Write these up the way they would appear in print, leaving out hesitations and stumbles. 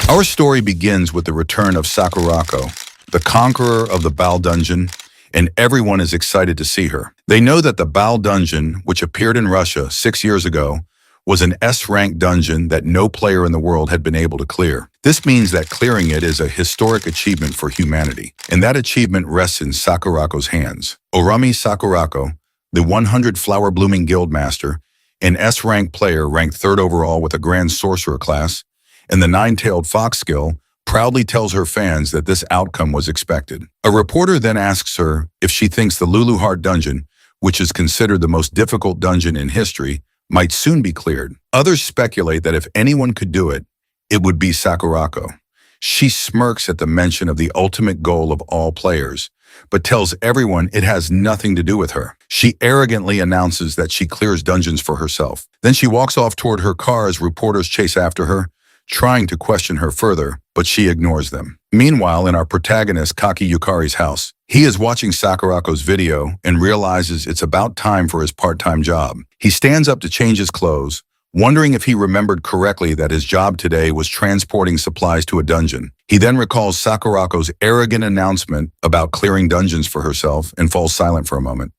Our story begins with the return of Sakurako, the conqueror of the Bal Dungeon, and everyone is excited to see her. They know that the Bal Dungeon, which appeared in Russia 6 years ago, was an S-rank dungeon that no player in the world had been able to clear. This means that clearing it is a historic achievement for humanity, and that achievement rests in Sakurako's hands. Orami Sakurako, the 100 Flower Blooming Guildmaster, an S-rank player ranked 3rd overall with a Grand Sorcerer class, and the Nine-Tailed Fox skill, proudly tells her fans that this outcome was expected. A reporter then asks her if she thinks the Lulu Heart Dungeon, which is considered the most difficult dungeon in history, might soon be cleared. Others speculate that if anyone could do it, it would be Sakurako. She smirks at the mention of the ultimate goal of all players, but tells everyone it has nothing to do with her. She arrogantly announces that she clears dungeons for herself. Then she walks off toward her car as reporters chase after her, trying to question her further, but she ignores them. Meanwhile, in our protagonist Kaki Yukari's house, he is watching Sakurako's video and realizes it's about time for his part-time job. He stands up to change his clothes, wondering if he remembered correctly that his job today was transporting supplies to a dungeon. He then recalls Sakurako's arrogant announcement about clearing dungeons for herself and falls silent for a moment.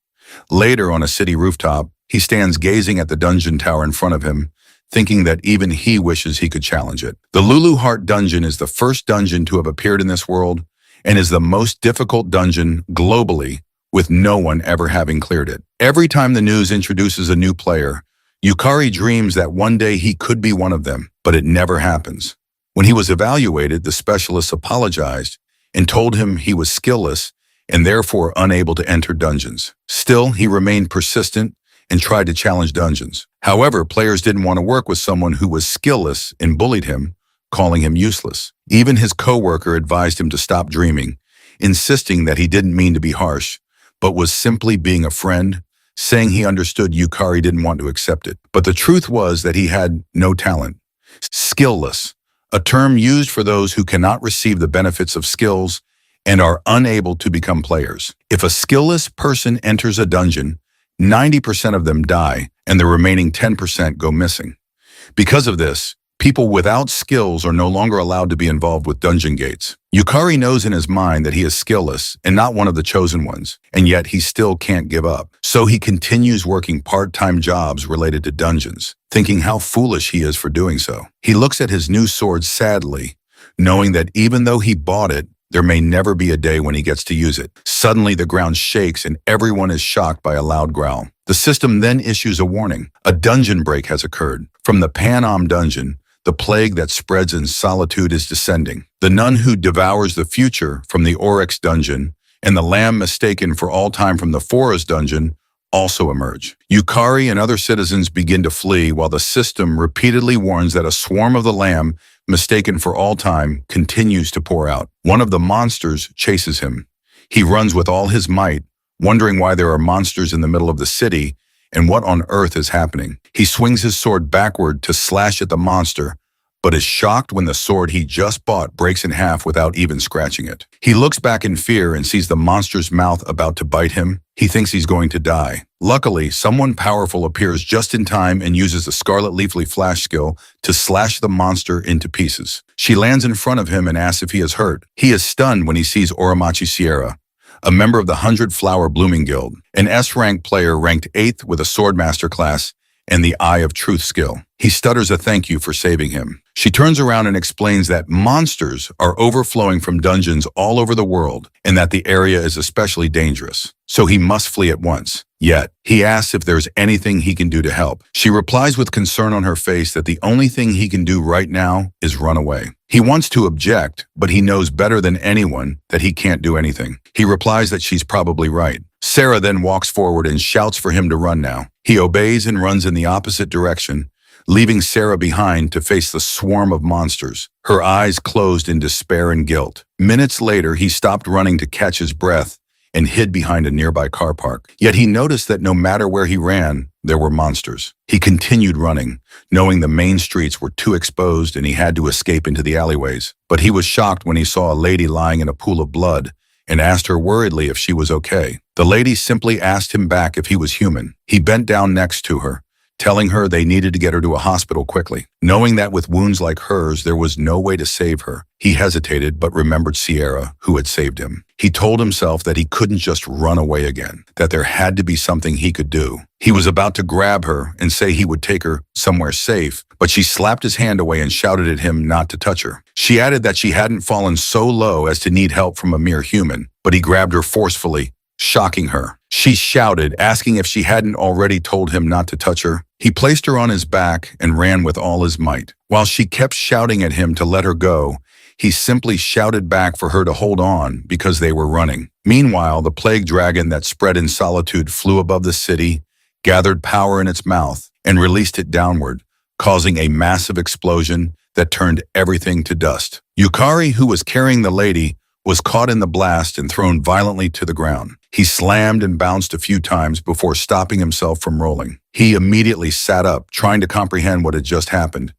Later, on a city rooftop, he stands gazing at the dungeon tower in front of him, thinking that even he wishes he could challenge it. The Lulu Heart Dungeon is the first dungeon to have appeared in this world and is the most difficult dungeon globally, with no one ever having cleared it. Every time the news introduces a new player, Yukari dreams that one day he could be one of them, but it never happens. When he was evaluated, the specialists apologized and told him he was skillless and therefore unable to enter dungeons. Still, he remained persistent and tried to challenge dungeons. However, players didn't want to work with someone who was skillless and bullied him, calling him useless. Even his coworker advised him to stop dreaming, insisting that he didn't mean to be harsh, but was simply being a friend, saying he understood Yukari didn't want to accept it. But the truth was that he had no talent. Skillless, a term used for those who cannot receive the benefits of skills and are unable to become players. If a skillless person enters a dungeon, 90% of them die, and the remaining 10% go missing. Because of this, people without skills are no longer allowed to be involved with dungeon gates. Yukari knows in his mind that he is skillless and not one of the chosen ones, and yet he still can't give up. So he continues working part-time jobs related to dungeons, thinking how foolish he is for doing so. He looks at his new sword sadly, knowing that even though he bought it, there may never be a day when he gets to use it. Suddenly, the ground shakes and everyone is shocked by a loud growl. The system then issues a warning. A dungeon break has occurred. From the Panam dungeon, the plague that spreads in solitude is descending. The nun who devours the future from the Oryx dungeon and the lamb mistaken for all time from the Forest dungeon also emerge. Yukari and other citizens begin to flee while the system repeatedly warns that a swarm of the lamb mistaken for all time continues to pour out. One of the monsters chases him. He runs with all his might, wondering why there are monsters in the middle of the city and what on earth is happening. He swings his sword backward to slash at the monster, but is shocked when the sword he just bought breaks in half without even scratching it. He looks back in fear and sees the monster's mouth about to bite him. He thinks he's going to die. Luckily, someone powerful appears just in time and uses the Scarlet Leafly Flash skill to slash the monster into pieces. She lands in front of him and asks if he is hurt. He is stunned when he sees Oramachi Sierra, a member of the 100 Flower Blooming Guild, an S-rank player ranked 8th with a Swordmaster class and the Eye of Truth skill. He stutters a thank you for saving him. She turns around and explains that monsters are overflowing from dungeons all over the world and that the area is especially dangerous, so he must flee at once. Yet, he asks if there's anything he can do to help. She replies with concern on her face that the only thing he can do right now is run away. He wants to object, but he knows better than anyone that he can't do anything. He replies that she's probably right. Sarah then walks forward and shouts for him to run now. He obeys and runs in the opposite direction, leaving Sarah behind to face the swarm of monsters, her eyes closed in despair and guilt. Minutes later, he stopped running to catch his breath and hid behind a nearby car park. Yet he noticed that no matter where he ran, there were monsters. He continued running, knowing the main streets were too exposed and he had to escape into the alleyways. But he was shocked when he saw a lady lying in a pool of blood and asked her worriedly if she was okay. The lady simply asked him back if he was human. He bent down next to her, telling her they needed to get her to a hospital quickly. Knowing that with wounds like hers, there was no way to save her, he hesitated but remembered Sierra, who had saved him. He told himself that he couldn't just run away again, that there had to be something he could do. He was about to grab her and say he would take her somewhere safe, but she slapped his hand away and shouted at him not to touch her. She added that she hadn't fallen so low as to need help from a mere human, but he grabbed her forcefully, shocking her. She shouted, asking if she hadn't already told him not to touch her. He placed her on his back and ran with all his might. While she kept shouting at him to let her go, he simply shouted back for her to hold on because they were running. Meanwhile, the plague dragon that spread in solitude flew above the city, gathered power in its mouth, and released it downward, causing a massive explosion that turned everything to dust. Yukari, who was carrying the lady, was caught in the blast and thrown violently to the ground. He slammed and bounced a few times before stopping himself from rolling. He immediately sat up, trying to comprehend what had just happened.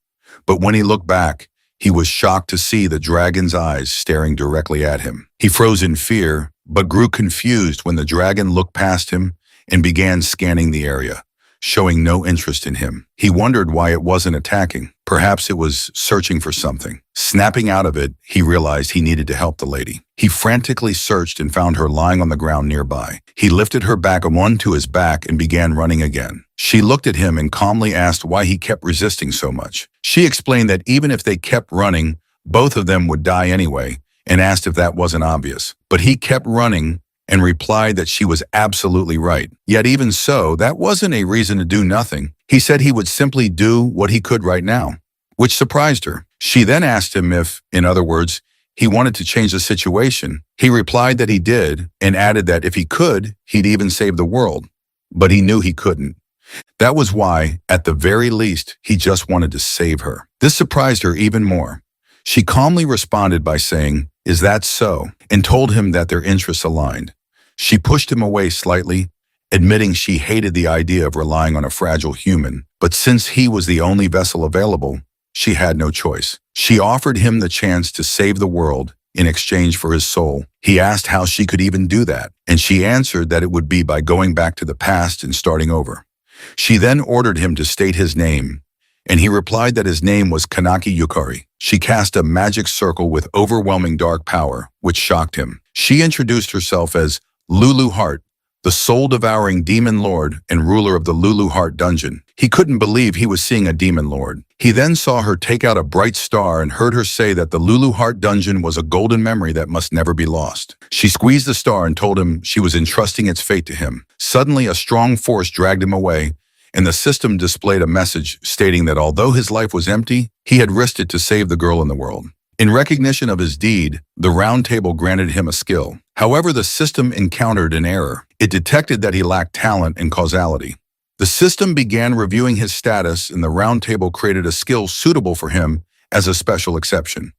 But when he looked back, he was shocked to see the dragon's eyes staring directly at him. He froze in fear, but grew confused when the dragon looked past him and began scanning the area, showing no interest in him. He wondered why it wasn't attacking. Perhaps it was searching for something. Snapping out of it, he realized he needed to help the lady. He frantically searched and found her lying on the ground nearby. He lifted her back onto his back and began running again. She looked at him and calmly asked why he kept resisting so much. She explained that even if they kept running, both of them would die anyway, and asked if that wasn't obvious. But he kept running and replied that she was absolutely right. Yet even so, that wasn't a reason to do nothing. He said he would simply do what he could right now, which surprised her. She then asked him if, in other words, he wanted to change the situation. He replied that he did and added that if he could, he'd even save the world. But he knew he couldn't. That was why, at the very least, he just wanted to save her. This surprised her even more. She calmly responded by saying, "Is that so?" and told him that their interests aligned. She pushed him away slightly, admitting she hated the idea of relying on a fragile human, but since he was the only vessel available, she had no choice. She offered him the chance to save the world in exchange for his soul. He asked how she could even do that, and she answered that it would be by going back to the past and starting over. She then ordered him to state his name, and he replied that his name was Kanaki Yukari. She cast a magic circle with overwhelming dark power, which shocked him. She introduced herself as Lulu Heart, the soul-devouring demon lord and ruler of the Lulu Heart dungeon. He couldn't believe he was seeing a demon lord. He then saw her take out a bright star and heard her say that the Lulu Heart dungeon was a golden memory that must never be lost. She squeezed the star and told him she was entrusting its fate to him. Suddenly, a strong force dragged him away, and the system displayed a message stating that although his life was empty, he had risked it to save the girl in the world. In recognition of his deed, the round table granted him a skill. However, the system encountered an error. It detected that he lacked talent and causality. The system began reviewing his status, and the round table created a skill suitable for him as a special exception.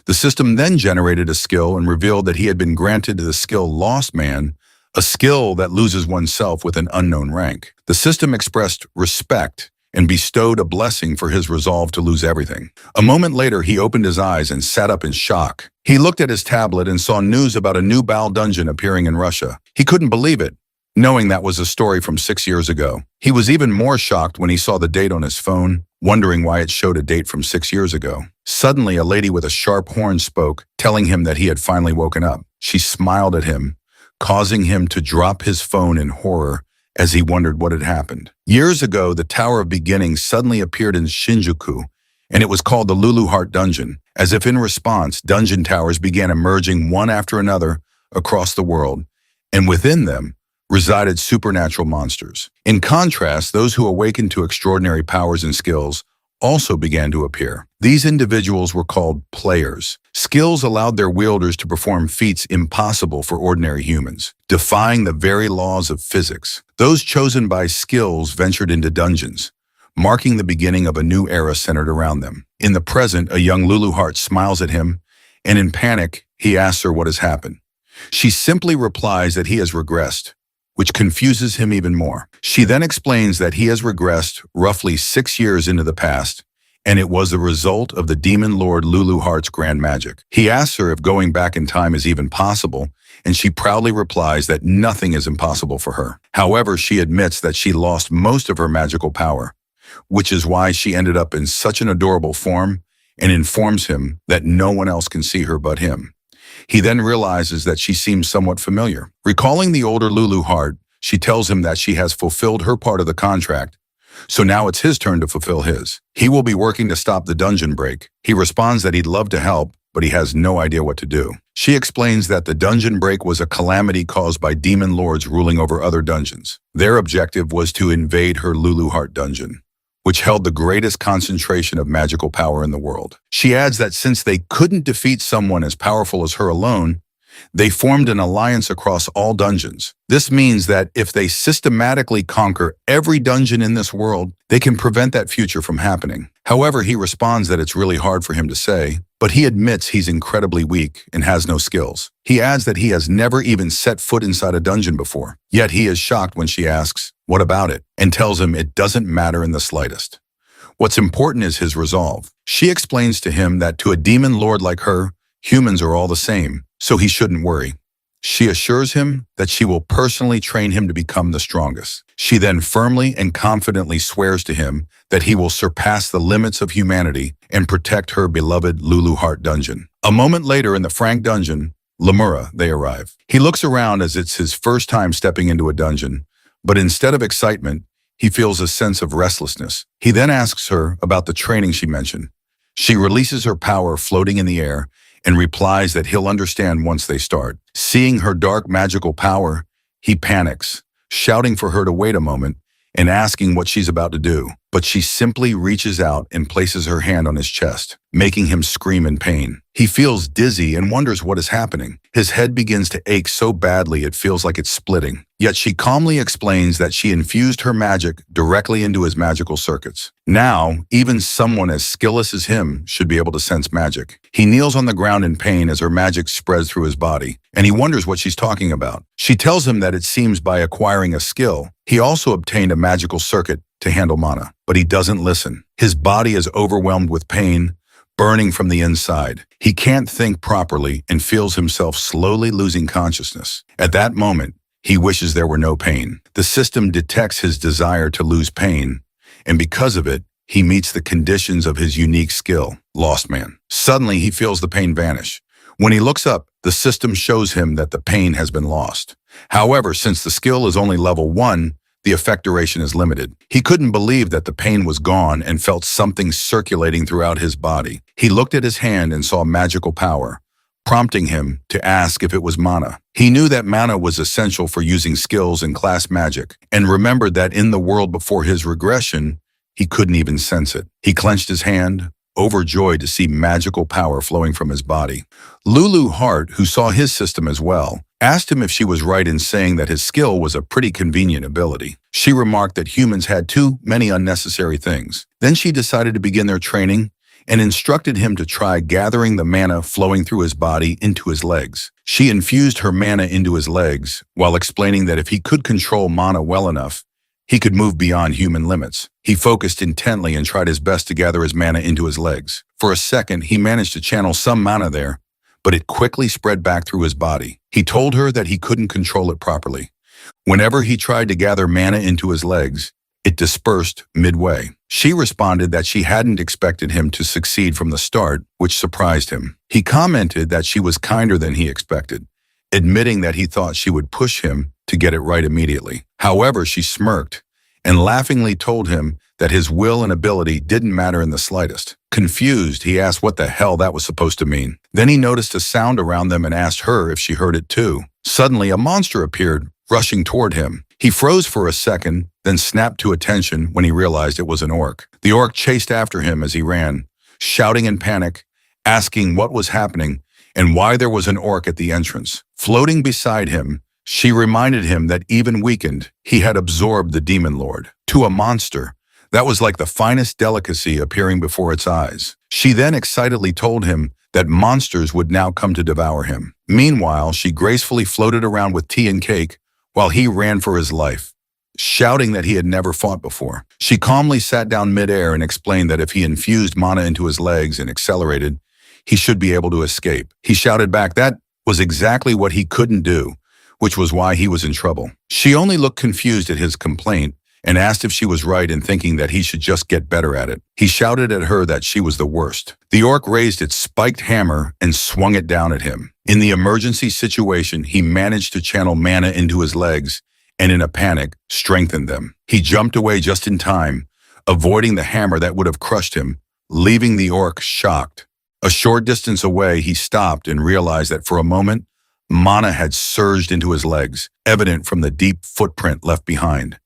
The system then generated a skill and revealed that he had been granted the skill Lost Man, a skill that loses oneself with an unknown rank. The system expressed respect and bestowed a blessing for his resolve to lose everything. A moment later, he opened his eyes and sat up in shock. He looked at his tablet and saw news about a new Baal dungeon appearing in Russia. He couldn't believe it, knowing that was a story from 6 years ago. He was even more shocked when he saw the date on his phone, wondering why it showed a date from 6 years ago. Suddenly, a lady with a sharp horn spoke, telling him that he had finally woken up. She smiled at him, causing him to drop his phone in horror as he wondered what had happened. Years ago, the Tower of Beginnings suddenly appeared in Shinjuku, and it was called the Lulu Heart Dungeon. As if in response, dungeon towers began emerging one after another across the world, and within them resided supernatural monsters. In contrast, those who awakened to extraordinary powers and skills also began to appear. These individuals were called players. Skills allowed their wielders to perform feats impossible for ordinary humans, defying the very laws of physics. Those chosen by skills ventured into dungeons, marking the beginning of a new era centered around them. In the present, a young Lulu Heart smiles at him, and in panic, he asks her what has happened. She simply replies that he has regressed, which confuses him even more. She then explains that he has regressed roughly 6 years into the past, and it was the result of the demon lord Lulu Heart's grand magic. He asks her if going back in time is even possible, and she proudly replies that nothing is impossible for her. However, she admits that she lost most of her magical power, which is why she ended up in such an adorable form, and informs him that no one else can see her but him. He then realizes that she seems somewhat familiar. Recalling the older Lulu heart, she tells him that she has fulfilled her part of the contract, so now it's his turn to fulfill his. He will be working to stop the dungeon break. He responds that he'd love to help, but he has no idea what to do. She explains that the dungeon break was a calamity caused by demon lords ruling over other dungeons. Their objective was to invade her Lulu Heart dungeon, which held the greatest concentration of magical power in the world. She adds that since they couldn't defeat someone as powerful as her alone, they formed an alliance across all dungeons. This means that if they systematically conquer every dungeon in this world, they can prevent that future from happening. However, he responds that it's really hard for him to say, but he admits he's incredibly weak and has no skills. He adds that he has never even set foot inside a dungeon before. Yet he is shocked when she asks, "What about it?" and tells him it doesn't matter in the slightest. What's important is his resolve. She explains to him that to a demon lord like her, humans are all the same, so he shouldn't worry. She assures him that she will personally train him to become the strongest. She then firmly and confidently swears to him that he will surpass the limits of humanity and protect her beloved Lulu Heart dungeon. A moment later in the Frank dungeon, Lemura, they arrive. He looks around as it's his first time stepping into a dungeon, but instead of excitement, he feels a sense of restlessness. He then asks her about the training she mentioned. She releases her power floating in the air and replies that he'll understand once they start. Seeing her dark magical power, he panics, shouting for her to wait a moment and asking what she's about to do. But she simply reaches out and places her hand on his chest, making him scream in pain. He feels dizzy and wonders what is happening. His head begins to ache so badly it feels like it's splitting. Yet she calmly explains that she infused her magic directly into his magical circuits. Now, even someone as skillless as him should be able to sense magic. He kneels on the ground in pain as her magic spreads through his body, and he wonders what she's talking about. She tells him that it seems by acquiring a skill, he also obtained a magical circuit to handle mana, but he doesn't listen. His body is overwhelmed with pain, burning from the inside. He can't think properly and feels himself slowly losing consciousness. At that moment, he wishes there were no pain. The system detects his desire to lose pain, and because of it, he meets the conditions of his unique skill, Lost Man. Suddenly, he feels the pain vanish. When he looks up, the system shows him that the pain has been lost. However, since the skill is only level 1, the effect duration is limited. He couldn't believe that the pain was gone and felt something circulating throughout his body. He looked at his hand and saw magical power, prompting him to ask if it was mana. He knew that mana was essential for using skills in class magic, and remembered that in the world before his regression, he couldn't even sense it. He clenched his hand, overjoyed to see magical power flowing from his body. Lulu Heart, who saw his system as well, asked him if she was right in saying that his skill was a pretty convenient ability. She remarked that humans had too many unnecessary things. Then she decided to begin their training and instructed him to try gathering the mana flowing through his body into his legs. She infused her mana into his legs while explaining that if he could control mana well enough, he could move beyond human limits. He focused intently and tried his best to gather his mana into his legs. For a second, he managed to channel some mana there, but it quickly spread back through his body. He told her that he couldn't control it properly. Whenever he tried to gather mana into his legs, it dispersed midway. She responded that she hadn't expected him to succeed from the start, which surprised him. He commented that she was kinder than he expected, admitting that he thought she would push him to get it right immediately. However, she smirked and laughingly told him that his will and ability didn't matter in the slightest. Confused, he asked what the hell that was supposed to mean. Then he noticed a sound around them and asked her if she heard it too. Suddenly, a monster appeared, rushing toward him. He froze for a second, then snapped to attention when he realized it was an orc. The orc chased after him as he ran, shouting in panic, asking what was happening and why there was an orc at the entrance. Floating beside him, she reminded him that even weakened, he had absorbed the demon lord. To a monster, that was like the finest delicacy appearing before its eyes. She then excitedly told him that monsters would now come to devour him. Meanwhile, she gracefully floated around with tea and cake while he ran for his life, shouting that he had never fought before. She calmly sat down midair and explained that if he infused mana into his legs and accelerated, he should be able to escape. He shouted back that was exactly what he couldn't do, which was why he was in trouble. She only looked confused at his complaint and asked if she was right in thinking that he should just get better at it. He shouted at her that she was the worst. The orc raised its spiked hammer and swung it down at him. In the emergency situation, he managed to channel mana into his legs and, in a panic, strengthened them. He jumped away just in time, avoiding the hammer that would have crushed him, leaving the orc shocked. A short distance away, he stopped and realized that for a moment, mana had surged into his legs, evident from the deep footprint left behind.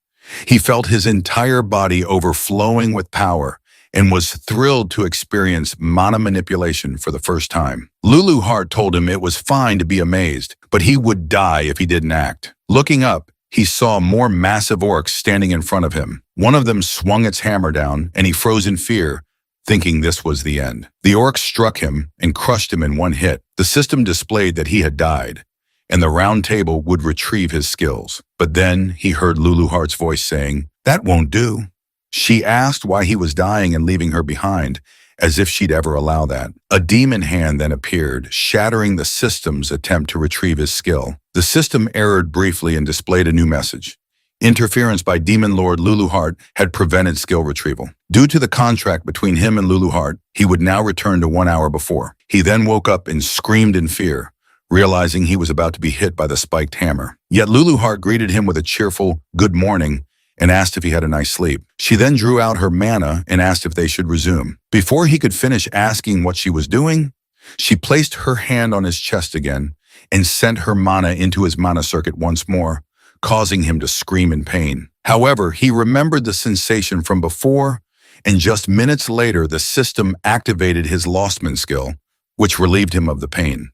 He felt his entire body overflowing with power and was thrilled to experience mana manipulation for the first time. Lulu Heart told him it was fine to be amazed, but he would die if he didn't act. Looking up, he saw more massive orcs standing in front of him. One of them swung its hammer down, and he froze in fear, thinking this was the end. The orc struck him and crushed him in one hit. The system displayed that he had died, and the round table would retrieve his skills. But then he heard Lulu Heart's voice saying, "That won't do." She asked why he was dying and leaving her behind, as if she'd ever allow that. A demon hand then appeared, shattering the system's attempt to retrieve his skill. The system errored briefly and displayed a new message. Interference by Demon Lord Lulu Heart had prevented skill retrieval. Due to the contract between him and Lulu Heart, he would now return to 1 hour before. He then woke up and screamed in fear, realizing he was about to be hit by the spiked hammer. Yet Lulu Heart greeted him with a cheerful "good morning" and asked if he had a nice sleep. She then drew out her mana and asked if they should resume. Before he could finish asking what she was doing, she placed her hand on his chest again and sent her mana into his mana circuit once more, causing him to scream in pain. However, he remembered the sensation from before, and just minutes later, the system activated his Lostman skill, which relieved him of the pain.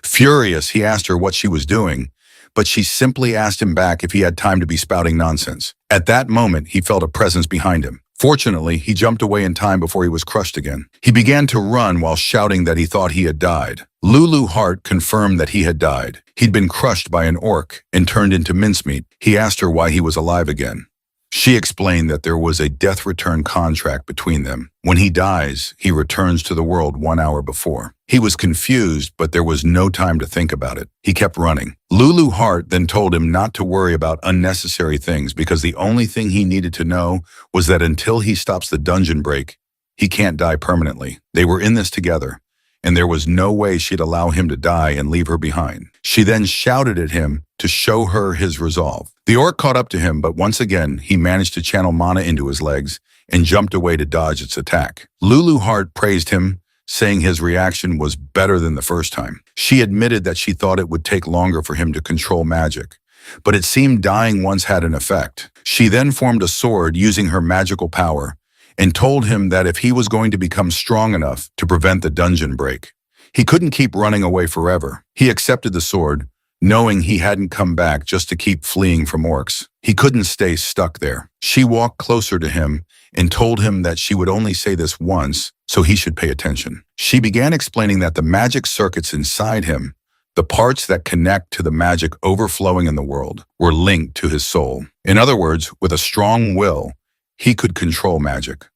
Furious, he asked her what she was doing, but she simply asked him back if he had time to be spouting nonsense. At that moment, he felt a presence behind him. Fortunately, he jumped away in time before he was crushed again. He began to run while shouting that he thought he had died. Lulu Heart confirmed that he had died. He'd been crushed by an orc and turned into mincemeat. He asked her why he was alive again. She explained that there was a death return contract between them. When he dies, he returns to the world 1 hour before. He was confused, but there was no time to think about it. He kept running. Lulu Heart then told him not to worry about unnecessary things because the only thing he needed to know was that until he stops the dungeon break, he can't die permanently. They were in this together, and there was no way she'd allow him to die and leave her behind. She then shouted at him to show her his resolve. The orc caught up to him, but once again, he managed to channel mana into his legs and jumped away to dodge its attack. Lulu Heart praised him, saying his reaction was better than the first time. She admitted that she thought it would take longer for him to control magic, but it seemed dying once had an effect. She then formed a sword using her magical power and told him that if he was going to become strong enough to prevent the dungeon break, he couldn't keep running away forever. He accepted the sword, knowing he hadn't come back just to keep fleeing from orcs. He couldn't stay stuck there. She walked closer to him and told him that she would only say this once, so he should pay attention. She began explaining that the magic circuits inside him, the parts that connect to the magic overflowing in the world, were linked to his soul. In other words, with a strong will, he could control magic.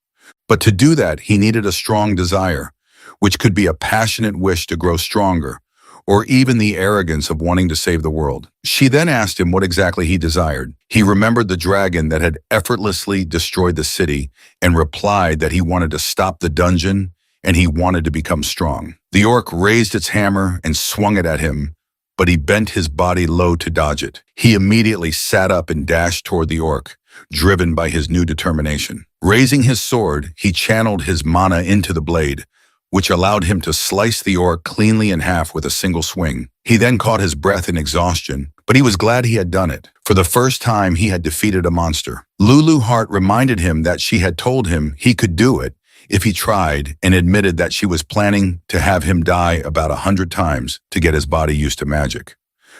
But to do that, he needed a strong desire, which could be a passionate wish to grow stronger, or even the arrogance of wanting to save the world. She then asked him what exactly he desired. He remembered the dragon that had effortlessly destroyed the city and replied that he wanted to stop the dungeon and he wanted to become strong. The orc raised its hammer and swung it at him, but he bent his body low to dodge it. He immediately sat up and dashed toward the orc, driven by his new determination. Raising his sword, he channeled his mana into the blade, which allowed him to slice the orc cleanly in half with a single swing. He then caught his breath in exhaustion, but he was glad he had done it. For the first time, he had defeated a monster. Lulu Heart reminded him that she had told him he could do it if he tried, and admitted that she was planning to have him die about 100 times to get his body used to magic.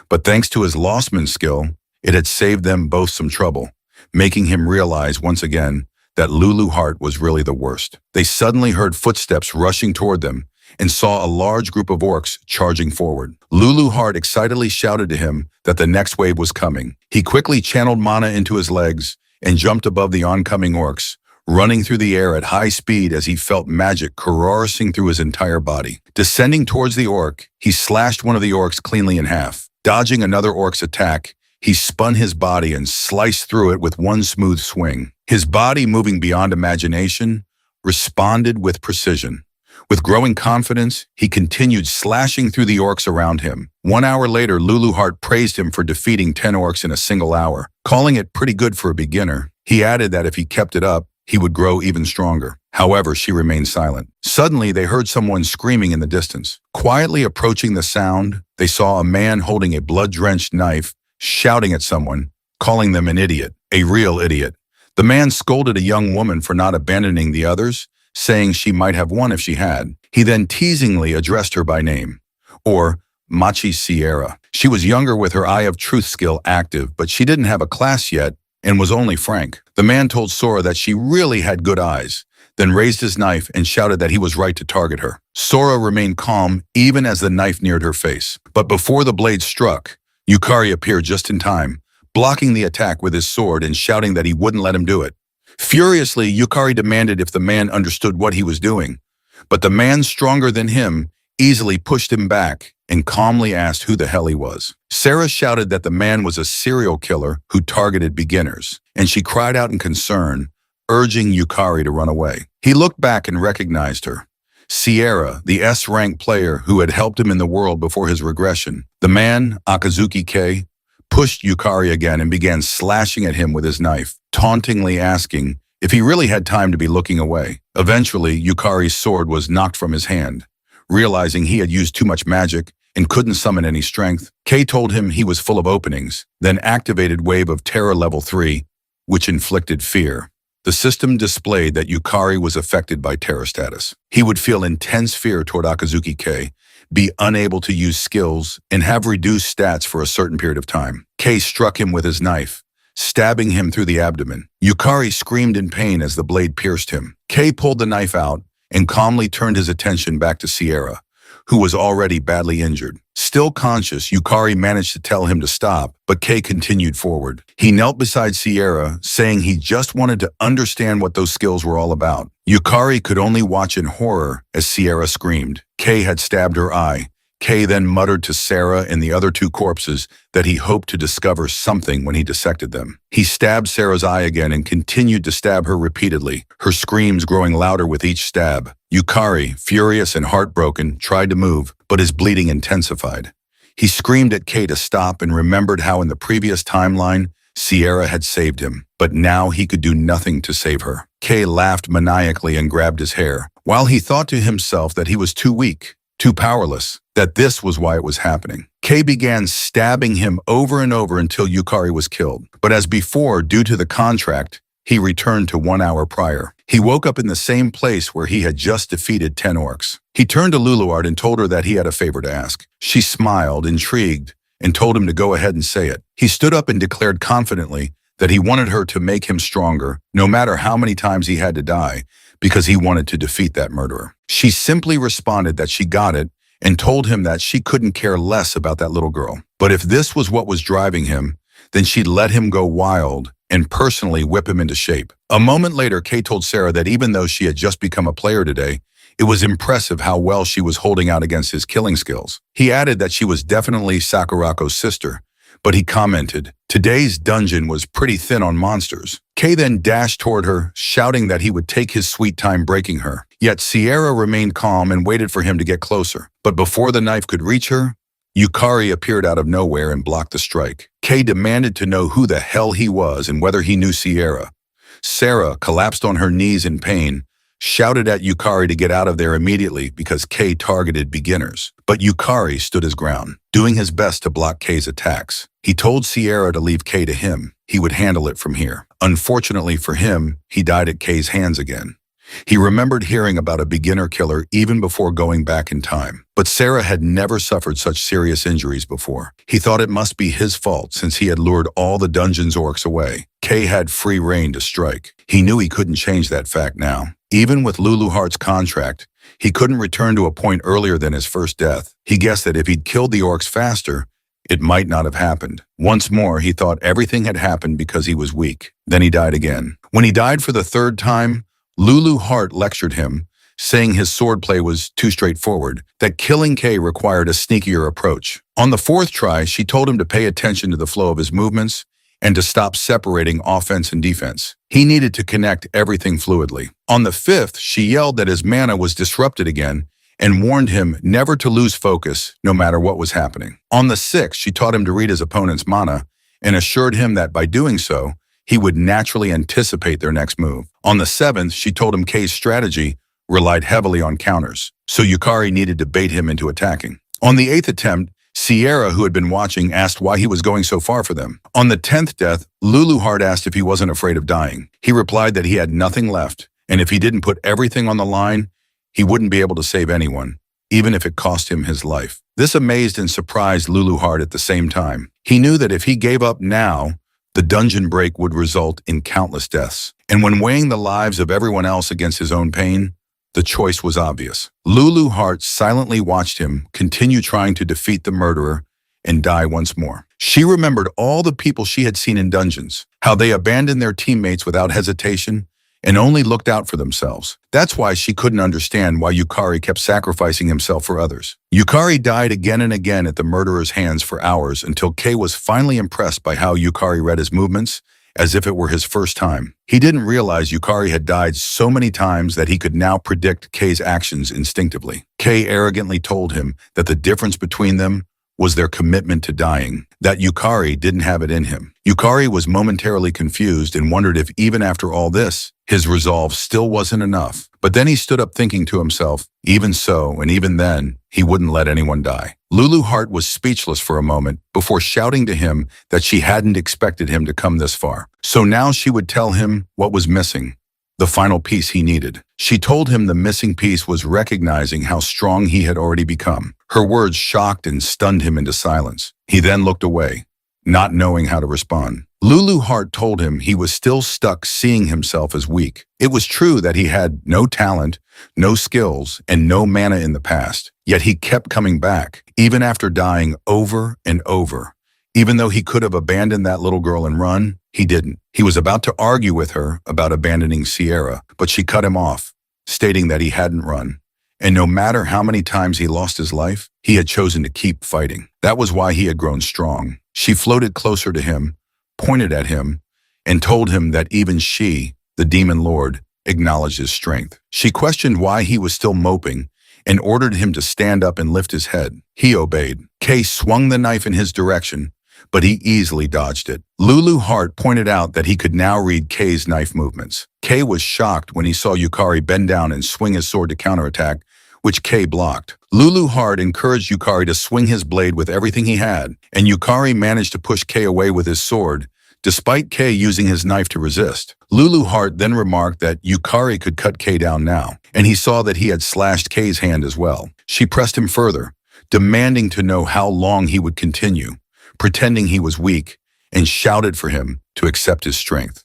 But thanks to his Lostman skill, it had saved them both some trouble, making him realize once again that Lulu Heart was really the worst. They suddenly heard footsteps rushing toward them and saw a large group of orcs charging forward. Lulu Heart excitedly shouted to him that the next wave was coming. He quickly channeled mana into his legs and jumped above the oncoming orcs, running through the air at high speed as he felt magic coursing through his entire body. Descending towards the orc, he slashed one of the orcs cleanly in half. Dodging another orc's attack, He spun his body and sliced through it with one smooth swing. His body, moving beyond imagination, responded with precision. With growing confidence, he continued slashing through the orcs around him. 1 hour later, Lulu Heart praised him for defeating 10 orcs in a single hour, calling it pretty good for a beginner. He added that if he kept it up, he would grow even stronger. However, she remained silent. Suddenly, they heard someone screaming in the distance. Quietly approaching the sound, they saw a man holding a blood-drenched knife, shouting at someone, calling them an idiot, a real idiot. The man scolded a young woman for not abandoning the others, saying she might have won if she had. He then teasingly addressed her by name, or Machi Sierra. She was younger with her Eye of Truth skill active, but she didn't have a class yet and was only frank. The man told Sora that she really had good eyes, then raised his knife and shouted that he was right to target her. Sora remained calm even as the knife neared her face. But before the blade struck, Yukari appeared just in time, blocking the attack with his sword and shouting that he wouldn't let him do it. Furiously, Yukari demanded if the man understood what he was doing, but the man stronger than him easily pushed him back and calmly asked who the hell he was. Sarah shouted that the man was a serial killer who targeted beginners, and she cried out in concern, urging Yukari to run away. He looked back and recognized her. Sierra, the S-rank player who had helped him in the world before his regression. The man, Akazuki K, pushed Yukari again and began slashing at him with his knife, tauntingly asking if he really had time to be looking away. Eventually, Yukari's sword was knocked from his hand. Realizing he had used too much magic and couldn't summon any strength, Kei told him he was full of openings, then activated Wave of Terror Level 3, which inflicted fear. The system displayed that Yukari was affected by terror status. He would feel intense fear toward Akazuki Kei, be unable to use skills, and have reduced stats for a certain period of time. Kei struck him with his knife, stabbing him through the abdomen. Yukari screamed in pain as the blade pierced him. Kei pulled the knife out and calmly turned his attention back to Sierra, who was already badly injured. Still conscious, Yukari managed to tell him to stop, but Kei continued forward. He knelt beside Sierra, saying he just wanted to understand what those skills were all about. Yukari could only watch in horror as Sierra screamed. Kei had stabbed her eye. Kei then muttered to Sarah and the other two corpses that he hoped to discover something when he dissected them. He stabbed Sarah's eye again and continued to stab her repeatedly, her screams growing louder with each stab. Yukari, furious and heartbroken, tried to move, but his bleeding intensified. He screamed at Kei to stop and remembered how in the previous timeline, Sierra had saved him, but now he could do nothing to save her. Kei laughed maniacally and grabbed his hair, while he thought to himself that he was too weak, too powerless, that this was why it was happening. Kei began stabbing him over and over until Yukari was killed. But as before, due to the contract, he returned to 1 hour prior. He woke up in the same place where he had just defeated 10 orcs. He turned to Luluart and told her that he had a favor to ask. She smiled, intrigued, and told him to go ahead and say it. He stood up and declared confidently that he wanted her to make him stronger, no matter how many times he had to die, because he wanted to defeat that murderer. She simply responded that she got it and told him that she couldn't care less about that little girl. But if this was what was driving him, then she'd let him go wild and personally whip him into shape. A moment later, Kei told Sarah that even though she had just become a player today, it was impressive how well she was holding out against his killing skills. He added that she was definitely Sakurako's sister, but he commented, today's dungeon was pretty thin on monsters. Kei then dashed toward her, shouting that he would take his sweet time breaking her. Yet Sierra remained calm and waited for him to get closer. But before the knife could reach her, Yukari appeared out of nowhere and blocked the strike. Kei demanded to know who the hell he was and whether he knew Sierra. Sarah collapsed on her knees in pain, shouted at Yukari to get out of there immediately because Kei targeted beginners. But Yukari stood his ground, doing his best to block Kei's attacks. He told Sierra to leave Kei to him. He would handle it from here. Unfortunately for him, he died at Kei's hands again. He remembered hearing about a beginner killer even before going back in time. But Sarah had never suffered such serious injuries before. He thought it must be his fault since he had lured all the dungeon's orcs away. Kei had free reign to strike. He knew he couldn't change that fact now. Even with Lulu Heart's contract, he couldn't return to a point earlier than his first death. He guessed that if he'd killed the orcs faster, it might not have happened. Once more, he thought everything had happened because he was weak. Then he died again. When he died for the third time, Lulu Heart lectured him, saying his swordplay was too straightforward, that killing Kay required a sneakier approach. On the fourth try, she told him to pay attention to the flow of his movements and to stop separating offense and defense. He needed to connect everything fluidly. On the fifth, she yelled that his mana was disrupted again and warned him never to lose focus no matter what was happening. On the sixth, she taught him to read his opponent's mana and assured him that by doing so, he would naturally anticipate their next move. On the seventh, she told him Kay's strategy relied heavily on counters, so Yukari needed to bait him into attacking. On the eighth attempt, Sierra, who had been watching, asked why he was going so far for them. On the 10th death, Luluhart asked if he wasn't afraid of dying. He replied that he had nothing left, and if he didn't put everything on the line, he wouldn't be able to save anyone, even if it cost him his life. This amazed and surprised Luluhart at the same time. He knew that if he gave up now, the dungeon break would result in countless deaths. And when weighing the lives of everyone else against his own pain, the choice was obvious. Luluhart silently watched him continue trying to defeat the murderer and die once more. She remembered all the people she had seen in dungeons, how they abandoned their teammates without hesitation and only looked out for themselves. That's why she couldn't understand why Yukari kept sacrificing himself for others. Yukari died again and again at the murderer's hands for hours until Kay was finally impressed by how Yukari read his movements as if it were his first time. He didn't realize Yukari had died so many times that he could now predict Kay's actions instinctively. Kay arrogantly told him that the difference between them was their commitment to dying, that Yukari didn't have it in him. Yukari was momentarily confused and wondered if even after all this, his resolve still wasn't enough. But then he stood up thinking to himself, even so, and even then, he wouldn't let anyone die. Luluhart was speechless for a moment before shouting to him that she hadn't expected him to come this far. So now she would tell him what was missing, the final piece he needed. She told him the missing piece was recognizing how strong he had already become. Her words shocked and stunned him into silence. He then looked away, not knowing how to respond. Luluhart told him he was still stuck seeing himself as weak. It was true that he had no talent, no skills, and no mana in the past, yet he kept coming back, even after dying over and over. Even though he could have abandoned that little girl and run, he didn't. He was about to argue with her about abandoning Sierra, but she cut him off, stating that he hadn't run. And no matter how many times he lost his life, he had chosen to keep fighting. That was why he had grown strong. She floated closer to him, pointed at him, and told him that even she, the demon lord, acknowledged his strength. She questioned why he was still moping and ordered him to stand up and lift his head. He obeyed. Kay swung the knife in his direction, but he easily dodged it. Luluhart pointed out that he could now read Kay's knife movements. Kay was shocked when he saw Yukari bend down and swing his sword to counterattack, which Kay blocked. Luluhart encouraged Yukari to swing his blade with everything he had, and Yukari managed to push Kay away with his sword, despite Kay using his knife to resist. Luluhart then remarked that Yukari could cut Kay down now, and he saw that he had slashed Kay's hand as well. She pressed him further, demanding to know how long he would continue, pretending he was weak, and shouted for him to accept his strength.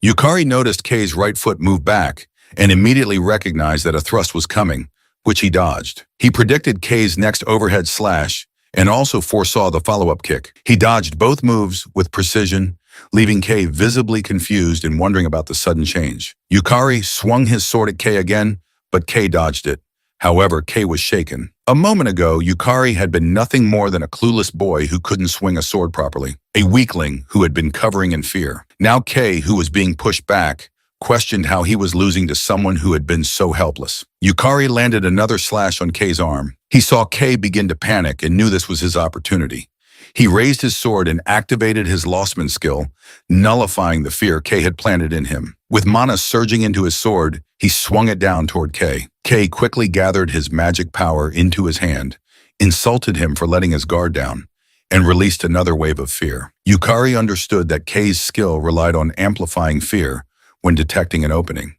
Yukari noticed Kay's right foot move back and immediately recognized that a thrust was coming, which he dodged. He predicted Kay's next overhead slash and also foresaw the follow-up kick. He dodged both moves with precision, leaving Kay visibly confused and wondering about the sudden change. Yukari swung his sword at Kay again, but Kay dodged it. However, Kay was shaken. A moment ago, Yukari had been nothing more than a clueless boy who couldn't swing a sword properly, a weakling who had been covering in fear. Now Kay, who was being pushed back, questioned how he was losing to someone who had been so helpless. Yukari landed another slash on Kay's arm. He saw Kay begin to panic and knew this was his opportunity. He raised his sword and activated his Lostman skill, nullifying the fear Kay had planted in him. With mana surging into his sword, he swung it down toward Kay. Kay quickly gathered his magic power into his hand, insulted him for letting his guard down, and released another wave of fear. Yukari understood that Kay's skill relied on amplifying fear when detecting an opening.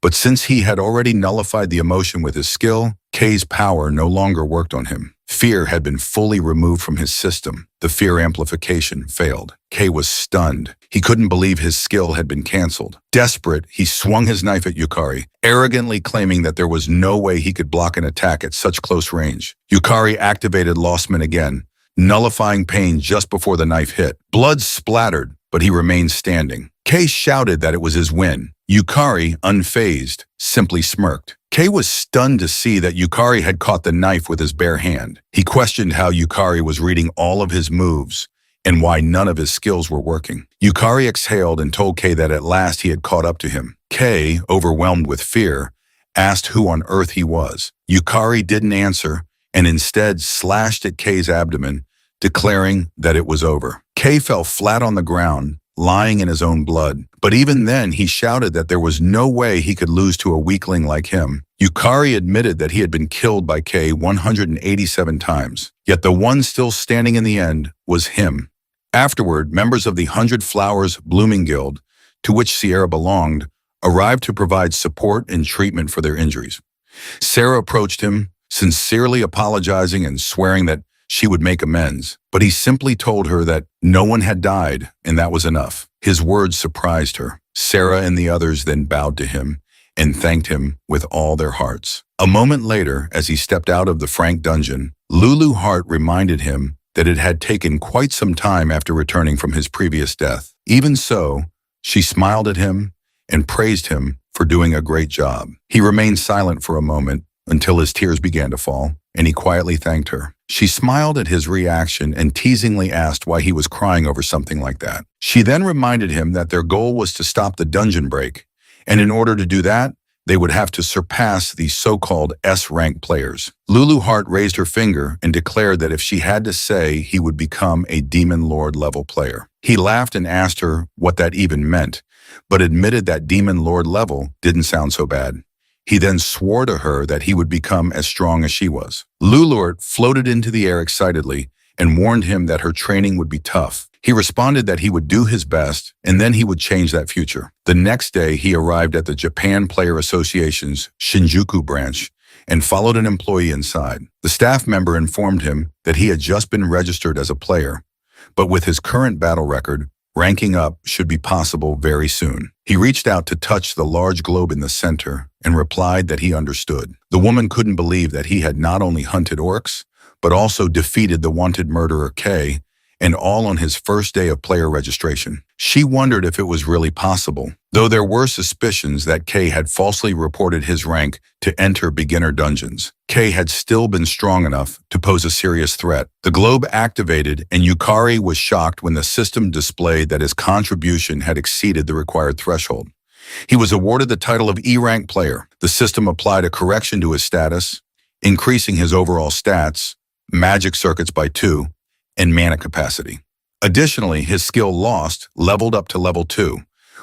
But since he had already nullified the emotion with his skill, Kay's power no longer worked on him. Fear had been fully removed from his system. The fear amplification failed. Kay was stunned. He couldn't believe his skill had been canceled. Desperate, he swung his knife at Yukari, arrogantly claiming that there was no way he could block an attack at such close range. Yukari activated Lostman again, nullifying pain just before the knife hit. Blood splattered, but he remained standing. Kay shouted that it was his win. Yukari, unfazed, simply smirked. Kay was stunned to see that Yukari had caught the knife with his bare hand. He questioned how Yukari was reading all of his moves and why none of his skills were working. Yukari exhaled and told Kay that at last he had caught up to him. Kay, overwhelmed with fear, asked who on earth he was. Yukari didn't answer and instead slashed at Kay's abdomen, declaring that it was over. Kay fell flat on the ground, lying in his own blood. But even then, he shouted that there was no way he could lose to a weakling like him. Yukari admitted that he had been killed by Kay 187 times, yet the one still standing in the end was him. Afterward, members of the 100 Flowers Blooming Guild, to which Sierra belonged, arrived to provide support and treatment for their injuries. Sarah approached him, sincerely apologizing and swearing that she would make amends, but he simply told her that no one had died, and that was enough. His words surprised her. Sarah and the others then bowed to him and thanked him with all their hearts. A moment later, as he stepped out of the Frank dungeon, Lulu Hart reminded him that it had taken quite some time after returning from his previous death. Even so, she smiled at him and praised him for doing a great job. He remained silent for a moment until his tears began to fall, and he quietly thanked her. She smiled at his reaction and teasingly asked why he was crying over something like that. She then reminded him that their goal was to stop the dungeon break, and in order to do that, they would have to surpass the so-called S-rank players. Lulu Hart raised her finger and declared that if she had to say, he would become a Demon Lord level player. He laughed and asked her what that even meant, but admitted that Demon Lord level didn't sound so bad. He then swore to her that he would become as strong as she was. Lulu floated into the air excitedly and warned him that her training would be tough. He responded that he would do his best and then he would change that future. The next day, he arrived at the Japan Player Association's Shinjuku branch and followed an employee inside. The staff member informed him that he had just been registered as a player, but with his current battle record, ranking up should be possible very soon. He reached out to touch the large globe in the center and replied that he understood. The woman couldn't believe that he had not only hunted orcs, but also defeated the wanted murderer Kay, and all on his first day of player registration. She wondered if it was really possible, though there were suspicions that Kay had falsely reported his rank to enter beginner dungeons. Kay had still been strong enough to pose a serious threat. The globe activated, and Yukari was shocked when the system displayed that his contribution had exceeded the required threshold. He was awarded the title of E-rank player. The system applied a correction to his status, increasing his overall stats, magic circuits by 2, and mana capacity. Additionally, his skill Lost leveled up to level 2,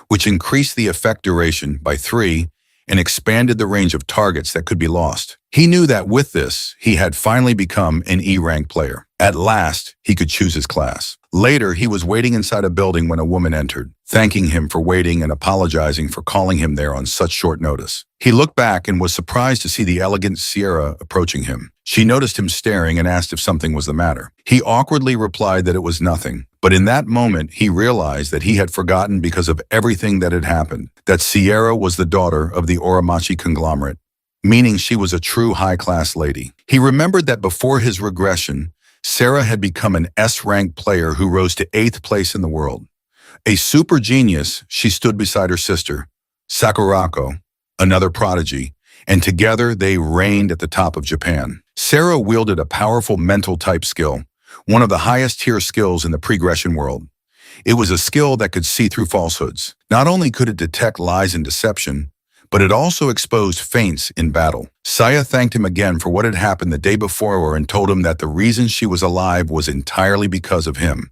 which increased the effect duration by 3 and expanded the range of targets that could be lost. He knew that with this, he had finally become an E-rank player. At last, he could choose his class. Later, he was waiting inside a building when a woman entered, thanking him for waiting and apologizing for calling him there on such short notice. He looked back and was surprised to see the elegant Sierra approaching him. She noticed him staring and asked if something was the matter. He awkwardly replied that it was nothing, but in that moment, he realized that he had forgotten because of everything that had happened, that Sierra was the daughter of the Oromachi conglomerate, meaning she was a true high-class lady. He remembered that before his regression, Sarah had become an S-rank player who rose to 8th place in the world. A super genius, she stood beside her sister, Sakurako, another prodigy, and together they reigned at the top of Japan. Sarah wielded a powerful mental type skill, one of the highest tier skills in the pregression world. It was a skill that could see through falsehoods. Not only could it detect lies and deception, but it also exposed feints in battle. Saya thanked him again for what had happened the day before and told him that the reason she was alive was entirely because of him.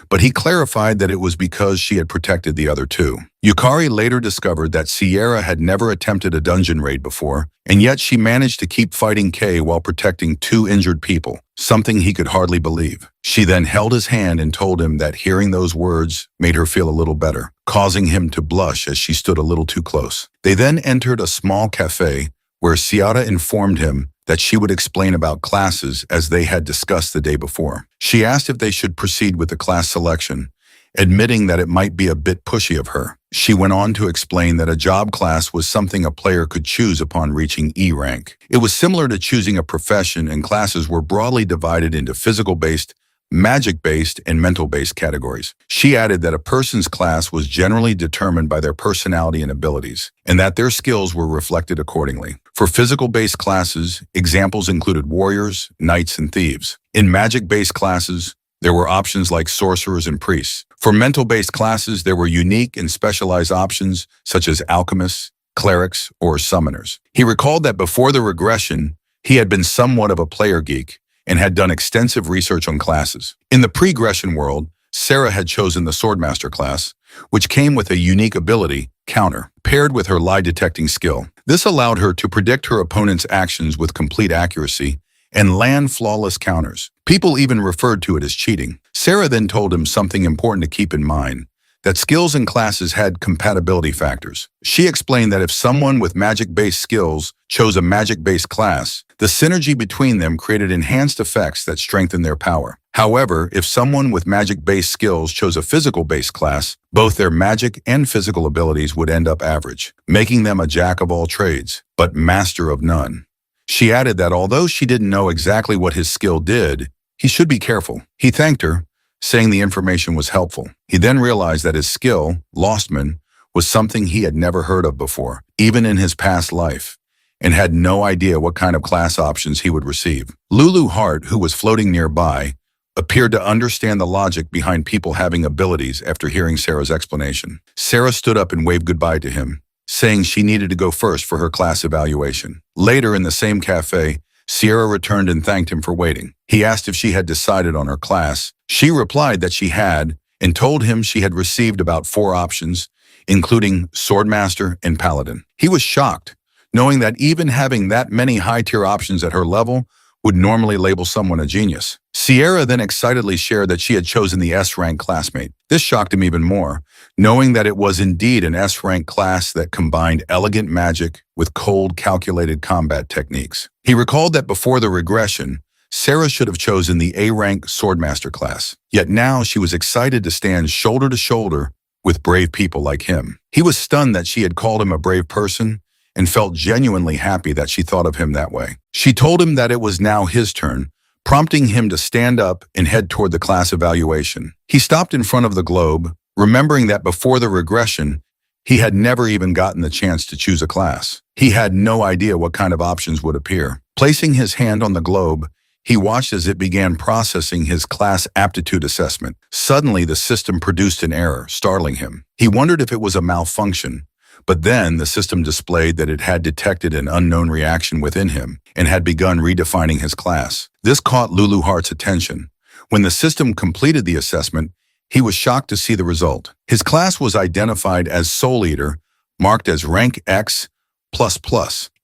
But he clarified that it was because she had protected the other two. Yukari later discovered that Sierra had never attempted a dungeon raid before, and yet she managed to keep fighting Kay while protecting 2 injured people, something he could hardly believe. She then held his hand and told him that hearing those words made her feel a little better, causing him to blush as she stood a little too close. They then entered a small cafe where Sierra informed him that she would explain about classes as they had discussed the day before. She asked if they should proceed with the class selection, admitting that it might be a bit pushy of her. She went on to explain that a job class was something a player could choose upon reaching E rank. It was similar to choosing a profession, and classes were broadly divided into physical-based, magic-based and mental-based categories. She added that a person's class was generally determined by their personality and abilities, and that their skills were reflected accordingly. For physical-based classes, examples included warriors, knights, and thieves. In magic-based classes, there were options like sorcerers and priests. For mental-based classes, there were unique and specialized options such as alchemists, clerics, or summoners. He recalled that before the regression, he had been somewhat of a player geek and had done extensive research on classes. In the pre-gression world, Sarah had chosen the Swordmaster class, which came with a unique ability, counter, paired with her lie-detecting skill. This allowed her to predict her opponent's actions with complete accuracy and land flawless counters. People even referred to it as cheating. Sarah then told him something important to keep in mind, that skills and classes had compatibility factors. She explained that if someone with magic-based skills chose a magic-based class, the synergy between them created enhanced effects that strengthened their power. However, if someone with magic-based skills chose a physical-based class, both their magic and physical abilities would end up average, making them a jack of all trades, but master of none. She added that although she didn't know exactly what his skill did, he should be careful. He thanked her, saying the information was helpful. He then realized that his skill, Lostman, was something he had never heard of before, even in his past life, and had no idea what kind of class options he would receive. Lulu Hart, who was floating nearby, appeared to understand the logic behind people having abilities after hearing Sarah's explanation. Sarah stood up and waved goodbye to him, saying she needed to go first for her class evaluation. Later in the same cafe, Sierra returned and thanked him for waiting. He asked if she had decided on her class. She replied that she had, and told him she had received about 4 options, including Swordmaster and Paladin. He was shocked, knowing that even having that many high-tier options at her level would normally label someone a genius. Sierra then excitedly shared that she had chosen the S-rank classmate. This shocked him even more, knowing that it was indeed an S-rank class that combined elegant magic with cold, calculated combat techniques. He recalled that before the regression, Sarah should have chosen the A-rank Swordmaster class. Yet now she was excited to stand shoulder to shoulder with brave people like him. He was stunned that she had called him a brave person and felt genuinely happy that she thought of him that way. She told him that it was now his turn, prompting him to stand up and head toward the class evaluation. He stopped in front of the globe, remembering that before the regression, he had never even gotten the chance to choose a class. He had no idea what kind of options would appear. Placing his hand on the globe, he watched as it began processing his class aptitude assessment. Suddenly, the system produced an error, startling him. He wondered if it was a malfunction, but then the system displayed that it had detected an unknown reaction within him and had begun redefining his class. This caught Lulu Hart's attention. When the system completed the assessment, he was shocked to see the result. His class was identified as Soul Eater, marked as rank X++.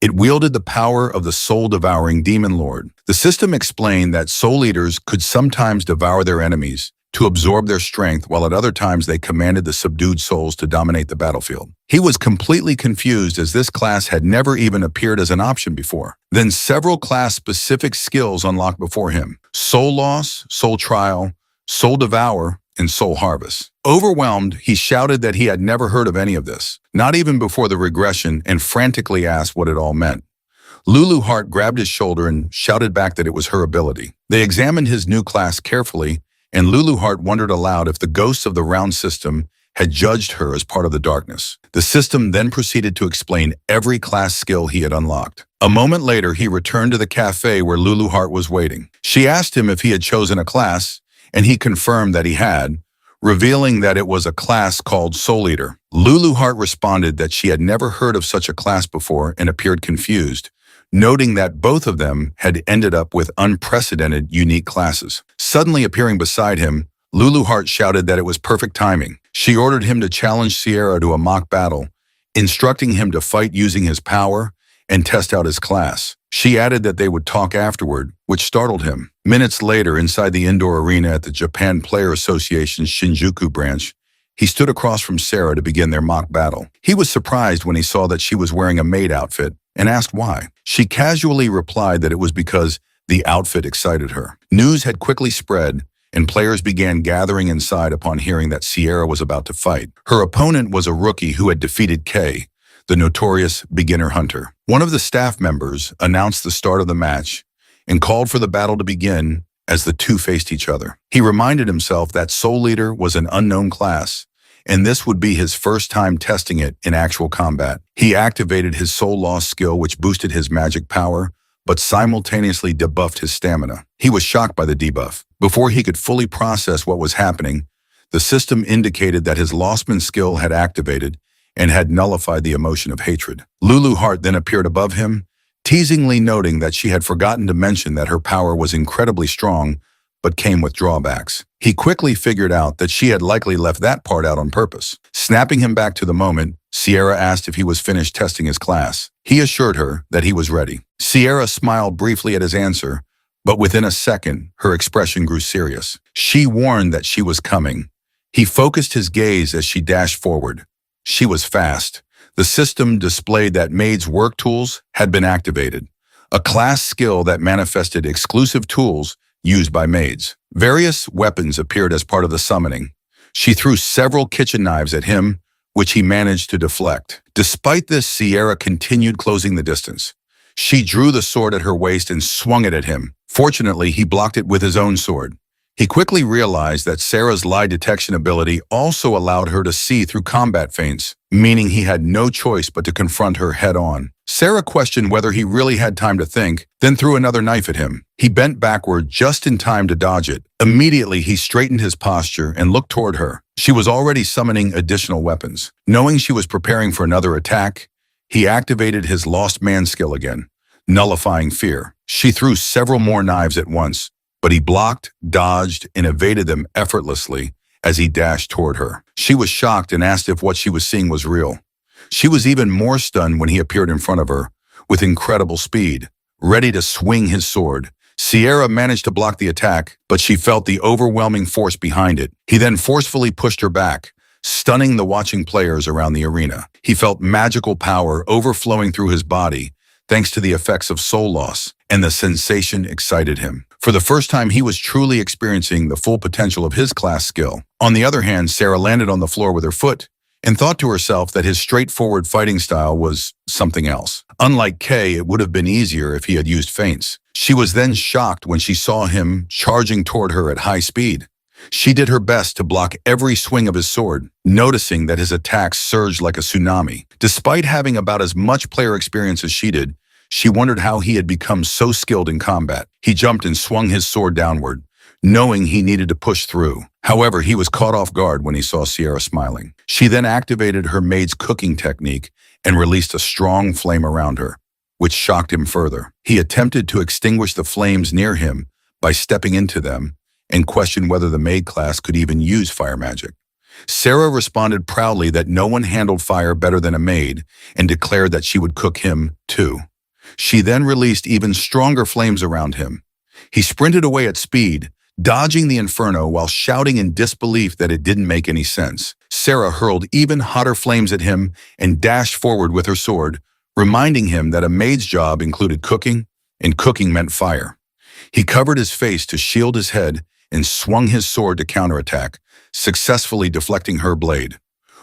It wielded the power of the soul-devouring demon lord. The system explained that soul eaters could sometimes devour their enemies to absorb their strength, while at other times they commanded the subdued souls to dominate the battlefield. He was completely confused as this class had never even appeared as an option before. Then several class-specific skills unlocked before him: Soul Loss, Soul Trial, Soul Devour, and Soul Harvest. Overwhelmed, he shouted that he had never heard of any of this, not even before the regression, and frantically asked what it all meant. Lulu Hart grabbed his shoulder and shouted back that it was her ability. They examined his new class carefully, and Lulu Hart wondered aloud if the ghosts of the round system had judged her as part of the darkness. The system then proceeded to explain every class skill he had unlocked. A moment later, he returned to the cafe where Lulu Hart was waiting. She asked him if he had chosen a class, and he confirmed that he had, revealing that it was a class called Soul Eater. Lulu Hart responded that she had never heard of such a class before and appeared confused, noting that both of them had ended up with unprecedented, unique classes. Suddenly appearing beside him, Lulu Hart shouted that it was perfect timing. She ordered him to challenge Sierra to a mock battle, instructing him to fight using his power and test out his class. She added that they would talk afterward, which startled him. Minutes later, inside the indoor arena at the Japan Player Association's Shinjuku branch, he stood across from Sarah to begin their mock battle. He was surprised when he saw that she was wearing a maid outfit and asked why. She casually replied that it was because the outfit excited her. News had quickly spread, and players began gathering inside upon hearing that Sierra was about to fight. Her opponent was a rookie who had defeated Kay, the notorious beginner hunter. One of the staff members announced the start of the match and called for the battle to begin as the two faced each other. He reminded himself that Soul Eater was an unknown class, and this would be his first time testing it in actual combat. He activated his Soul Loss skill, which boosted his magic power, but simultaneously debuffed his stamina. He was shocked by the debuff. Before he could fully process what was happening, the system indicated that his Lostman skill had activated and had nullified the emotion of hatred. Lulu Hart then appeared above him, teasingly noting that she had forgotten to mention that her power was incredibly strong, but came with drawbacks. He quickly figured out that she had likely left that part out on purpose. Snapping him back to the moment, Sierra asked if he was finished testing his class. He assured her that he was ready. Sierra smiled briefly at his answer, but within a second, her expression grew serious. She warned that she was coming. He focused his gaze as she dashed forward. She was fast. The system displayed that Maid's work tools had been activated, a class skill that manifested exclusive tools used by maids. Various weapons appeared as part of the summoning. She threw several kitchen knives at him, which he managed to deflect. Despite this, Sierra continued closing the distance. She drew the sword at her waist and swung it at him. Fortunately, he blocked it with his own sword. He quickly realized that Sarah's lie detection ability also allowed her to see through combat feints, meaning he had no choice but to confront her head-on. Sarah questioned whether he really had time to think, then threw another knife at him. He bent backward just in time to dodge it. Immediately, he straightened his posture and looked toward her. She was already summoning additional weapons. Knowing she was preparing for another attack, he activated his Lost Man skill again, nullifying fear. She threw several more knives at once, but he blocked, dodged, and evaded them effortlessly as he dashed toward her. She was shocked and asked if what she was seeing was real. She was even more stunned when he appeared in front of her, with incredible speed, ready to swing his sword. Sierra managed to block the attack, but she felt the overwhelming force behind it. He then forcefully pushed her back, stunning the watching players around the arena. He felt magical power overflowing through his body, thanks to the effects of soul loss, and the sensation excited him. For the first time, he was truly experiencing the full potential of his class skill. On the other hand, Sarah landed on the floor with her foot and thought to herself that his straightforward fighting style was something else. Unlike Kay, it would have been easier if he had used feints. She was then shocked when she saw him charging toward her at high speed. She did her best to block every swing of his sword, noticing that his attacks surged like a tsunami. Despite having about as much player experience as she did, she wondered how he had become so skilled in combat. He jumped and swung his sword downward, knowing he needed to push through. However, he was caught off guard when he saw Sierra smiling. She then activated her maid's cooking technique and released a strong flame around her, which shocked him further. He attempted to extinguish the flames near him by stepping into them and questioned whether the maid class could even use fire magic. Sarah responded proudly that no one handled fire better than a maid and declared that she would cook him too. She then released even stronger flames around him. He sprinted away at speed, dodging the inferno while shouting in disbelief that it didn't make any sense. Sarah hurled even hotter flames at him and dashed forward with her sword, reminding him that a maid's job included cooking, and cooking meant fire. He covered his face to shield his head and swung his sword to counterattack, successfully deflecting her blade.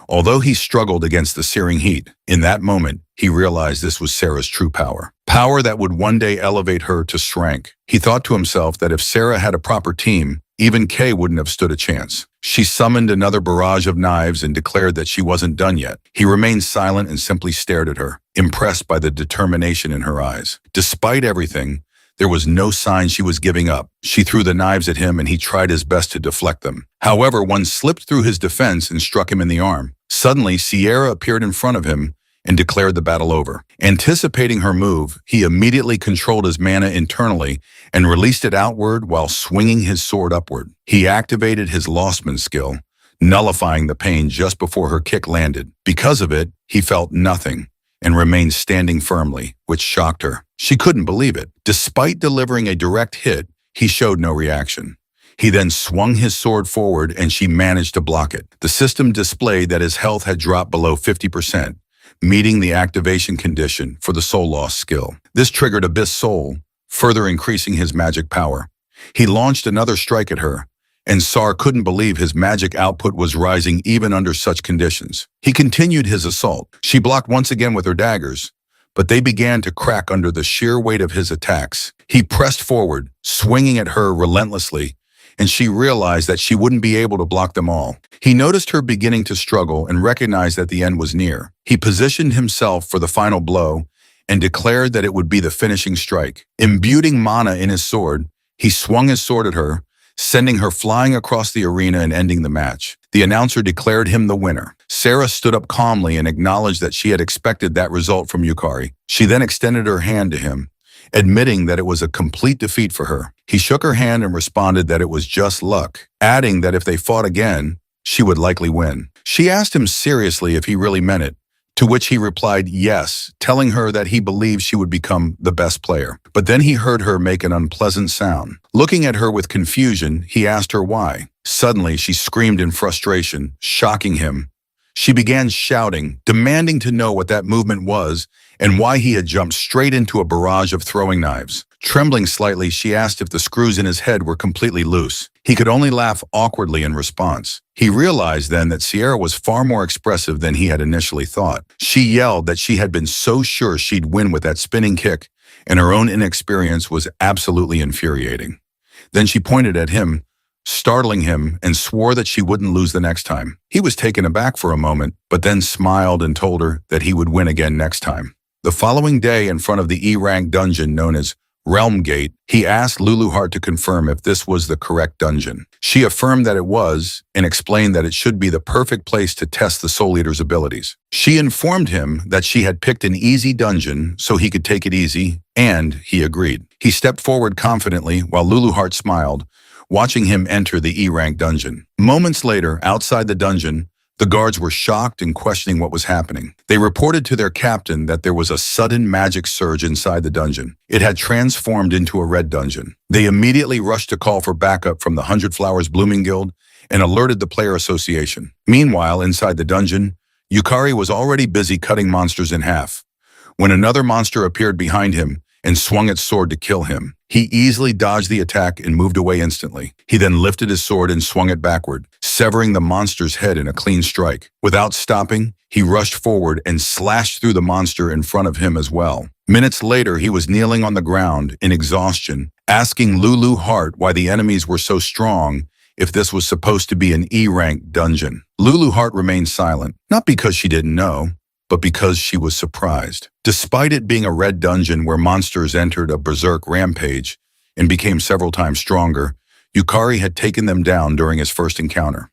Although he struggled against the searing heat, in that moment, he realized this was Sarah's true power. Power that would one day elevate her to strength. He thought to himself that if Sarah had a proper team, even Kay wouldn't have stood a chance. She summoned another barrage of knives and declared that she wasn't done yet. He remained silent and simply stared at her, impressed by the determination in her eyes. Despite everything, there was no sign she was giving up. She threw the knives at him and he tried his best to deflect them. However, one slipped through his defense and struck him in the arm. Suddenly, Sierra appeared in front of him and declared the battle over. Anticipating her move, he immediately controlled his mana internally and released it outward while swinging his sword upward. He activated his Lostman skill, nullifying the pain just before her kick landed. Because of it, he felt nothing and remained standing firmly, which shocked her. She couldn't believe it. Despite delivering a direct hit, he showed no reaction. He then swung his sword forward and she managed to block it. The system displayed that his health had dropped below 50%, meeting the activation condition for the soul loss skill. This triggered Abyss Soul, further increasing his magic power. He launched another strike at her, and Sar couldn't believe his magic output was rising even under such conditions. He continued his assault. She blocked once again with her daggers, but they began to crack under the sheer weight of his attacks. He pressed forward, swinging at her relentlessly, and she realized that she wouldn't be able to block them all. He noticed her beginning to struggle and recognized that the end was near. He positioned himself for the final blow and declared that it would be the finishing strike. Imbuing mana in his sword, he swung his sword at her, sending her flying across the arena and ending the match. The announcer declared him the winner. Sarah stood up calmly and acknowledged that she had expected that result from Yukari. She then extended her hand to him, admitting that it was a complete defeat for her. He shook her hand and responded that it was just luck, adding that if they fought again, she would likely win. She asked him seriously if he really meant it, to which he replied yes, telling her that he believed she would become the best player. But then he heard her make an unpleasant sound. Looking at her with confusion, he asked her why. Suddenly, she screamed in frustration, shocking him. She began shouting, demanding to know what that movement was and why he had jumped straight into a barrage of throwing knives. Trembling slightly, she asked if the screws in his head were completely loose. He could only laugh awkwardly in response. He realized then that Sierra was far more expressive than he had initially thought. She yelled that she had been so sure she'd win with that spinning kick, and her own inexperience was absolutely infuriating. Then she pointed at him, startling him, and swore that she wouldn't lose the next time. He was taken aback for a moment, but then smiled and told her that he would win again next time. The following day, in front of the E-rank dungeon known as Realm Gate, he asked Luluheart to confirm if this was the correct dungeon. She affirmed that it was and explained that it should be the perfect place to test the Soul Eater's abilities. She informed him that she had picked an easy dungeon so he could take it easy, and he agreed. He stepped forward confidently while Luluheart smiled, watching him enter the E-rank dungeon. Moments later, outside the dungeon, the guards were shocked and questioning what was happening. They reported to their captain that there was a sudden magic surge inside the dungeon. It had transformed into a red dungeon. They immediately rushed to call for backup from the 100 Flowers Blooming Guild and alerted the player association. Meanwhile, inside the dungeon, Yukari was already busy cutting monsters in half, when another monster appeared behind him and swung its sword to kill him. He easily dodged the attack and moved away instantly. He then lifted his sword and swung it backward, severing the monster's head in a clean strike. Without stopping, he rushed forward and slashed through the monster in front of him as well. Minutes later, he was kneeling on the ground in exhaustion, asking Luluheart why the enemies were so strong if this was supposed to be an E-rank dungeon. Luluheart remained silent, not because she didn't know, but because she was surprised. Despite it being a red dungeon where monsters entered a berserk rampage and became several times stronger, Yukari had taken them down during his first encounter.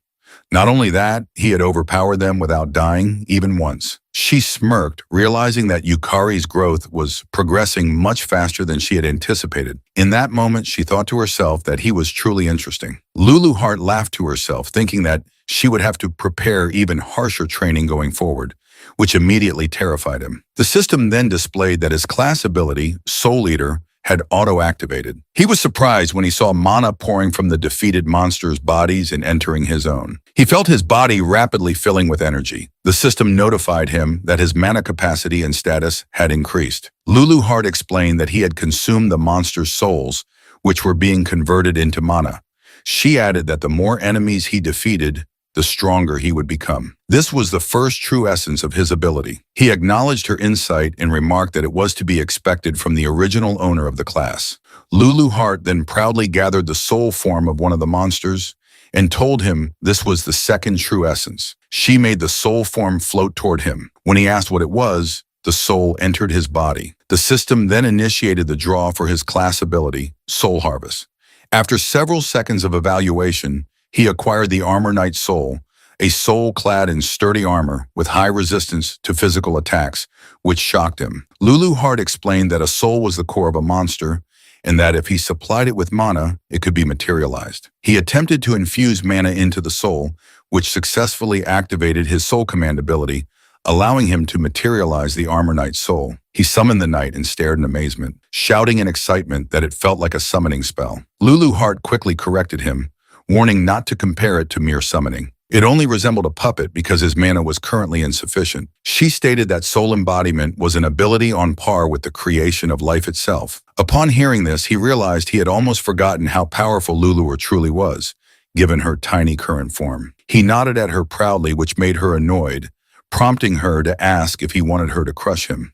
Not only that, he had overpowered them without dying even once. She smirked, realizing that Yukari's growth was progressing much faster than she had anticipated. In that moment, she thought to herself that he was truly interesting. Luluheart laughed to herself, thinking that she would have to prepare even harsher training going forward, which immediately terrified him. The system then displayed that his class ability, Soul Eater, had auto-activated. He was surprised when he saw mana pouring from the defeated monsters' bodies and entering his own. He felt his body rapidly filling with energy. The system notified him that his mana capacity and status had increased. Luluheart explained that he had consumed the monsters' souls, which were being converted into mana. She added that the more enemies he defeated, the stronger he would become. This was the first true essence of his ability. He acknowledged her insight and remarked that it was to be expected from the original owner of the class. Luluheart then proudly gathered the soul form of one of the monsters and told him this was the second true essence. She made the soul form float toward him. When he asked what it was, the soul entered his body. The system then initiated the draw for his class ability, Soul Harvest. After several seconds of evaluation, he acquired the Armor Knight Soul, a soul clad in sturdy armor with high resistance to physical attacks, which shocked him. Luluheart explained that a soul was the core of a monster, and that if he supplied it with mana, it could be materialized. He attempted to infuse mana into the soul, which successfully activated his soul command ability, allowing him to materialize the Armor Knight's soul. He summoned the knight and stared in amazement, shouting in excitement that it felt like a summoning spell. Luluheart quickly corrected him, warning not to compare it to mere summoning. It only resembled a puppet because his mana was currently insufficient. She stated that soul embodiment was an ability on par with the creation of life itself. Upon hearing this, he realized he had almost forgotten how powerful Luluheart truly was, given her tiny current form. He nodded at her proudly, which made her annoyed, prompting her to ask if he wanted her to crush him.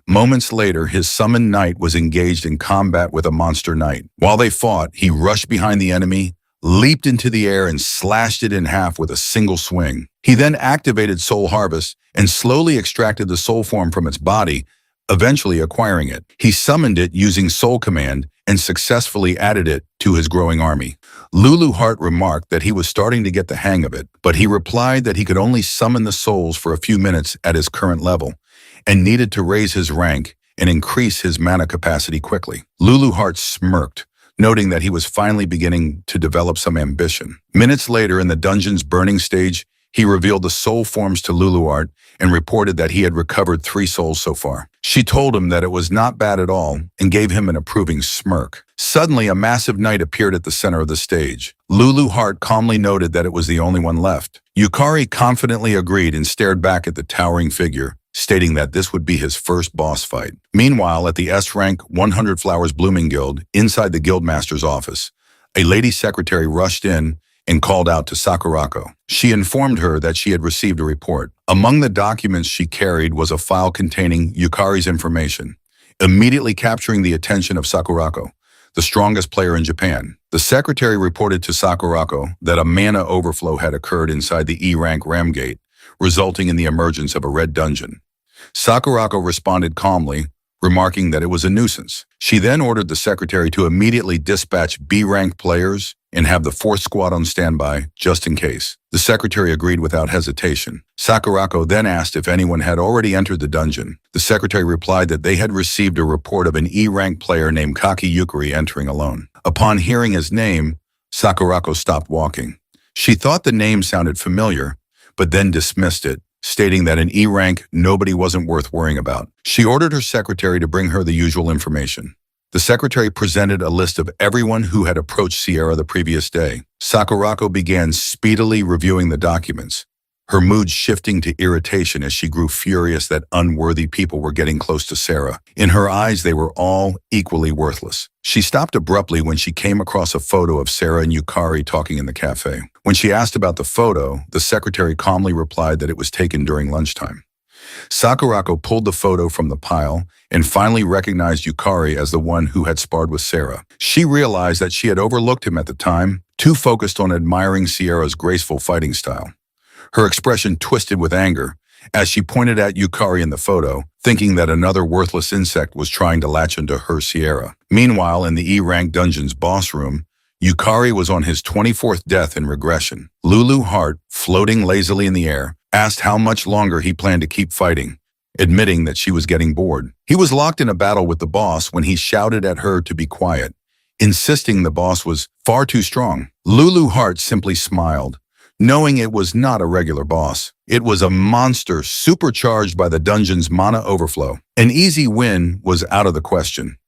Moments later, his summoned knight was engaged in combat with a monster knight. While they fought, he rushed behind the enemy, leaped into the air, and slashed it in half with a single swing. He then activated Soul Harvest and slowly extracted the soul form from its body, eventually acquiring it. He summoned it using Soul Command and successfully added it to his growing army. Lulu Hart remarked that he was starting to get the hang of it, but he replied that he could only summon the souls for a few minutes at his current level and needed to raise his rank and increase his mana capacity quickly. Lulu Hart smirked, noting that he was finally beginning to develop some ambition. Minutes later, in the dungeon's burning stage, he revealed the soul forms to Lulu Hart and reported that he had recovered 3 souls so far. She told him that it was not bad at all and gave him an approving smirk. Suddenly, a massive knight appeared at the center of the stage. Lulu Hart calmly noted that it was the only one left. Yukari confidently agreed and stared back at the towering figure, stating that this would be his first boss fight. Meanwhile, at the S-Rank 100 Flowers Blooming Guild, inside the Guildmaster's office, a lady secretary rushed in and called out to Sakurako. She informed her that she had received a report. Among the documents she carried was a file containing Yukari's information, immediately capturing the attention of Sakurako, the strongest player in Japan. The secretary reported to Sakurako that a mana overflow had occurred inside the E-Rank Ram Gate, resulting in the emergence of a red dungeon. Sakurako responded calmly, remarking that it was a nuisance. She then ordered the secretary to immediately dispatch B-rank players and have the 4th squad on standby, just in case. The secretary agreed without hesitation. Sakurako then asked if anyone had already entered the dungeon. The secretary replied that they had received a report of an E-rank player named Kaki Yukari entering alone. Upon hearing his name, Sakurako stopped walking. She thought the name sounded familiar, but then dismissed it, stating that in E-rank, nobody wasn't worth worrying about. She ordered her secretary to bring her the usual information. The secretary presented a list of everyone who had approached Sierra the previous day. Sakurako began speedily reviewing the documents, her mood shifting to irritation as she grew furious that unworthy people were getting close to Sarah. In her eyes, they were all equally worthless. She stopped abruptly when she came across a photo of Sarah and Yukari talking in the cafe. When she asked about the photo, the secretary calmly replied that it was taken during lunchtime. Sakurako pulled the photo from the pile and finally recognized Yukari as the one who had sparred with Sarah. She realized that she had overlooked him at the time, too focused on admiring Sierra's graceful fighting style. Her expression twisted with anger as she pointed at Yukari in the photo, thinking that another worthless insect was trying to latch into her Sierra. Meanwhile, in the E-Rank Dungeon's boss room, Yukari was on his 24th death in regression. Lulu Hart, floating lazily in the air, asked how much longer he planned to keep fighting, admitting that she was getting bored. He was locked in a battle with the boss when he shouted at her to be quiet, insisting the boss was far too strong. Lulu Hart simply smiled, knowing it was not a regular boss. It was a monster supercharged by the dungeon's mana overflow. An easy win was out of the question.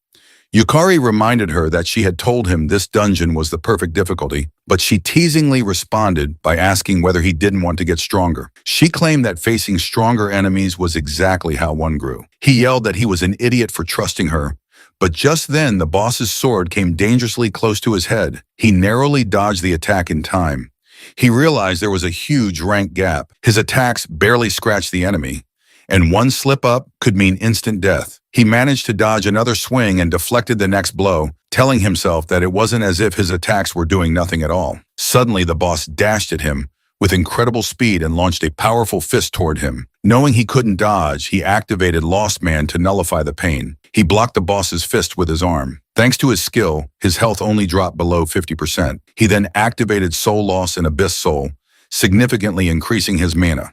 Yukari reminded her that she had told him this dungeon was the perfect difficulty, but she teasingly responded by asking whether he didn't want to get stronger. She claimed that facing stronger enemies was exactly how one grew. He yelled that he was an idiot for trusting her, but just then the boss's sword came dangerously close to his head. He narrowly dodged the attack in time. He realized there was a huge rank gap. His attacks barely scratched the enemy, and one slip up could mean instant death. He managed to dodge another swing and deflected the next blow, telling himself that it wasn't as if his attacks were doing nothing at all. Suddenly, the boss dashed at him with incredible speed and launched a powerful fist toward him. Knowing he couldn't dodge, he activated Lost Man to nullify the pain. He blocked the boss's fist with his arm. Thanks to his skill, his health only dropped below 50%. He then activated Soul Loss and Abyss Soul, significantly increasing his mana.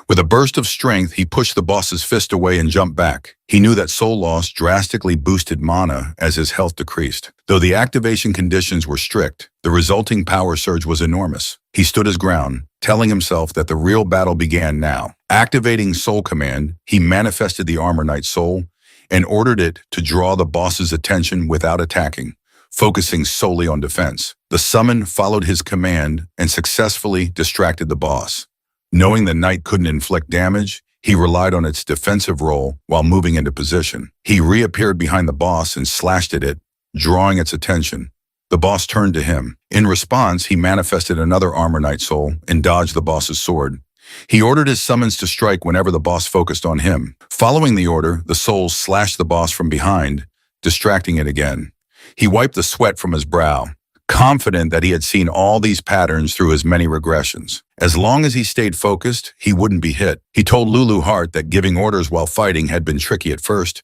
With a burst of strength, he pushed the boss's fist away and jumped back. He knew that Soul Loss drastically boosted mana as his health decreased. Though the activation conditions were strict, the resulting power surge was enormous. He stood his ground, telling himself that the real battle began now. Activating Soul Command, he manifested the Armor Knight Soul and ordered it to draw the boss's attention without attacking, focusing solely on defense. The summon followed his command and successfully distracted the boss. Knowing the knight couldn't inflict damage, he relied on its defensive role while moving into position. He reappeared behind the boss and slashed at it, drawing its attention. The boss turned to him. In response, he manifested another Armor Knight Soul and dodged the boss's sword. He ordered his summons to strike whenever the boss focused on him. Following the order, the souls slashed the boss from behind, distracting it again. He wiped the sweat from his brow, confident that he had seen all these patterns through his many regressions. As long as he stayed focused, he wouldn't be hit. He told Lulu Hart that giving orders while fighting had been tricky at first,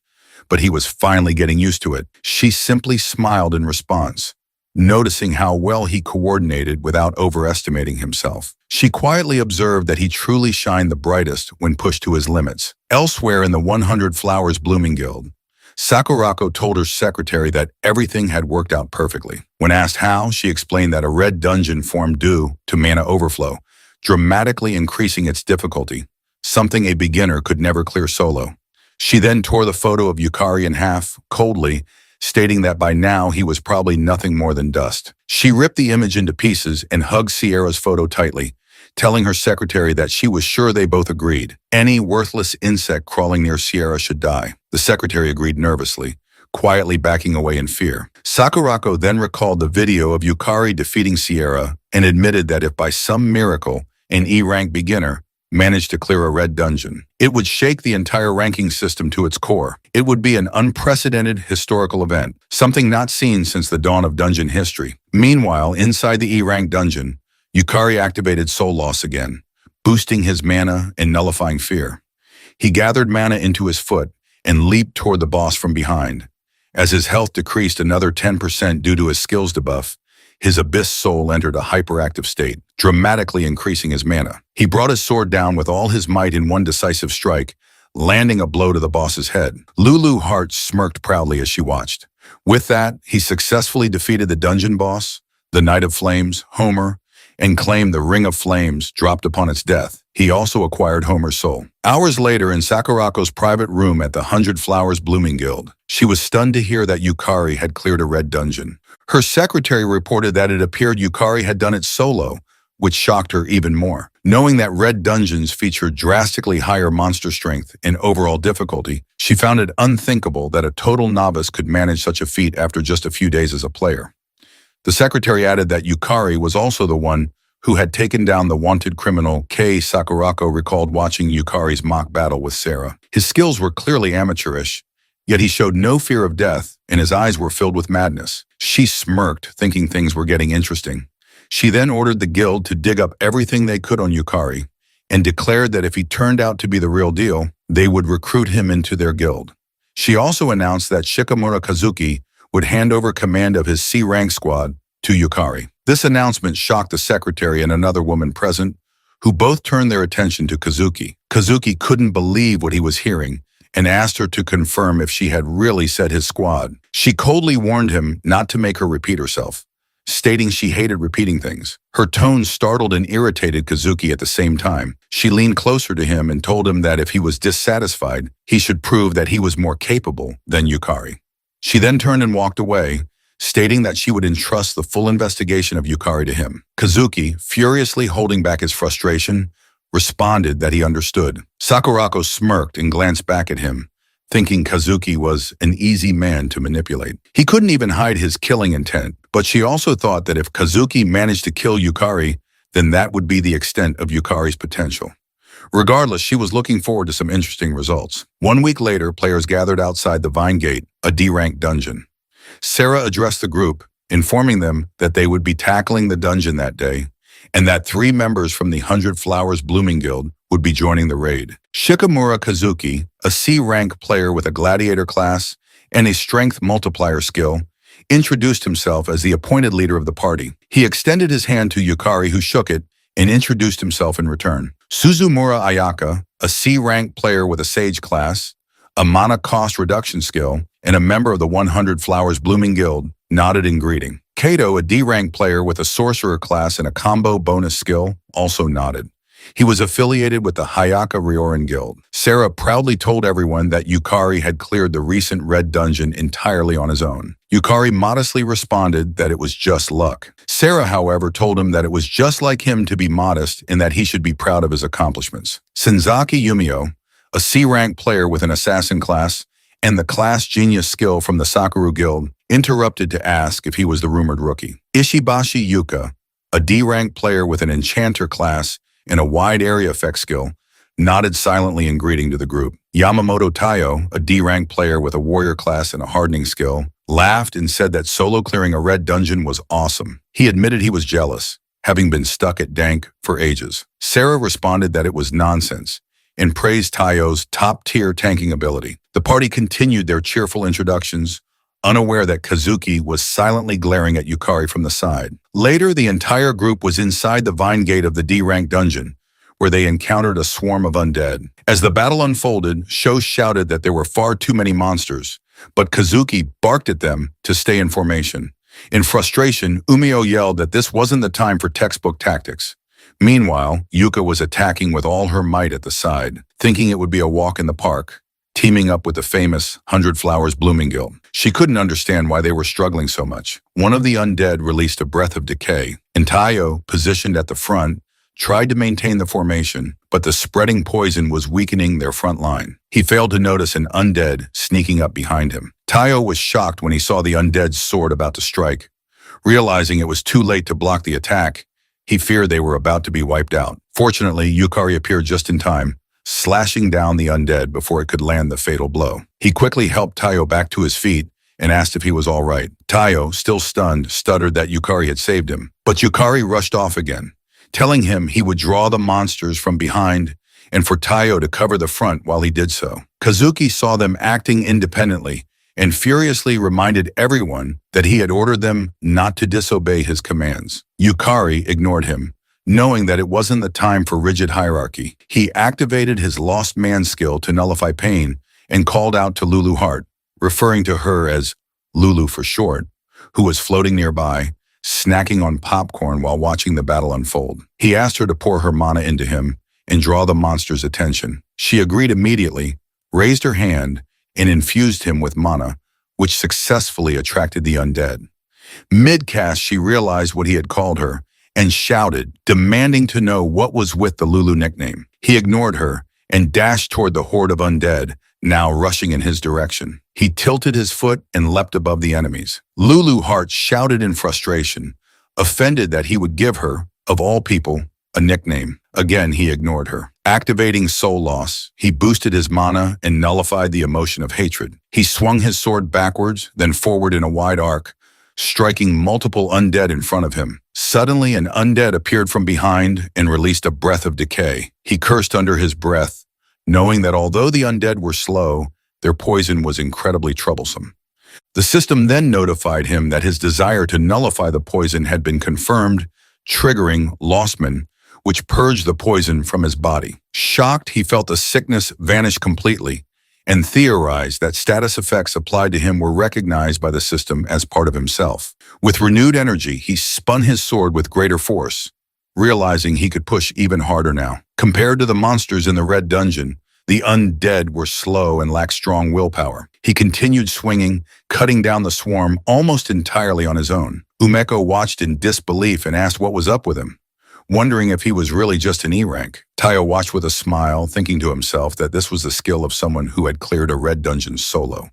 but he was finally getting used to it. She simply smiled in response, noticing how well he coordinated without overestimating himself. She quietly observed that he truly shined the brightest when pushed to his limits. Elsewhere in the 100 Flowers Blooming Guild, Sakurako told her secretary that everything had worked out perfectly. When asked how, she explained that a red dungeon formed due to mana overflow, dramatically increasing its difficulty, something a beginner could never clear solo. She then tore the photo of Yukari in half, coldly, stating that by now he was probably nothing more than dust. She ripped the image into pieces and hugged Sierra's photo tightly, telling her secretary that she was sure they both agreed. Any worthless insect crawling near Sierra should die. The secretary agreed nervously, quietly backing away in fear. Sakurako then recalled the video of Yukari defeating Sierra and admitted that if by some miracle an E-rank beginner managed to clear a red dungeon, it would shake the entire ranking system to its core. It would be an unprecedented historical event, something not seen since the dawn of dungeon history. Meanwhile, inside the E-rank dungeon, Yukari activated Soul Loss again, boosting his mana and nullifying fear. He gathered mana into his foot and leaped toward the boss from behind. As his health decreased another 10% due to his skills debuff, his abyss soul entered a hyperactive state, dramatically increasing his mana. He brought his sword down with all his might in one decisive strike, landing a blow to the boss's head. Lulu Hart smirked proudly as she watched. With that, he successfully defeated the dungeon boss, the Knight of Flames, Homer, and claimed the Ring of Flames dropped upon its death. He also acquired Homer's soul. Hours later, in Sakurako's private room at the 100 Flowers Blooming Guild, she was stunned to hear that Yukari had cleared a red dungeon. Her secretary reported that it appeared Yukari had done it solo, which shocked her even more. Knowing that red dungeons featured drastically higher monster strength and overall difficulty, she found it unthinkable that a total novice could manage such a feat after just a few days as a player. The secretary added that Yukari was also the one who had taken down the wanted criminal. Sakurako recalled watching Yukari's mock battle with Sarah. His skills were clearly amateurish, yet he showed no fear of death, and his eyes were filled with madness. She smirked, thinking things were getting interesting. She then ordered the guild to dig up everything they could on Yukari, and declared that if he turned out to be the real deal, they would recruit him into their guild. She also announced that Shikamura Kazuki would hand over command of his C-rank squad to Yukari. This announcement shocked the secretary and another woman present, who both turned their attention to Kazuki. Kazuki couldn't believe what he was hearing and asked her to confirm if she had really said his squad. She coldly warned him not to make her repeat herself, stating she hated repeating things. Her tone startled and irritated Kazuki at the same time. She leaned closer to him and told him that if he was dissatisfied, he should prove that he was more capable than Yukari. She then turned and walked away, stating that she would entrust the full investigation of Yukari to him. Kazuki, furiously holding back his frustration, responded that he understood. Sakurako smirked and glanced back at him, thinking Kazuki was an easy man to manipulate. He couldn't even hide his killing intent, but she also thought that if Kazuki managed to kill Yukari, then that would be the extent of Yukari's potential. Regardless, she was looking forward to some interesting results. 1 week later, players gathered outside the Vine Gate, a D-rank dungeon. Sarah addressed the group, informing them that they would be tackling the dungeon that day, and that 3 members from the 100 Flowers Blooming Guild would be joining the raid. Shikamura Kazuki, a C-rank player with a gladiator class and a strength multiplier skill, introduced himself as the appointed leader of the party. He extended his hand to Yukari, who shook it, and introduced himself in return. Suzumura Ayaka, a C-rank player with a Sage class, a mana cost reduction skill, and a member of the 100 Flowers Blooming Guild, nodded in greeting. Kato, a D-rank player with a sorcerer class and a combo bonus skill, also nodded. He was affiliated with the Hayaka Ryorin Guild. Sarah proudly told everyone that Yukari had cleared the recent red dungeon entirely on his own. Yukari modestly responded that it was just luck. Sarah, however, told him that it was just like him to be modest and that he should be proud of his accomplishments. Senzaki Yumio, a C-rank player with an assassin class and the class genius skill from the Sakura Guild, interrupted to ask if he was the rumored rookie. Ishibashi Yuka, a D-rank player with an enchanter class and a wide area effect skill, nodded silently in greeting to the group. Yamamoto Taiyo, a D-rank player with a warrior class and a hardening skill, laughed and said that solo clearing a red dungeon was awesome. He admitted he was jealous, having been stuck at Dank for ages. Sarah responded that it was nonsense and praised Taiyo's top-tier tanking ability. The party continued their cheerful introductions, unaware that Kazuki was silently glaring at Yukari from the side. Later, the entire group was inside the vine gate of the D-rank dungeon, where they encountered a swarm of undead. As the battle unfolded, Sho shouted that there were far too many monsters, but Kazuki barked at them to stay in formation. In frustration, Umio yelled that this wasn't the time for textbook tactics. Meanwhile, Yuka was attacking with all her might at the side, thinking it would be a walk in the park, teaming up with the famous 100 Flowers Blooming Guild. She couldn't understand why they were struggling so much. One of the undead released a breath of decay, and Taiyo, positioned at the front, tried to maintain the formation, but the spreading poison was weakening their front line. He failed to notice an undead sneaking up behind him. Taiyo was shocked when he saw the undead's sword about to strike. Realizing it was too late to block the attack, he feared they were about to be wiped out. Fortunately, Yukari appeared just in time, slashing down the undead before it could land the fatal blow. He quickly helped Taiyo back to his feet and asked if he was all right. Taiyo, still stunned, stuttered that Yukari had saved him. But Yukari rushed off again, telling him he would draw the monsters from behind and for Taiyo to cover the front while he did so. Kazuki saw them acting independently and furiously reminded everyone that he had ordered them not to disobey his commands. Yukari ignored him, knowing that it wasn't the time for rigid hierarchy. He activated his lost man skill to nullify pain and called out to Lulu Hart, referring to her as Lulu for short, who was floating nearby, snacking on popcorn while watching the battle unfold. He asked her to pour her mana into him and draw the monster's attention. She agreed immediately, raised her hand, and infused him with mana, which successfully attracted the undead. Mid-cast, she realized what he had called her and shouted, demanding to know what was with the Lulu nickname. He ignored her and dashed toward the horde of undead, now rushing in his direction. He tilted his foot and leapt above the enemies. Lulu Hart shouted in frustration, offended that he would give her, of all people, a nickname. Again, he ignored her. Activating Soul Loss, he boosted his mana and nullified the emotion of hatred. He swung his sword backwards, then forward in a wide arc, striking multiple undead in front of him. Suddenly, an undead appeared from behind and released a breath of decay. He cursed under his breath, knowing that although the undead were slow, their poison was incredibly troublesome. The system then notified him that his desire to nullify the poison had been confirmed, triggering Lostman, which purged the poison from his body. Shocked, he felt the sickness vanish completely and theorized that status effects applied to him were recognized by the system as part of himself. With renewed energy, he spun his sword with greater force, realizing he could push even harder now. Compared to the monsters in the red dungeon, the undead were slow and lacked strong willpower. He continued swinging, cutting down the swarm almost entirely on his own. Umeko watched in disbelief and asked what was up with him, wondering if he was really just an E-rank. Taiyo watched with a smile, thinking to himself that this was the skill of someone who had cleared a red dungeon solo.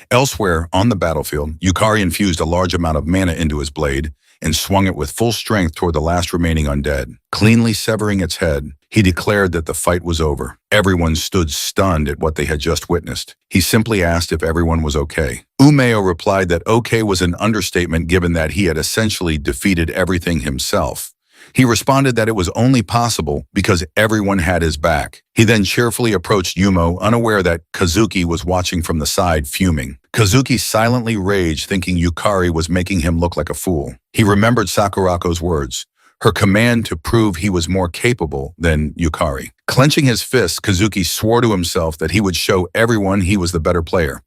Elsewhere, on the battlefield, Yukari infused a large amount of mana into his blade and swung it with full strength toward the last remaining undead. Cleanly severing its head, he declared that the fight was over. Everyone stood stunned at what they had just witnessed. He simply asked if everyone was okay. Umeo replied that okay was an understatement given that he had essentially defeated everything himself. He responded that it was only possible because everyone had his back. He then cheerfully approached Yumo, unaware that Kazuki was watching from the side, fuming. Kazuki silently raged, thinking Yukari was making him look like a fool. He remembered Sakurako's words, her command to prove he was more capable than Yukari. Clenching his fists, Kazuki swore to himself that he would show everyone he was the better player.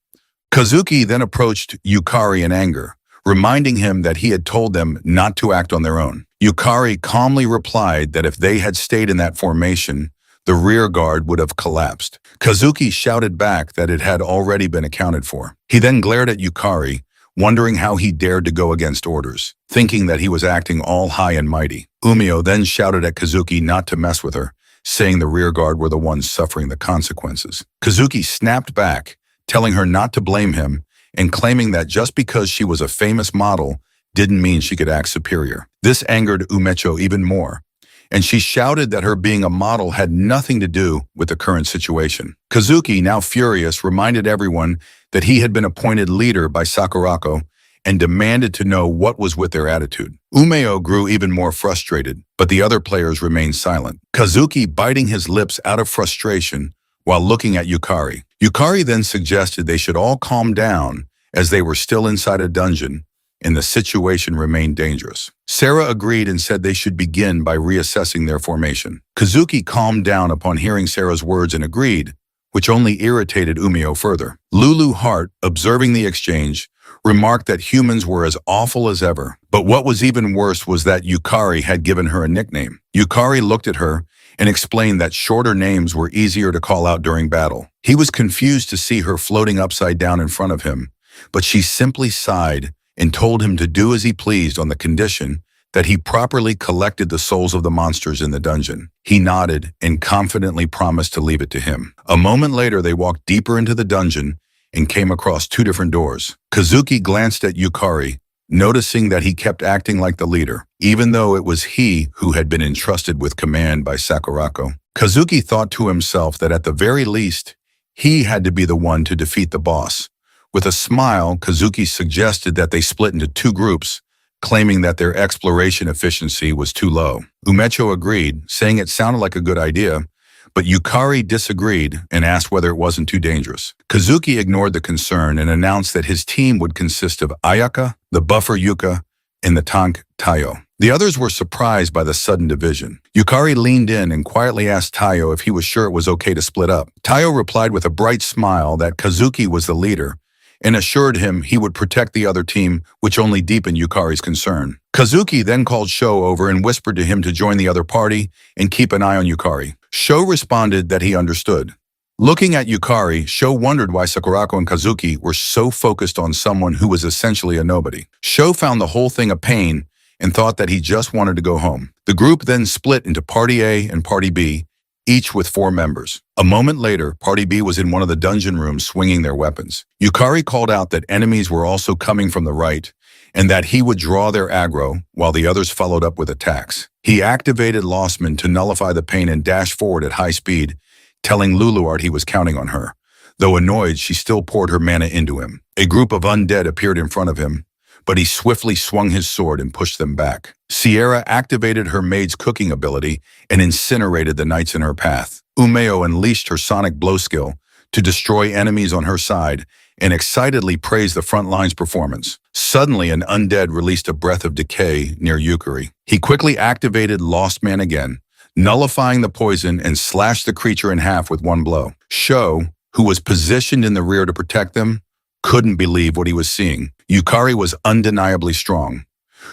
Kazuki then approached Yukari in anger, reminding him that he had told them not to act on their own. Yukari calmly replied that if they had stayed in that formation, the rear guard would have collapsed. Kazuki shouted back that it had already been accounted for. He then glared at Yukari, wondering how he dared to go against orders, thinking that he was acting all high and mighty. Umio then shouted at Kazuki not to mess with her, saying the rear guard were the ones suffering the consequences. Kazuki snapped back, telling her not to blame him, and claiming that just because she was a famous model didn't mean she could act superior. This angered Umecho even more, and she shouted that her being a model had nothing to do with the current situation. Kazuki, now furious, reminded everyone that he had been appointed leader by Sakurako and demanded to know what was with their attitude. Umeo grew even more frustrated, but the other players remained silent. Kazuki biting his lips out of frustration while looking at Yukari. Yukari then suggested they should all calm down as they were still inside a dungeon and the situation remained dangerous. Sarah agreed and said they should begin by reassessing their formation. Kazuki calmed down upon hearing Sarah's words and agreed, which only irritated Umeo further. Lulu Hart, observing the exchange, remarked that humans were as awful as ever. But what was even worse was that Yukari had given her a nickname. Yukari looked at her and explained that shorter names were easier to call out during battle. He was confused to see her floating upside down in front of him, but she simply sighed and told him to do as he pleased on the condition that he properly collected the souls of the monsters in the dungeon. He nodded and confidently promised to leave it to him. A moment later, they walked deeper into the dungeon and came across two different doors. Kazuki glanced at Yukari, noticing that he kept acting like the leader, even though it was he who had been entrusted with command by Sakurako. Kazuki thought to himself that at the very least, he had to be the one to defeat the boss. With a smile, Kazuki suggested that they split into two groups, claiming that their exploration efficiency was too low. Umecho agreed, saying it sounded like a good idea, but Yukari disagreed and asked whether it wasn't too dangerous. Kazuki ignored the concern and announced that his team would consist of Ayaka, the buffer Yuka, and the tank Tayo. The others were surprised by the sudden division. Yukari leaned in and quietly asked Tayo if he was sure it was okay to split up. Tayo replied with a bright smile that Kazuki was the leader and assured him he would protect the other team, which only deepened Yukari's concern. Kazuki then called Sho over and whispered to him to join the other party and keep an eye on Yukari. Sho responded that he understood. Looking at Yukari, Sho wondered why Sakurako and Kazuki were so focused on someone who was essentially a nobody. Sho found the whole thing a pain and thought that he just wanted to go home. The group then split into Party A and Party B, each with 4 members. A moment later, Party B was in one of the dungeon rooms swinging their weapons. Yukari called out that enemies were also coming from the right and that he would draw their aggro while the others followed up with attacks. He activated Lostman to nullify the pain and dashed forward at high speed, telling Luluart he was counting on her. Though annoyed, she still poured her mana into him. A group of undead appeared in front of him, but he swiftly swung his sword and pushed them back. Sierra activated her maid's cooking ability and incinerated the knights in her path. Umeo unleashed her sonic blow skill to destroy enemies on her side and excitedly praised the front line's performance. Suddenly, an undead released a breath of decay near Yukari. He quickly activated Lost Man again, nullifying the poison and slashed the creature in half with one blow. Sho, who was positioned in the rear to protect them, couldn't believe what he was seeing. Yukari was undeniably strong.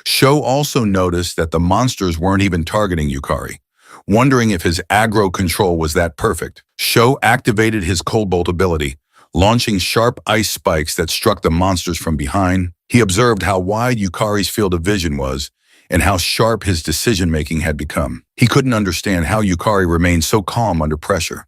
Sho also noticed that the monsters weren't even targeting Yukari, wondering if his aggro control was that perfect. Sho activated his Cold Bolt ability, launching sharp ice spikes that struck the monsters from behind. He observed how wide Yukari's field of vision was and how sharp his decision-making had become. He couldn't understand how Yukari remained so calm under pressure.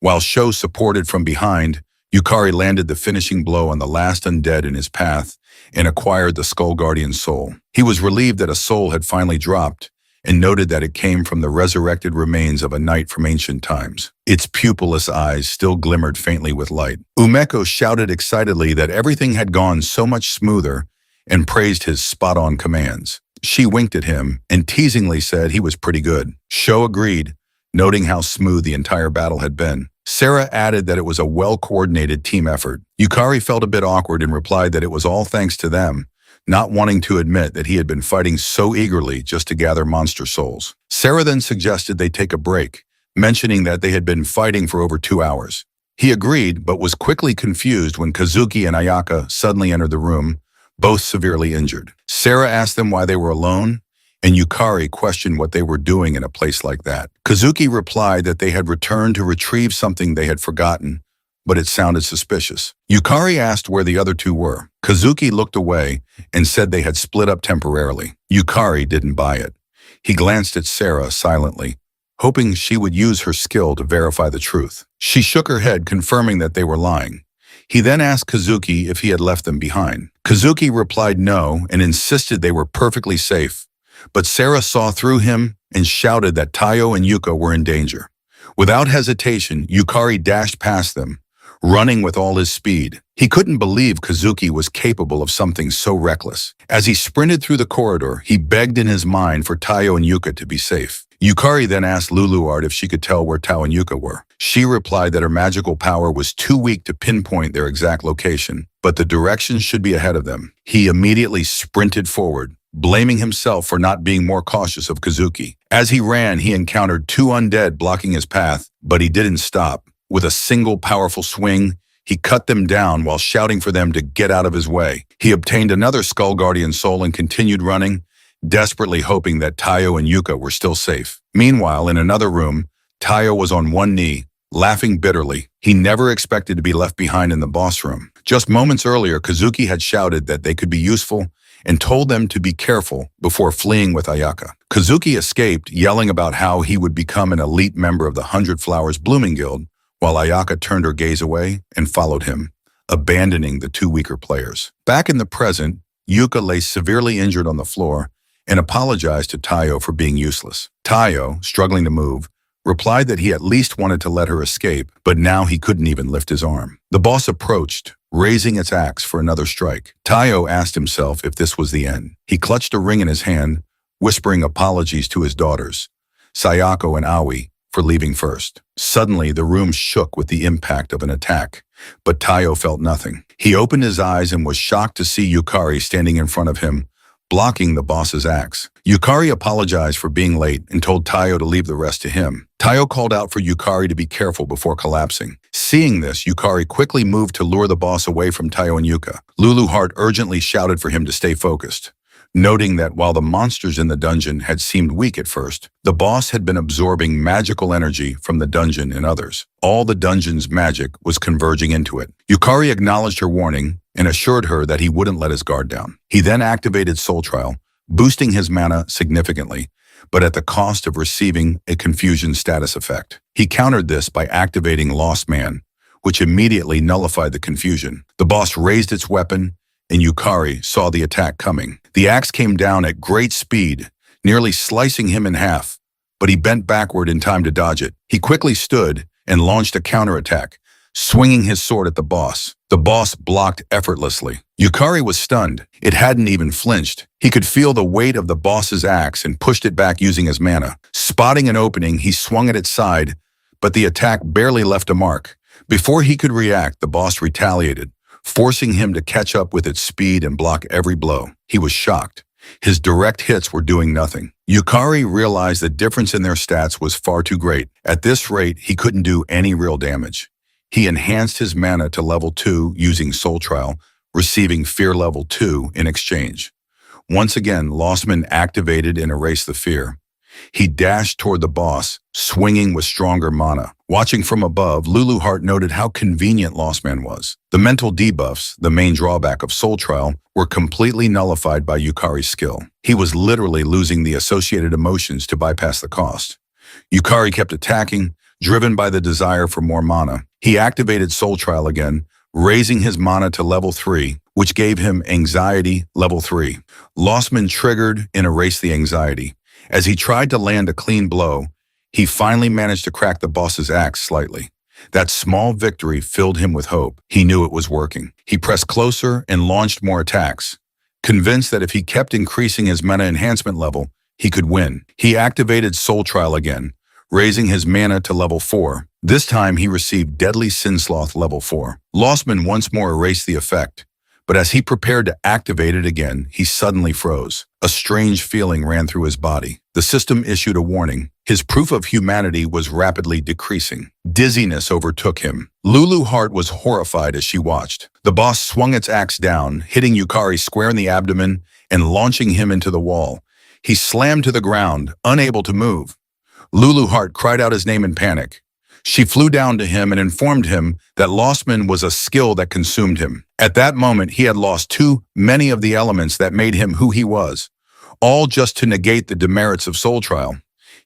While Sho supported from behind, Yukari landed the finishing blow on the last undead in his path and acquired the Skull Guardian's soul. He was relieved that a soul had finally dropped and noted that it came from the resurrected remains of a knight from ancient times. Its pupilless eyes still glimmered faintly with light. Umeko shouted excitedly that everything had gone so much smoother and praised his spot-on commands. She winked at him and teasingly said he was pretty good. Sho agreed, noting how smooth the entire battle had been. Sarah added that it was a well-coordinated team effort. Yukari felt a bit awkward and replied that it was all thanks to them, not wanting to admit that he had been fighting so eagerly just to gather monster souls. Sarah then suggested they take a break, mentioning that they had been fighting for over 2 hours. He agreed, but was quickly confused when Kazuki and Ayaka suddenly entered the room, both severely injured. Sarah asked them why they were alone, and Yukari questioned what they were doing in a place like that. Kazuki replied that they had returned to retrieve something they had forgotten, but it sounded suspicious. Yukari asked where the other two were. Kazuki looked away and said they had split up temporarily. Yukari didn't buy it. He glanced at Sarah silently, hoping she would use her skill to verify the truth. She shook her head, confirming that they were lying. He then asked Kazuki if he had left them behind. Kazuki replied no and insisted they were perfectly safe, But Sarah saw through him and shouted that Tayo and Yuka were in danger. Without hesitation, Yukari dashed past them, running with all his speed. He couldn't believe Kazuki was capable of something so reckless. As he sprinted through the corridor, he begged in his mind for Tayo and Yuka to be safe. Yukari then asked Luluart if she could tell where Tao and Yuka were. She replied that her magical power was too weak to pinpoint their exact location, but the directions should be ahead of them. He immediately sprinted forward, blaming himself for not being more cautious of Kazuki. As he ran, he encountered two undead blocking his path, but he didn't stop. With a single powerful swing, he cut them down while shouting for them to get out of his way. He obtained another Skull Guardian soul and continued running, desperately hoping that Tayo and Yuka were still safe. Meanwhile, in another room, Tayo was on one knee, laughing bitterly. He never expected to be left behind in the boss room. Just moments earlier, Kazuki had shouted that they could be useful and told them to be careful before fleeing with Ayaka. Kazuki escaped, yelling about how he would become an elite member of the 100 Flowers Blooming Guild, while Ayaka turned her gaze away and followed him, abandoning the two weaker players. Back in the present, Yuka lay severely injured on the floor and apologized to Tayo for being useless. Tayo, struggling to move, replied that he at least wanted to let her escape, but now he couldn't even lift his arm. The boss approached, raising its axe for another strike. Tayo asked himself if this was the end. He clutched a ring in his hand, whispering apologies to his daughters, Sayako and Aoi, for leaving first. Suddenly, the room shook with the impact of an attack, but Tayo felt nothing. He opened his eyes and was shocked to see Yukari standing in front of him, blocking the boss's axe. Yukari apologized for being late and told Tayo to leave the rest to him. Tayo called out for Yukari to be careful before collapsing. Seeing this, Yukari quickly moved to lure the boss away from Tayo and Yuka. Luluart urgently shouted for him to stay focused, noting that while the monsters in the dungeon had seemed weak at first, the boss had been absorbing magical energy from the dungeon and others. All the dungeon's magic was converging into it. Yukari acknowledged her warning and assured her that he wouldn't let his guard down. He then activated Soul Trial, boosting his mana significantly, but at the cost of receiving a confusion status effect. He countered this by activating Lost Man, which immediately nullified the confusion. The boss raised its weapon, and Yukari saw the attack coming. The axe came down at great speed, nearly slicing him in half, but he bent backward in time to dodge it. He quickly stood and launched a counterattack, swinging his sword at the boss. The boss blocked effortlessly. Yukari was stunned. It hadn't even flinched. He could feel the weight of the boss's axe and pushed it back using his mana. Spotting an opening, he swung at its side, but the attack barely left a mark. Before he could react, the boss retaliated, forcing him to catch up with its speed and block every blow. He was shocked. His direct hits were doing nothing. Yukari realized the difference in their stats was far too great. At this rate, he couldn't do any real damage. He enhanced his mana to level 2 using Soul Trial, receiving Fear level 2 in exchange. Once again, Lostman activated and erased the fear. He dashed toward the boss, swinging with stronger mana. Watching from above, Luluart noted how convenient Lostman was. The mental debuffs, the main drawback of Soul Trial, were completely nullified by Yukari's skill. He was literally losing the associated emotions to bypass the cost. Yukari kept attacking, driven by the desire for more mana. He activated Soul Trial again, raising his mana to level 3, which gave him Anxiety level 3. Lostman triggered and erased the anxiety. As he tried to land a clean blow, he finally managed to crack the boss's axe slightly. That small victory filled him with hope. He knew it was working. He pressed closer and launched more attacks, convinced that if he kept increasing his mana enhancement level, he could win. He activated Soul Trial again, raising his mana to level 4. This time he received Deadly Sinsloth level 4. Lostman once more erased the effect, but as he prepared to activate it again, he suddenly froze. A strange feeling ran through his body. The system issued a warning. His proof of humanity was rapidly decreasing. Dizziness overtook him. Luluart was horrified as she watched. The boss swung its axe down, hitting Yukari square in the abdomen and launching him into the wall. He slammed to the ground, unable to move. Luluart cried out his name in panic. She flew down to him and informed him that Lostman was a skill that consumed him. At that moment, he had lost too many of the elements that made him who he was, all just to negate the demerits of Soul Trial.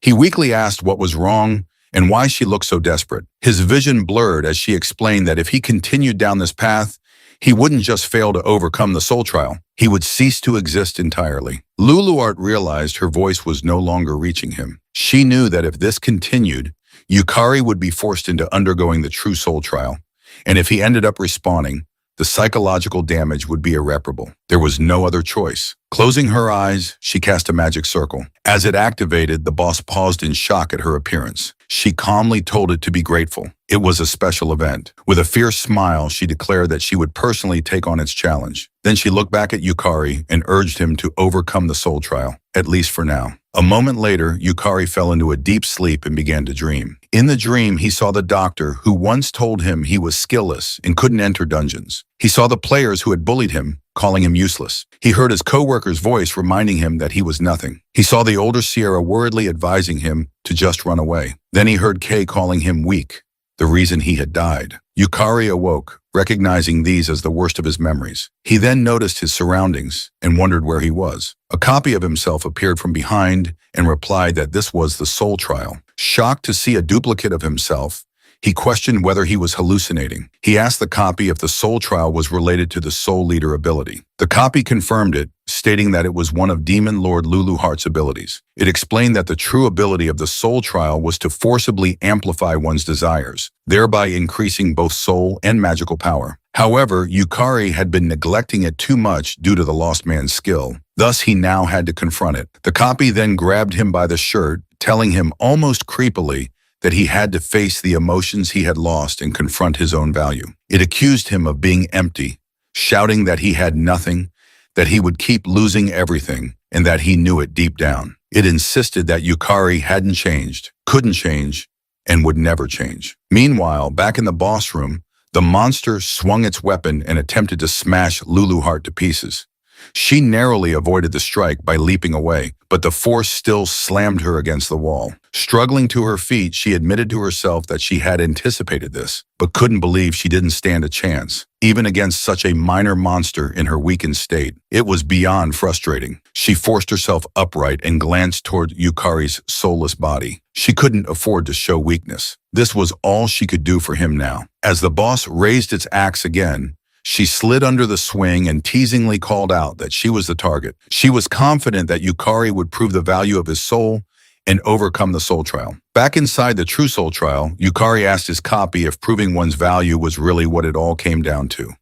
He weakly asked what was wrong and why she looked so desperate. His vision blurred as she explained that if he continued down this path, He wouldn't just fail to overcome the soul trial. He would cease to exist entirely. Luluart realized her voice was no longer reaching him. She knew that if this continued, Yukari would be forced into undergoing the true soul trial. And if he ended up responding, the psychological damage would be irreparable. There was no other choice. Closing her eyes, she cast a magic circle. As it activated, the boss paused in shock at her appearance. She calmly told it to be grateful. It was a special event. With a fierce smile, she declared that she would personally take on its challenge. Then she looked back at Yukari and urged him to overcome the soul trial, at least for now. A moment later, Yukari fell into a deep sleep and began to dream. In the dream, he saw the doctor who once told him he was skillless and couldn't enter dungeons. He saw the players who had bullied him, calling him useless. He heard his co-worker's voice reminding him that he was nothing. He saw the older Sierra worriedly advising him to just run away. Then he heard Kay calling him weak, the reason he had died. Yukari awoke, recognizing these as the worst of his memories. He then noticed his surroundings and wondered where he was. A copy of himself appeared from behind and replied that this was the soul trial. Shocked to see a duplicate of himself, he questioned whether he was hallucinating. He asked the copy if the soul trial was related to the soul leader ability. The copy confirmed it, stating that it was one of Demon Lord Luluhart's abilities. It explained that the true ability of the soul trial was to forcibly amplify one's desires, thereby increasing both soul and magical power. However, Yukari had been neglecting it too much due to the lost man's skill. Thus, he now had to confront it. The copy then grabbed him by the shirt, telling him almost creepily that he had to face the emotions he had lost and confront his own value. It accused him of being empty, shouting that he had nothing, that he would keep losing everything, and that he knew it deep down. It insisted that Yukari hadn't changed, couldn't change, and would never change. Meanwhile, back in the boss room, the monster swung its weapon and attempted to smash Luluhart to pieces. She narrowly avoided the strike by leaping away, but the force still slammed her against the wall. Struggling to her feet, she admitted to herself that she had anticipated this, but couldn't believe she didn't stand a chance, even against such a minor monster in her weakened state. It was beyond frustrating. She forced herself upright and glanced toward Yukari's soulless body. She couldn't afford to show weakness. This was all she could do for him now. As the boss raised its axe again, she slid under the swing and teasingly called out that she was the target. She was confident that Yukari would prove the value of his soul and overcome the soul trial. Back inside the true soul trial, Yukari asked his copy if proving one's value was really what it all came down to.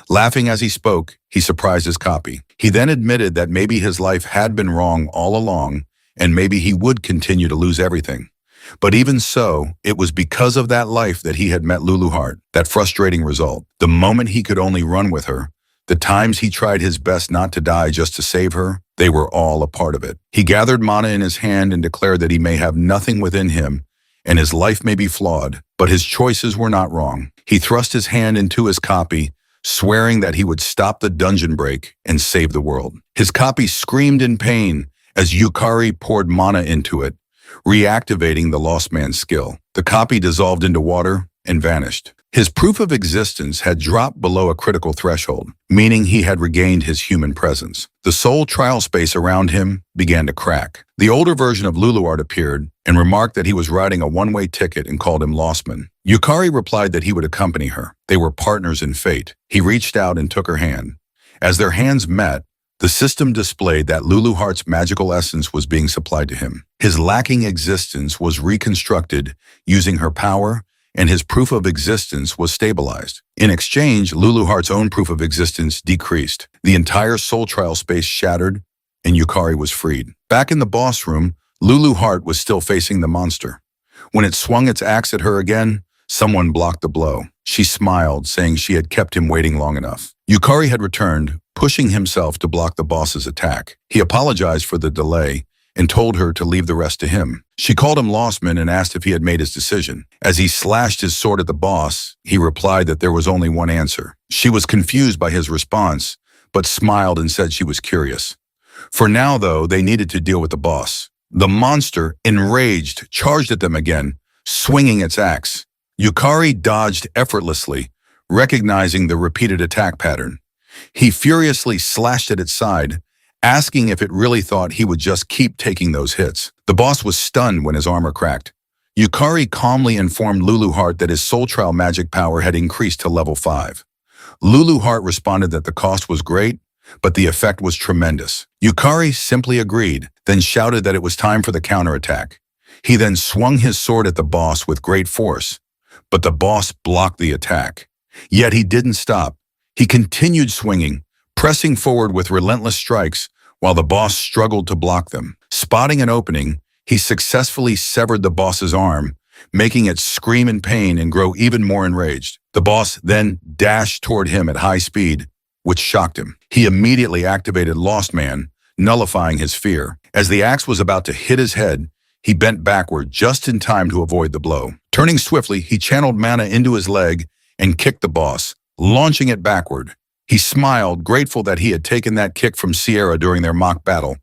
Laughing as he spoke, he surprised his copy. He then admitted that maybe his life had been wrong all along, and maybe he would continue to lose everything. But even so, it was because of that life that he had met Luluhart, that frustrating result. The moment he could only run with her, the times he tried his best not to die just to save her, they were all a part of it. He gathered mana in his hand and declared that he may have nothing within him, and his life may be flawed, but his choices were not wrong. He thrust his hand into his copy, swearing that he would stop the dungeon break and save the world. His copy screamed in pain as Yukari poured mana into it, reactivating the lost man's skill. The copy dissolved into water and vanished. His proof of existence had dropped below a critical threshold, meaning he had regained his human presence. The soul trial space around him began to crack. The older version of Luluart appeared and remarked that he was riding a one-way ticket and called him Lostman. Yukari replied that he would accompany her. They were partners in fate. He reached out and took her hand. As their hands met, the system displayed that Luluhart's magical essence was being supplied to him. His lacking existence was reconstructed using her power, and his proof of existence was stabilized. In exchange, Luluhart's own proof of existence decreased. The entire soul trial space shattered, and Yukari was freed. Back in the boss room, Luluhart was still facing the monster. When it swung its axe at her again, someone blocked the blow. She smiled, saying she had kept him waiting long enough. Yukari had returned, pushing himself to block the boss's attack. He apologized for the delay and told her to leave the rest to him. She called him Lostman and asked if he had made his decision. As he slashed his sword at the boss, he replied that there was only one answer. She was confused by his response, but smiled and said she was curious. For now, though, they needed to deal with the boss. The monster, enraged, charged at them again, swinging its axe. Yukari dodged effortlessly, recognizing the repeated attack pattern. He furiously slashed at its side, asking if it really thought he would just keep taking those hits. The boss was stunned when his armor cracked. Yukari calmly informed Luluhart that his soul trial magic power had increased to level 5. Lulu Heart responded that the cost was great, but the effect was tremendous. Yukari simply agreed, then shouted that it was time for the counterattack. He then swung his sword at the boss with great force, but the boss blocked the attack. Yet he didn't stop. He continued swinging, pressing forward with relentless strikes while the boss struggled to block them. Spotting an opening, he successfully severed the boss's arm, making it scream in pain and grow even more enraged. The boss then dashed toward him at high speed, which shocked him. He immediately activated Lost Man, nullifying his fear. As the axe was about to hit his head, he bent backward just in time to avoid the blow. Turning swiftly, he channeled mana into his leg and kicked the boss, launching it backward. He smiled, grateful that he had taken that kick from Sierra during their mock battle.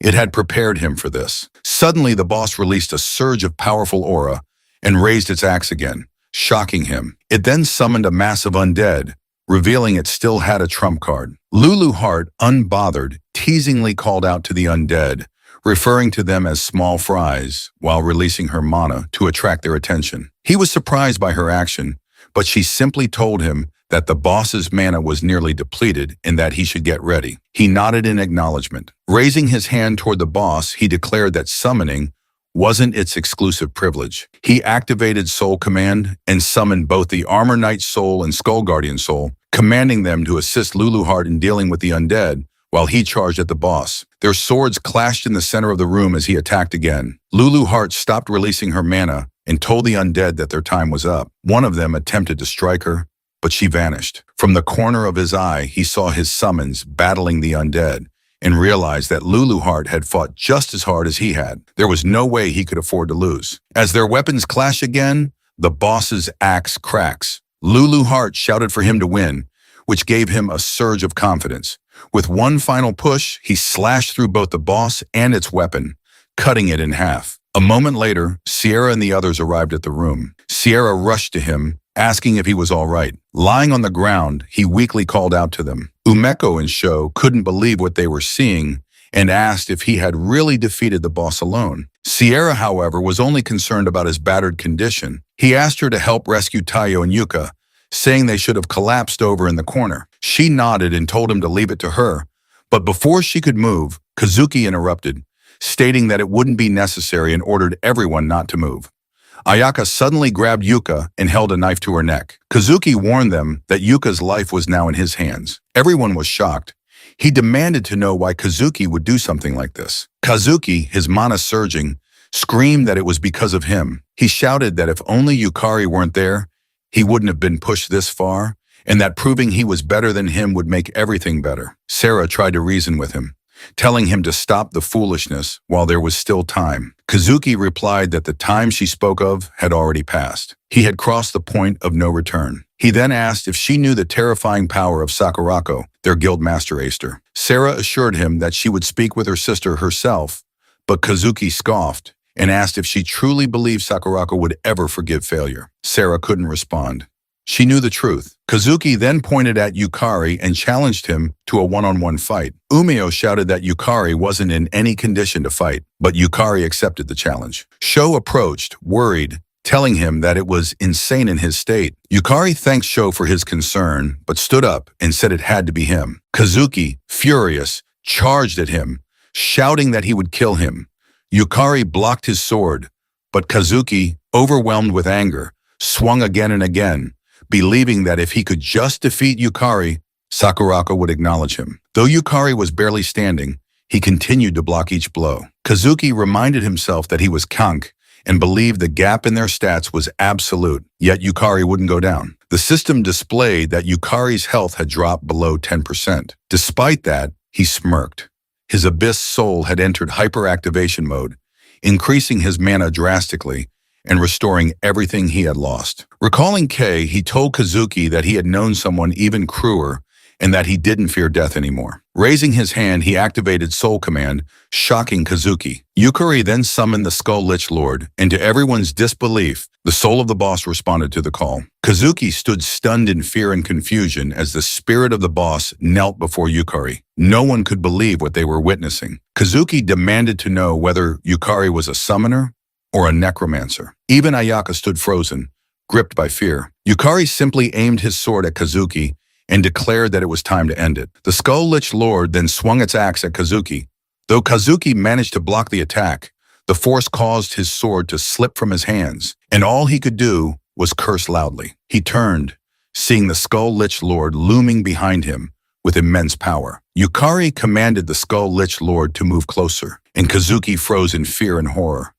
It had prepared him for this. Suddenly, the boss released a surge of powerful aura and raised its axe again, shocking him. It then summoned a mass of undead, revealing it still had a trump card. Lulu Heart, unbothered, teasingly called out to the undead, referring to them as small fries, while releasing her mana to attract their attention. He was surprised by her action, but she simply told him that the boss's mana was nearly depleted and that he should get ready. He nodded in acknowledgement. Raising his hand toward the boss, he declared that summoning wasn't its exclusive privilege. He activated Soul Command and summoned both the Armor Knight Soul and Skull Guardian Soul, commanding them to assist Lulu Heart in dealing with the undead while he charged at the boss. Their swords clashed in the center of the room as he attacked again. Lulu Heart stopped releasing her mana and told the undead that their time was up. One of them attempted to strike her, but she vanished. From the corner of his eye, he saw his summons battling the undead and realized that Lulu Heart had fought just as hard as he had. There was no way he could afford to lose. As their weapons clash again, the boss's axe cracks. Lulu Heart shouted for him to win, which gave him a surge of confidence. With one final push, he slashed through both the boss and its weapon, cutting it in half. A moment later, Sierra and the others arrived at the room. Sierra rushed to him, asking if he was all right. Lying on the ground, he weakly called out to them. Umeko and Sho couldn't believe what they were seeing and asked if he had really defeated the boss alone. Sierra, however, was only concerned about his battered condition. He asked her to help rescue Tayo and Yuka, saying they should have collapsed over in the corner. She nodded and told him to leave it to her, but before she could move, Kazuki interrupted, stating that it wouldn't be necessary and ordered everyone not to move. Ayaka suddenly grabbed Yuka and held a knife to her neck. Kazuki warned them that Yuka's life was now in his hands. Everyone was shocked. He demanded to know why Kazuki would do something like this. Kazuki, his mana surging, screamed that it was because of him. He shouted that if only Yukari weren't there, he wouldn't have been pushed this far, and that proving he was better than him would make everything better. Sarah tried to reason with him, telling him to stop the foolishness while there was still time. Kazuki replied that the time she spoke of had already passed. He had crossed the point of no return. He then asked if she knew the terrifying power of Sakurako, their guild master Aster. Sarah assured him that she would speak with her sister herself, but Kazuki scoffed and asked if she truly believed Sakurako would ever forgive failure. Sarah couldn't respond. She knew the truth. Kazuki then pointed at Yukari and challenged him to a one-on-one fight. Umeo shouted that Yukari wasn't in any condition to fight, but Yukari accepted the challenge. Sho approached, worried, telling him that it was insane in his state. Yukari thanked Sho for his concern, but stood up and said it had to be him. Kazuki, furious, charged at him, shouting that he would kill him. Yukari blocked his sword, but Kazuki, overwhelmed with anger, swung again and again, believing that if he could just defeat Yukari, Sakurako would acknowledge him. Though Yukari was barely standing, he continued to block each blow. Kazuki reminded himself that he was Kank and believed the gap in their stats was absolute, yet Yukari wouldn't go down. The system displayed that Yukari's health had dropped below 10%. Despite that, he smirked. His Abyss soul had entered hyperactivation mode, increasing his mana drastically and restoring everything he had lost. Recalling Kei, he told Kazuki that he had known someone even crueler and that he didn't fear death anymore. Raising his hand, he activated Soul Command, shocking Kazuki. Yukari then summoned the Skull Lich Lord, and to everyone's disbelief, the soul of the boss responded to the call. Kazuki stood stunned in fear and confusion as the spirit of the boss knelt before Yukari. No one could believe what they were witnessing. Kazuki demanded to know whether Yukari was a summoner or a necromancer. Even Ayaka stood frozen, gripped by fear. Yukari simply aimed his sword at Kazuki and declared that it was time to end it. The Skull-Lich Lord then swung its axe at Kazuki. Though Kazuki managed to block the attack, the force caused his sword to slip from his hands, and all he could do was curse loudly. He turned, seeing the Skull-Lich Lord looming behind him with immense power. Yukari commanded the Skull-Lich Lord to move closer, and Kazuki froze in fear and horror.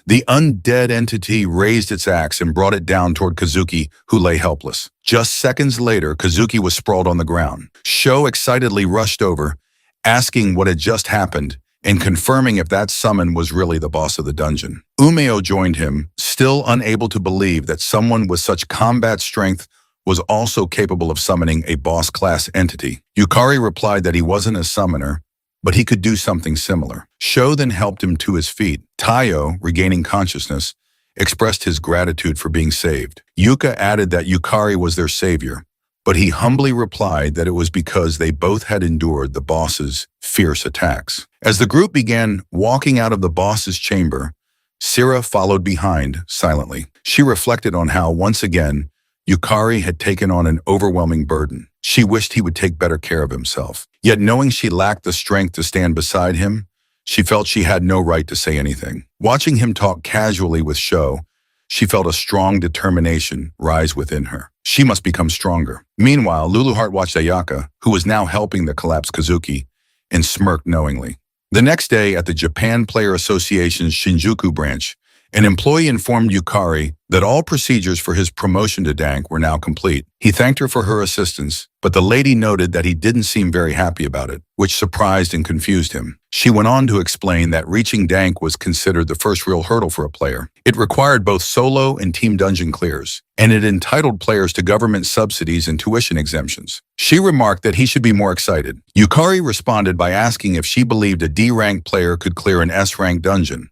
The undead entity raised its axe and brought it down toward Kazuki, who lay helpless. Just seconds later, Kazuki was sprawled on the ground. Sho excitedly rushed over, asking what had just happened and confirming if that summon was really the boss of the dungeon. Umeo joined him, still unable to believe that someone with such combat strength was also capable of summoning a boss-class entity. Yukari replied that he wasn't a summoner, but he could do something similar. Sho then helped him to his feet. Taiyo, regaining consciousness, expressed his gratitude for being saved. Yuka added that Yukari was their savior, but he humbly replied that it was because they both had endured the boss's fierce attacks. As the group began walking out of the boss's chamber, Sira followed behind silently. She reflected on how, once again, Yukari had taken on an overwhelming burden. She wished he would take better care of himself. Yet knowing she lacked the strength to stand beside him, she felt she had no right to say anything. Watching him talk casually with Sho, she felt a strong determination rise within her. She must become stronger. Meanwhile, Luluheart watched Ayaka, who was now helping the collapsed Kazuki, and smirked knowingly. The next day, at the Japan Player Association's Shinjuku branch, an employee informed Yukari that all procedures for his promotion to Dank were now complete. He thanked her for her assistance, but the lady noted that he didn't seem very happy about it, which surprised and confused him. She went on to explain that reaching Dank was considered the first real hurdle for a player. It required both solo and team dungeon clears, and it entitled players to government subsidies and tuition exemptions. She remarked that he should be more excited. Yukari responded by asking if she believed a D-ranked player could clear an S-ranked dungeon.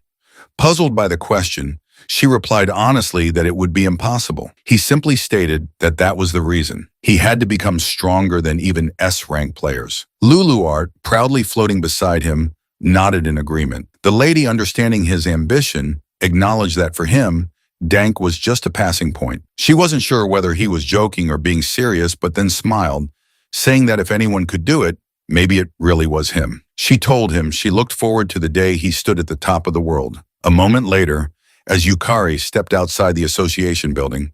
Puzzled by the question, she replied honestly that it would be impossible. He simply stated that that was the reason. He had to become stronger than even S-rank players. Luluheart, proudly floating beside him, nodded in agreement. The lady, understanding his ambition, acknowledged that for him, Dank was just a passing point. She wasn't sure whether he was joking or being serious, but then smiled, saying that if anyone could do it, maybe it really was him. She told him she looked forward to the day he stood at the top of the world. A moment later, as Yukari stepped outside the association building,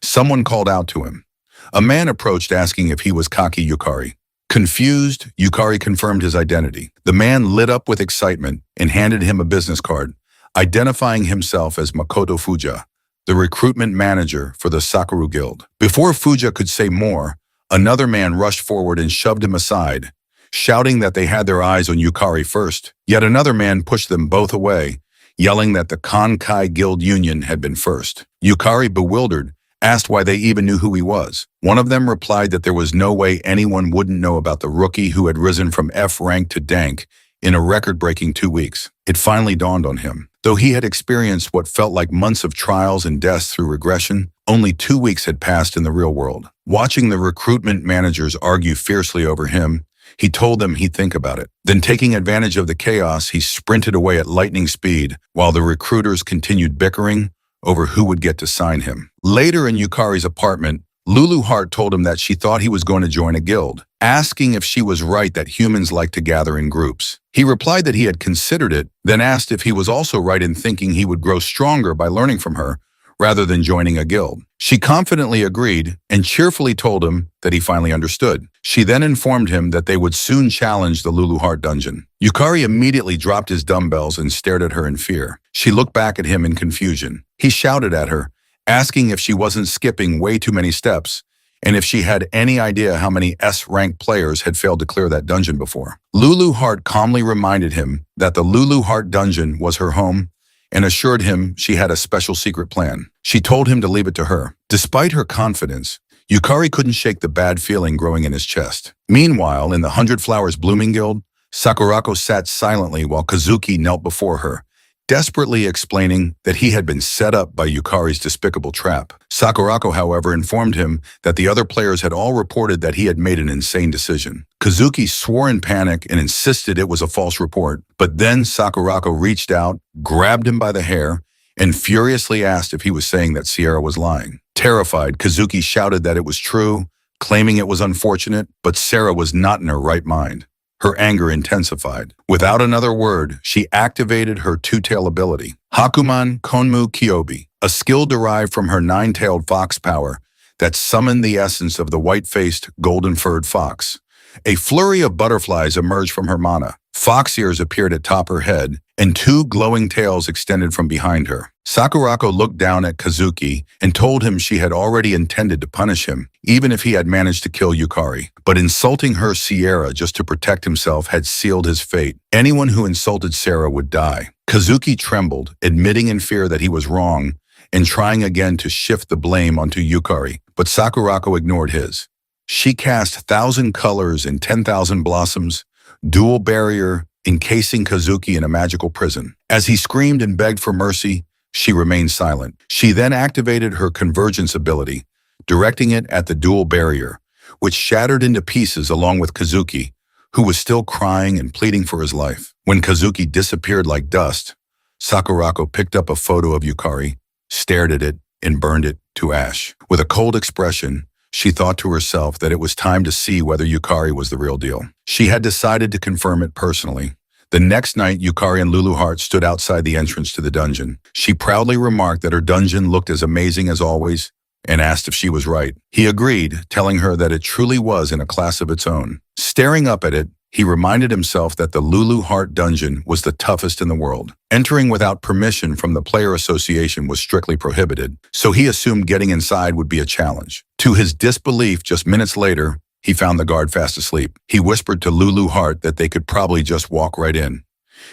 someone called out to him. A man approached asking if he was Kaki Yukari. Confused, Yukari confirmed his identity. The man lit up with excitement and handed him a business card, identifying himself as Makoto Fuja, the recruitment manager for the Sakura Guild. Before Fuja could say more, another man rushed forward and shoved him aside, shouting that they had their eyes on Yukari first. Yet another man pushed them both away, yelling that the Konkai Guild Union had been first. Yukari, bewildered, asked why they even knew who he was. One of them replied that there was no way anyone wouldn't know about the rookie who had risen from F rank to Dank in a record-breaking 2 weeks. It finally dawned on him. Though he had experienced what felt like months of trials and deaths through regression, only 2 weeks had passed in the real world. Watching the recruitment managers argue fiercely over him, he told them he'd think about it. Then, taking advantage of the chaos, he sprinted away at lightning speed while the recruiters continued bickering over who would get to sign him. Later in Yukari's apartment, Luluheart told him that she thought he was going to join a guild, asking if she was right that humans like to gather in groups. He replied that he had considered it, then asked if he was also right in thinking he would grow stronger by learning from her, rather than joining a guild. She confidently agreed and cheerfully told him that he finally understood. She then informed him that they would soon challenge the Luluheart dungeon. Yukari immediately dropped his dumbbells and stared at her in fear. She looked back at him in confusion. He shouted at her, asking if she wasn't skipping way too many steps and if she had any idea how many S-ranked players had failed to clear that dungeon before. Luluheart calmly reminded him that the Luluheart dungeon was her home and assured him she had a special secret plan. She told him to leave it to her. Despite her confidence, Yukari couldn't shake the bad feeling growing in his chest. Meanwhile, in the 100 Flowers Blooming Guild, Sakurako sat silently while Kazuki knelt before her, desperately explaining that he had been set up by Yukari's despicable trap. Sakurako, however, informed him that the other players had all reported that he had made an insane decision. Kazuki swore in panic and insisted it was a false report, but then Sakurako reached out, grabbed him by the hair, and furiously asked if he was saying that Sierra was lying. Terrified, Kazuki shouted that it was true, claiming it was unfortunate, but Sarah was not in her right mind. Her anger intensified. Without another word, she activated her two-tail ability, Hakuman Konmu Kyobi, a skill derived from her nine-tailed fox power that summoned the essence of the white-faced, golden-furred fox. A flurry of butterflies emerged from her mana. Fox ears appeared atop her head, and two glowing tails extended from behind her. Sakurako looked down at Kazuki and told him she had already intended to punish him, even if he had managed to kill Yukari. But insulting her Sierra just to protect himself had sealed his fate. Anyone who insulted Sarah would die. Kazuki trembled, admitting in fear that he was wrong, and trying again to shift the blame onto Yukari, but Sakurako ignored his. She cast 1,000 colors and 10,000 blossoms, dual barrier, encasing Kazuki in a magical prison. As he screamed and begged for mercy, she remained silent. She then activated her convergence ability, directing it at the dual barrier, which shattered into pieces along with Kazuki, who was still crying and pleading for his life. When Kazuki disappeared like dust, Sakurako picked up a photo of Yukari, stared at it, and burned it to ash. With a cold expression, she thought to herself that it was time to see whether Yukari was the real deal. She had decided to confirm it personally. The next night, Yukari and Lulu Heart stood outside the entrance to the dungeon. She proudly remarked that her dungeon looked as amazing as always and asked if she was right. He agreed, telling her that it truly was in a class of its own. Staring up at it, he reminded himself that the Lulu Heart dungeon was the toughest in the world. Entering without permission from the player association was strictly prohibited, so he assumed getting inside would be a challenge. To his disbelief, just minutes later, he found the guard fast asleep. He whispered to Lulu Heart that they could probably just walk right in.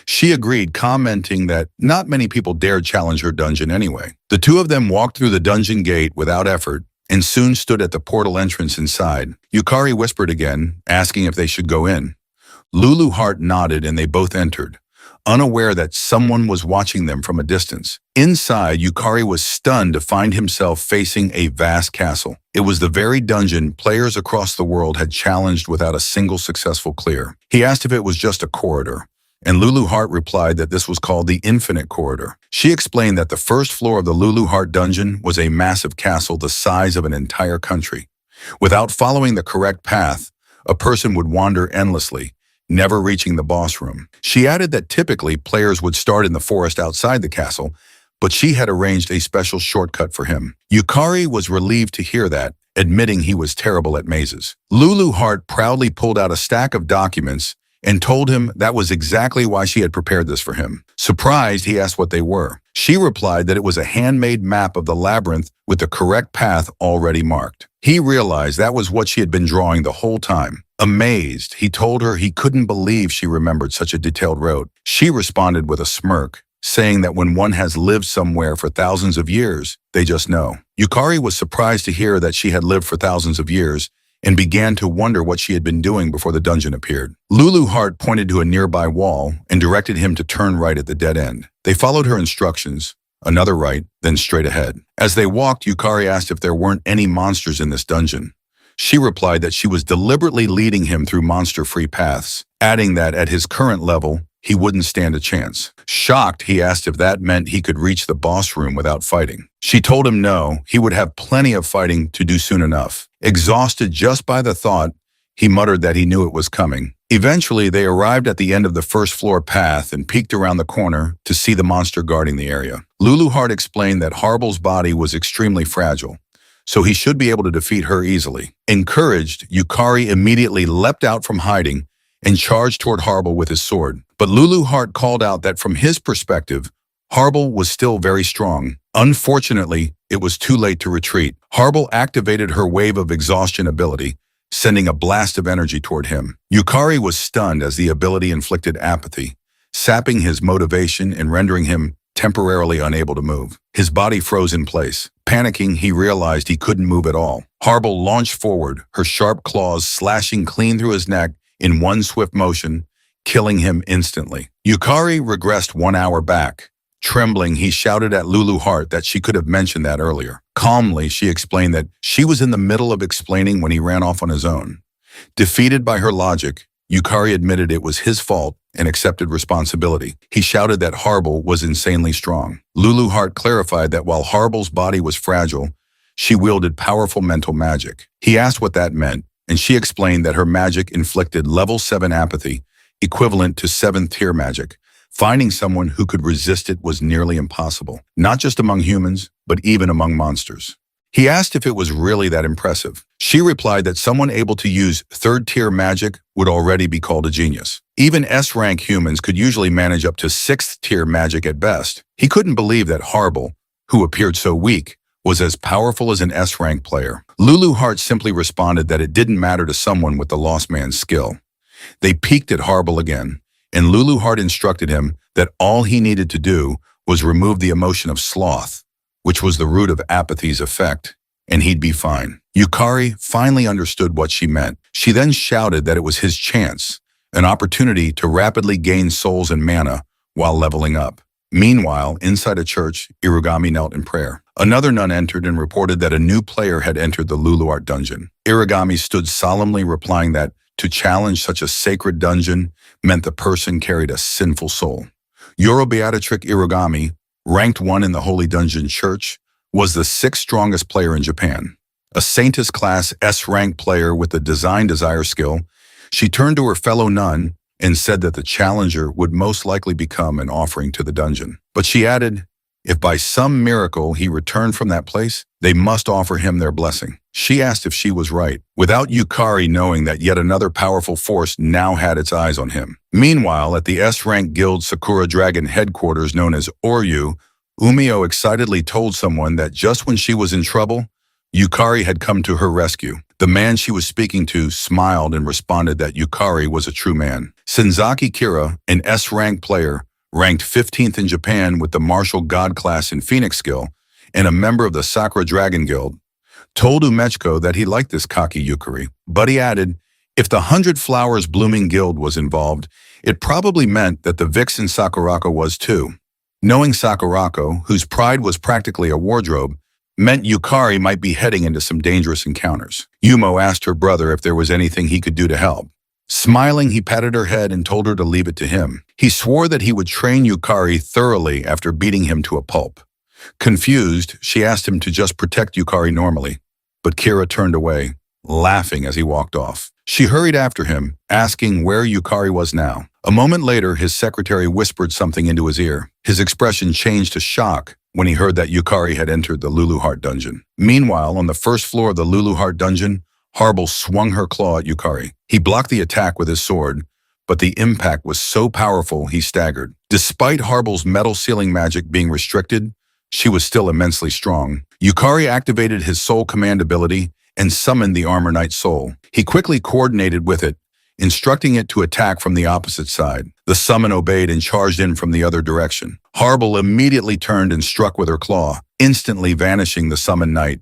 She agreed, commenting that not many people dared challenge her dungeon anyway. The two of them walked through the dungeon gate without effort and soon stood at the portal entrance inside. Yukari whispered again, asking if they should go in. Lulu Heart nodded and they both entered, unaware that someone was watching them from a distance. Inside, Yukari was stunned to find himself facing a vast castle. It was the very dungeon players across the world had challenged without a single successful clear. He asked if it was just a corridor, and Lulu Heart replied that this was called the Infinite Corridor. She explained that the first floor of the Lulu Heart dungeon was a massive castle the size of an entire country. Without following the correct path, a person would wander endlessly, never reaching the boss room. She added that typically players would start in the forest outside the castle, but she had arranged a special shortcut for him. Yukari was relieved to hear that, admitting he was terrible at mazes. Lulu Heart proudly pulled out a stack of documents and told him that was exactly why she had prepared this for him. Surprised, he asked what they were. She replied that it was a handmade map of the labyrinth with the correct path already marked. He realized that was what she had been drawing the whole time. Amazed, he told her he couldn't believe she remembered such a detailed route. She responded with a smirk, saying that when one has lived somewhere for thousands of years, they just know. Yukari was surprised to hear that she had lived for thousands of years and began to wonder what she had been doing before the dungeon appeared. Lulu Heart pointed to a nearby wall and directed him to turn right at the dead end. They followed her instructions, another right, then straight ahead. As they walked, Yukari asked if there weren't any monsters in this dungeon. She replied that she was deliberately leading him through monster-free paths, adding that at his current level, he wouldn't stand a chance. Shocked, he asked if that meant he could reach the boss room without fighting. She told him no, he would have plenty of fighting to do soon enough. Exhausted just by the thought, he muttered that he knew it was coming. Eventually, they arrived at the end of the first floor path and peeked around the corner to see the monster guarding the area. Lulu Heart explained that Harble's body was extremely fragile, so he should be able to defeat her easily. Encouraged, Yukari immediately leapt out from hiding and charged toward Harble with his sword. But Lulu Heart called out that from his perspective, Harble was still very strong. Unfortunately, it was too late to retreat. Harble activated her wave of exhaustion ability, sending a blast of energy toward him. Yukari was stunned as the ability inflicted apathy, sapping his motivation and rendering him temporarily unable to move. His body froze in place. Panicking, he realized he couldn't move at all. Harble launched forward, her sharp claws slashing clean through his neck in one swift motion, killing him instantly. Yukari regressed 1 hour back. Trembling, he shouted at Lulu Heart that she could have mentioned that earlier. Calmly, she explained that she was in the middle of explaining when he ran off on his own. Defeated by her logic, Yukari admitted it was his fault and accepted responsibility. He shouted that Harble was insanely strong. Lulu Heart clarified that while Harble's body was fragile, she wielded powerful mental magic. He asked what that meant, and she explained that her magic inflicted level 7 apathy, equivalent to 7th tier magic. Finding someone who could resist it was nearly impossible, not just among humans, but even among monsters. He asked if it was really that impressive. She replied that someone able to use 3rd tier magic would already be called a genius. Even S-rank humans could usually manage up to 6th tier magic at best. He couldn't believe that Harble, who appeared so weak, was as powerful as an S-rank player. Lulu Hart simply responded that it didn't matter to someone with the lost man's skill. They peeked at Harble again, and Lulu Hart instructed him that all he needed to do was remove the emotion of sloth, which was the root of apathy's effect, and he'd be fine. Yukari finally understood what she meant. She then shouted that it was his chance, an opportunity to rapidly gain souls and mana while leveling up. Meanwhile, inside a church, Irugami knelt in prayer. Another nun entered and reported that a new player had entered the Lulu Art dungeon. Irugami stood solemnly, replying that to challenge such a sacred dungeon meant the person carried a sinful soul. Yoro Beatrice Irugami, ranked 1 in the Holy Dungeon Church, was the 6th strongest player in Japan. A Saintess class S-rank player with the Design Desire skill, she turned to her fellow nun and said that the challenger would most likely become an offering to the dungeon. But she added, if by some miracle he returned from that place, they must offer him their blessing. She asked if she was right, without Yukari knowing that yet another powerful force now had its eyes on him. Meanwhile, at the S-rank guild Sakura Dragon headquarters known as Oryu, Umio excitedly told someone that just when she was in trouble, Yukari had come to her rescue. The man she was speaking to smiled and responded that Yukari was a true man. Senzaki Kira, an S-rank player, ranked 15th in Japan with the Martial God class in Phoenix skill, and a member of the Sakura Dragon Guild, told Umechiko that he liked this cocky Yukari. But he added, if the 100 Flowers Blooming Guild was involved, it probably meant that the vixen Sakurako was too. Knowing Sakurako, whose pride was practically a wardrobe, meant Yukari might be heading into some dangerous encounters. Yumo asked her brother if there was anything he could do to help. Smiling, he patted her head and told her to leave it to him. He swore that he would train Yukari thoroughly after beating him to a pulp. Confused, she asked him to just protect Yukari normally, but Kira turned away, laughing as he walked off. She hurried after him, asking where Yukari was now. A moment later, his secretary whispered something into his ear. His expression changed to shock when he heard that Yukari had entered the Lulu Heart dungeon. Meanwhile, on the first floor of the Lulu Heart dungeon, Harble swung her claw at Yukari. He blocked the attack with his sword, but the impact was so powerful he staggered. Despite Harble's metal sealing magic being restricted, she was still immensely strong. Yukari activated his soul command ability and summoned the Armor Knight soul. He quickly coordinated with it, instructing it to attack from the opposite side. The summon obeyed and charged in from the other direction. Harble immediately turned and struck with her claw, instantly vanishing the summoned knight.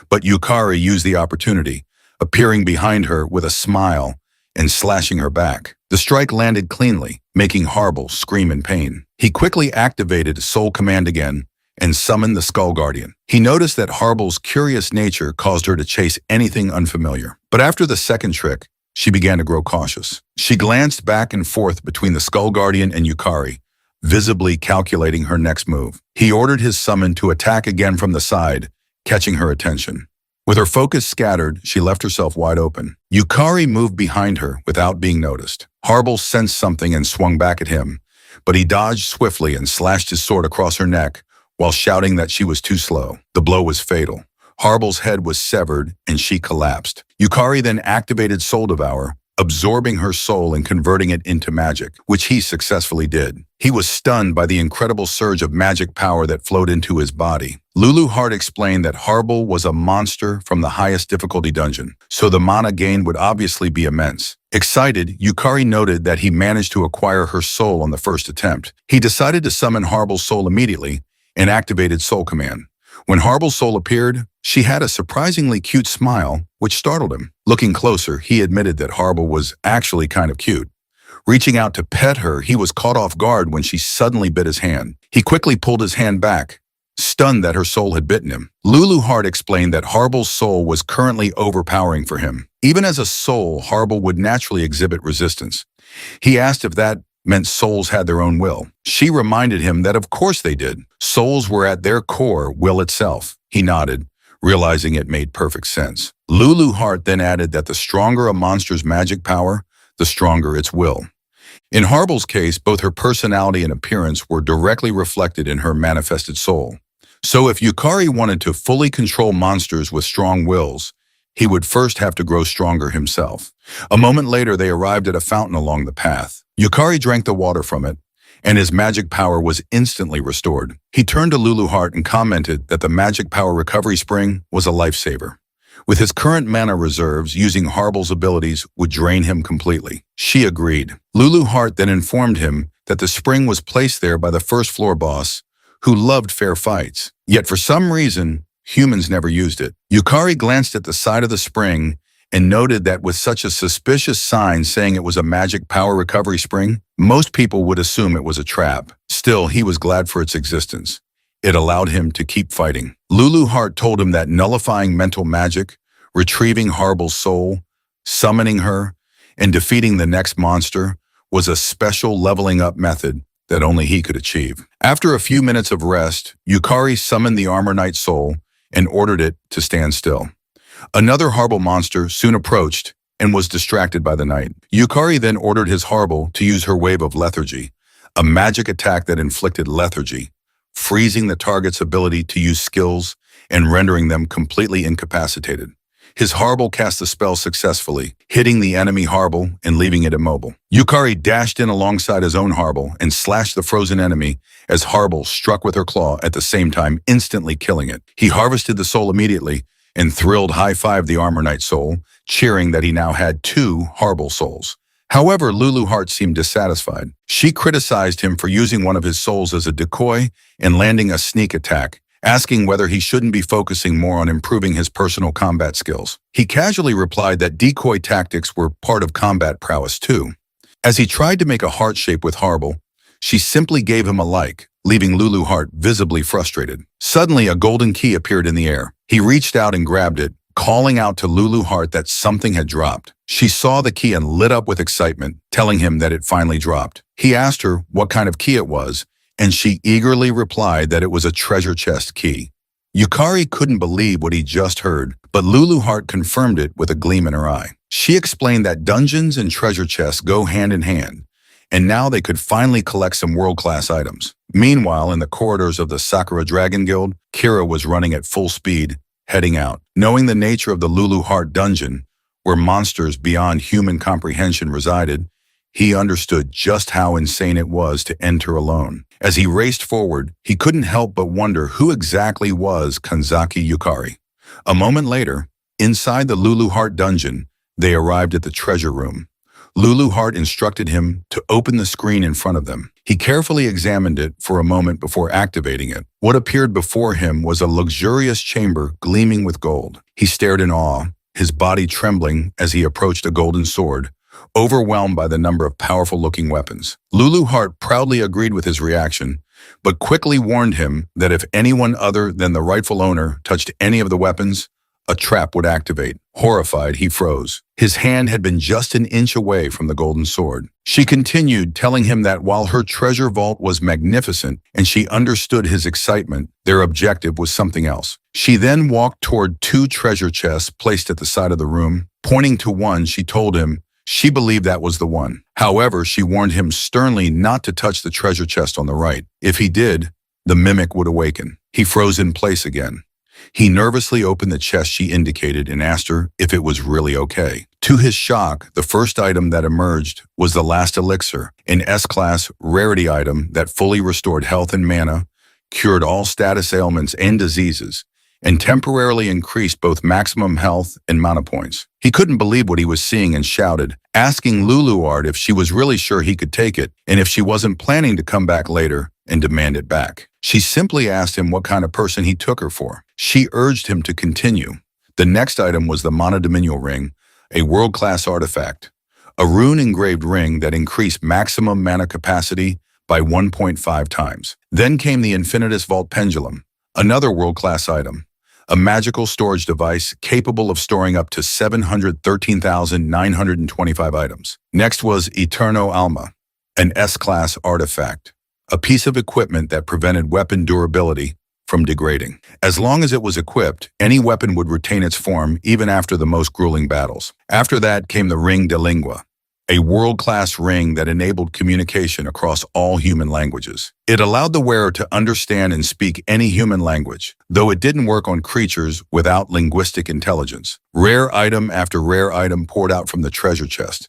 But Yukari used the opportunity, appearing behind her with a smile and slashing her back. The strike landed cleanly, making Harble scream in pain. He quickly activated Soul Command again and summoned the Skull Guardian. He noticed that Harble's curious nature caused her to chase anything unfamiliar. But after the second trick, she began to grow cautious. She glanced back and forth between the Skull Guardian and Yukari, visibly calculating her next move. He ordered his summon to attack again from the side, catching her attention. With her focus scattered, she left herself wide open. Yukari moved behind her without being noticed. Harble sensed something and swung back at him, but he dodged swiftly and slashed his sword across her neck while shouting that she was too slow. The blow was fatal. Harble's head was severed and she collapsed. Yukari then activated Soul Devour, absorbing her soul and converting it into magic, which he successfully did. He was stunned by the incredible surge of magic power that flowed into his body. Lulu Hart explained that Harble was a monster from the highest difficulty dungeon, so the mana gain would obviously be immense. Excited, Yukari noted that he managed to acquire her soul on the first attempt. He decided to summon Harble's soul immediately and activated Soul Command. When Harble's soul appeared, she had a surprisingly cute smile, which startled him. Looking closer, he admitted that Harble was actually kind of cute. Reaching out to pet her, he was caught off guard when she suddenly bit his hand. He quickly pulled his hand back, stunned that her soul had bitten him. Lulu Hart explained that Harble's soul was currently overpowering for him. Even as a soul, Harble would naturally exhibit resistance. He asked if that meant souls had their own will. She reminded him that of course they did. Souls were at their core will itself. He nodded, realizing it made perfect sense. Lulu Hart then added that the stronger a monster's magic power, the stronger its will. In Harble's case, both her personality and appearance were directly reflected in her manifested soul. So if Yukari wanted to fully control monsters with strong wills, he would first have to grow stronger himself. A moment later, they arrived at a fountain along the path. Yukari drank the water from it, and his magic power was instantly restored. He turned to Lulu Hart and commented that the magic power recovery spring was a lifesaver. With his current mana reserves, using Harble's abilities would drain him completely. She agreed. Lulu Hart then informed him that the spring was placed there by the first floor boss, who loved fair fights. Yet for some reason, humans never used it. Yukari glanced at the side of the spring and noted that with such a suspicious sign saying it was a magic power recovery spring, most people would assume it was a trap. Still, he was glad for its existence. It allowed him to keep fighting. Lulu Hart told him that nullifying mental magic, retrieving Harble's soul, summoning her, and defeating the next monster was a special leveling up method that only he could achieve. After a few minutes of rest, Yukari summoned the Armor Knight soul and ordered it to stand still. Another Harble monster soon approached and was distracted by the knight. Yukari then ordered his Harble to use her Wave of Lethargy, a magic attack that inflicted lethargy, freezing the target's ability to use skills and rendering them completely incapacitated. His Harble cast the spell successfully, hitting the enemy Harble and leaving it immobile. Yukari dashed in alongside his own Harble and slashed the frozen enemy as Harble struck with her claw at the same time, instantly killing it. He harvested the soul immediately and thrilled high-fived the Armor Knight soul, cheering that he now had 2 Harble souls. However, Lulu Hart seemed dissatisfied. She criticized him for using one of his souls as a decoy and landing a sneak attack, asking whether he shouldn't be focusing more on improving his personal combat skills. He casually replied that decoy tactics were part of combat prowess too. As he tried to make a heart shape with Harble, she simply gave him a like, leaving Lulu Hart visibly frustrated. Suddenly, a golden key appeared in the air. He reached out and grabbed it, calling out to Lulu Hart that something had dropped. She saw the key and lit up with excitement, telling him that it finally dropped. He asked her what kind of key it was, and she eagerly replied that it was a treasure chest key. Yukari couldn't believe what he just heard, but Lulu Hart confirmed it with a gleam in her eye. She explained that dungeons and treasure chests go hand in hand, and now they could finally collect some world-class items. Meanwhile, in the corridors of the Sakura Dragon Guild, Kira was running at full speed, heading out. Knowing the nature of the Lulu Hart dungeon, where monsters beyond human comprehension resided, he understood just how insane it was to enter alone. As he raced forward, he couldn't help but wonder who exactly was Kanzaki Yukari. A moment later, inside the Lulu Hart dungeon, they arrived at the treasure room. Lulu Hart instructed him to open the screen in front of them. He carefully examined it for a moment before activating it. What appeared before him was a luxurious chamber gleaming with gold. He stared in awe, his body trembling as he approached a golden sword, overwhelmed by the number of powerful-looking weapons. Lulu Hart proudly agreed with his reaction, but quickly warned him that if anyone other than the rightful owner touched any of the weapons, a trap would activate. Horrified, he froze. His hand had been just an inch away from the golden sword. She continued, telling him that while her treasure vault was magnificent and she understood his excitement, their objective was something else. She then walked toward 2 treasure chests placed at the side of the room. Pointing to one, she told him she believed that was the one. However, she warned him sternly not to touch the treasure chest on the right. If he did, the mimic would awaken. He froze in place again. He nervously opened the chest she indicated and asked her if it was really okay. To his shock, the first item that emerged was the last elixir, an S-class rarity item that fully restored health and mana, cured all status ailments and diseases, and temporarily increased both maximum health and mana points. He couldn't believe what he was seeing and shouted, asking Lulu Hart if she was really sure he could take it and if she wasn't planning to come back later and demand it back. She simply asked him what kind of person he took her for. She urged him to continue. The next item was the Monodominial Ring, a world-class artifact, a rune-engraved ring that increased maximum mana capacity by 1.5 times. Then came the Infinitus Vault Pendulum, another world-class item, a magical storage device capable of storing up to 713,925 items. Next was Eterno Alma, an S-class artifact, a piece of equipment that prevented weapon durability from degrading. As long as it was equipped, any weapon would retain its form even after the most grueling battles. After that came the ring de lingua, a world-class ring that enabled communication across all human languages. It allowed the wearer to understand and speak any human language, though it didn't work on creatures without linguistic intelligence. Rare item after rare item poured out from the treasure chest,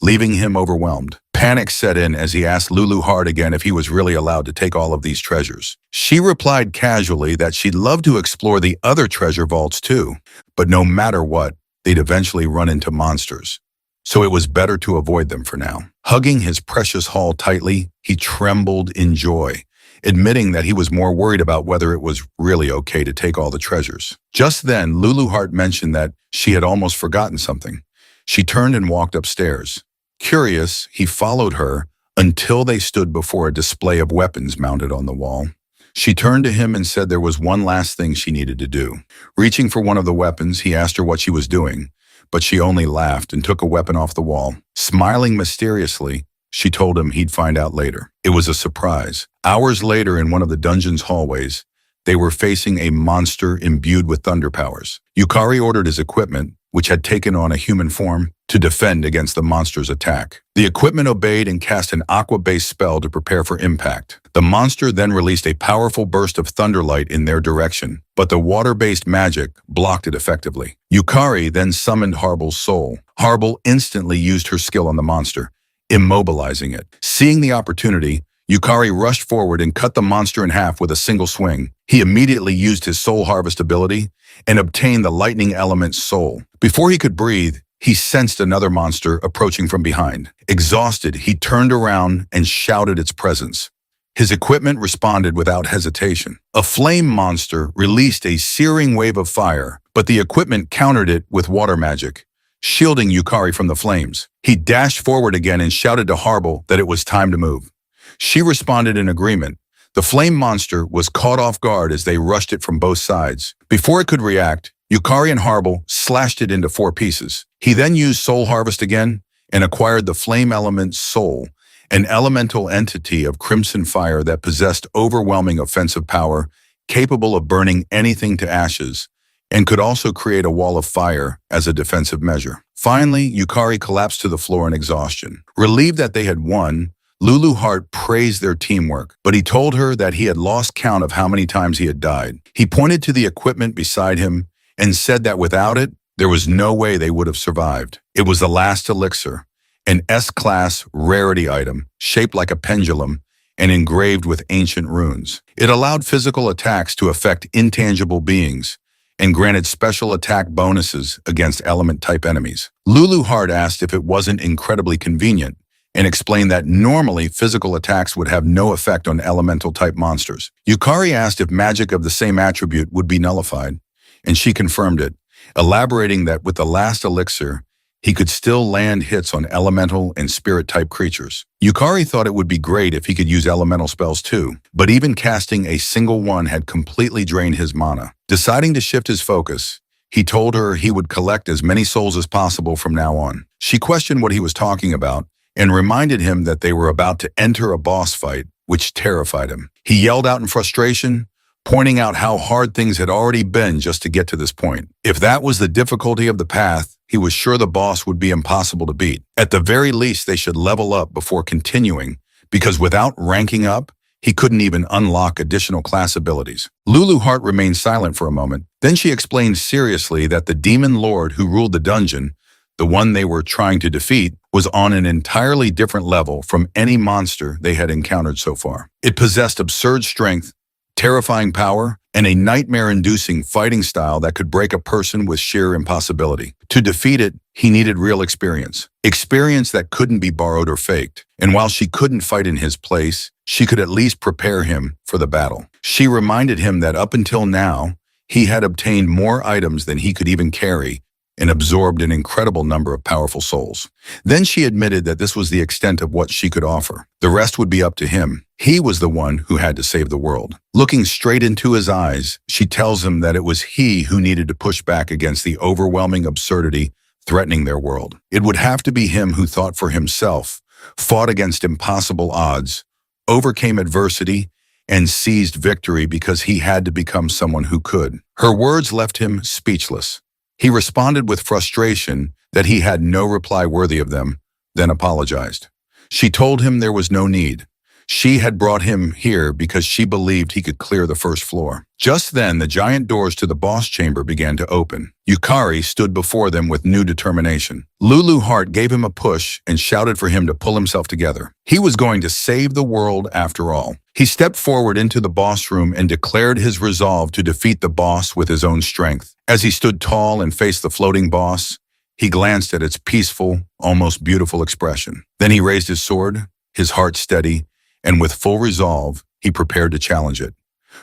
leaving him overwhelmed. Panic set in as he asked Lulu hard again if he was really allowed to take all of these treasures. She replied casually that she'd love to explore the other treasure vaults too, but no matter what, they'd eventually run into monsters. So it was better to avoid them for now. Hugging his precious haul tightly, he trembled in joy, admitting that he was more worried about whether it was really okay to take all the treasures. Just then, Lulu Heart mentioned that she had almost forgotten something. She turned and walked upstairs. Curious, he followed her until they stood before a display of weapons mounted on the wall. She turned to him and said there was one last thing she needed to do. Reaching for one of the weapons, he asked her what she was doing, but she only laughed and took a weapon off the wall. Smiling mysteriously, she told him he'd find out later. It was a surprise. Hours later, in one of the dungeon's hallways, they were facing a monster imbued with thunder powers. Yukari ordered his equipment, which had taken on a human form, to defend against the monster's attack. The equipment obeyed and cast an aqua-based spell to prepare for impact. The monster then released a powerful burst of thunderlight in their direction, but the water-based magic blocked it effectively. Yukari then summoned Harbel's soul. Harbel instantly used her skill on the monster, immobilizing it. Seeing the opportunity, Yukari rushed forward and cut the monster in half with a single swing. He immediately used his soul harvest ability and obtained the lightning element's soul. Before he could breathe, he sensed another monster approaching from behind. Exhausted, he turned around and shouted its presence. His equipment responded without hesitation. A flame monster released a searing wave of fire, but the equipment countered it with water magic, shielding Yukari from the flames. He dashed forward again and shouted to Harbel that it was time to move. She responded in agreement. The flame monster was caught off guard as they rushed it from both sides. Before it could react, Yukari and Harbel slashed it into 4 pieces. He then used Soul Harvest again and acquired the Flame Element's soul, an elemental entity of crimson fire that possessed overwhelming offensive power, capable of burning anything to ashes, and could also create a wall of fire as a defensive measure. Finally, Yukari collapsed to the floor in exhaustion. Relieved that they had won, Lulu Heart praised their teamwork, but he told her that he had lost count of how many times he had died. He pointed to the equipment beside him and said that without it, there was no way they would have survived. It was the last elixir, an S-class rarity item shaped like a pendulum and engraved with ancient runes. It allowed physical attacks to affect intangible beings and granted special attack bonuses against element-type enemies. Lulu Heart asked if it wasn't incredibly convenient and explained that normally physical attacks would have no effect on elemental-type monsters. Yukari asked if magic of the same attribute would be nullified, and she confirmed it, elaborating that with the last elixir, he could still land hits on elemental and spirit-type creatures. Yukari thought it would be great if he could use elemental spells too, but even casting a single one had completely drained his mana. Deciding to shift his focus, he told her he would collect as many souls as possible from now on. She questioned what he was talking about and reminded him that they were about to enter a boss fight, which terrified him. He yelled out in frustration, pointing out how hard things had already been just to get to this point. If that was the difficulty of the path, he was sure the boss would be impossible to beat. At the very least, they should level up before continuing, because without ranking up, he couldn't even unlock additional class abilities. Lulu Heart remained silent for a moment. Then she explained seriously that the demon lord who ruled the dungeon, the one they were trying to defeat, was on an entirely different level from any monster they had encountered so far. It possessed absurd strength, terrifying power, and a nightmare-inducing fighting style that could break a person with sheer impossibility. To defeat it, he needed real experience. Experience that couldn't be borrowed or faked. And while she couldn't fight in his place, she could at least prepare him for the battle. She reminded him that up until now, he had obtained more items than he could even carry and absorbed an incredible number of powerful souls. Then she admitted that this was the extent of what she could offer. The rest would be up to him. He was the one who had to save the world. Looking straight into his eyes, she tells him that it was he who needed to push back against the overwhelming absurdity threatening their world. It would have to be him who thought for himself, fought against impossible odds, overcame adversity, and seized victory because he had to become someone who could. Her words left him speechless. He responded with frustration that he had no reply worthy of them, then apologized. She told him there was no need. She had brought him here because she believed he could clear the first floor. Just then, the giant doors to the boss chamber began to open. Yukari stood before them with new determination. Lulu Heart gave him a push and shouted for him to pull himself together. He was going to save the world after all. He stepped forward into the boss room and declared his resolve to defeat the boss with his own strength. As he stood tall and faced the floating boss, he glanced at its peaceful, almost beautiful expression. Then he raised his sword, his heart steady, and with full resolve, he prepared to challenge it.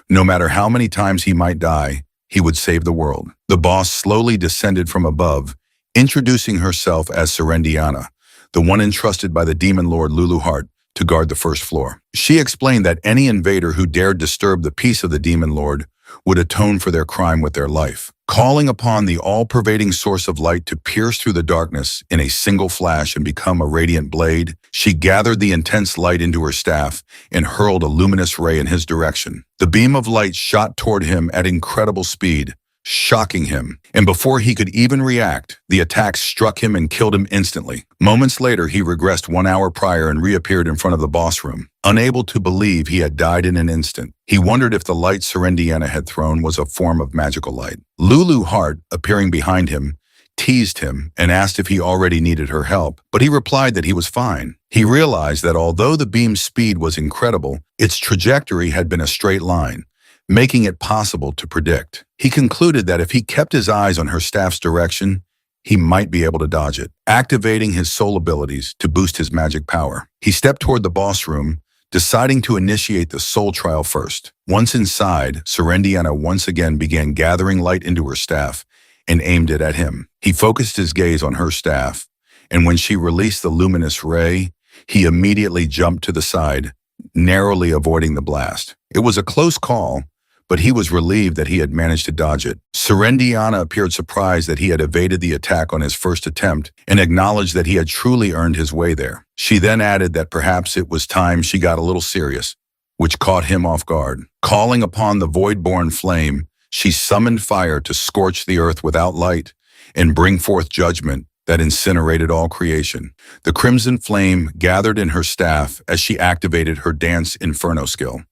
No matter how many times he might die, he would save the world. The boss slowly descended from above, introducing herself as Serendiana, the one entrusted by the demon lord Lulu Heart to guard the first floor. She explained that any invader who dared disturb the peace of the demon lord would atone for their crime with their life. Calling upon the all-pervading source of light to pierce through the darkness in a single flash and become a radiant blade, she gathered the intense light into her staff and hurled a luminous ray in his direction. The beam of light shot toward him at incredible speed, shocking him, and before he could even react, the attack struck him and killed him instantly. Moments later, he regressed 1 hour prior and reappeared in front of the boss room. Unable to believe he had died in an instant, he wondered if the light Serendiana had thrown was a form of magical light. Lulu Heart, appearing behind him, teased him and asked if he already needed her help, but he replied that he was fine. He realized that although the beam's speed was incredible, its trajectory had been a straight line, making it possible to predict. He concluded that if he kept his eyes on her staff's direction, he might be able to dodge it, activating his soul abilities to boost his magic power. He stepped toward the boss room, deciding to initiate the soul trial first. Once inside, Serendiana once again began gathering light into her staff and aimed it at him. He focused his gaze on her staff, and when she released the luminous ray, he immediately jumped to the side, narrowly avoiding the blast. It was a close call, but he was relieved that he had managed to dodge it. Serendiana appeared surprised that he had evaded the attack on his first attempt and acknowledged that he had truly earned his way there. She then added that perhaps it was time she got a little serious, which caught him off guard. Calling upon the void-born flame, she summoned fire to scorch the earth without light and bring forth judgment that incinerated all creation. The crimson flame gathered in her staff as she activated her dance inferno skill,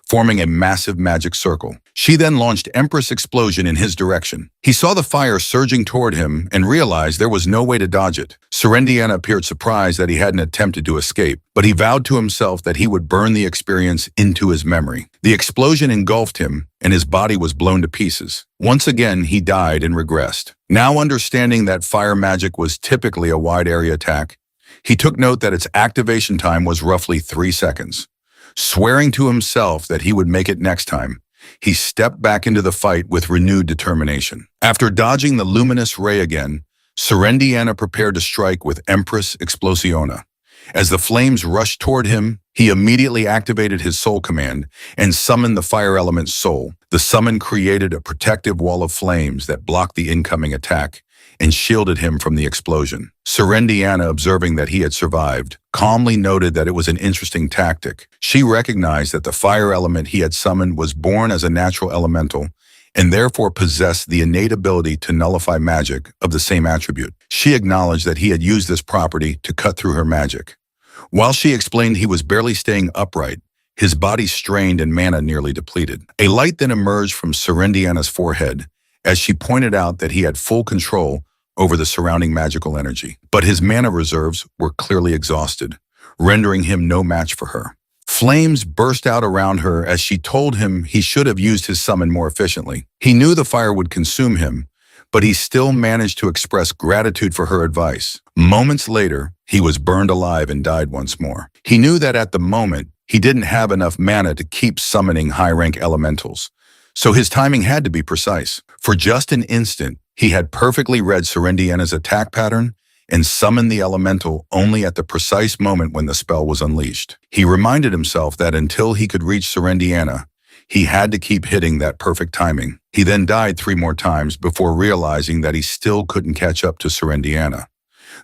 forming a massive magic circle. She then launched Empress Explosion in his direction. He saw the fire surging toward him and realized there was no way to dodge it. Serendiana appeared surprised that he hadn't attempted to escape, but he vowed to himself that he would burn the experience into his memory. The explosion engulfed him, and his body was blown to pieces. Once again, he died and regressed. Now understanding that fire magic was typically a wide-area attack, he took note that its activation time was roughly 3 seconds. Swearing to himself that he would make it next time, he stepped back into the fight with renewed determination. After dodging the luminous ray again, Serendiana prepared to strike with Empress Explosiona. As the flames rushed toward him, he immediately activated his soul command and summoned the fire element's soul. The summon created a protective wall of flames that blocked the incoming attack and shielded him from the explosion. Serendiana, observing that he had survived, calmly noted that it was an interesting tactic. She recognized that the fire element he had summoned was born as a natural elemental and therefore possessed the innate ability to nullify magic of the same attribute. She acknowledged that he had used this property to cut through her magic. While she explained he was barely staying upright, his body strained and mana nearly depleted. A light then emerged from Serendiana's forehead as she pointed out that he had full control over the surrounding magical energy. But his mana reserves were clearly exhausted, rendering him no match for her. Flames burst out around her as she told him he should have used his summon more efficiently. He knew the fire would consume him, but he still managed to express gratitude for her advice. Moments later, he was burned alive and died once more. He knew that at the moment, he didn't have enough mana to keep summoning high-rank elementals, so his timing had to be precise. For just an instant, he had perfectly read Serendiana's attack pattern and summoned the elemental only at the precise moment when the spell was unleashed. He reminded himself that until he could reach Serendiana, he had to keep hitting that perfect timing. He then died 3 more times before realizing that he still couldn't catch up to Serendiana.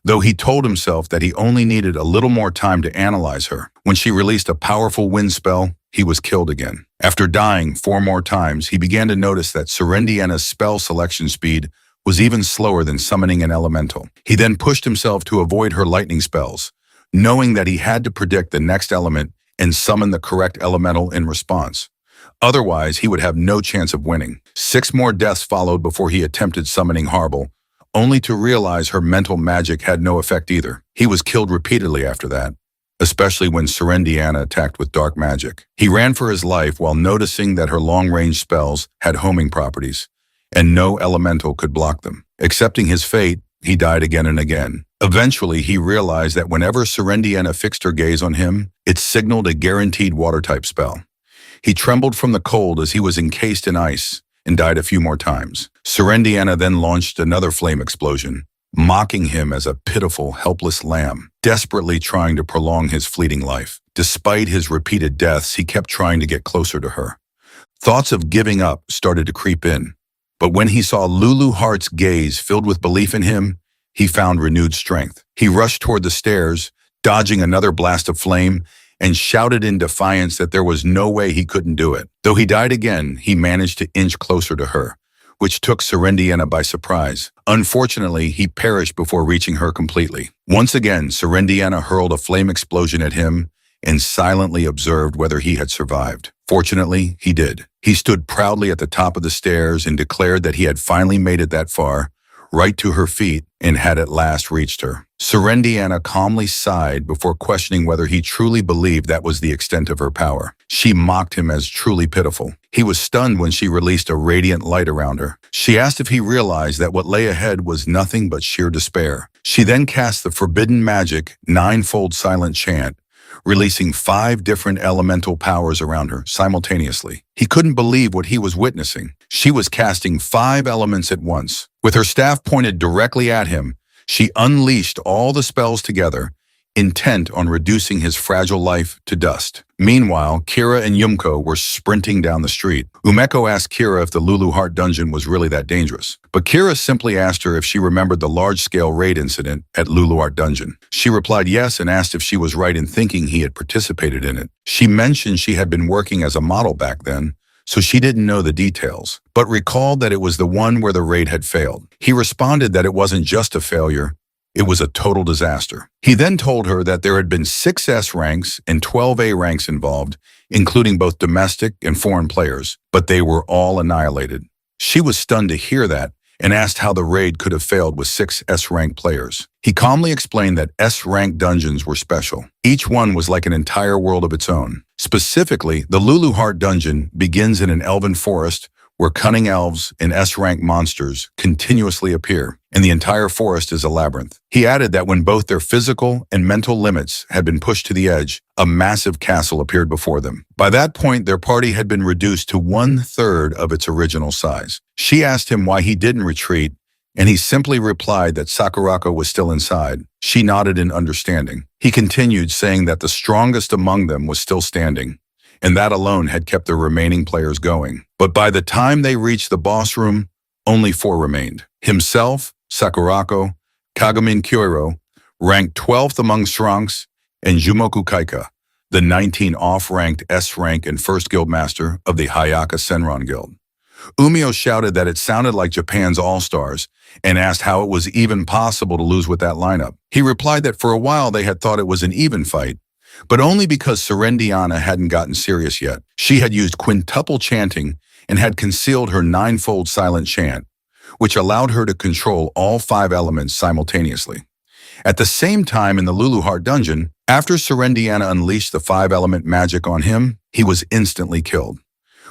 though he told himself that he only needed a little more time to analyze her. When she released a powerful wind spell, he was killed again. After dying 4 more times, he began to notice that Serendiana's spell selection speed was even slower than summoning an elemental. He then pushed himself to avoid her lightning spells, knowing that he had to predict the next element and summon the correct elemental in response. Otherwise, he would have no chance of winning. 6 more deaths followed before he attempted summoning Harble, only to realize her mental magic had no effect either. He was killed repeatedly after that, especially when Serendiana attacked with dark magic. He ran for his life while noticing that her long-range spells had homing properties, and no elemental could block them. Accepting his fate, he died again and again. Eventually, he realized that whenever Serendiana fixed her gaze on him, it signaled a guaranteed water-type spell. He trembled from the cold as he was encased in ice and died a few more times. Serendiana then launched another flame explosion, mocking him as a pitiful, helpless lamb, desperately trying to prolong his fleeting life. Despite his repeated deaths, he kept trying to get closer to her. Thoughts of giving up started to creep in, but when he saw Lulu Hart's gaze filled with belief in him, he found renewed strength. He rushed toward the stairs, dodging another blast of flame, and shouted in defiance that there was no way he couldn't do it. Though he died again, he managed to inch closer to her, which took Serendiana by surprise. Unfortunately, he perished before reaching her completely. Once again, Serendiana hurled a flame explosion at him and silently observed whether he had survived. Fortunately, he did. He stood proudly at the top of the stairs and declared that he had finally made it that far, right to her feet, and had at last reached her. Serendiana calmly sighed before questioning whether he truly believed that was the extent of her power. She mocked him as truly pitiful. He was stunned when she released a radiant light around her. She asked if he realized that what lay ahead was nothing but sheer despair. She then cast the forbidden magic, 9-fold silent chant, releasing 5 different elemental powers around her simultaneously. He couldn't believe what he was witnessing. She was casting 5 elements at once. With her staff pointed directly at him, she unleashed all the spells together, intent on reducing his fragile life to dust. Meanwhile, Kira and Yumko were sprinting down the street. Umeko asked Kira if the Lulu Heart dungeon was really that dangerous, but Kira simply asked her if she remembered the large-scale raid incident at Lulu Heart dungeon. She replied yes and asked if she was right in thinking he had participated in it. She mentioned she had been working as a model back then, so she didn't know the details, but recalled that it was the one where the raid had failed. He responded that it wasn't just a failure, it was a total disaster. He then told her that there had been 6 S ranks and 12 A ranks involved, including both domestic and foreign players, but they were all annihilated. She was stunned to hear that and asked how the raid could have failed with 6 S-rank players. He calmly explained that S-rank dungeons were special. Each one was like an entire world of its own. Specifically, the Lulu Heart dungeon begins in an elven forest where cunning elves and S-rank monsters continuously appear, and the entire forest is a labyrinth. He added that when both their physical and mental limits had been pushed to the edge, a massive castle appeared before them. By that point, their party had been reduced to 1/3 of its original size. She asked him why he didn't retreat, and he simply replied that Sakurako was still inside. She nodded in understanding. He continued, saying that the strongest among them was still standing, and that alone had kept the remaining players going. But by the time they reached the boss room, only 4 remained. Himself, Sakurako, Kagamin Kyoiro, ranked 12th among Shranks, and Jumoku Kaika, the 19 off-ranked S-rank and first guildmaster of the Hayaka Senran Guild. Umio shouted that it sounded like Japan's All-Stars and asked how it was even possible to lose with that lineup. He replied that for a while they had thought it was an even fight, but only because Serendiana hadn't gotten serious yet. She had used quintuple chanting and had concealed her 9-fold silent chant, which allowed her to control all 5 elements simultaneously. At the same time in the Lulu Heart dungeon, after Serendiana unleashed the 5-element magic on him, he was instantly killed.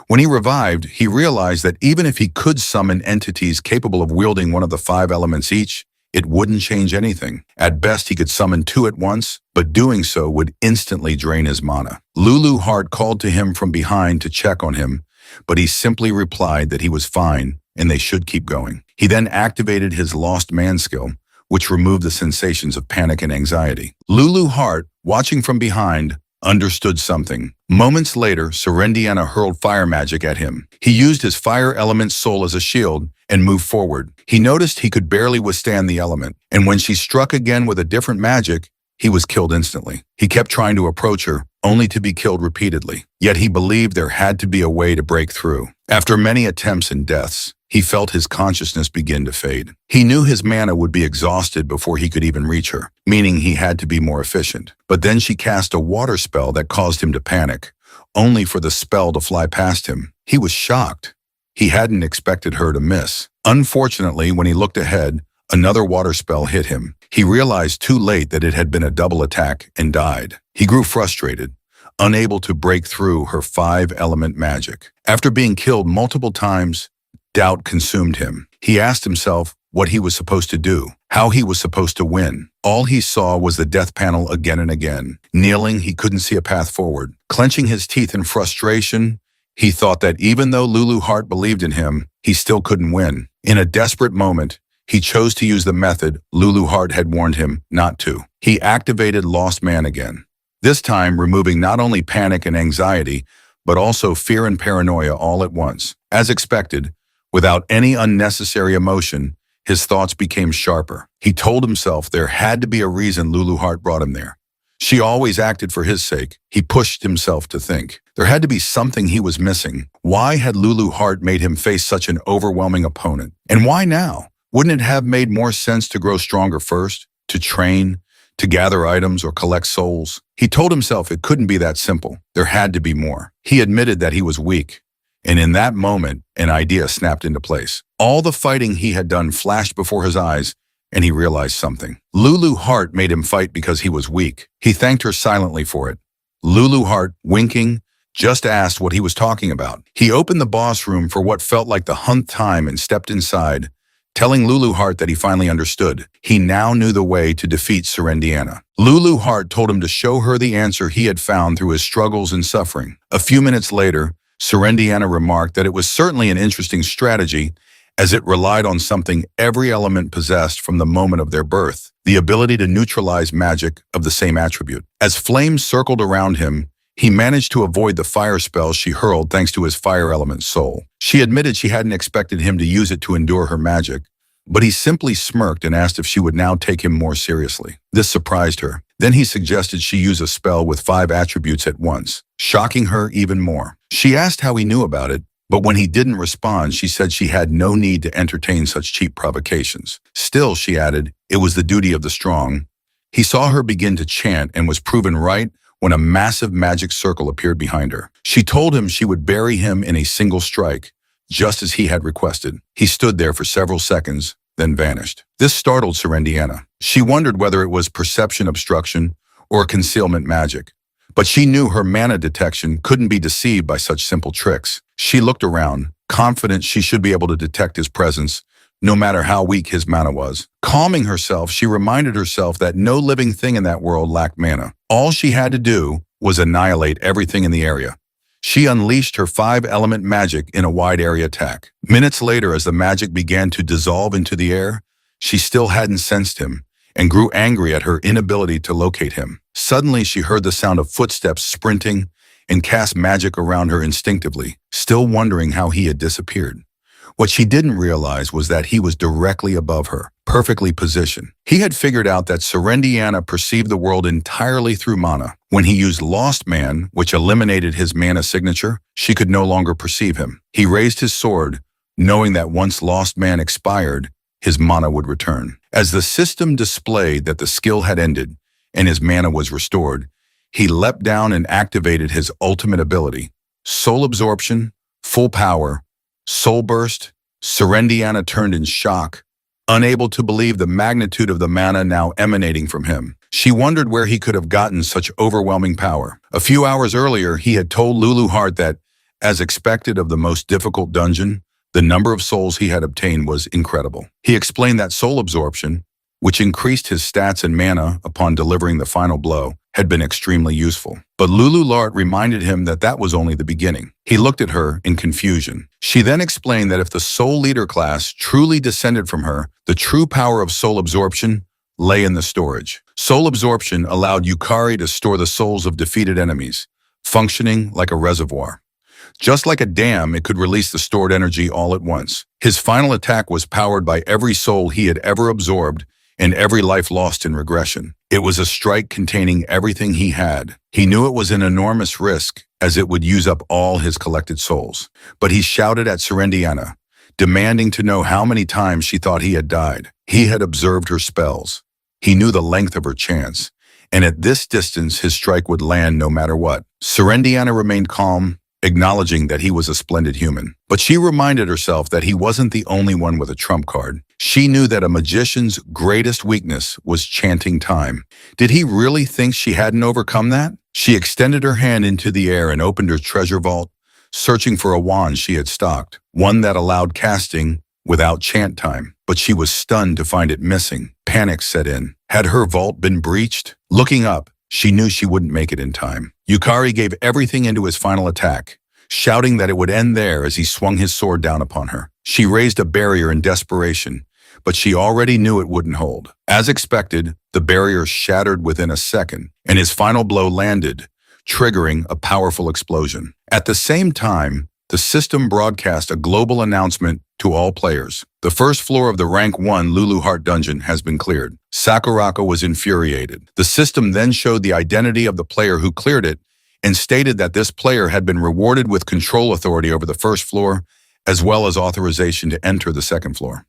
When he revived, he realized that even if he could summon entities capable of wielding one of the 5 elements each, it wouldn't change anything. At best, he could summon 2 at once, but doing so would instantly drain his mana. Lulu Heart called to him from behind to check on him, but he simply replied that he was fine and they should keep going. He then activated his Lost Man skill, which removed the sensations of panic and anxiety. Lulu Heart, watching from behind, understood something. Moments later, Serendiana hurled fire magic at him. He used his fire element soul as a shield and move forward. He noticed he could barely withstand the element, and when she struck again with a different magic, he was killed instantly. He kept trying to approach her, only to be killed repeatedly. Yet he believed there had to be a way to break through. After many attempts and deaths, he felt his consciousness begin to fade. He knew his mana would be exhausted before he could even reach her, meaning he had to be more efficient. But then she cast a water spell that caused him to panic, only for the spell to fly past him. He was shocked. He hadn't expected her to miss. Unfortunately, when he looked ahead, another water spell hit him. He realized too late that it had been a double attack and died. He grew frustrated, unable to break through her 5-element magic. After being killed multiple times, doubt consumed him. He asked himself what he was supposed to do, how he was supposed to win. All he saw was the death panel again and again. Kneeling, he couldn't see a path forward. Clenching his teeth in frustration, he thought that even though Lulu Heart believed in him, he still couldn't win. In a desperate moment, he chose to use the method Lulu Heart had warned him not to. He activated Lost Man again, this time removing not only panic and anxiety, but also fear and paranoia all at once. As expected, without any unnecessary emotion, his thoughts became sharper. He told himself there had to be a reason Lulu Heart brought him there. She always acted for his sake. He pushed himself to think. There had to be something he was missing. Why had Lulu Heart made him face such an overwhelming opponent? And why now? Wouldn't it have made more sense to grow stronger first, to train, to gather items or collect souls? He told himself it couldn't be that simple. There had to be more. He admitted that he was weak. And in that moment, an idea snapped into place. All the fighting he had done flashed before his eyes, and he realized something. Lulu Heart made him fight because he was weak. He thanked her silently for it. Lulu Heart, winking, just asked what he was talking about. He opened the boss room for what felt like the 100th time and stepped inside, telling Lulu Heart that he finally understood. He now knew the way to defeat Serendiana. Lulu Heart told him to show her the answer he had found through his struggles and suffering. A few minutes later, Serendiana remarked that it was certainly an interesting strategy, as it relied on something every element possessed from the moment of their birth, the ability to neutralize magic of the same attribute. As flames circled around him, he managed to avoid the fire spell she hurled thanks to his fire element soul. She admitted she hadn't expected him to use it to endure her magic, but he simply smirked and asked if she would now take him more seriously. This surprised her. Then he suggested she use a spell with 5 attributes at once, shocking her even more. She asked how he knew about it, but when he didn't respond, she said she had no need to entertain such cheap provocations. Still, she added, it was the duty of the strong. He saw her begin to chant and was proven right when a massive magic circle appeared behind her. She told him she would bury him in a single strike, just as he had requested. He stood there for several seconds, then vanished. This startled Serendiana. She wondered whether it was perception obstruction or concealment magic. But she knew her mana detection couldn't be deceived by such simple tricks. She looked around, confident she should be able to detect his presence, no matter how weak his mana was. Calming herself, she reminded herself that no living thing in that world lacked mana. All she had to do was annihilate everything in the area. She unleashed her 5-element magic in a wide area attack. Minutes later, as the magic began to dissolve into the air, she still hadn't sensed him and grew angry at her inability to locate him. Suddenly, she heard the sound of footsteps sprinting and cast magic around her instinctively, still wondering how he had disappeared. What she didn't realize was that he was directly above her, perfectly positioned. He had figured out that Serendiana perceived the world entirely through mana. When he used Lost Man, which eliminated his mana signature, she could no longer perceive him. He raised his sword, knowing that once Lost Man expired, his mana would return. As the system displayed that the skill had ended and his mana was restored, he leapt down and activated his ultimate ability. Soul Absorption, Full Power, Soul Burst. Serendiana turned in shock, unable to believe the magnitude of the mana now emanating from him. She wondered where he could have gotten such overwhelming power. A few hours earlier, he had told Lulu Heart that, as expected of the most difficult dungeon, the number of souls he had obtained was incredible. He explained that soul absorption, which increased his stats and mana upon delivering the final blow, had been extremely useful. But Lulu Heart reminded him that that was only the beginning. He looked at her in confusion. She then explained that if the soul leader class truly descended from her, the true power of soul absorption lay in the storage. Soul absorption allowed Yukari to store the souls of defeated enemies, functioning like a reservoir. Just like a dam, it could release the stored energy all at once. His final attack was powered by every soul he had ever absorbed and every life lost in regression. It was a strike containing everything he had. He knew it was an enormous risk, as it would use up all his collected souls. But he shouted at Serendiana, demanding to know how many times she thought he had died. He had observed her spells. He knew the length of her chance, and at this distance his strike would land no matter what. Serendiana remained calm, acknowledging that he was a splendid human. But she reminded herself that he wasn't the only one with a trump card. She knew that a magician's greatest weakness was chanting time. Did he really think she hadn't overcome that? She extended her hand into the air and opened her treasure vault, searching for a wand she had stocked, one that allowed casting without chant time. But she was stunned to find it missing. Panic set in. Had her vault been breached? Looking up, she knew she wouldn't make it in time. Yukari gave everything into his final attack, shouting that it would end there as he swung his sword down upon her. She raised a barrier in desperation, but she already knew it wouldn't hold. As expected, the barrier shattered within a second, and his final blow landed, triggering a powerful explosion. At the same time, the system broadcast a global announcement to all players. The first floor of the Rank 1 Lulu Heart Dungeon has been cleared. Sakurako was infuriated. The system then showed the identity of the player who cleared it and stated that this player had been rewarded with control authority over the first floor, as well as authorization to enter the second floor.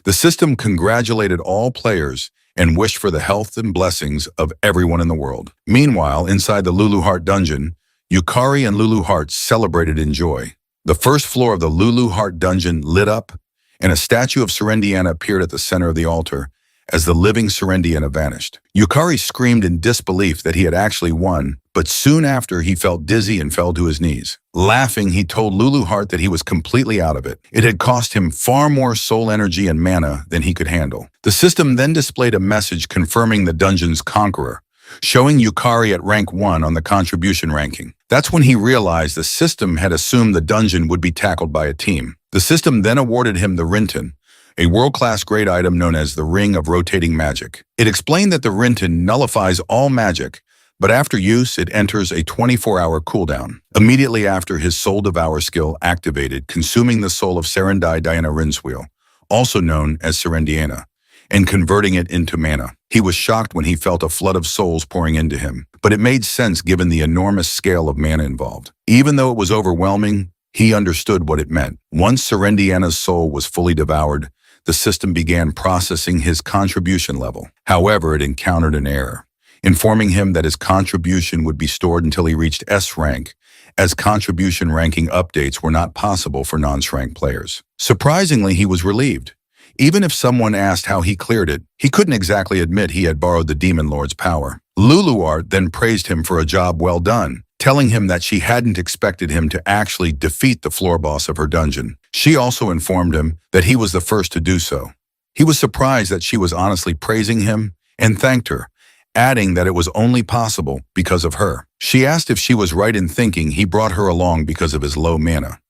The system congratulated all players and wished for the health and blessings of everyone in the world. Meanwhile, inside the Lulu Heart Dungeon, Yukari and Lulu Heart celebrated in joy. The first floor of the Lulu Heart Dungeon lit up, and a statue of Serendiana appeared at the center of the altar as the living Serendiana vanished. Yukari screamed in disbelief that he had actually won, but soon after he felt dizzy and fell to his knees. Laughing, he told Lulu Heart that he was completely out of it. It had cost him far more soul energy and mana than he could handle. The system then displayed a message confirming the dungeon's conqueror, showing Yukari at rank 1 on the contribution ranking. That's when he realized the system had assumed the dungeon would be tackled by a team. The system then awarded him the Rinton, a world-class great item known as the Ring of Rotating Magic. It explained that the Rinton nullifies all magic, but after use, it enters a 24-hour cooldown. Immediately after, his Soul Devour skill activated, consuming the soul of Serendai Diana Rinswheel, also known as Serendiana, and converting it into mana. He was shocked when he felt a flood of souls pouring into him, but it made sense given the enormous scale of mana involved. Even though it was overwhelming, he understood what it meant. Once Serendiana's soul was fully devoured, the system began processing his contribution level. However, it encountered an error, informing him that his contribution would be stored until he reached S rank, as contribution ranking updates were not possible for non-rank players. Surprisingly, he was relieved. Even if someone asked how he cleared it, he couldn't exactly admit he had borrowed the Demon Lord's power. Luluart then praised him for a job well done, telling him that she hadn't expected him to actually defeat the floor boss of her dungeon. She also informed him that he was the first to do so. He was surprised that she was honestly praising him and thanked her, adding that it was only possible because of her. She asked if she was right in thinking he brought her along because of his low mana.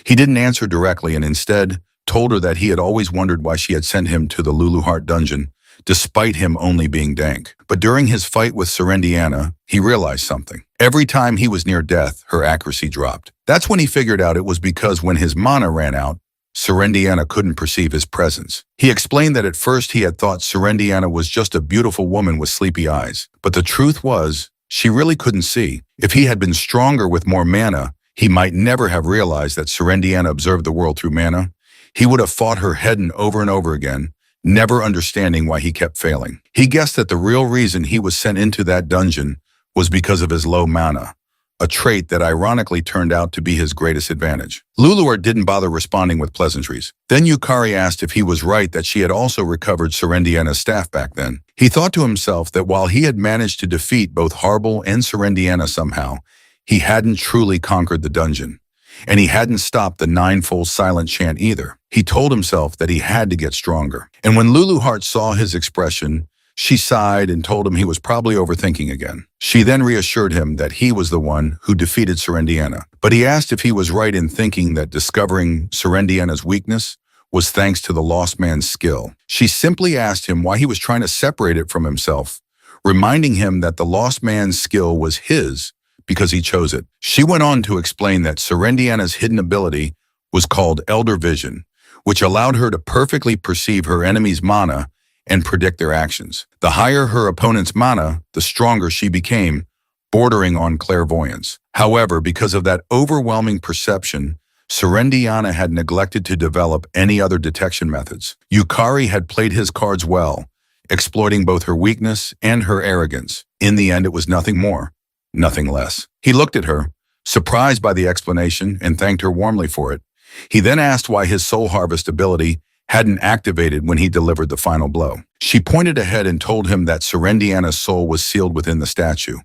He didn't answer directly and instead told her that he had always wondered why she had sent him to the Lulu Heart Dungeon, despite him only being dank. But during his fight with Serendiana, he realized something. Every time he was near death, her accuracy dropped. That's when he figured out it was because when his mana ran out, Serendiana couldn't perceive his presence. He explained that at first he had thought Serendiana was just a beautiful woman with sleepy eyes. But the truth was, she really couldn't see. If he had been stronger with more mana, he might never have realized that Serendiana observed the world through mana. He would have fought her head and over again, never understanding why he kept failing. He guessed that the real reason he was sent into that dungeon was because of his low mana, a trait that ironically turned out to be his greatest advantage. Luluart didn't bother responding with pleasantries. Then Yukari asked if he was right that she had also recovered Serendiana's staff back then. He thought to himself that while he had managed to defeat both Harble and Serendiana somehow, he hadn't truly conquered the dungeon. And he hadn't stopped the ninefold silent chant either. He told himself that he had to get stronger. And when Lulu Heart saw his expression, she sighed and told him he was probably overthinking again. She then reassured him that he was the one who defeated Serendiana. But he asked if he was right in thinking that discovering Serendiana's weakness was thanks to the lost man's skill. She simply asked him why he was trying to separate it from himself, reminding him that the lost man's skill was his because he chose it. She went on to explain that Serendiana's hidden ability was called Elder Vision, which allowed her to perfectly perceive her enemy's mana and predict their actions. The higher her opponent's mana, the stronger she became, bordering on clairvoyance. However, because of that overwhelming perception, Serendiana had neglected to develop any other detection methods. Yukari had played his cards well, exploiting both her weakness and her arrogance. In the end, it was nothing more, nothing less. He looked at her, surprised by the explanation, and thanked her warmly for it. He then asked why his soul harvest ability hadn't activated when he delivered the final blow. She pointed ahead and told him that Serendiana's soul was sealed within the statue.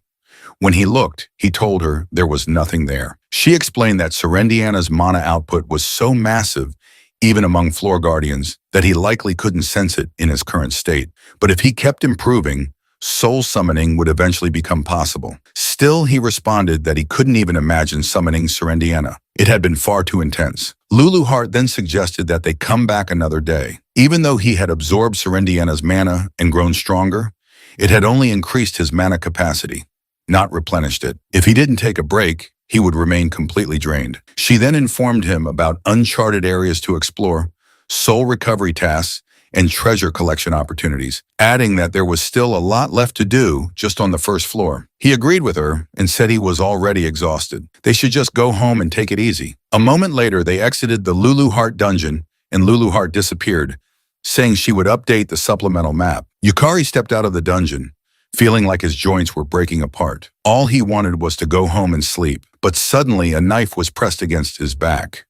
When he looked, he told her there was nothing there. She explained that Serendiana's mana output was so massive, even among floor guardians, that he likely couldn't sense it in his current state. But if he kept improving, soul summoning would eventually become possible. Still, he responded that he couldn't even imagine summoning Serendiana. It had been far too intense. Lulu Heart then suggested that they come back another day. Even though he had absorbed Serendiana's mana and grown stronger, it had only increased his mana capacity, not replenished it. If he didn't take a break, he would remain completely drained. She then informed him about uncharted areas to explore, soul recovery tasks, and treasure collection opportunities, adding that there was still a lot left to do just on the first floor. He agreed with her and said he was already exhausted. They should just go home and take it easy. A moment later, they exited the Lulu Heart dungeon and Lulu Heart disappeared, saying she would update the supplemental map. Yukari stepped out of the dungeon, feeling like his joints were breaking apart. All he wanted was to go home and sleep, but suddenly a knife was pressed against his back.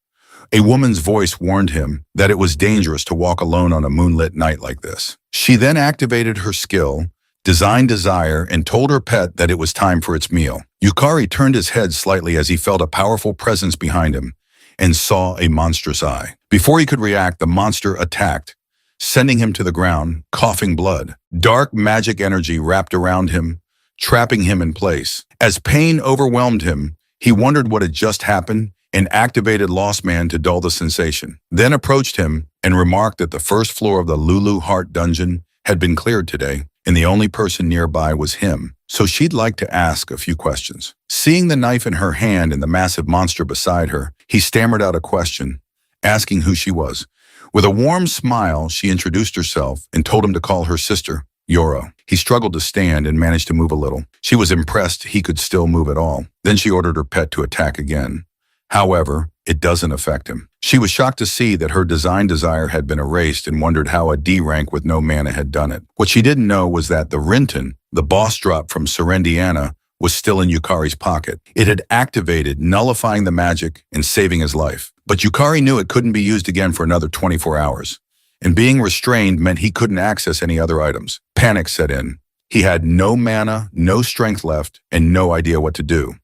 A woman's voice warned him that it was dangerous to walk alone on a moonlit night like this. She then activated her skill, Design Desire, and told her pet that it was time for its meal. Yukari turned his head slightly as he felt a powerful presence behind him and saw a monstrous eye. Before he could react, the monster attacked, sending him to the ground, coughing blood. Dark magic energy wrapped around him, trapping him in place. As pain overwhelmed him, he wondered what had just happened and activated Lost Man to dull the sensation. Then approached him and remarked that the first floor of the Lulu Heart dungeon had been cleared today, and the only person nearby was him, so she'd like to ask a few questions. Seeing the knife in her hand and the massive monster beside her, he stammered out a question, asking who she was. With a warm smile, she introduced herself and told him to call her sister, Yoro. He struggled to stand and managed to move a little. She was impressed he could still move at all. Then she ordered her pet to attack again. However, it doesn't affect him. She was shocked to see that her Design Desire had been erased and wondered how a D rank with no mana had done it. What she didn't know was that the Rinton, the boss drop from Serendiana, was still in Yukari's pocket. It had activated, nullifying the magic and saving his life. But Yukari knew it couldn't be used again for another 24 hours. And being restrained meant he couldn't access any other items. Panic set in. He had no mana, no strength left, and no idea what to do.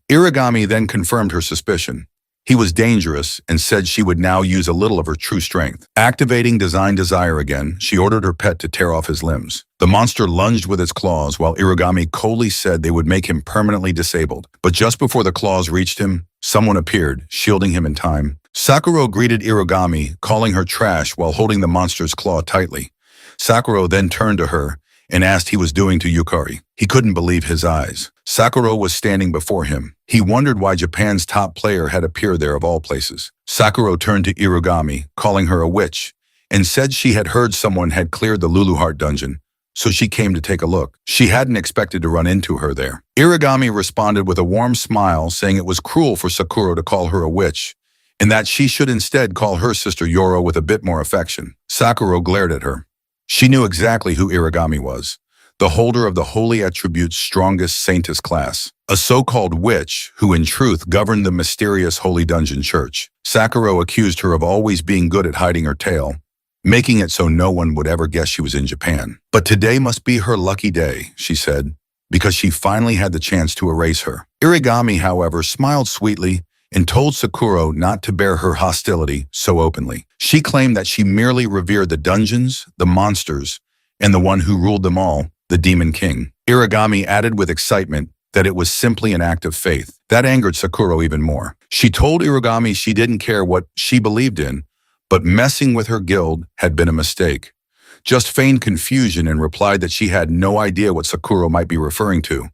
Irigami then confirmed her suspicion. He was dangerous and said she would now use a little of her true strength. Activating Design Desire again, she ordered her pet to tear off his limbs. The monster lunged with its claws while Irigami coldly said they would make him permanently disabled. But just before the claws reached him, someone appeared, shielding him in time. Sakura greeted Irigami, calling her trash while holding the monster's claw tightly. Sakura then turned to her and asked he was doing to Yukari. He couldn't believe his eyes. Sakura was standing before him. He wondered why Japan's top player had appeared there of all places. Sakura turned to Irigami, calling her a witch, and said she had heard someone had cleared the Lulu Heart dungeon, so she came to take a look. She hadn't expected to run into her there. Irigami responded with a warm smile, saying it was cruel for Sakura to call her a witch, and that she should instead call her sister Yoro with a bit more affection. Sakura glared at her. She knew exactly who Irigami was, the holder of the Holy Attribute's strongest saintess class, a so-called witch who in truth governed the mysterious Holy Dungeon Church. Sakura accused her of always being good at hiding her tail, making it so no one would ever guess she was in Japan. But today must be her lucky day, she said, because she finally had the chance to erase her. Irigami, however, smiled sweetly and told Sakura not to bear her hostility so openly. She claimed that she merely revered the dungeons, the monsters, and the one who ruled them all, the Demon King. Irigami added with excitement that it was simply an act of faith. That angered Sakura even more. She told Irigami she didn't care what she believed in, but messing with her guild had been a mistake. Just feigned confusion and replied that she had no idea what Sakura might be referring to.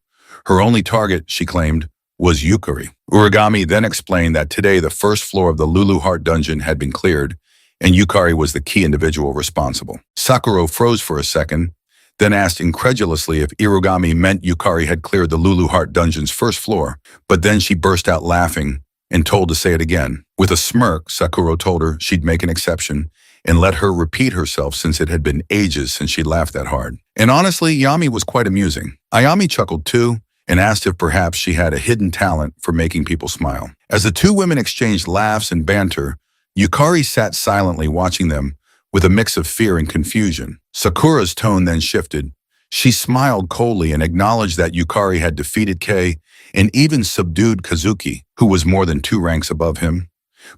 Her only target, she claimed, was Yukari. Uragami then explained that today the first floor of the Lulu Heart dungeon had been cleared, and Yukari was the key individual responsible. Sakura froze for a second, then asked incredulously if Irugami meant Yukari had cleared the Lulu Heart dungeon's first floor, but then she burst out laughing and told to say it again. With a smirk, Sakura told her she'd make an exception and let her repeat herself since it had been ages since she'd laughed that hard. And honestly, Yami was quite amusing. Ayami chuckled too and asked if perhaps she had a hidden talent for making people smile. As the two women exchanged laughs and banter, Yukari sat silently watching them with a mix of fear and confusion. Sakura's tone then shifted. She smiled coldly and acknowledged that Yukari had defeated Kei and even subdued Kazuki, who was more than 2 ranks above him.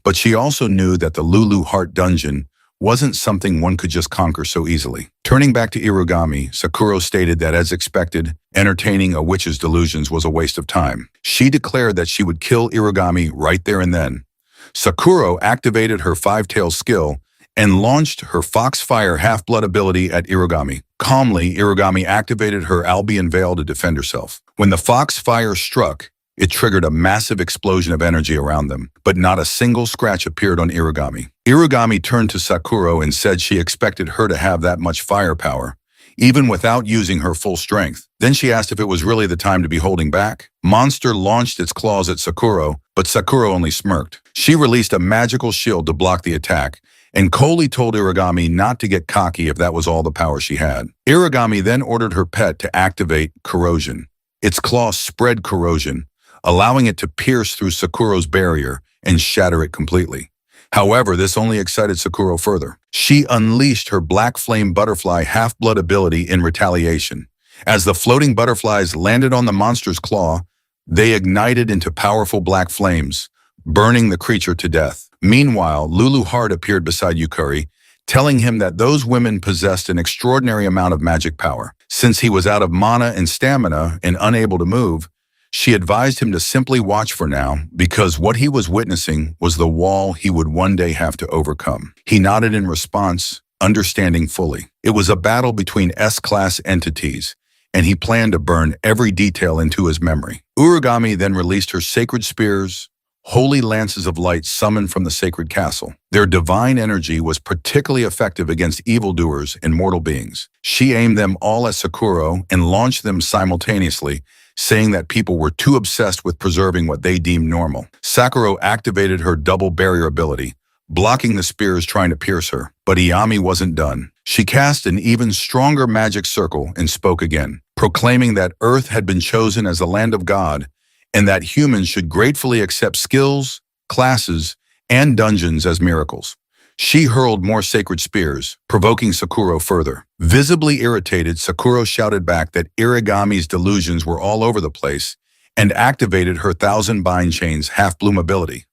But she also knew that the Lulu Heart dungeon wasn't something one could just conquer so easily. Turning back to Irugami, Sakura stated that as expected, entertaining a witch's delusions was a waste of time. She declared that she would kill Irugami right there and then. Sakura activated her 5-tail skill and launched her Foxfire Half-Blood ability at Irugami. Calmly, Irugami activated her Albion Veil to defend herself. When the Foxfire struck, it triggered a massive explosion of energy around them, but not a single scratch appeared on Irugami. Irugami turned to Sakura and said she expected her to have that much firepower, even without using her full strength. Then she asked if it was really the time to be holding back. Monster launched its claws at Sakura, but Sakura only smirked. She released a magical shield to block the attack, and coldly told Irugami not to get cocky if that was all the power she had. Irugami then ordered her pet to activate corrosion. Its claws spread corrosion, allowing it to pierce through Sakura's barrier and shatter it completely. However, this only excited Sakura further. She unleashed her Black Flame Butterfly Half-Blood ability in retaliation. As the floating butterflies landed on the monster's claw, they ignited into powerful black flames, burning the creature to death. Meanwhile, Lulu Heart appeared beside Yukari, telling him that those women possessed an extraordinary amount of magic power. Since he was out of mana and stamina and unable to move, she advised him to simply watch for now, because what he was witnessing was the wall he would one day have to overcome. He nodded in response, understanding fully. It was a battle between S-class entities, and he planned to burn every detail into his memory. Urugami then released her sacred spears, holy lances of light summoned from the sacred castle. Their divine energy was particularly effective against evildoers and mortal beings. She aimed them all at Sakura and launched them simultaneously, saying that people were too obsessed with preserving what they deemed normal. Sakura activated her double barrier ability, blocking the spears trying to pierce her. But Iyami wasn't done. She cast an even stronger magic circle and spoke again, proclaiming that Earth had been chosen as the land of God and that humans should gratefully accept skills, classes, and dungeons as miracles. She hurled more sacred spears, provoking Sakura further. Visibly irritated, Sakura shouted back that Irigami's delusions were all over the place and activated her 1,000 bind chains half-bloom ability.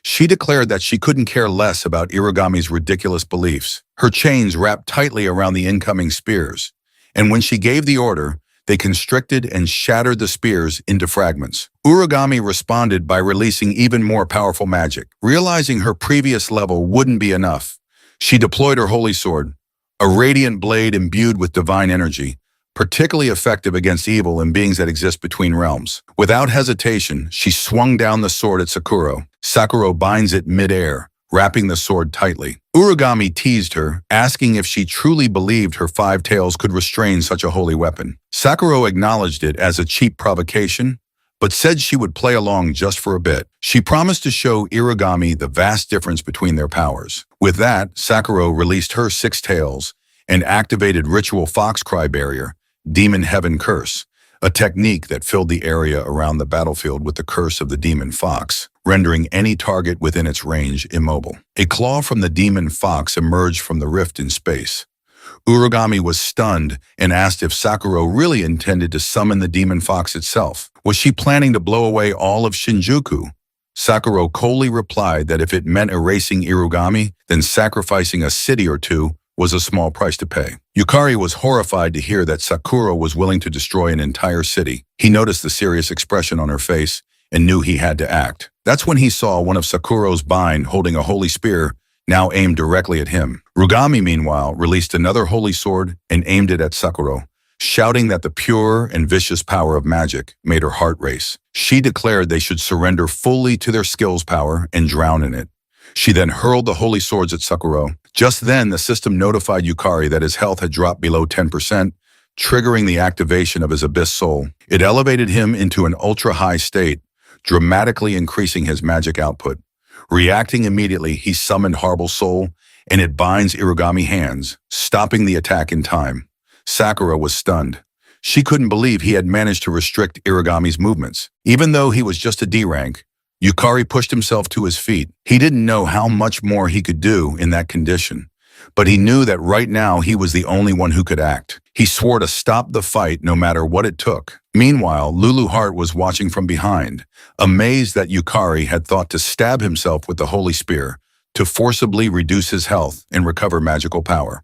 She declared that she couldn't care less about Irigami's ridiculous beliefs. Her chains wrapped tightly around the incoming spears, and when she gave the order, they constricted and shattered the spears into fragments. Urugami responded by releasing even more powerful magic. Realizing her previous level wouldn't be enough, she deployed her holy sword, a radiant blade imbued with divine energy, particularly effective against evil and beings that exist between realms. Without hesitation, she swung down the sword at Sakura. Sakura binds it mid-air, wrapping the sword tightly. Urugami teased her, asking if she truly believed her 5 tails could restrain such a holy weapon. Sakura acknowledged it as a cheap provocation, but said she would play along just for a bit. She promised to show Irugami the vast difference between their powers. With that, Sakura released her 6 tails and activated Ritual Foxcry Barrier, Demon Heaven Curse, a technique that filled the area around the battlefield with the curse of the demon fox, rendering any target within its range immobile. A claw from the demon fox emerged from the rift in space. Urugami was stunned and asked if Sakura really intended to summon the demon fox itself. Was she planning to blow away all of Shinjuku? Sakura coldly replied that if it meant erasing Irugami, then sacrificing a city or two was a small price to pay. Yukari was horrified to hear that Sakura was willing to destroy an entire city. He noticed the serious expression on her face and knew he had to act. That's when he saw one of Sakura's bind holding a holy spear, now aimed directly at him. Rugami, meanwhile, released another holy sword and aimed it at Sakura, shouting that the pure and vicious power of magic made her heart race. She declared they should surrender fully to their skill's power and drown in it. She then hurled the holy swords at Sakura. Just then, the system notified Yukari that his health had dropped below 10%, triggering the activation of his abyss soul. It elevated him into an ultra-high state, dramatically increasing his magic output. Reacting immediately, he summoned Horrible Soul, and it binds Irugami hands, stopping the attack in time. Sakura was stunned. She couldn't believe he had managed to restrict Irugami's movements. Even though he was just a D rank, Yukari pushed himself to his feet. He didn't know how much more he could do in that condition, but he knew that right now he was the only one who could act. He swore to stop the fight no matter what it took. Meanwhile, Lulu Heart was watching from behind, amazed that Yukari had thought to stab himself with the Holy Spear to forcibly reduce his health and recover magical power.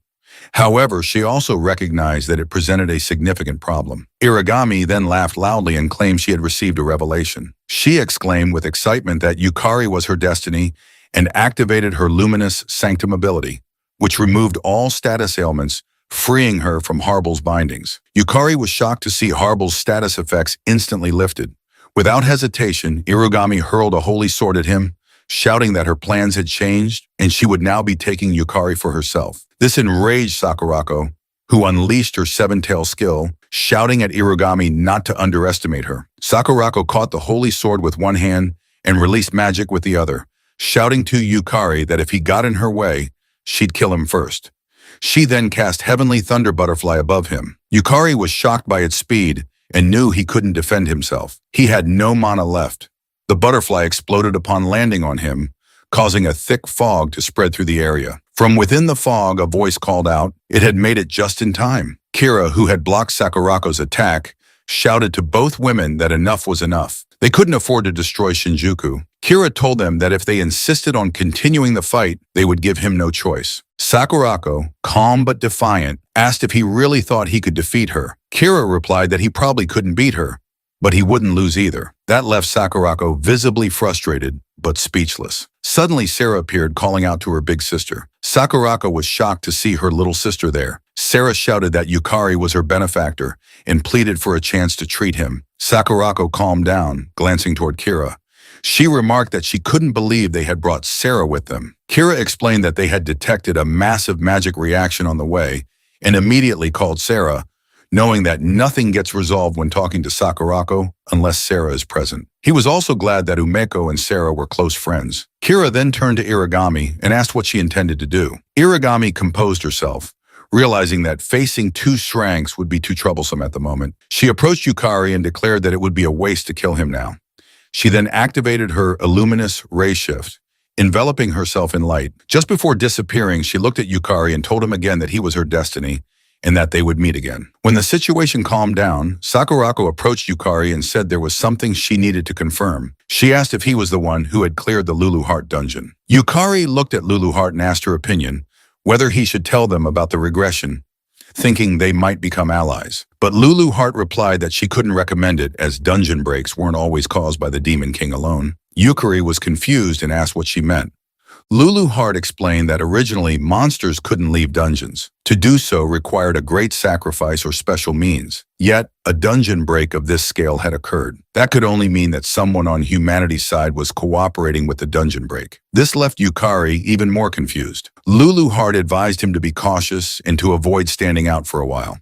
However, she also recognized that it presented a significant problem. Irugami then laughed loudly and claimed she had received a revelation. She exclaimed with excitement that Yukari was her destiny and activated her luminous sanctum ability, which removed all status ailments, freeing her from Harble's bindings. Yukari was shocked to see Harble's status effects instantly lifted. Without hesitation, Irugami hurled a holy sword at him, shouting that her plans had changed and she would now be taking Yukari for herself. This enraged Sakurako, who unleashed her seven-tail skill, shouting at Irugami not to underestimate her. Sakurako caught the holy sword with one hand and released magic with the other, shouting to Yukari that if he got in her way, she'd kill him first. She then cast Heavenly Thunder Butterfly above him. Yukari was shocked by its speed and knew he couldn't defend himself. He had no mana left. The butterfly exploded upon landing on him, causing a thick fog to spread through the area. From within the fog, a voice called out. It had made it just in time. Kira, who had blocked Sakurako's attack, shouted to both women that enough was enough. They couldn't afford to destroy Shinjuku. Kira told them that if they insisted on continuing the fight, they would give him no choice. Sakurako, calm but defiant, asked if he really thought he could defeat her. Kira replied that he probably couldn't beat her, but he wouldn't lose either. That left Sakurako visibly frustrated, but speechless. Suddenly, Sarah appeared, calling out to her big sister. Sakurako was shocked to see her little sister there. Sarah shouted that Yukari was her benefactor and pleaded for a chance to treat him. Sakurako calmed down, glancing toward Kira. She remarked that she couldn't believe they had brought Sarah with them. Kira explained that they had detected a massive magic reaction on the way and immediately called Sarah, knowing that nothing gets resolved when talking to Sakurako unless Sarah is present. He was also glad that Umeko and Sarah were close friends. Kira then turned to Irugami and asked what she intended to do. Irugami composed herself, realizing that facing two Shranks would be too troublesome at the moment. She approached Yukari and declared that it would be a waste to kill him now. She then activated her Illuminous Ray Shift, enveloping herself in light. Just before disappearing, she looked at Yukari and told him again that he was her destiny and that they would meet again. When the situation calmed down, Sakurako approached Yukari and said there was something she needed to confirm. She asked if he was the one who had cleared the Lulu Heart dungeon. Yukari looked at Lulu Heart and asked her opinion, whether he should tell them about the regression, thinking they might become allies. But Lulu Heart replied that she couldn't recommend it as dungeon breaks weren't always caused by the Demon King alone. Yukari was confused and asked what she meant. Lulu Heart explained that originally monsters couldn't leave dungeons. To do so required a great sacrifice or special means. Yet, a dungeon break of this scale had occurred. That could only mean that someone on humanity's side was cooperating with the dungeon break. This left Yukari even more confused. Lulu Heart advised him to be cautious and to avoid standing out for a while.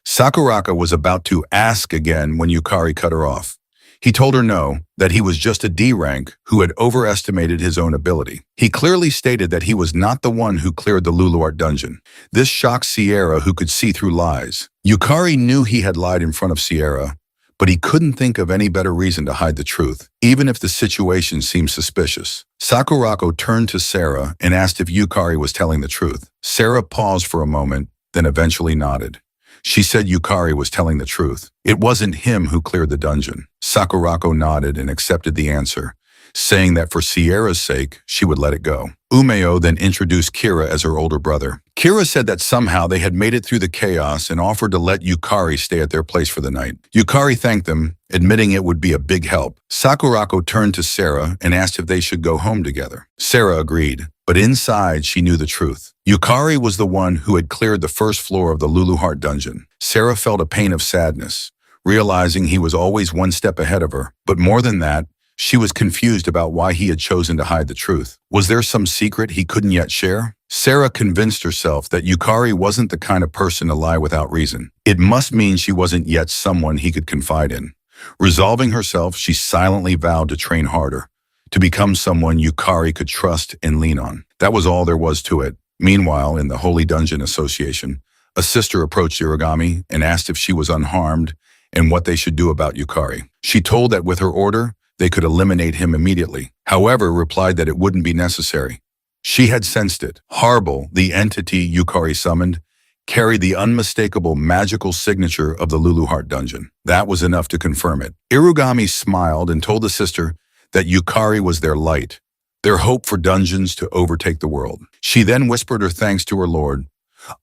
Sakurako was about to ask again when Yukari cut her off. He told her no, that he was just a D rank who had overestimated his own ability. He clearly stated that he was not the one who cleared the Luluart dungeon. This shocked Sierra, who could see through lies. Yukari knew he had lied in front of Sierra, but he couldn't think of any better reason to hide the truth, even if the situation seemed suspicious. Sakurako turned to Sarah and asked if Yukari was telling the truth. Sarah paused for a moment, then eventually nodded. She said Yukari was telling the truth. It wasn't him who cleared the dungeon. Sakurako nodded and accepted the answer, saying that for Sierra's sake, she would let it go. Umeo then introduced Kira as her older brother. Kira said that somehow they had made it through the chaos and offered to let Yukari stay at their place for the night. Yukari thanked them, admitting it would be a big help. Sakurako turned to Sarah and asked if they should go home together. Sarah agreed, but inside she knew the truth. Yukari was the one who had cleared the first floor of the Lulu Heart dungeon. Sarah felt a pain of sadness, realizing he was always one step ahead of her. But more than that, she was confused about why he had chosen to hide the truth. Was there some secret he couldn't yet share? Sarah convinced herself that Yukari wasn't the kind of person to lie without reason. It must mean she wasn't yet someone he could confide in. Resolving herself, she silently vowed to train harder, to become someone Yukari could trust and lean on. That was all there was to it. Meanwhile, in the Holy Dungeon Association, a sister approached Irigami and asked if she was unharmed and what they should do about Yukari. She told that with her order, they could eliminate him immediately. However, replied that it wouldn't be necessary. She had sensed it. Harble, the entity Yukari summoned, carried the unmistakable magical signature of the Lulu Heart dungeon. That was enough to confirm it. Irigami smiled and told the sister that Yukari was their light, their hope for dungeons to overtake the world. She then whispered her thanks to her lord,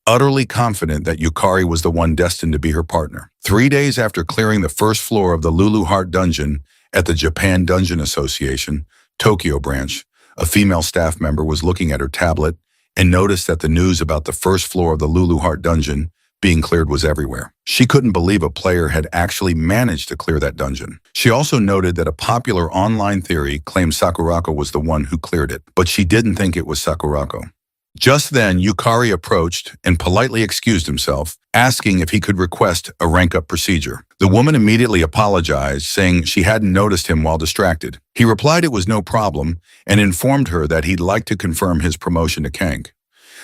utterly confident that Yukari was the one destined to be her partner. 3 days after clearing the first floor of the Lulu Heart dungeon, at the Japan Dungeon Association, Tokyo branch, a female staff member was looking at her tablet and noticed that the news about the first floor of the Lulu Heart dungeon being cleared was everywhere. She couldn't believe a player had actually managed to clear that dungeon. She also noted that a popular online theory claimed Sakurako was the one who cleared it, but she didn't think it was Sakurako. Just then, Yukari approached and politely excused himself, asking if he could request a rank-up procedure. The woman immediately apologized, saying she hadn't noticed him while distracted. He replied it was no problem and informed her that he'd like to confirm his promotion to Kank.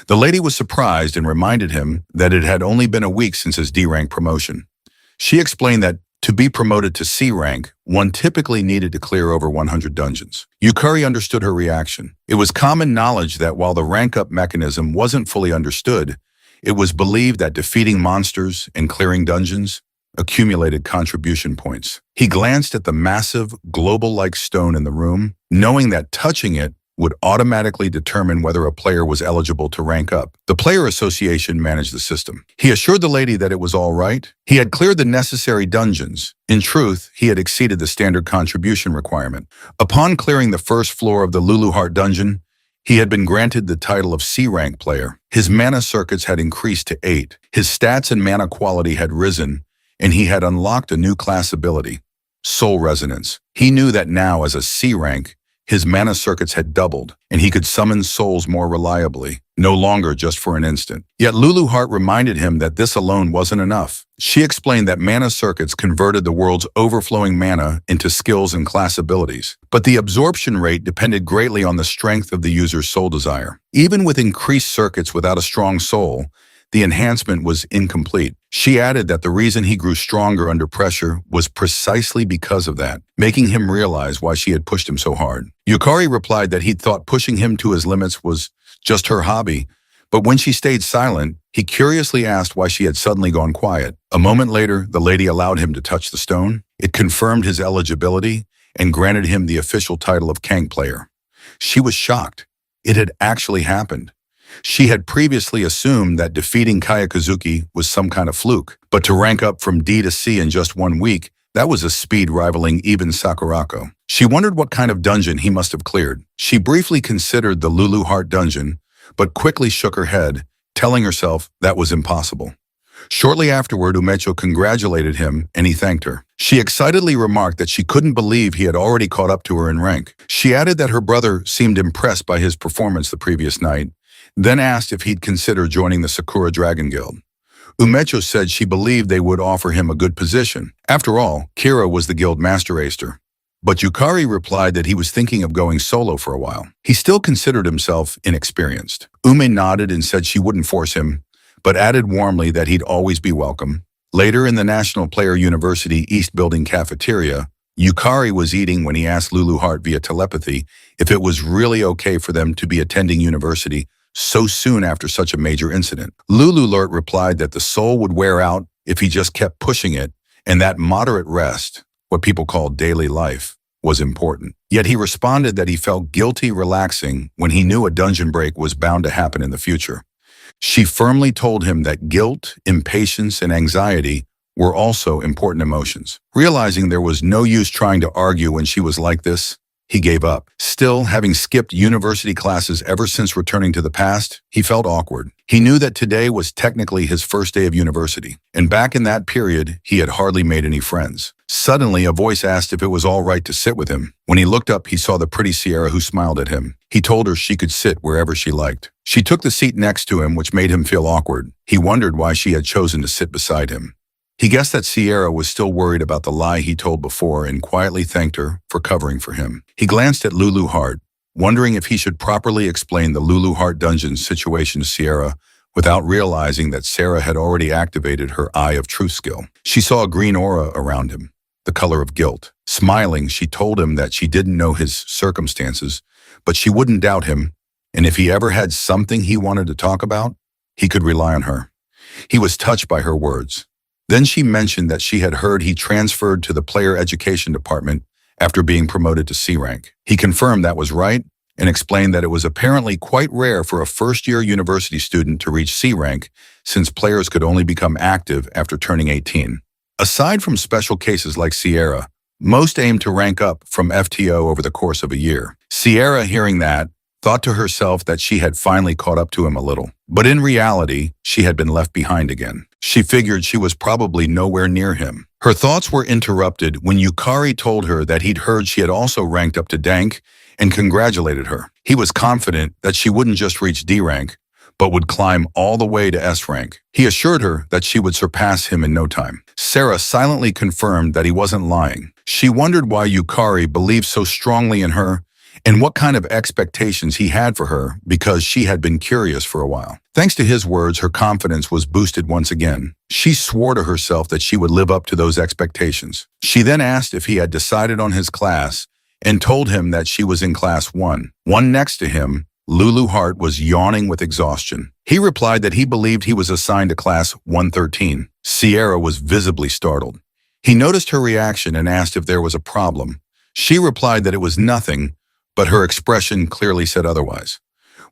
The lady was surprised and reminded him that it had only been a week since his D-rank promotion. She explained that to be promoted to C rank, one typically needed to clear over 100 dungeons. Yukari understood her reaction. It was common knowledge that while the rank-up mechanism wasn't fully understood, it was believed that defeating monsters and clearing dungeons accumulated contribution points. He glanced at the massive, global-like stone in the room, knowing that touching it would automatically determine whether a player was eligible to rank up. The player association managed the system. He assured the lady that it was all right. He had cleared the necessary dungeons. In truth, he had exceeded the standard contribution requirement. Upon clearing the first floor of the Lulu Heart dungeon, he had been granted the title of C-rank player. His mana circuits had increased to 8. His stats and mana quality had risen, and he had unlocked a new class ability, Soul Resonance. He knew that now as a C-rank, his mana circuits had doubled, and he could summon souls more reliably, no longer just for an instant. Yet Lulu Heart reminded him that this alone wasn't enough. She explained that mana circuits converted the world's overflowing mana into skills and class abilities, but the absorption rate depended greatly on the strength of the user's soul desire. Even with increased circuits without a strong soul, the enhancement was incomplete. She added that the reason he grew stronger under pressure was precisely because of that, making him realize why she had pushed him so hard. Yukari replied that he'd thought pushing him to his limits was just her hobby, but when she stayed silent, he curiously asked why she had suddenly gone quiet. A moment later, the lady allowed him to touch the stone. It confirmed his eligibility and granted him the official title of Kank player. She was shocked. It had actually happened. She had previously assumed that defeating Kayakazuki was some kind of fluke, but to rank up from D to C in just 1 week, that was a speed rivaling even Sakurako. She wondered what kind of dungeon he must have cleared. She briefly considered the Lulu Heart dungeon, but quickly shook her head, telling herself that was impossible. Shortly afterward, Umecho congratulated him and he thanked her. She excitedly remarked that she couldn't believe he had already caught up to her in rank. She added that her brother seemed impressed by his performance the previous night, then asked if he'd consider joining the Sakura Dragon Guild. Umecho said she believed they would offer him a good position. After all, Kira was the guild master acer. But Yukari replied that he was thinking of going solo for a while. He still considered himself inexperienced. Ume nodded and said she wouldn't force him, but added warmly that he'd always be welcome. Later in the National Player University East Building cafeteria, Yukari was eating when he asked Lulu Heart via telepathy if it was really okay for them to be attending university so soon after such a major incident. Lulu Heart replied that the soul would wear out if he just kept pushing it, and that moderate rest, what people call daily life, was important. Yet he responded that he felt guilty relaxing when he knew a dungeon break was bound to happen in the future. She firmly told him that guilt, impatience, and anxiety were also important emotions. Realizing there was no use trying to argue when she was like this, he gave up. Still, having skipped university classes ever since returning to the past, he felt awkward. He knew that today was technically his first day of university, and back in that period, he had hardly made any friends. Suddenly, a voice asked if it was all right to sit with him. When he looked up, he saw the pretty Sierra who smiled at him. He told her she could sit wherever she liked. She took the seat next to him, which made him feel awkward. He wondered why she had chosen to sit beside him. He guessed that Sierra was still worried about the lie he told before and quietly thanked her for covering for him. He glanced at Lulu Heart, wondering if he should properly explain the Lulu Heart dungeon situation to Sierra without realizing that Sarah had already activated her Eye of Truth skill. She saw a green aura around him, the color of guilt. Smiling, she told him that she didn't know his circumstances, but she wouldn't doubt him, and if he ever had something he wanted to talk about, he could rely on her. He was touched by her words. Then she mentioned that she had heard he transferred to the player education department after being promoted to C rank. He confirmed that was right and explained that it was apparently quite rare for a first-year university student to reach C rank since players could only become active after turning 18. Aside from special cases like Sierra, most aim to rank up from FTO over the course of a year. Sierra, hearing that, thought to herself that she had finally caught up to him a little. But in reality, she had been left behind again. She figured she was probably nowhere near him. Her thoughts were interrupted when Yukari told her that he'd heard she had also ranked up to Dank and congratulated her. He was confident that she wouldn't just reach D rank, but would climb all the way to S rank. He assured her that she would surpass him in no time. Sarah silently confirmed that he wasn't lying. She wondered why Yukari believed so strongly in her and what kind of expectations he had for her because she had been curious for a while. Thanks to his words, her confidence was boosted once again. She swore to herself that she would live up to those expectations. She then asked if he had decided on his class and told him that she was in class 1. One next to him, Lulu Heart was yawning with exhaustion. He replied that he believed he was assigned to class 113. Sierra was visibly startled. He noticed her reaction and asked if there was a problem. She replied that it was nothing, but her expression clearly said otherwise.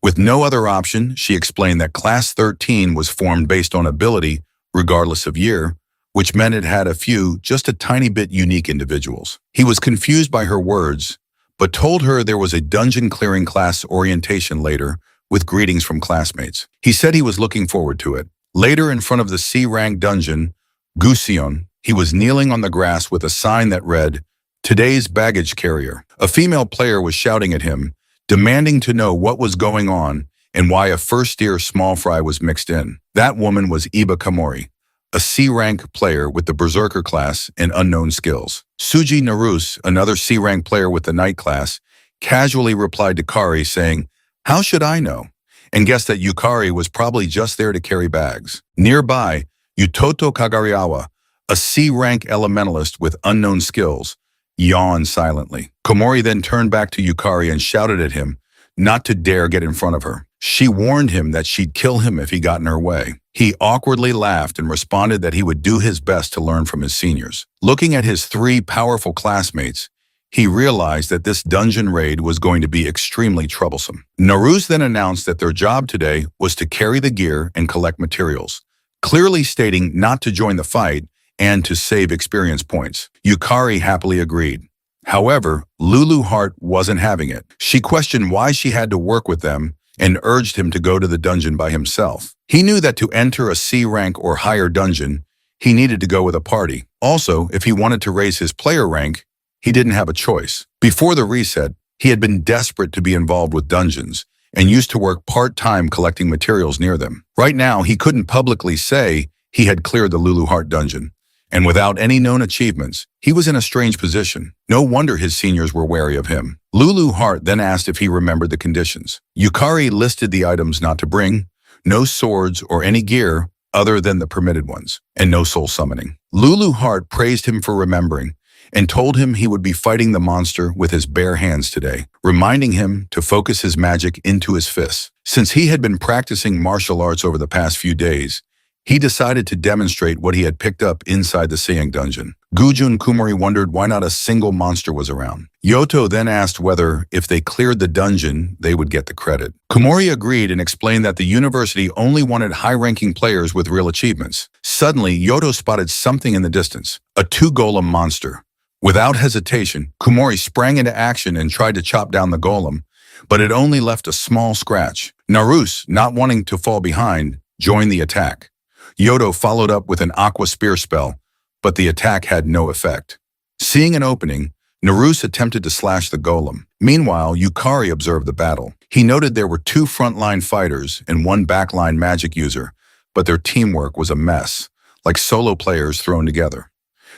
With no other option, she explained that Class 13 was formed based on ability, regardless of year, which meant it had a few, just a tiny bit unique individuals. He was confused by her words, but told her there was a dungeon clearing class orientation later with greetings from classmates. He said he was looking forward to it. Later, in front of the C-rank dungeon, Gusion, he was kneeling on the grass with a sign that read, "Today's baggage carrier." A female player was shouting at him, demanding to know what was going on and why a first-year small fry was mixed in. That woman was Iba Kamori, a C-rank player with the Berserker class and unknown skills. Suji Naruse, another C-rank player with the Knight class, casually replied to Kari saying, "How should I know?" and guessed that Yukari was probably just there to carry bags. Nearby, Utoto Kagariawa, a C-rank elementalist with unknown skills, yawned silently. Komori then turned back to Yukari and shouted at him not to dare get in front of her. She warned him that she'd kill him if he got in her way. He awkwardly laughed and responded that he would do his best to learn from his seniors. Looking at his 3 powerful classmates, he realized that this dungeon raid was going to be extremely troublesome. Naruse then announced that their job today was to carry the gear and collect materials, clearly stating not to join the fight and to save experience points. Yukari happily agreed. However, Lulu Heart wasn't having it. She questioned why she had to work with them and urged him to go to the dungeon by himself. He knew that to enter a C rank or higher dungeon, he needed to go with a party. Also, if he wanted to raise his player rank, he didn't have a choice. Before the reset, he had been desperate to be involved with dungeons and used to work part-time collecting materials near them. Right now, he couldn't publicly say he had cleared the Lulu Heart dungeon. And without any known achievements, he was in a strange position. No wonder his seniors were wary of him. Lulu Heart then asked if he remembered the conditions. Yukari listed the items not to bring, no swords or any gear other than the permitted ones, and no soul summoning. Lulu Heart praised him for remembering and told him he would be fighting the monster with his bare hands today, reminding him to focus his magic into his fists. Since he had been practicing martial arts over the past few days, He decided to demonstrate what he had picked up inside the Seiyang dungeon. Guju and Kumori wondered why not a single monster was around. Yoto then asked whether, if they cleared the dungeon, they would get the credit. Kumori agreed and explained that the university only wanted high-ranking players with real achievements. Suddenly, Yoto spotted something in the distance, a two-golem monster. Without hesitation, Kumori sprang into action and tried to chop down the golem, but it only left a small scratch. Naruse, not wanting to fall behind, joined the attack. Yoto followed up with an aqua spear spell, but the attack had no effect. Seeing an opening, Naruse attempted to slash the golem. Meanwhile, Yukari observed the battle. He noted there were two frontline fighters and one backline magic user, but their teamwork was a mess, like solo players thrown together.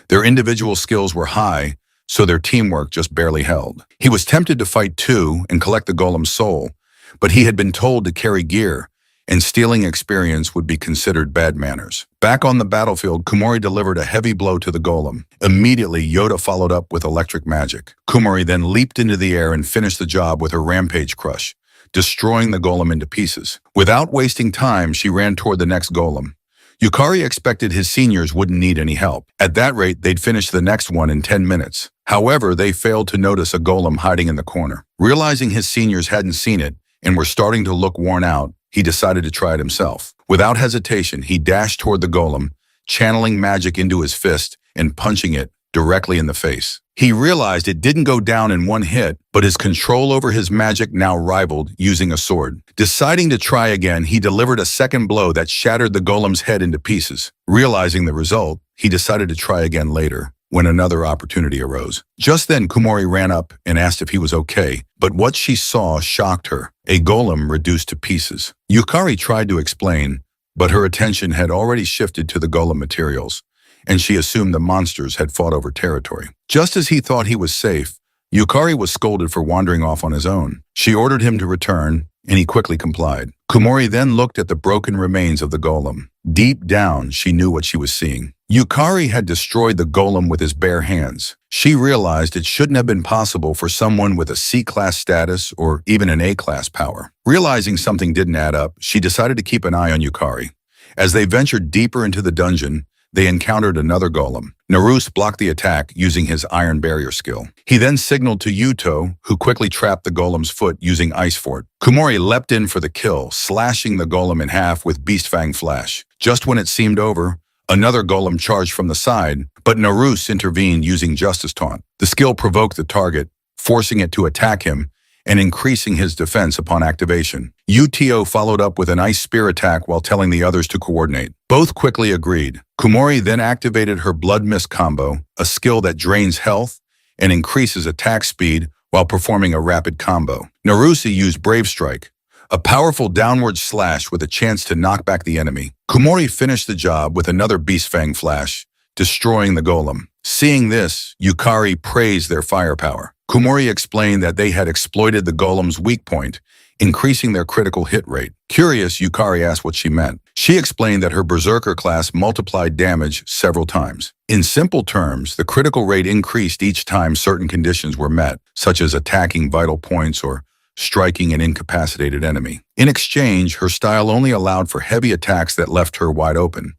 Their individual skills were high, so their teamwork just barely held. He was tempted to fight two and collect the golem's soul, but he had been told to carry gear, and stealing experience would be considered bad manners. Back on the battlefield, Kumori delivered a heavy blow to the golem. Immediately, Yoda followed up with electric magic. Kumori then leaped into the air and finished the job with her rampage crush, destroying the golem into pieces. Without wasting time, she ran toward the next golem. Yukari expected his seniors wouldn't need any help. At that rate, they'd finish the next one in 10 minutes. However, they failed to notice a golem hiding in the corner. Realizing his seniors hadn't seen it and were starting to look worn out, he decided to try it himself. Without hesitation, he dashed toward the golem, channeling magic into his fist and punching it directly in the face. He realized it didn't go down in one hit, but his control over his magic now rivaled using a sword. Deciding to try again, he delivered a second blow that shattered the golem's head into pieces. Realizing the result, he decided to try again later, when another opportunity arose. Just then, Kumori ran up and asked if he was okay, but what she saw shocked her, a golem reduced to pieces. Yukari tried to explain, but her attention had already shifted to the golem materials, and she assumed the monsters had fought over territory. Just as he thought he was safe, Yukari was scolded for wandering off on his own. She ordered him to return, and he quickly complied. Kumori then looked at the broken remains of the golem. Deep down, she knew what she was seeing. Yukari had destroyed the golem with his bare hands. She realized it shouldn't have been possible for someone with a C-class status or even an A-class power. Realizing something didn't add up, she decided to keep an eye on Yukari. As they ventured deeper into the dungeon, they encountered another golem. Naruse blocked the attack using his iron barrier skill. He then signaled to Yuto, who quickly trapped the golem's foot using Ice Fort. Kumori leapt in for the kill, slashing the golem in half with Beast Fang Flash. Just when it seemed over, another golem charged from the side, but Naruse intervened using Justice Taunt. The skill provoked the target, forcing it to attack him and increasing his defense upon activation. Uto followed up with an Ice Spear attack while telling the others to coordinate. Both quickly agreed. Kumori then activated her Blood Mist combo, a skill that drains health and increases attack speed while performing a rapid combo. Naruse used Brave Strike, a powerful downward slash with a chance to knock back the enemy. Kumori finished the job with another Beast Fang Flash, destroying the golem. Seeing this, Yukari praised their firepower. Kumori explained that they had exploited the golem's weak point, increasing their critical hit rate. Curious, Yukari asked what she meant. She explained that her Berserker class multiplied damage several times. In simple terms, the critical rate increased each time certain conditions were met, such as attacking vital points or striking an incapacitated enemy. In exchange, her style only allowed for heavy attacks that left her wide open.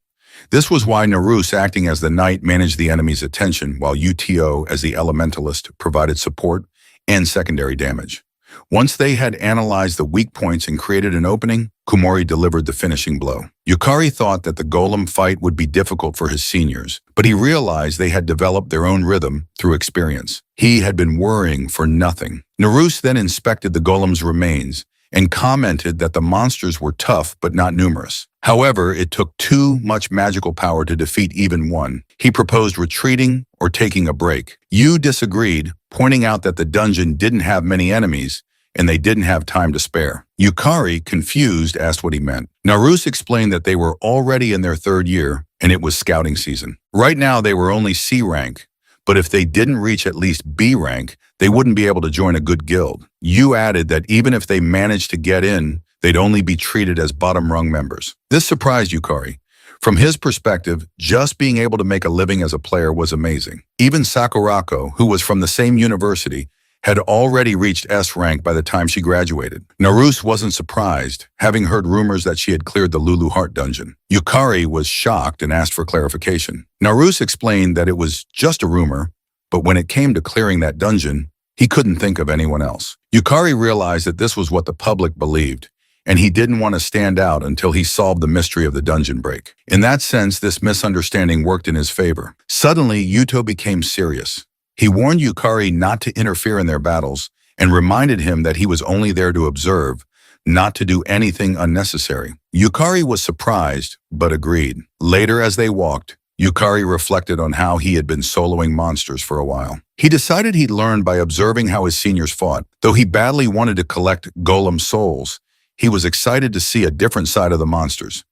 This was why Naruse, acting as the knight, managed the enemy's attention, while Uto, as the elementalist, provided support and secondary damage. Once they had analyzed the weak points and created an opening, Kumori delivered the finishing blow. Yukari thought that the golem fight would be difficult for his seniors, but he realized they had developed their own rhythm through experience. He had been worrying for nothing. Naruse then inspected the golem's remains and commented that the monsters were tough but not numerous. However, it took too much magical power to defeat even one. He proposed retreating or taking a break. Yu disagreed, pointing out that the dungeon didn't have many enemies and they didn't have time to spare. Yukari, confused, asked what he meant. Naruse explained that they were already in their third year and it was scouting season. Right now they were only C rank, but if they didn't reach at least B rank, they wouldn't be able to join a good guild. Yu added that even if they managed to get in, they'd only be treated as bottom-rung members. This surprised Yukari. From his perspective, just being able to make a living as a player was amazing. Even Sakurako, who was from the same university, had already reached S rank by the time she graduated. Naruse wasn't surprised, having heard rumors that she had cleared the Lulu Heart dungeon. Yukari was shocked and asked for clarification. Naruse explained that it was just a rumor, but when it came to clearing that dungeon, he couldn't think of anyone else. Yukari realized that this was what the public believed, and he didn't want to stand out until he solved the mystery of the dungeon break. In that sense, this misunderstanding worked in his favor. Suddenly, Yuto became serious. He warned Yukari not to interfere in their battles and reminded him that he was only there to observe, not to do anything unnecessary. Yukari was surprised, but agreed. Later, as they walked, Yukari reflected on how he had been soloing monsters for a while. He decided he'd learn by observing how his seniors fought. Though he badly wanted to collect golem souls, he was excited to see a different side of the monsters.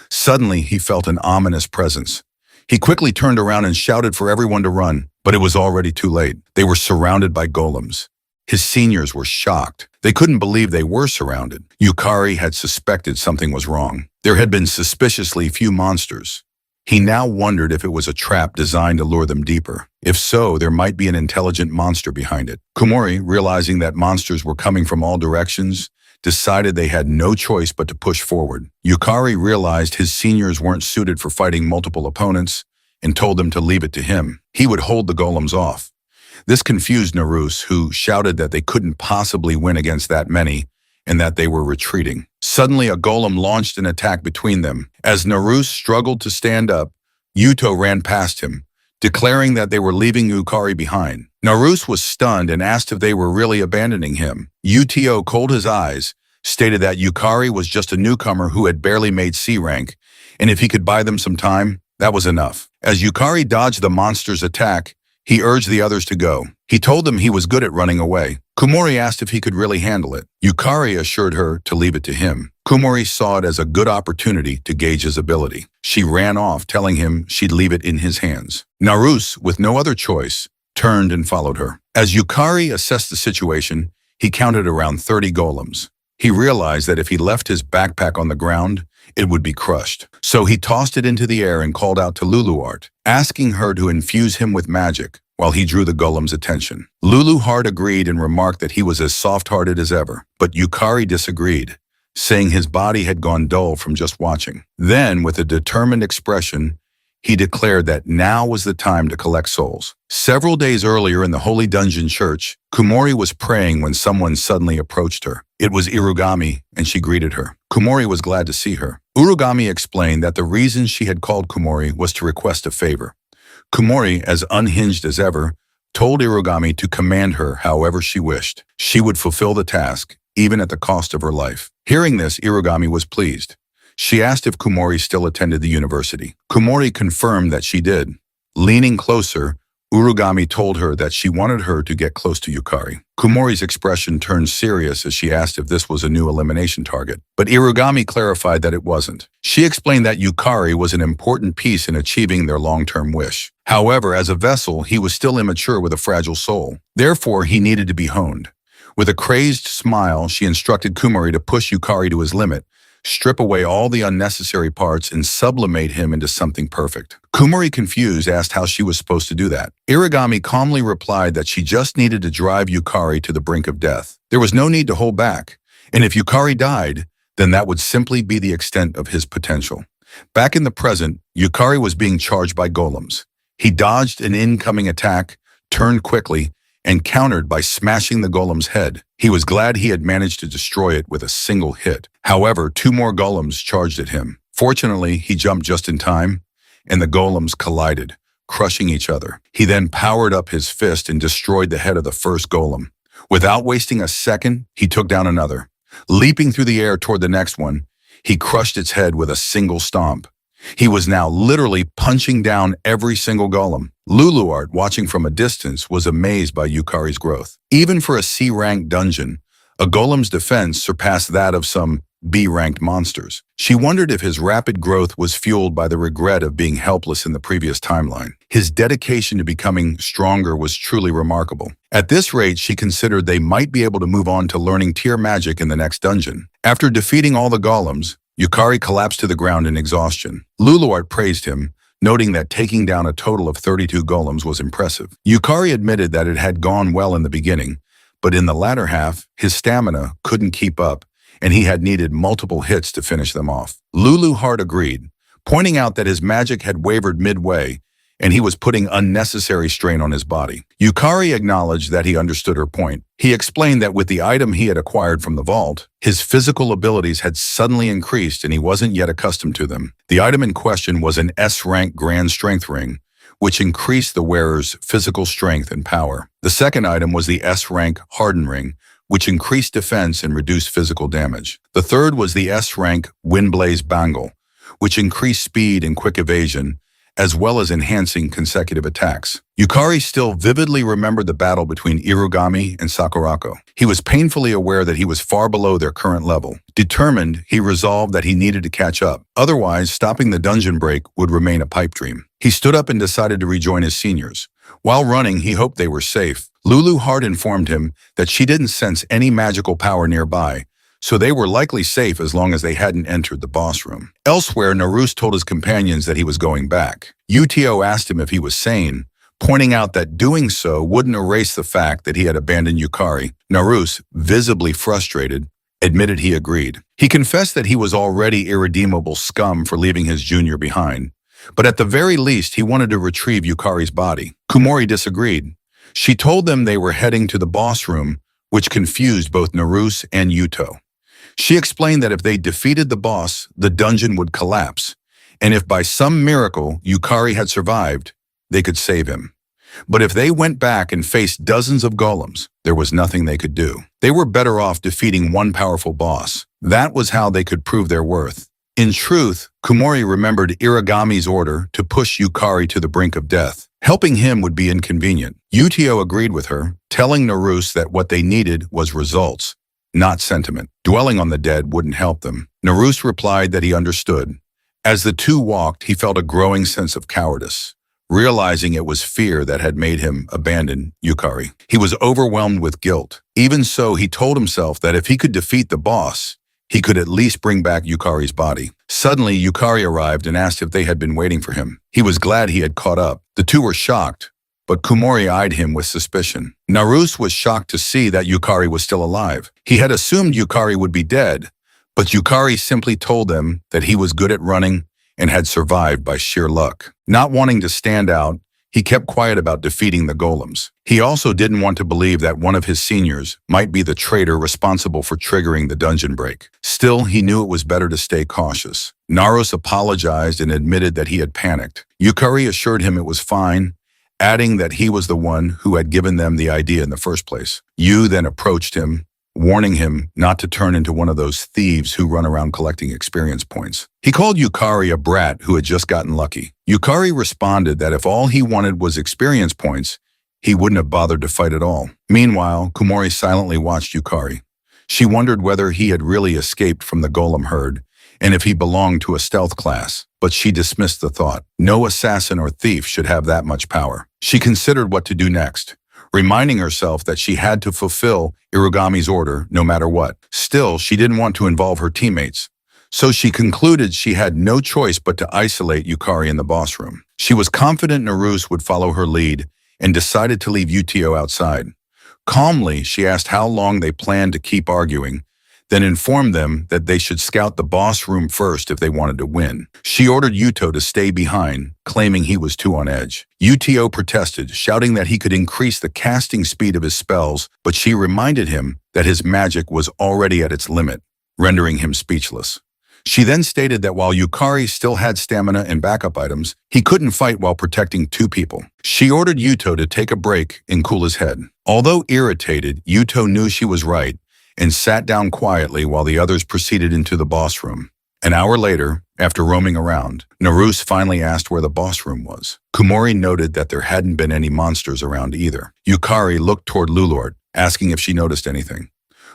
Suddenly, he felt an ominous presence. He quickly turned around and shouted for everyone to run, but it was already too late. They were surrounded by golems. His seniors were shocked. They couldn't believe they were surrounded. Yukari had suspected something was wrong. There had been suspiciously few monsters. He now wondered if it was a trap designed to lure them deeper. If so, there might be an intelligent monster behind it. Kumori, realizing that monsters were coming from all directions, decided they had no choice but to push forward. Yukari realized his seniors weren't suited for fighting multiple opponents and told them to leave it to him. He would hold the golems off. This confused Naruse, who shouted that they couldn't possibly win against that many and that they were retreating. Suddenly, a golem launched an attack between them. As Naruse struggled to stand up, Yuto ran past him, declaring that they were leaving Yukari behind. Naruse was stunned and asked if they were really abandoning him. Uto cold his eyes, stated that Yukari was just a newcomer who had barely made C rank, and if he could buy them some time, that was enough. As Yukari dodged the monster's attack, he urged the others to go. He told them he was good at running away. Kumori asked if he could really handle it. Yukari assured her to leave it to him. Kumori saw it as a good opportunity to gauge his ability. She ran off, telling him she'd leave it in his hands. Naruse, with no other choice, turned and followed her. As Yukari assessed the situation, he counted around 30 golems. He realized that if he left his backpack on the ground, it would be crushed. So he tossed it into the air and called out to Luluart, asking her to infuse him with magic while he drew the golem's attention. Luluart agreed and remarked that he was as soft-hearted as ever, but Yukari disagreed, saying his body had gone dull from just watching. Then, with a determined expression, he declared that now was the time to collect souls. Several days earlier in the Holy Dungeon Church, Kumori was praying when someone suddenly approached her. It was Irugami, and she greeted her. Kumori was glad to see her. Urugami explained that the reason she had called Kumori was to request a favor. Kumori, as unhinged as ever, told Irugami to command her however she wished. She would fulfill the task, even at the cost of her life. Hearing this, Irugami was pleased. She asked if Kumori still attended the university. Kumori confirmed that she did. Leaning closer, Urugami told her that she wanted her to get close to Yukari. Kumori's expression turned serious as she asked if this was a new elimination target, but Irugami clarified that it wasn't. She explained that Yukari was an important piece in achieving their long-term wish. However, as a vessel, he was still immature with a fragile soul. Therefore, he needed to be honed. With a crazed smile, she instructed Kumori to push Yukari to his limit, strip away all the unnecessary parts, and sublimate him into something perfect. Kumori, confused, asked how she was supposed to do that. Irugami calmly replied that she just needed to drive Yukari to the brink of death. There was no need to hold back, and if Yukari died, then that would simply be the extent of his potential. Back in the present, Yukari was being charged by golems. He dodged an incoming attack, turned quickly, and countered by smashing the golem's head. He was glad he had managed to destroy it with a single hit. However, 2 more golems charged at him. Fortunately, he jumped just in time, and the golems collided, crushing each other. He then powered up his fist and destroyed the head of the first golem. Without wasting a second, he took down another. Leaping through the air toward the next one, he crushed its head with a single stomp. He was now literally punching down every single golem. Luluart, watching from a distance, was amazed by Yukari's growth. Even for a C-ranked dungeon, a golem's defense surpassed that of some B-ranked monsters. She wondered if his rapid growth was fueled by the regret of being helpless in the previous timeline. His dedication to becoming stronger was truly remarkable. At this rate, she considered they might be able to move on to learning tier magic in the next dungeon. After defeating all the golems, Yukari collapsed to the ground in exhaustion. Luluart praised him, noting that taking down a total of 32 golems was impressive. Yukari admitted that it had gone well in the beginning, but in the latter half, his stamina couldn't keep up, and he had needed multiple hits to finish them off. Lulu Hart agreed, pointing out that his magic had wavered midway, and he was putting unnecessary strain on his body. Yukari acknowledged that he understood her point. He explained that with the item he had acquired from the vault, his physical abilities had suddenly increased and he wasn't yet accustomed to them. The item in question was an S-rank Grand Strength Ring, which increased the wearer's physical strength and power. The second item was the S-rank Harden Ring, which increased defense and reduced physical damage. The third was the S-rank Windblaze Bangle, which increased speed and quick evasion, as well as enhancing consecutive attacks. Yukari still vividly remembered the battle between Irugami and Sakurako. He was painfully aware that he was far below their current level. Determined, he resolved that he needed to catch up. Otherwise, stopping the dungeon break would remain a pipe dream. He stood up and decided to rejoin his seniors. While running, he hoped they were safe. Lulu Hart informed him that she didn't sense any magical power nearby, so they were likely safe as long as they hadn't entered the boss room. Elsewhere, Naruse told his companions that he was going back. Uto asked him if he was sane, pointing out that doing so wouldn't erase the fact that he had abandoned Yukari. Naruse, visibly frustrated, admitted he agreed. He confessed that he was already irredeemable scum for leaving his junior behind, but at the very least he wanted to retrieve Yukari's body. Kumori disagreed. She told them they were heading to the boss room, which confused both Naruse and Yuto. She explained that if they defeated the boss, the dungeon would collapse, and if by some miracle Yukari had survived, they could save him. But if they went back and faced dozens of golems, there was nothing they could do. They were better off defeating one powerful boss. That was how they could prove their worth. In truth, Kumori remembered Irigami's order to push Yukari to the brink of death. Helping him would be inconvenient. Utio agreed with her, telling Naruse that what they needed was results, not sentiment. Dwelling on the dead wouldn't help them. Naruse replied that he understood. As the two walked, he felt a growing sense of cowardice, realizing it was fear that had made him abandon Yukari. He was overwhelmed with guilt. Even so, he told himself that if he could defeat the boss, he could at least bring back Yukari's body. Suddenly, Yukari arrived and asked if they had been waiting for him. He was glad he had caught up. The two were shocked, but Kumori eyed him with suspicion. Naruse was shocked to see that Yukari was still alive. He had assumed Yukari would be dead, but Yukari simply told them that he was good at running and had survived by sheer luck. Not wanting to stand out, he kept quiet about defeating the golems. He also didn't want to believe that one of his seniors might be the traitor responsible for triggering the dungeon break. Still, he knew it was better to stay cautious. Naruse apologized and admitted that he had panicked. Yukari assured him it was fine, adding that he was the one who had given them the idea in the first place. Yu then approached him, warning him not to turn into one of those thieves who run around collecting experience points. He called Yukari a brat who had just gotten lucky. Yukari responded that if all he wanted was experience points, he wouldn't have bothered to fight at all. Meanwhile, Kumori silently watched Yukari. She wondered whether he had really escaped from the golem herd and if he belonged to a stealth class, but she dismissed the thought. No assassin or thief should have that much power. She considered what to do next, reminding herself that she had to fulfill Irigami's order no matter what. Still, she didn't want to involve her teammates, so she concluded she had no choice but to isolate Yukari in the boss room. She was confident Naruse would follow her lead and decided to leave Utio outside. Calmly, she asked how long they planned to keep arguing, then informed them that they should scout the boss room first if they wanted to win. She ordered Yuto to stay behind, claiming he was too on edge. Utio protested, shouting that he could increase the casting speed of his spells, but she reminded him that his magic was already at its limit, rendering him speechless. She then stated that while Yukari still had stamina and backup items, he couldn't fight while protecting two people. She ordered Yuto to take a break and cool his head. Although irritated, Yuto knew she was right and sat down quietly while the others proceeded into the boss room. An hour later, after roaming around, Naruse finally asked where the boss room was. Kumori noted that there hadn't been any monsters around either. Yukari looked toward Lulort, asking if she noticed anything.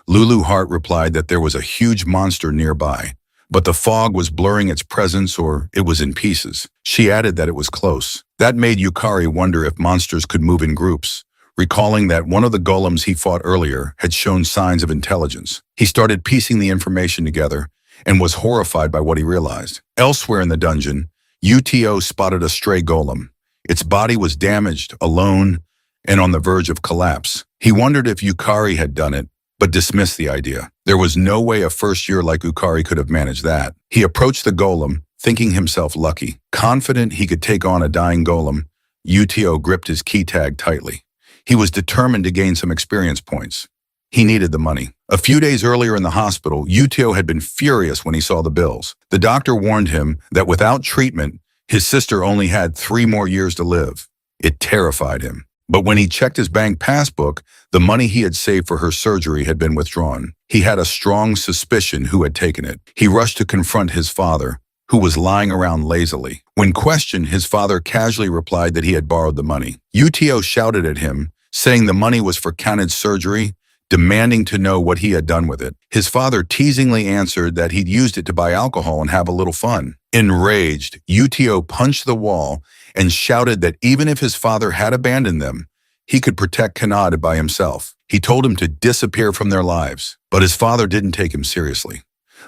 Lulu Hart replied that there was a huge monster nearby, but the fog was blurring its presence or it was in pieces. She added that it was close. That made Yukari wonder if monsters could move in groups, recalling that one of the golems he fought earlier had shown signs of intelligence. He started piecing the information together and was horrified by what he realized. Elsewhere in the dungeon, Uto spotted a stray golem. Its body was damaged, alone, and on the verge of collapse. He wondered if Yukari had done it, but dismissed the idea. There was no way a first year like Yukari could have managed that. He approached the golem, thinking himself lucky. Confident he could take on a dying golem, Uto gripped his key tag tightly. He was determined to gain some experience points. He needed the money. A few days earlier in the hospital, Uto had been furious when he saw the bills. The doctor warned him that without treatment, his sister only had 3 more years to live. It terrified him. But when he checked his bank passbook, the money he had saved for her surgery had been withdrawn. He had a strong suspicion who had taken it. He rushed to confront his father, who was lying around lazily. When questioned, his father casually replied that he had borrowed the money. Uto shouted at him, saying the money was for Kaned's surgery, demanding to know what he had done with it. His father teasingly answered that he'd used it to buy alcohol and have a little fun. Enraged, Uto punched the wall and shouted that even if his father had abandoned them, he could protect Kaned by himself. He told him to disappear from their lives, but his father didn't take him seriously.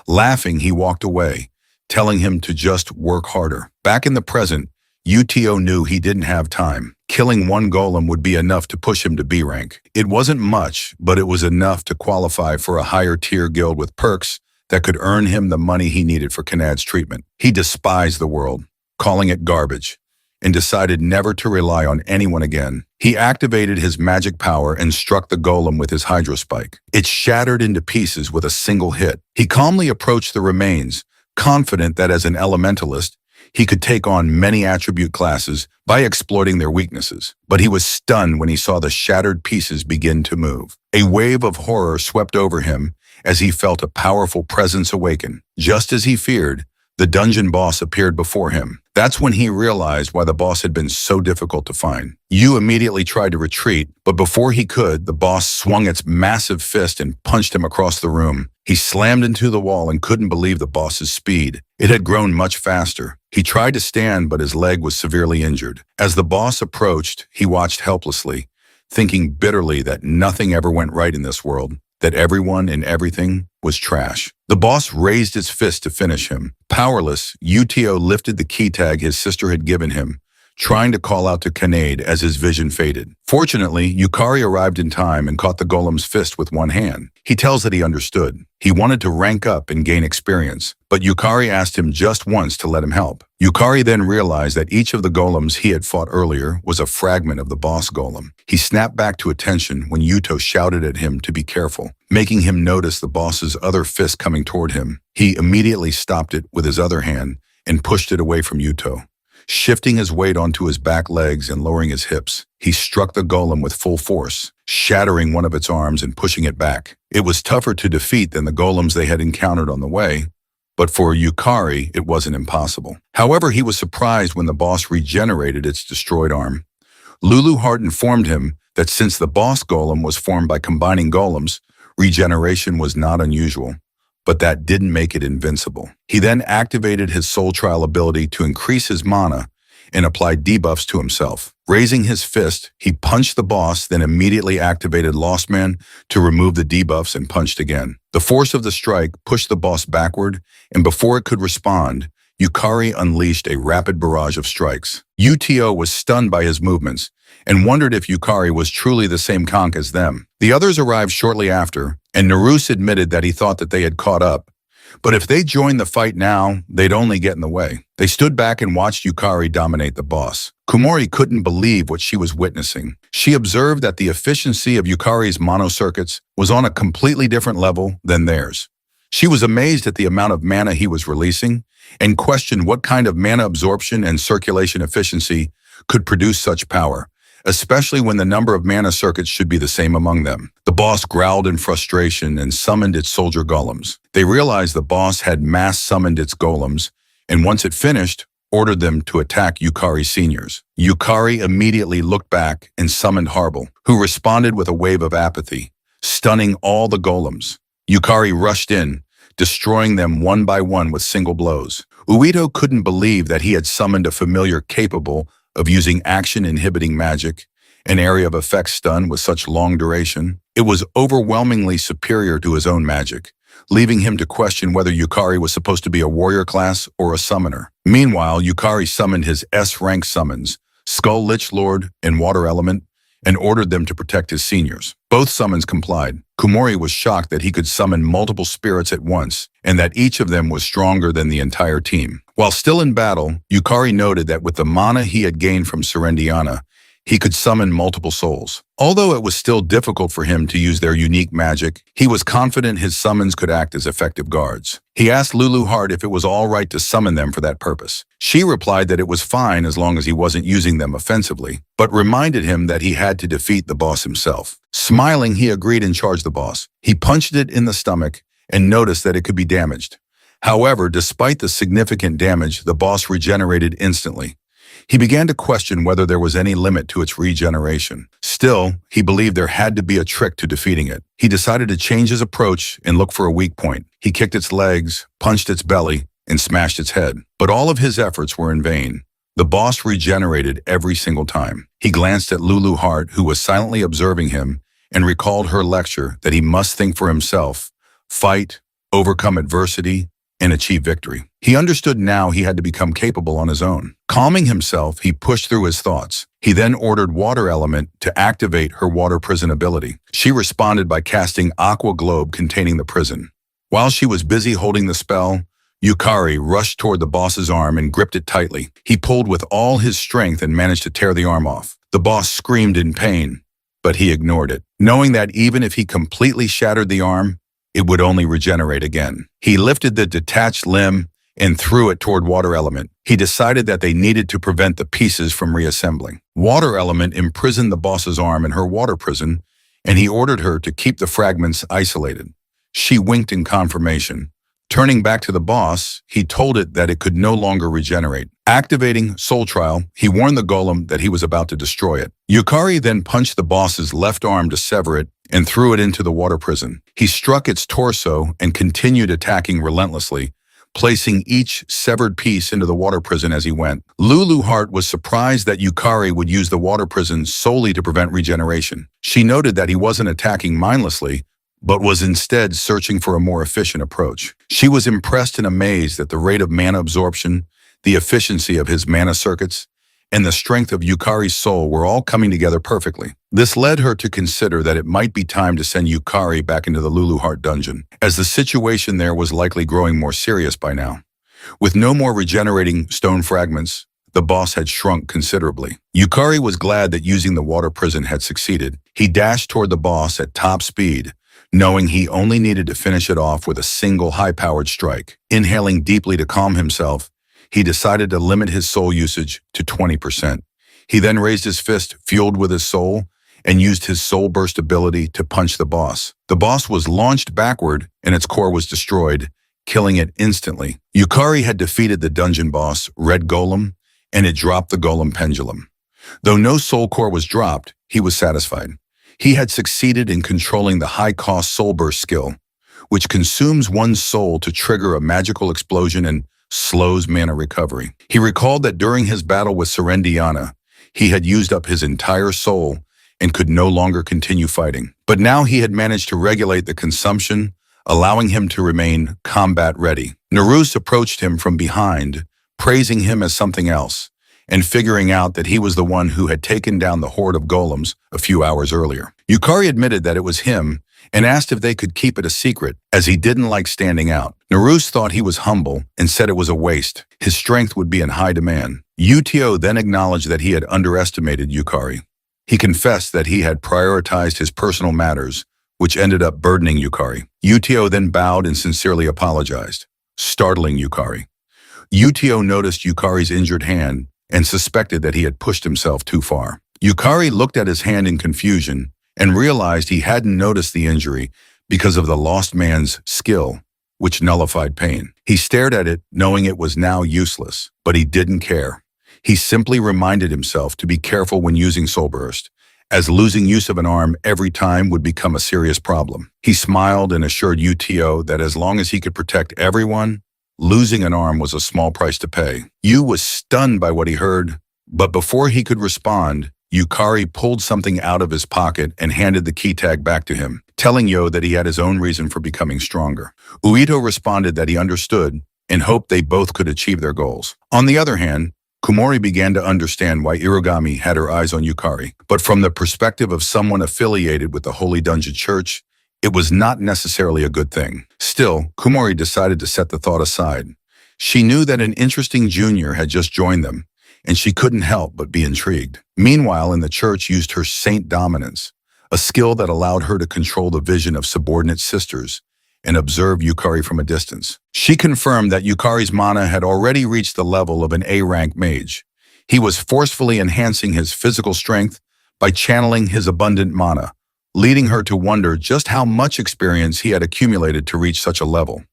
Laughing, he walked away, telling him to just work harder. Back in the present, Uto knew he didn't have time. Killing one golem would be enough to push him to B rank. It wasn't much, but it was enough to qualify for a higher tier guild with perks that could earn him the money he needed for Kaned's treatment. He despised the world, calling it garbage, and decided never to rely on anyone again. He activated his magic power and struck the golem with his hydro spike. It shattered into pieces with a single hit. He calmly approached the remains, confident that as an elementalist, he could take on many attribute classes by exploiting their weaknesses. But he was stunned when he saw the shattered pieces begin to move. A wave of horror swept over him as he felt a powerful presence awaken. Just as he feared, the dungeon boss appeared before him. That's when he realized why the boss had been so difficult to find. Yu immediately tried to retreat, but before he could, the boss swung its massive fist and punched him across the room. He slammed into the wall and couldn't believe the boss's speed. It had grown much faster. He tried to stand, but his leg was severely injured. As the boss approached, he watched helplessly, thinking bitterly that nothing ever went right in this world, that everyone and everything was trash. The boss raised his fist to finish him. Powerless, Uto lifted the key tag his sister had given him, trying to call out to Kaned as his vision faded. Fortunately, Yukari arrived in time and caught the golem's fist with one hand. He tells that he understood. He wanted to rank up and gain experience, but Yukari asked him just once to let him help. Yukari then realized that each of the golems he had fought earlier was a fragment of the boss golem. He snapped back to attention when Uto shouted at him to be careful, making him notice the boss's other fist coming toward him. He immediately stopped it with his other hand and pushed it away from Uto. Shifting his weight onto his back legs and lowering his hips, he struck the golem with full force, shattering one of its arms and pushing it back. It was tougher to defeat than the golems they had encountered on the way, but for Yukari, it wasn't impossible. However, he was surprised when the boss regenerated its destroyed arm. Lulu Heart informed him that since the boss golem was formed by combining golems, regeneration was not unusual, but that didn't make it invincible. He then activated his soul trial ability to increase his mana and applied debuffs to himself. Raising his fist, he punched the boss, then immediately activated Lost Man to remove the debuffs and punched again. The force of the strike pushed the boss backward, and before it could respond, Yukari unleashed a rapid barrage of strikes. Uto was stunned by his movements and wondered if Yukari was truly the same conch as them. The others arrived shortly after, and Naruse admitted that he thought that they had caught up. But if they joined the fight now, they'd only get in the way. They stood back and watched Yukari dominate the boss. Kumori couldn't believe what she was witnessing. She observed that the efficiency of Yukari's mono circuits was on a completely different level than theirs. She was amazed at the amount of mana he was releasing and questioned what kind of mana absorption and circulation efficiency could produce such power, especially when the number of mana circuits should be the same among them. The boss growled in frustration and summoned its soldier golems. They realized the boss had mass summoned its golems, and once it finished, ordered them to attack Yukari's seniors. Yukari immediately looked back and summoned Harble, who responded with a wave of apathy, stunning all the golems. Yukari rushed in, destroying them one by one with single blows. Uito couldn't believe that he had summoned a familiar capable of using action-inhibiting magic, an area of effect stun with such long duration. It was overwhelmingly superior to his own magic, leaving him to question whether Yukari was supposed to be a warrior class or a summoner. Meanwhile, Yukari summoned his S-rank summons, Skull Lich Lord and Water Element, and ordered them to protect his seniors. Both summons complied. Kumori was shocked that he could summon multiple spirits at once, and that each of them was stronger than the entire team. While still in battle, Yukari noted that with the mana he had gained from Serendiana, he could summon multiple souls. Although it was still difficult for him to use their unique magic, he was confident his summons could act as effective guards. He asked Lulu Heart if it was all right to summon them for that purpose. She replied that it was fine as long as he wasn't using them offensively, but reminded him that he had to defeat the boss himself. Smiling, he agreed and charged the boss. He punched it in the stomach and noticed that it could be damaged. However, despite the significant damage, the boss regenerated instantly. He began to question whether there was any limit to its regeneration. Still, he believed there had to be a trick to defeating it. He decided to change his approach and look for a weak point. He kicked its legs, punched its belly, and smashed its head. But all of his efforts were in vain. The boss regenerated every single time. He glanced at Lulu Heart, who was silently observing him, and recalled her lecture that he must think for himself, fight, overcome adversity, and achieve victory. He understood now he had to become capable on his own. Calming himself, he pushed through his thoughts. He then ordered Water Element to activate her water prison ability. She responded by casting Aqua Globe containing the prison. While she was busy holding the spell, Yukari rushed toward the boss's arm and gripped it tightly. He pulled with all his strength and managed to tear the arm off. The boss screamed in pain, but he ignored it, knowing that even if he completely shattered the arm, it would only regenerate again. He lifted the detached limb and threw it toward Water Element. He decided that they needed to prevent the pieces from reassembling. Water Element imprisoned the boss's arm in her water prison, and he ordered her to keep the fragments isolated. She winked in confirmation. Turning back to the boss, he told it that it could no longer regenerate. Activating Soul Trial, he warned the golem that he was about to destroy it. Yukari then punched the boss's left arm to sever it and threw it into the water prison. He struck its torso and continued attacking relentlessly, placing each severed piece into the water prison as he went. Lulu Heart was surprised that Yukari would use the water prison solely to prevent regeneration. She noted that he wasn't attacking mindlessly, but was instead searching for a more efficient approach. She was impressed and amazed at the rate of mana absorption, the efficiency of his mana circuits, and the strength of Yukari's soul were all coming together perfectly. This led her to consider that it might be time to send Yukari back into the Lulu Heart dungeon, as the situation there was likely growing more serious by now. With no more regenerating stone fragments, the boss had shrunk considerably. Yukari was glad that using the water prison had succeeded. He dashed toward the boss at top speed, knowing he only needed to finish it off with a single high-powered strike. Inhaling deeply to calm himself, he decided to limit his soul usage to 20%. He then raised his fist, fueled with his soul, and used his soul burst ability to punch the boss. The boss was launched backward, and its core was destroyed, killing it instantly. Yukari had defeated the dungeon boss, Red Golem, and it dropped the golem pendulum. Though no soul core was dropped, he was satisfied. He had succeeded in controlling the high-cost soul burst skill, which consumes one's soul to trigger a magical explosion and slows mana recovery. He recalled that during his battle with Serendiana, he had used up his entire soul and could no longer continue fighting. But now he had managed to regulate the consumption, allowing him to remain combat ready. Naruse approached him from behind, praising him as something else, and figuring out that he was the one who had taken down the horde of golems a few hours earlier. Yukari admitted that it was him and asked if they could keep it a secret, as he didn't like standing out. Naruse thought he was humble and said it was a waste. His strength would be in high demand. Utio then acknowledged that he had underestimated Yukari. He confessed that he had prioritized his personal matters, which ended up burdening Yukari. Utio then bowed and sincerely apologized, startling Yukari. Utio noticed Yukari's injured hand and suspected that he had pushed himself too far. Yukari looked at his hand in confusion and realized he hadn't noticed the injury because of the lost man's skill, which nullified pain. He stared at it, knowing it was now useless, but he didn't care. He simply reminded himself to be careful when using Soul Burst, as losing use of an arm every time would become a serious problem. He smiled and assured Utio that as long as he could protect everyone, losing an arm was a small price to pay. Yu was stunned by what he heard, but before he could respond, Yukari pulled something out of his pocket and handed the key tag back to him, telling Yo that he had his own reason for becoming stronger. Uito responded that he understood and hoped they both could achieve their goals. On the other hand, Kumori began to understand why Irogami had her eyes on Yukari. But from the perspective of someone affiliated with the Holy Dungeon Church, it was not necessarily a good thing. Still, Kumori decided to set the thought aside. She knew that an interesting junior had just joined them, and she couldn't help but be intrigued. Meanwhile, in the church used her saint dominance, a skill that allowed her to control the vision of subordinate sisters and observe Yukari from a distance. She confirmed that Yukari's mana had already reached the level of an A-rank mage. He was forcefully enhancing his physical strength by channeling his abundant mana, leading her to wonder just how much experience he had accumulated to reach such a level.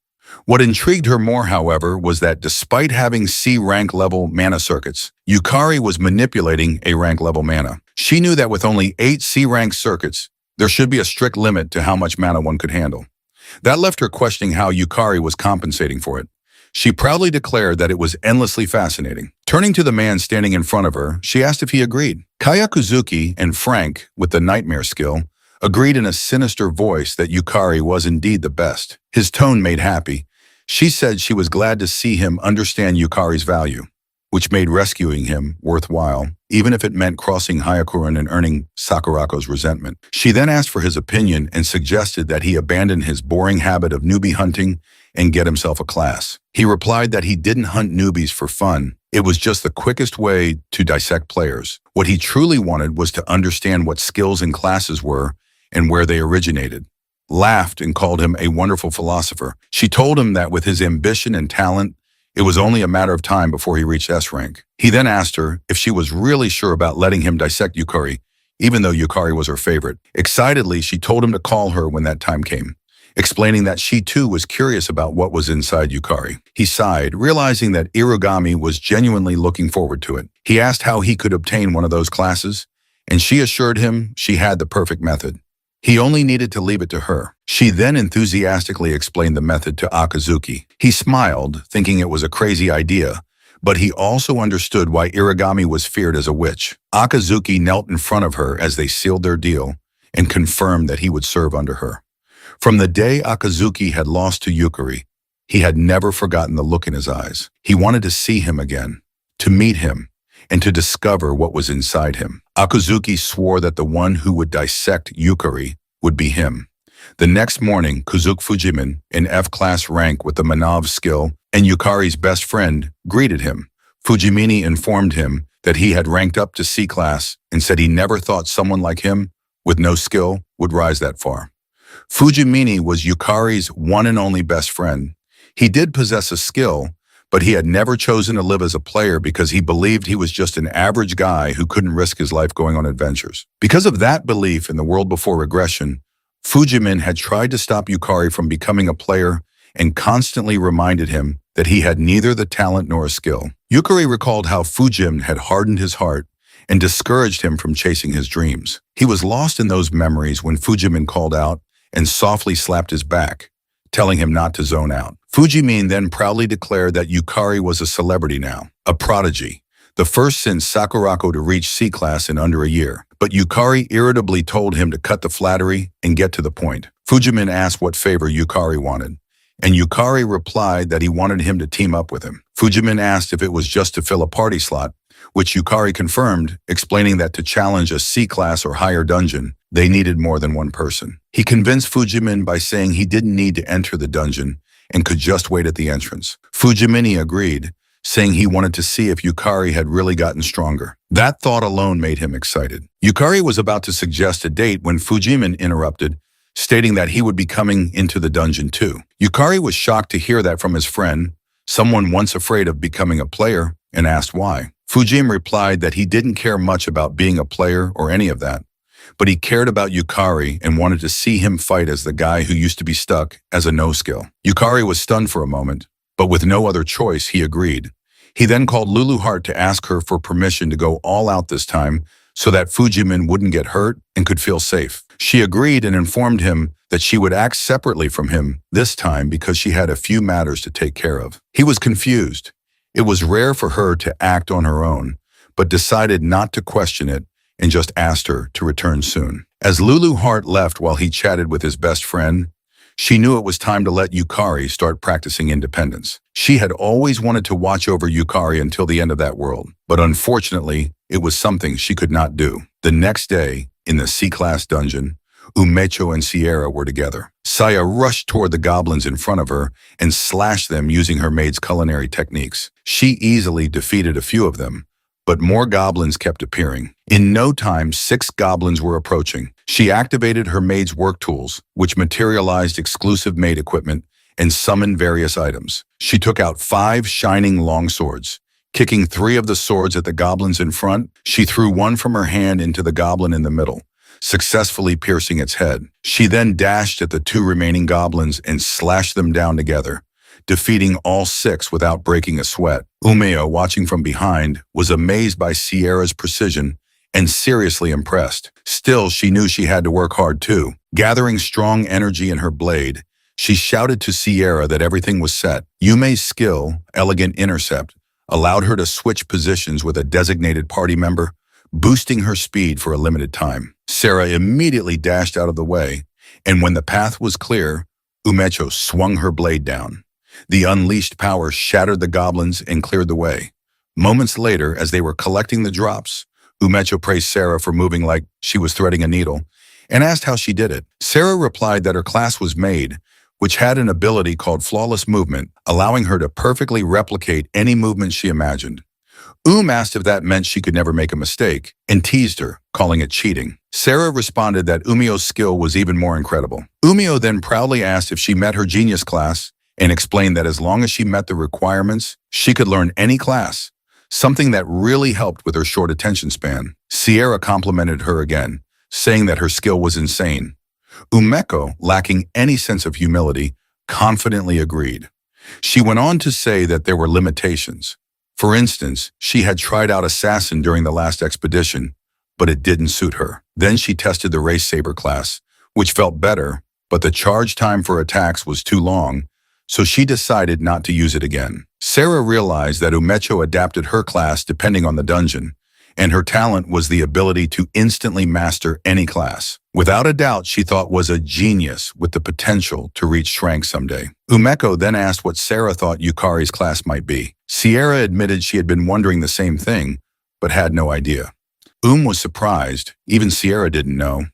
What intrigued her more, however, was that despite having C-rank level mana circuits, Yukari was manipulating A-rank level mana. She knew that with only 8 C-rank circuits, there should be a strict limit to how much mana one could handle. That left her questioning how Yukari was compensating for it. She proudly declared that it was endlessly fascinating. Turning to the man standing in front of her, she asked if he agreed. Kayakuzuki and Frank, with the nightmare skill, agreed in a sinister voice that Yukari was indeed the best. His tone made happy. She said she was glad to see him understand Yukari's value, which made rescuing him worthwhile, even if it meant crossing Hyakuren and earning Sakurako's resentment. She then asked for his opinion and suggested that he abandon his boring habit of newbie hunting and get himself a class. He replied that he didn't hunt newbies for fun. It was just the quickest way to dissect players. What he truly wanted was to understand what skills and classes were and where they originated. Laughed and called him a wonderful philosopher. She told him that with his ambition and talent, it was only a matter of time before he reached S rank. He then asked her if she was really sure about letting him dissect Yukari, even though Yukari was her favorite. Excitedly, she told him to call her when that time came, explaining that she too was curious about what was inside Yukari. He sighed, realizing that Irogami was genuinely looking forward to it. He asked how he could obtain one of those classes, and she assured him she had the perfect method. He only needed to leave it to her. She then enthusiastically explained the method to Akazuki. He smiled, thinking it was a crazy idea, but he also understood why Irogami was feared as a witch. Akazuki knelt in front of her as they sealed their deal and confirmed that he would serve under her. From the day Akazuki had lost to Yukari, he had never forgotten the look in his eyes. He wanted to see him again, to meet him, and to discover what was inside him. Akazuki swore that the one who would dissect Yukari would be him. The next morning, Kuzuki Fujimin, in F-class rank with the Manhwa skill, and Yukari's best friend, greeted him. Fujimini informed him that he had ranked up to C-class and said he never thought someone like him, with no skill, would rise that far. Fujimini was Yukari's one and only best friend. He did possess a skill, but he had never chosen to live as a player because he believed he was just an average guy who couldn't risk his life going on adventures. Because of that belief in the world before regression, Fujimin had tried to stop Yukari from becoming a player and constantly reminded him that he had neither the talent nor a skill. Yukari recalled how Fujim had hardened his heart and discouraged him from chasing his dreams. He was lost in those memories when Fujimin called out and softly slapped his back, telling him not to zone out. Fujimin then proudly declared that Yukari was a celebrity now, a prodigy, the first since Sakurako to reach C-class in under a year. But Yukari irritably told him to cut the flattery and get to the point. Fujimin asked what favor Yukari wanted, and Yukari replied that he wanted him to team up with him. Fujimin asked if it was just to fill a party slot, which Yukari confirmed, explaining that to challenge a C-class or higher dungeon, they needed more than one person. He convinced Fujimin by saying he didn't need to enter the dungeon and could just wait at the entrance. Fujimini agreed, saying he wanted to see if Yukari had really gotten stronger. That thought alone made him excited. Yukari was about to suggest a date when Fujimin interrupted, stating that he would be coming into the dungeon too. Yukari was shocked to hear that from his friend, someone once afraid of becoming a player, and asked why. Fujim replied that he didn't care much about being a player or any of that, but he cared about Yukari and wanted to see him fight as the guy who used to be stuck as a no-skill. Yukari was stunned for a moment, but with no other choice, he agreed. He then called Lulu Hart to ask her for permission to go all out this time so that Fujimin wouldn't get hurt and could feel safe. She agreed and informed him that she would act separately from him this time because she had a few matters to take care of. He was confused. It was rare for her to act on her own, but decided not to question it and just asked her to return soon. As Lulu Hart left while he chatted with his best friend, she knew it was time to let Yukari start practicing independence. She had always wanted to watch over Yukari until the end of that world. but unfortunately, it was something she could not do. The next day, in the C-class dungeon, Umecho and Sierra were together. Saya rushed toward the goblins in front of her and slashed them using her maid's culinary techniques. She easily defeated a few of them, but more goblins kept appearing. In no time, 6 goblins were approaching. She activated her maid's work tools, which materialized exclusive maid equipment and summoned various items. She took out 5 shining long swords. Kicking 3 of the swords at the goblins in front, she threw one from her hand into the goblin in the middle, successfully piercing its head. She then dashed at the 2 remaining goblins and slashed them down together, defeating all 6 without breaking a sweat. Umeo, watching from behind, was amazed by Sierra's precision and seriously impressed. Still, she knew she had to work hard too. Gathering strong energy in her blade, she shouted to Sierra that everything was set. Yume's skill, Elegant Intercept, allowed her to switch positions with a designated party member, boosting her speed for a limited time. Sarah immediately dashed out of the way, and when the path was clear, Umecho swung her blade down. The unleashed power shattered the goblins and cleared the way. Moments later, as they were collecting the drops, Umecho praised Sarah for moving like she was threading a needle and asked how she did it. Sarah replied that her class was Maid, which had an ability called flawless movement, allowing her to perfectly replicate any movement she imagined. Asked if that meant she could never make a mistake and teased her, calling it cheating. Sarah responded that Umio's skill was even more incredible. Umio then proudly asked if she met her genius class and explained that as long as she met the requirements, she could learn any class, something that really helped with her short attention span. Sierra complimented her again, saying that her skill was insane. Umeko, lacking any sense of humility, confidently agreed. She went on to say that there were limitations. For instance, she had tried out Assassin during the last expedition, but it didn't suit her. Then she tested the Race Saber class, which felt better, but the charge time for attacks was too long, so she decided not to use it again. Sarah realized that Umecho adapted her class depending on the dungeon, and her talent was the ability to instantly master any class. Without a doubt, she thought was a genius with the potential to reach rank someday. Umeko then asked what Sarah thought Yukari's class might be. Sierra admitted she had been wondering the same thing, but had no idea. Was surprised, even Sierra didn't know.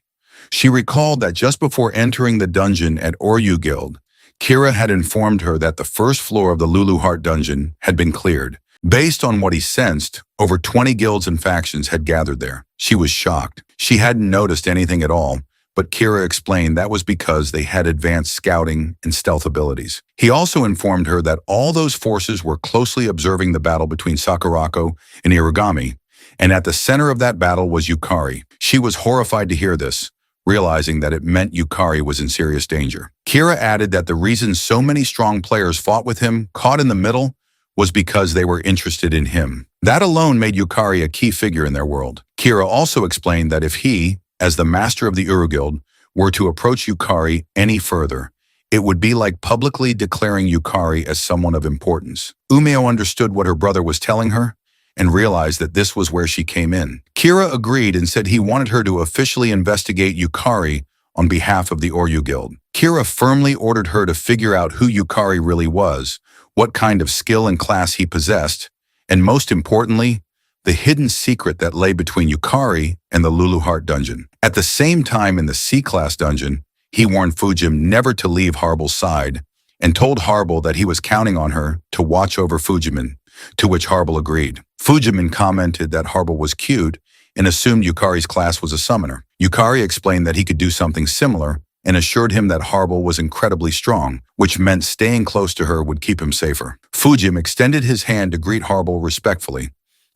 She recalled that just before entering the dungeon at Oryu Guild, Kira had informed her that the first floor of the Lulu Heart dungeon had been cleared. Based on what he sensed, over 20 guilds and factions had gathered there. She was shocked. She hadn't noticed anything at all, but Kira explained that was because they had advanced scouting and stealth abilities. He also informed her that all those forces were closely observing the battle between Sakurako and Irigami, and at the center of that battle was Yukari. She was horrified to hear this, realizing that it meant Yukari was in serious danger. Kira added that the reason so many strong players fought with him, caught in the middle, was because they were interested in him. That alone made Yukari a key figure in their world. Kira also explained that if he, as the master of the Uru Guild, were to approach Yukari any further, it would be like publicly declaring Yukari as someone of importance. Umeo understood what her brother was telling her and realized that this was where she came in. Kira agreed and said he wanted her to officially investigate Yukari on behalf of the Oryu Guild. Kira firmly ordered her to figure out who Yukari really was, what kind of skill and class he possessed, and most importantly, the hidden secret that lay between Yukari and the Lulu Heart dungeon. At the same time in the C-class dungeon, he warned Fujim never to leave Harbel's side and told Harbel that he was counting on her to watch over Fujimin, to which Harbel agreed. Fujimin commented that Harbel was cute and assumed Yukari's class was a summoner. Yukari explained that he could do something similar and assured him that Harbel was incredibly strong, which meant staying close to her would keep him safer. Fujim extended his hand to greet Harbel respectfully,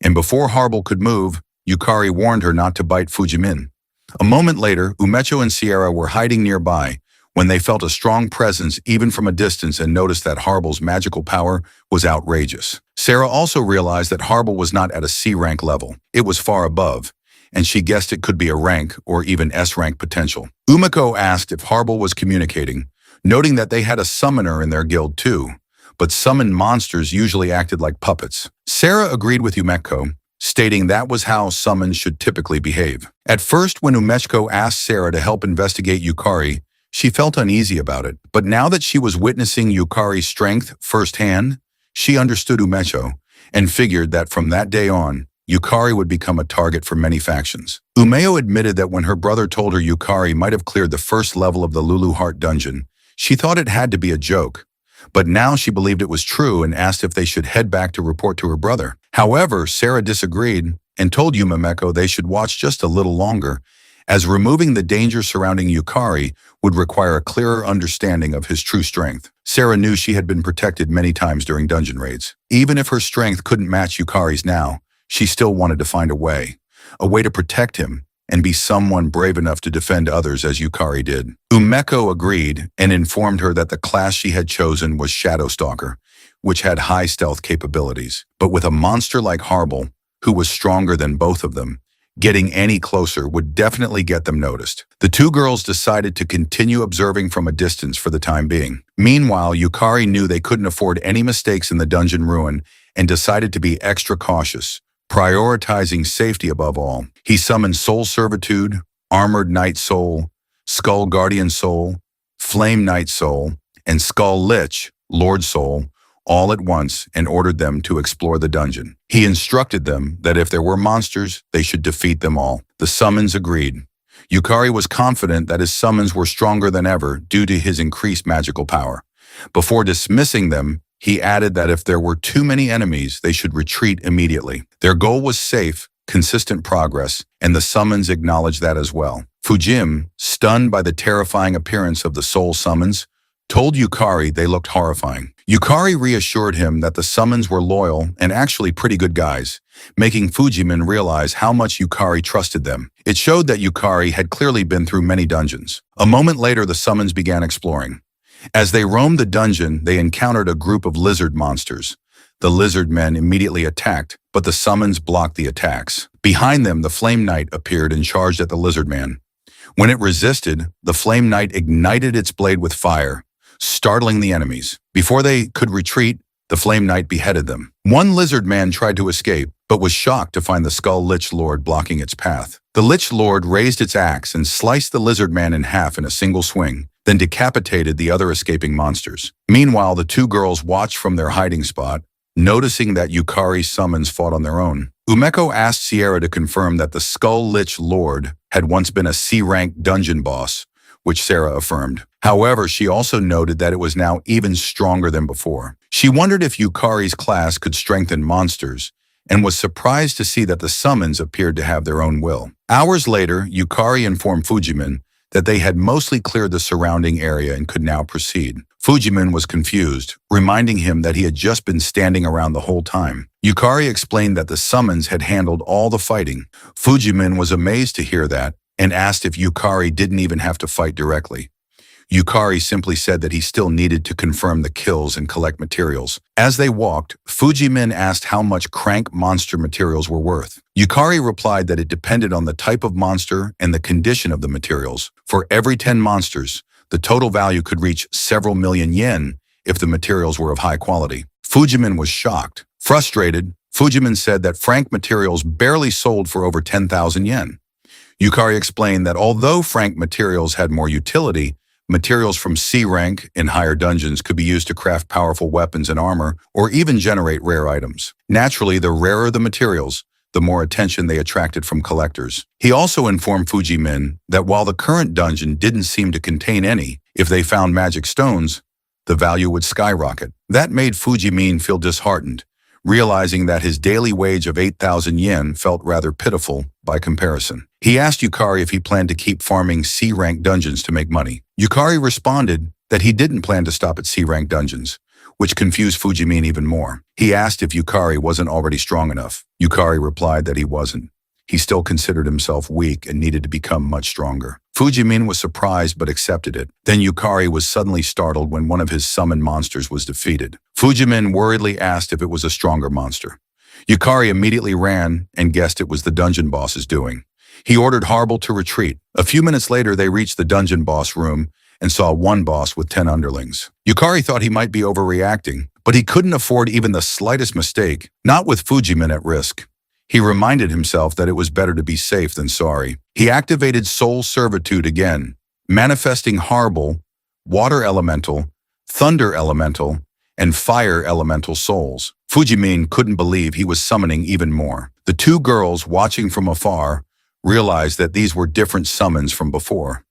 and before Harbel could move, Yukari warned her not to bite Fujimin. A moment later, Umecho and Sierra were hiding nearby when they felt a strong presence even from a distance and noticed that Harbel's magical power was outrageous. Sarah also realized that Harbel was not at a C-rank level. It was far above, and she guessed it could be a rank or even S-rank potential. Umeko asked if Harbel was communicating, noting that they had a summoner in their guild too, but summoned monsters usually acted like puppets. Sarah agreed with Umeko, stating that was how summons should typically behave. At first, when Umeko asked Sarah to help investigate Yukari, she felt uneasy about it, but now that she was witnessing Yukari's strength firsthand, she understood Umecho and figured that from that day on, Yukari would become a target for many factions. Umeo admitted that when her brother told her Yukari might have cleared the first level of the Lulu Heart dungeon, she thought it had to be a joke. But now she believed it was true and asked if they should head back to report to her brother. However, Sarah disagreed and told Yumameko they should watch just a little longer, as removing the danger surrounding Yukari would require a clearer understanding of his true strength. Sarah knew she had been protected many times during dungeon raids. Even if her strength couldn't match Yukari's now, she still wanted to find a way to protect him and be someone brave enough to defend others as Yukari did. Umeko agreed and informed her that the class she had chosen was Shadow Stalker, which had high stealth capabilities. But with a monster like Harble, who was stronger than both of them, getting any closer would definitely get them noticed. The two girls decided to continue observing from a distance for the time being. Meanwhile, Yukari knew they couldn't afford any mistakes in the dungeon ruin and decided to be extra cautious, prioritizing safety above all. He summoned Soul Servitude, Armored Knight Soul, Skull Guardian Soul, Flame Knight Soul, and Skull Lich, Lord Soul, all at once and ordered them to explore the dungeon. He instructed them that if there were monsters, they should defeat them all. The summons agreed. Yukari was confident that his summons were stronger than ever due to his increased magical power. Before dismissing them, he added that if there were too many enemies, they should retreat immediately. Their goal was safe, consistent progress, and the summons acknowledged that as well. Fujim, stunned by the terrifying appearance of the soul summons, told Yukari they looked horrifying. Yukari reassured him that the summons were loyal and actually pretty good guys, making Fujimin realize how much Yukari trusted them. It showed that Yukari had clearly been through many dungeons. A moment later, the summons began exploring. As they roamed the dungeon, they encountered a group of lizard monsters. The lizard men immediately attacked, but the summons blocked the attacks. Behind them, the Flame Knight appeared and charged at the lizard man. When it resisted, the Flame Knight ignited its blade with fire, startling the enemies. Before they could retreat, the Flame Knight beheaded them. One lizard man tried to escape, but was shocked to find the Skull Lich Lord blocking its path. The Lich Lord raised its axe and sliced the lizard man in half in a single swing, then decapitated the other escaping monsters. Meanwhile, the two girls watched from their hiding spot, noticing that Yukari's summons fought on their own. Umeko asked Sierra to confirm that the Skull Lich Lord had once been a C-rank dungeon boss, which Sarah affirmed. However, she also noted that it was now even stronger than before. She wondered if Yukari's class could strengthen monsters, and was surprised to see that the summons appeared to have their own will. Hours later, Yukari informed Fujimin that they had mostly cleared the surrounding area and could now proceed. Fujimin was confused, reminding him that he had just been standing around the whole time. Yukari explained that the summons had handled all the fighting. Fujimin was amazed to hear that and asked if Yukari didn't even have to fight directly. Yukari simply said that he still needed to confirm the kills and collect materials. As they walked, Fujimin asked how much crank monster materials were worth. Yukari replied that it depended on the type of monster and the condition of the materials. For every 10 monsters, the total value could reach several million yen if the materials were of high quality. Fujimin was shocked. Frustrated, Fujimin said that frank materials barely sold for over 10,000 yen. Yukari explained that although frank materials had more utility, materials from C-rank in higher dungeons could be used to craft powerful weapons and armor, or even generate rare items. Naturally, the rarer the materials, the more attention they attracted from collectors. He also informed Fujimin that while the current dungeon didn't seem to contain any, if they found magic stones, the value would skyrocket. That made Fujimin feel disheartened, realizing that his daily wage of 8,000 yen felt rather pitiful by comparison. He asked Yukari if he planned to keep farming C-rank dungeons to make money. Yukari responded that he didn't plan to stop at C-rank dungeons, which confused Fujimin even more. He asked if Yukari wasn't already strong enough. Yukari replied that he wasn't. He still considered himself weak and needed to become much stronger. Fujimin was surprised but accepted it. Then Yukari was suddenly startled when one of his summoned monsters was defeated. Fujimin worriedly asked if it was a stronger monster. Yukari immediately ran and guessed it was the dungeon boss's doing. He ordered Harble to retreat. A few minutes later, they reached the dungeon boss room and saw one boss with 10 underlings. Yukari thought he might be overreacting, but he couldn't afford even the slightest mistake, not with Fujimin at risk. He reminded himself that it was better to be safe than sorry. He activated Soul Servitude again, manifesting Harble, Water Elemental, Thunder Elemental, and fire elemental souls. Fujimin couldn't believe he was summoning even more. The two girls, watching from afar, realized that these were different summons from before.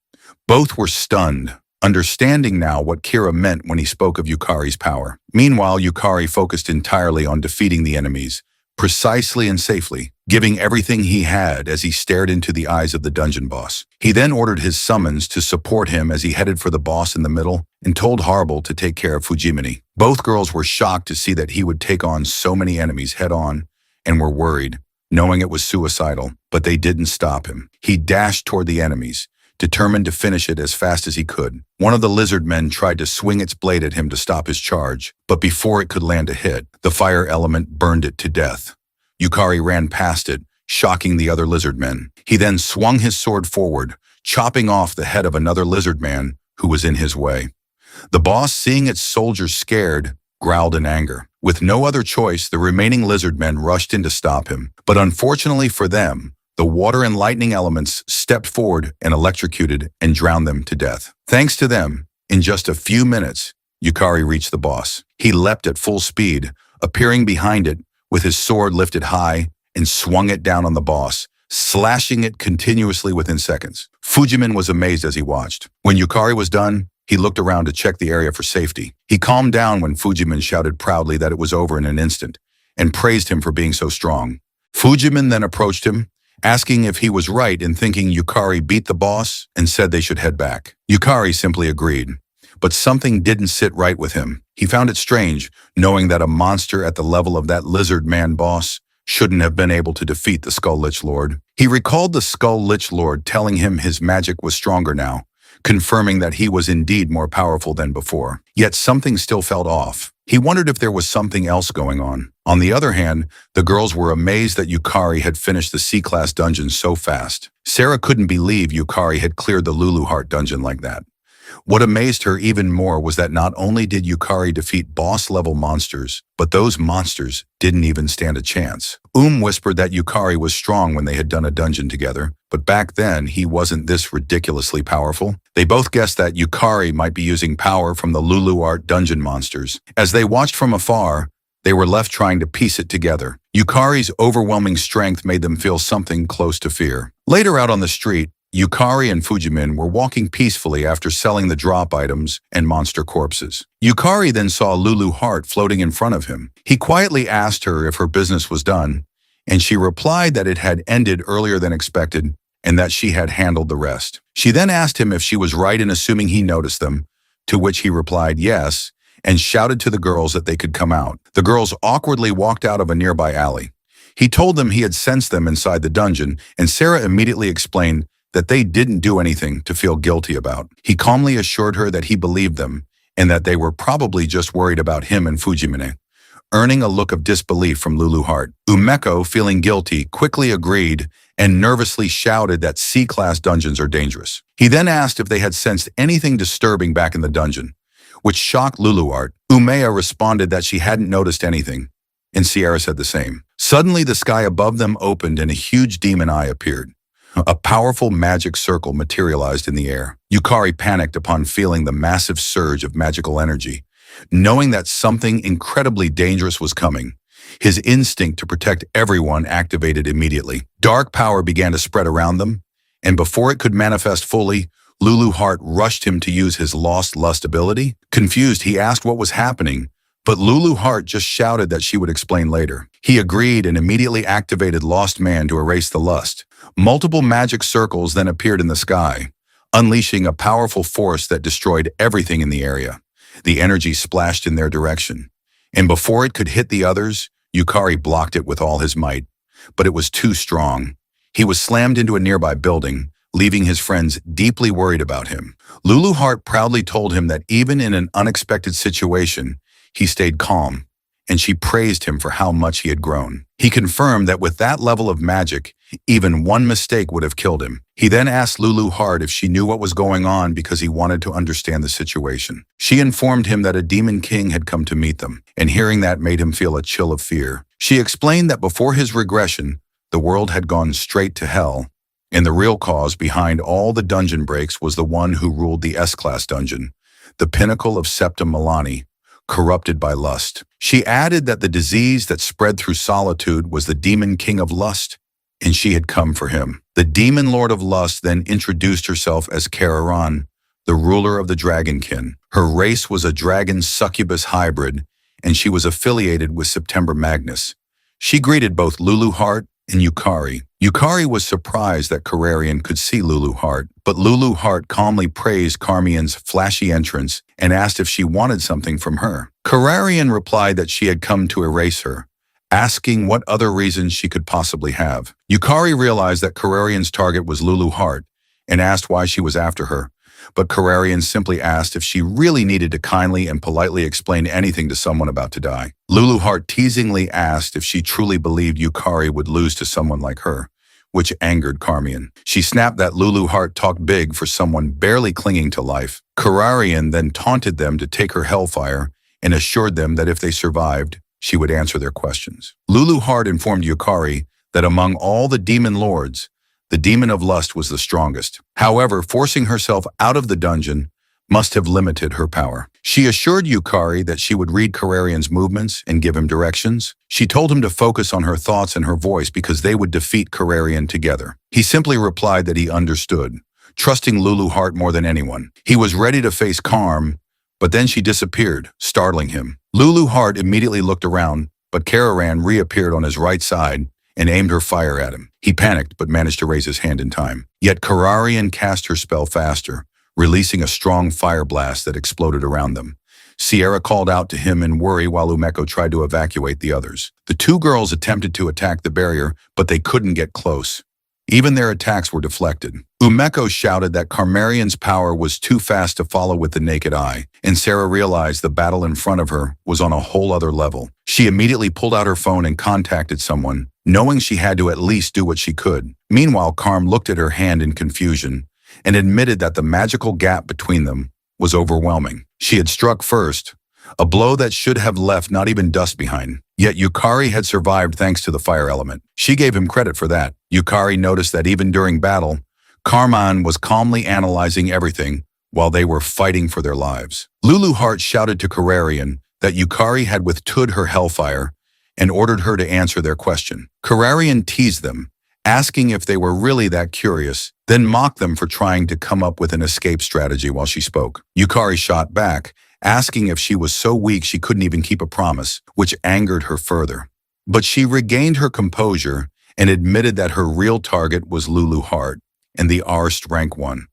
Both were stunned, understanding now what Kira meant when he spoke of Yukari's power. Meanwhile, Yukari focused entirely on defeating the enemies, precisely and safely, giving everything he had as he stared into the eyes of the dungeon boss. He then ordered his summons to support him as he headed for the boss in the middle and told Harble to take care of Fujimini. Both girls were shocked to see that he would take on so many enemies head-on and were worried, knowing it was suicidal, but they didn't stop him. He dashed toward the enemies, determined to finish it as fast as he could. One of the lizard men tried to swing its blade at him to stop his charge, but before it could land a hit, the fire element burned it to death. Yukari ran past it, shocking the other lizard men. He then swung his sword forward, chopping off the head of another lizard man who was in his way. The boss, seeing its soldiers scared, growled in anger. With no other choice, the remaining lizard men rushed in to stop him. But unfortunately for them, the water and lightning elements stepped forward and electrocuted and drowned them to death. Thanks to them, in just a few minutes, Yukari reached the boss. He leapt at full speed, appearing behind it with his sword lifted high, and swung it down on the boss, slashing it continuously within seconds. Fujimin was amazed as he watched. When Yukari was done, he looked around to check the area for safety. He calmed down when Fujimin shouted proudly that it was over in an instant, and praised him for being so strong. Fujimin then approached him, asking if he was right in thinking Yukari beat the boss, and said they should head back. Yukari simply agreed, but something didn't sit right with him. He found it strange, knowing that a monster at the level of that lizard man boss shouldn't have been able to defeat the Skull Lich Lord. He recalled the Skull Lich Lord telling him his magic was stronger now, confirming that he was indeed more powerful than before. Yet something still felt off. He wondered if there was something else going on. On the other hand, the girls were amazed that Yukari had finished the C-class dungeon so fast. Sarah couldn't believe Yukari had cleared the Lulu Heart dungeon like that. What amazed her even more was that not only did Yukari defeat boss-level monsters, but those monsters didn't even stand a chance. Whispered that Yukari was strong when they had done a dungeon together, but back then he wasn't this ridiculously powerful. They both guessed that Yukari might be using power from the Lulu Art dungeon monsters. As they watched from afar, they were left trying to piece it together. Yukari's overwhelming strength made them feel something close to fear. Later out on the street, Yukari and Fujimin were walking peacefully after selling the drop items and monster corpses. Yukari then saw Lulu Heart floating in front of him. He quietly asked her if her business was done, and she replied that it had ended earlier than expected and that she had handled the rest. She then asked him if she was right in assuming he noticed them, to which he replied yes, and shouted to the girls that they could come out. The girls awkwardly walked out of a nearby alley. He told them he had sensed them inside the dungeon, and Sarah immediately explained that they didn't do anything to feel guilty about. He calmly assured her that he believed them and that they were probably just worried about him and Fujimine, earning a look of disbelief from Lulu Heart. Umeko, feeling guilty, quickly agreed and nervously shouted that C-class dungeons are dangerous. He then asked if they had sensed anything disturbing back in the dungeon, which shocked Lulu Heart. Umea responded that she hadn't noticed anything, and Sierra said the same. Suddenly, the sky above them opened and a huge demon eye appeared. A powerful magic circle materialized in the air. Yukari panicked upon feeling the massive surge of magical energy. Knowing that something incredibly dangerous was coming, his instinct to protect everyone activated immediately. Dark power began to spread around them, and before it could manifest fully, Lulu Heart rushed him to use his Lost Lust ability. Confused, he asked what was happening, but Lulu Heart just shouted that she would explain later. He agreed and immediately activated Lost Man to erase the lust. Multiple magic circles then appeared in the sky, unleashing a powerful force that destroyed everything in the area. The energy splashed in their direction, and before it could hit the others, Yukari blocked it with all his might. But it was too strong. He was slammed into a nearby building, leaving his friends deeply worried about him. Lulu Heart proudly told him that even in an unexpected situation, he stayed calm, and she praised him for how much he had grown. He confirmed that with that level of magic, even one mistake would have killed him. He then asked Lulu Heart if she knew what was going on because he wanted to understand the situation. She informed him that a demon king had come to meet them, and hearing that made him feel a chill of fear. She explained that before his regression, the world had gone straight to hell, and the real cause behind all the dungeon breaks was the one who ruled the S-class dungeon, the pinnacle of Septim Milani, corrupted by lust. She added that the disease that spread through solitude was the demon king of lust, and she had come for him. The demon lord of lust then introduced herself as Kararan, the ruler of the dragonkin. Her race was a dragon succubus hybrid, and she was affiliated with September Magnus. She greeted both Lulu Heart and Yukari. Yukari was surprised that Kararian could see Lulu Heart, but Lulu Heart calmly praised Carmian's flashy entrance and asked if she wanted something from her. Kararian replied that she had come to erase her, asking what other reasons she could possibly have. Yukari realized that Kararian's target was Lulu Heart and asked why she was after her, but Kararian simply asked if she really needed to kindly and politely explain anything to someone about to die. Lulu Heart teasingly asked if she truly believed Yukari would lose to someone like her, which angered Carmian. She snapped that Lulu Heart talked big for someone barely clinging to life. Kararian then taunted them to take her hellfire and assured them that if they survived, she would answer their questions. Lulu Heart informed Yukari that among all the demon lords, the demon of lust was the strongest. However, forcing herself out of the dungeon must have limited her power. She assured Yukari that she would read Kararian's movements and give him directions. She told him to focus on her thoughts and her voice because they would defeat Kararian together. He simply replied that he understood, trusting Lulu Heart more than anyone. He was ready to face Karm, but then she disappeared, startling him. Lulu Heart immediately looked around, but Kararan reappeared on his right side and aimed her fire at him. He panicked but managed to raise his hand in time. Yet Kararian cast her spell faster, releasing a strong fire blast that exploded around them. Sierra called out to him in worry while Umeko tried to evacuate the others. The two girls attempted to attack the barrier, but they couldn't get close. Even their attacks were deflected. Umeko shouted that Karmarian's power was too fast to follow with the naked eye, and Sarah realized the battle in front of her was on a whole other level. She immediately pulled out her phone and contacted someone, knowing she had to at least do what she could. Meanwhile, Karm looked at her hand in confusion and admitted that the magical gap between them was overwhelming. She had struck first, a blow that should have left not even dust behind. Yet Yukari had survived thanks to the fire element. She gave him credit for that. Yukari noticed that even during battle, Carmine was calmly analyzing everything while they were fighting for their lives. Lulu Heart shouted to Kararian that Yukari had withstood her hellfire and ordered her to answer their question. Kararian teased them, asking if they were really that curious, then mocked them for trying to come up with an escape strategy while she spoke. Yukari shot back, asking if she was so weak she couldn't even keep a promise, which angered her further. But she regained her composure and admitted that her real target was Lulu Heart and the Arst rank 1.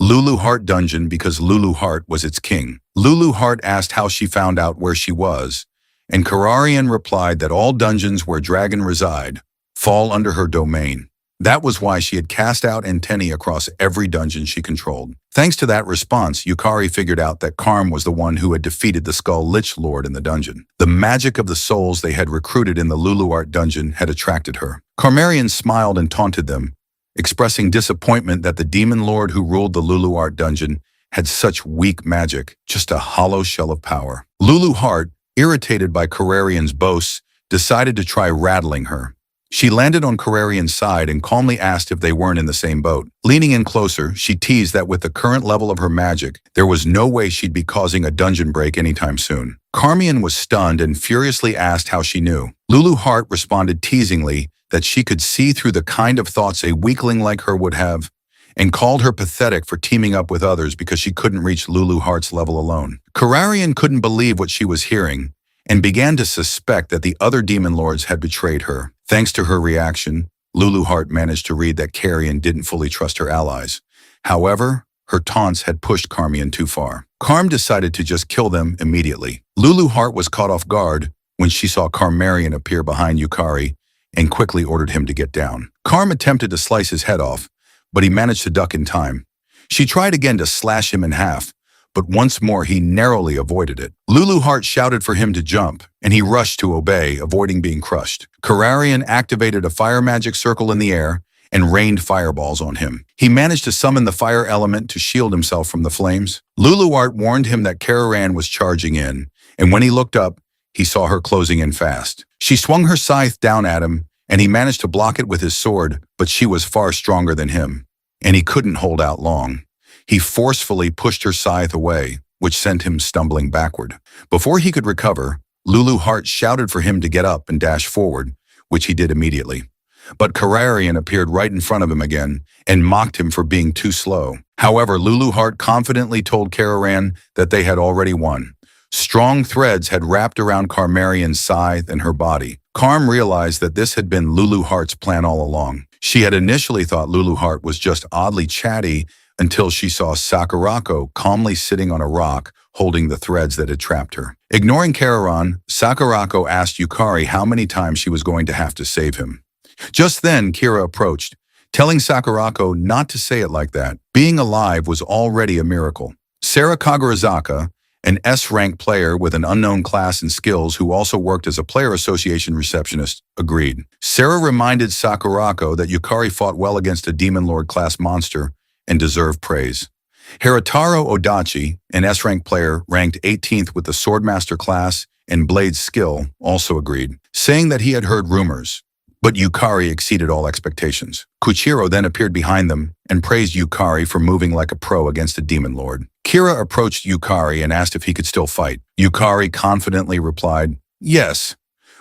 Lulu Heart dungeon because Lulu Heart was its king. Lulu Heart asked how she found out where she was, and Kararian replied that all dungeons where dragon reside fall under her domain. That was why she had cast out antennae across every dungeon she controlled. Thanks to that response, Yukari figured out that Karm was the one who had defeated the Skull Lich Lord in the dungeon. The magic of the souls they had recruited in the Luluart dungeon had attracted her. Karmarian smiled and taunted them, expressing disappointment that the demon lord who ruled the Luluart dungeon had such weak magic, just a hollow shell of power. Lulu Heart, irritated by Kararian's boasts, decided to try rattling her. She landed on Kararian's side and calmly asked if they weren't in the same boat. Leaning in closer, she teased that with the current level of her magic, there was no way she'd be causing a dungeon break anytime soon. Carmian was stunned and furiously asked how she knew. Lulu Heart responded teasingly that she could see through the kind of thoughts a weakling like her would have, and called her pathetic for teaming up with others because she couldn't reach Lulu Heart's level alone. Kararian couldn't believe what she was hearing and began to suspect that the other demon lords had betrayed her. Thanks to her reaction, Lulu Heart managed to read that Carrion didn't fully trust her allies. However, her taunts had pushed Carmian too far. Carm decided to just kill them immediately. Lulu Heart was caught off guard when she saw Carmarian appear behind Yukari and quickly ordered him to get down. Carm attempted to slice his head off, but he managed to duck in time. She tried again to slash him in half, but once more he narrowly avoided it. Lulu Heart shouted for him to jump, and he rushed to obey, avoiding being crushed. Kararian activated a fire magic circle in the air and rained fireballs on him. He managed to summon the fire element to shield himself from the flames. Lulu Heart warned him that Kararan was charging in, and when he looked up, he saw her closing in fast. She swung her scythe down at him, and he managed to block it with his sword, but she was far stronger than him, and he couldn't hold out long. He forcefully pushed her scythe away, which sent him stumbling backward. Before he could recover, Lulu Heart shouted for him to get up and dash forward, which he did immediately. But Kararian appeared right in front of him again and mocked him for being too slow. However, Lulu Heart confidently told Kararan that they had already won. Strong threads had wrapped around Karmarian's scythe and her body. Karm realized that this had been Lulu Heart's plan all along. She had initially thought Lulu Heart was just oddly chatty until she saw Sakurako calmly sitting on a rock holding the threads that had trapped her. Ignoring Kararan, Sakurako asked Yukari how many times she was going to have to save him. Just then, Kira approached, telling Sakurako not to say it like that. Being alive was already a miracle. Sarah Kagurazaka, an S-rank player with an unknown class and skills who also worked as a player association receptionist, agreed. Sarah reminded Sakurako that Yukari fought well against a Demon Lord class monster and deserved praise. Hirataro Odachi, an S-rank player ranked 18th with the Swordmaster class and Blade skill, also agreed, saying that he had heard rumors. But Yukari exceeded all expectations. Kuchiro then appeared behind them and praised Yukari for moving like a pro against a demon lord. Kira approached Yukari and asked if he could still fight. Yukari confidently replied, "Yes."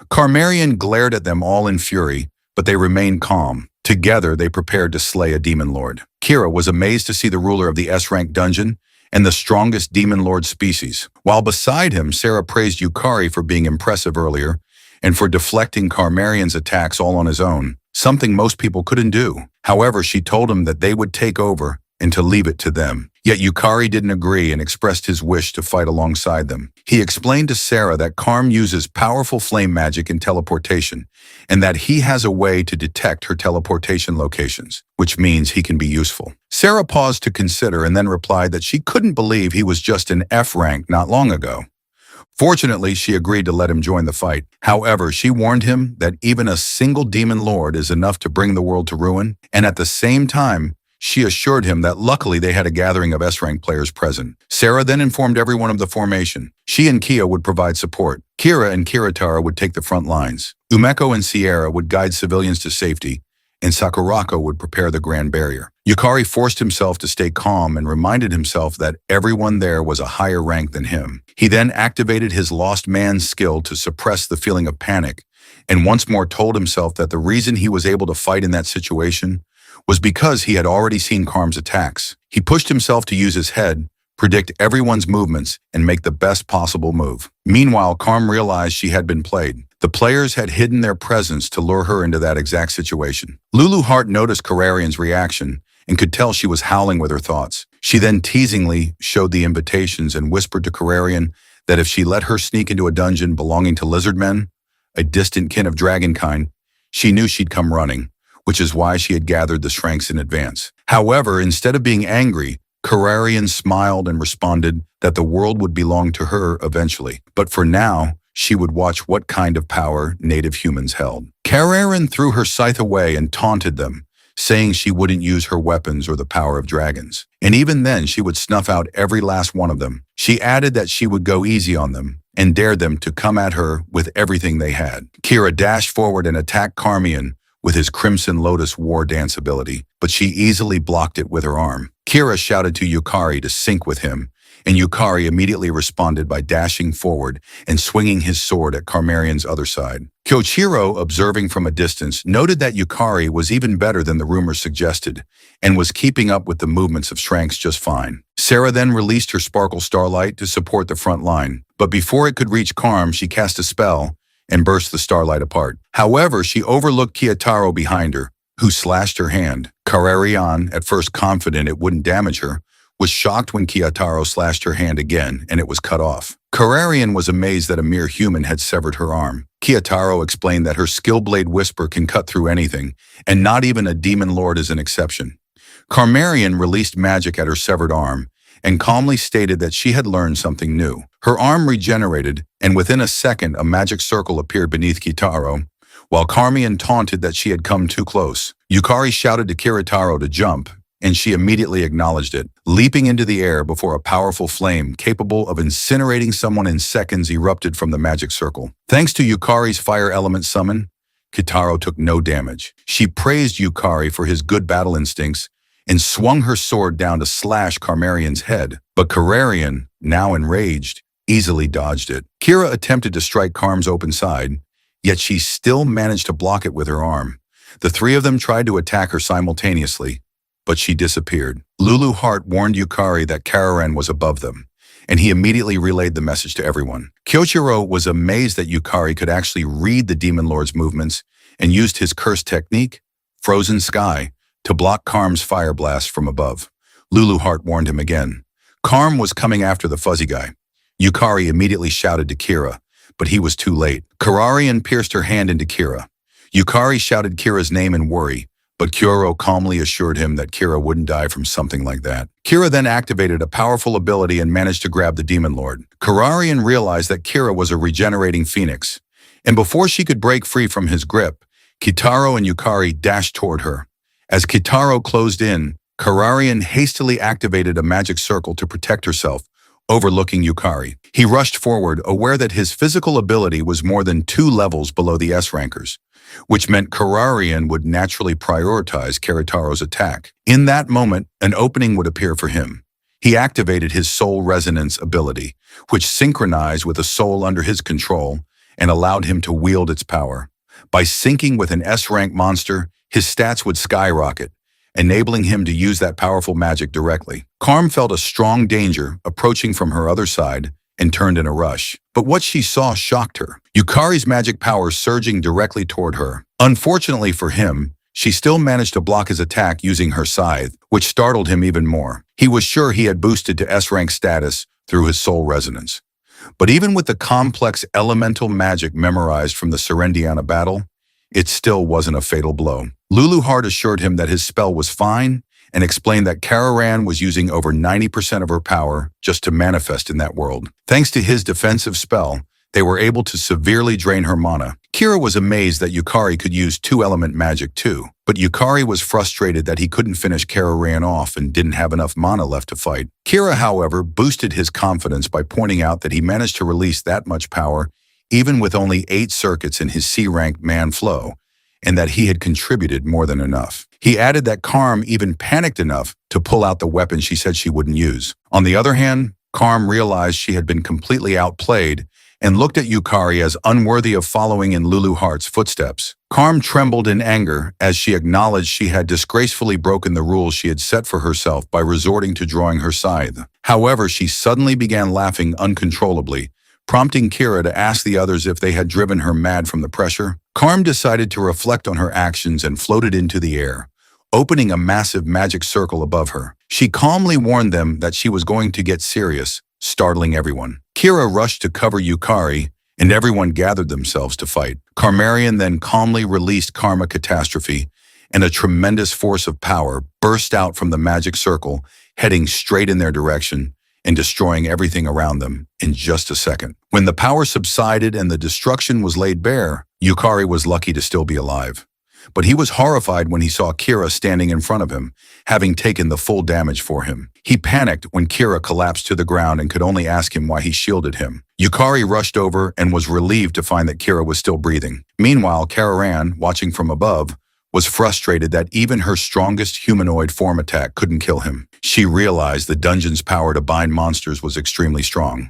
Karmarian glared at them all in fury, but they remained calm. Together, they prepared to slay a demon lord. Kira was amazed to see the ruler of the S-rank dungeon and the strongest demon lord species. While beside him, Sarah praised Yukari for being impressive earlier, and for deflecting Karmarian's attacks all on his own, something most people couldn't do. However, she told him that they would take over and to leave it to them. Yet Yukari didn't agree and expressed his wish to fight alongside them. He explained to Sarah that Karm uses powerful flame magic and teleportation, and that he has a way to detect her teleportation locations, which means he can be useful. Sarah paused to consider and then replied that she couldn't believe he was just an F rank not long ago. Fortunately, she agreed to let him join the fight. However, she warned him that even a single demon lord is enough to bring the world to ruin, and at the same time, she assured him that luckily they had a gathering of S-rank players present. Sarah then informed everyone of the formation. She and Kia would provide support. Kira and Kiritara would take the front lines. Umeko and Sierra would guide civilians to safety, and Sakurako would prepare the Grand Barrier. Yukari forced himself to stay calm and reminded himself that everyone there was a higher rank than him. He then activated his lost man's skill to suppress the feeling of panic, and once more told himself that the reason he was able to fight in that situation was because he had already seen Karm's attacks. He pushed himself to use his head, predict everyone's movements, and make the best possible move. Meanwhile, Karm realized she had been played. The players had hidden their presence to lure her into that exact situation. Lulu Heart noticed Kararian's reaction and could tell she was howling with her thoughts. She then teasingly showed the invitations and whispered to Kararian that if she let her sneak into a dungeon belonging to lizard men, a distant kin of dragonkind, she knew she'd come running, which is why she had gathered the Shranks in advance. However, instead of being angry, Kararian smiled and responded that the world would belong to her eventually. But for now, she would watch what kind of power native humans held. Kararian threw her scythe away and taunted them, saying she wouldn't use her weapons or the power of dragons. And even then, she would snuff out every last one of them. She added that she would go easy on them and dared them to come at her with everything they had. Kira dashed forward and attacked Karmian with his Crimson Lotus War Dance ability, but she easily blocked it with her arm. Kira shouted to Yukari to sync with him, and Yukari immediately responded by dashing forward and swinging his sword at Karmarian's other side. Kyochiro, observing from a distance, noted that Yukari was even better than the rumors suggested and was keeping up with the movements of Shranks just fine. Sarah then released her Sparkle Starlight to support the front line, but before it could reach Karm, she cast a spell and burst the starlight apart. However, she overlooked Kiyotaro behind her, who slashed her hand. Kararian, at first confident it wouldn't damage her, was shocked when Kiyotaro slashed her hand again and it was cut off. Kararian was amazed that a mere human had severed her arm. Kiyotaro explained that her skill blade whisper can cut through anything, and not even a demon lord is an exception. Karmarian released magic at her severed arm and calmly stated that she had learned something new. Her arm regenerated, and within a second a magic circle appeared beneath Kitaro, while Karmian taunted that she had come too close. Yukari shouted to Kiritaro to jump, and she immediately acknowledged it, leaping into the air before a powerful flame capable of incinerating someone in seconds erupted from the magic circle. Thanks to Yukari's fire element summon, Kitaro took no damage. She praised Yukari for his good battle instincts and swung her sword down to slash Carmarian's head. But Carmarian, now enraged, easily dodged it. Kira attempted to strike Carm's open side, yet she still managed to block it with her arm. The three of them tried to attack her simultaneously, but she disappeared. Lulu Hart warned Yukari that Kararan was above them, and he immediately relayed the message to everyone. Kyoichiro was amazed that Yukari could actually read the Demon Lord's movements and used his curse technique, Frozen Sky, to block Karm's fire blast from above. Lulu Hart warned him again. Karm was coming after the fuzzy guy. Yukari immediately shouted to Kira, but he was too late. Kararian pierced her hand into Kira. Yukari shouted Kira's name in worry, but Kyoro calmly assured him that Kira wouldn't die from something like that. Kira then activated a powerful ability and managed to grab the Demon Lord. Kararian realized that Kira was a regenerating phoenix, and before she could break free from his grip, Kitaro and Yukari dashed toward her. As Kitaro closed in, Kararian hastily activated a magic circle to protect herself, overlooking Yukari. He rushed forward, aware that his physical ability was more than 2 levels below the S-rankers, which meant Kararian would naturally prioritize Kiritaro's attack. In that moment, an opening would appear for him. He activated his soul resonance ability, which synchronized with a soul under his control and allowed him to wield its power. By syncing with an S-rank monster, his stats would skyrocket, enabling him to use that powerful magic directly. Karm felt a strong danger approaching from her other side and turned in a rush. But what she saw shocked her. Yukari's magic power surging directly toward her. Unfortunately for him, she still managed to block his attack using her scythe, which startled him even more. He was sure he had boosted to S-rank status through his soul resonance. But even with the complex elemental magic memorized from the Serendiana battle, it still wasn't a fatal blow. Lulu Hart assured him that his spell was fine and explained that Kararan was using over 90% of her power just to manifest in that world. Thanks to his defensive spell, they were able to severely drain her mana. Kira was amazed that Yukari could use 2-element magic too, but Yukari was frustrated that he couldn't finish Kararan off and didn't have enough mana left to fight. Kira, however, boosted his confidence by pointing out that he managed to release that much power even with only 8 circuits in his C-ranked man flow, and that he had contributed more than enough. He added that Karm even panicked enough to pull out the weapon she said she wouldn't use. On the other hand, Karm realized she had been completely outplayed and looked at Yukari as unworthy of following in Lulu Hart's footsteps. Karm trembled in anger as she acknowledged she had disgracefully broken the rules she had set for herself by resorting to drawing her scythe. However, she suddenly began laughing uncontrollably, prompting Kira to ask the others if they had driven her mad from the pressure. Karm decided to reflect on her actions and floated into the air, opening a massive magic circle above her. She calmly warned them that she was going to get serious, startling everyone. Kira rushed to cover Yukari, and everyone gathered themselves to fight. Carmarian then calmly released Karma Catastrophe, and a tremendous force of power burst out from the magic circle, heading straight in their direction and destroying everything around them in just a second. When the power subsided and the destruction was laid bare, Yukari was lucky to still be alive. But he was horrified when he saw Kira standing in front of him, having taken the full damage for him. He panicked when Kira collapsed to the ground and could only ask him why he shielded him. Yukari rushed over and was relieved to find that Kira was still breathing. Meanwhile, Kararan, watching from above, was frustrated that even her strongest humanoid form attack couldn't kill him. She realized the dungeon's power to bind monsters was extremely strong.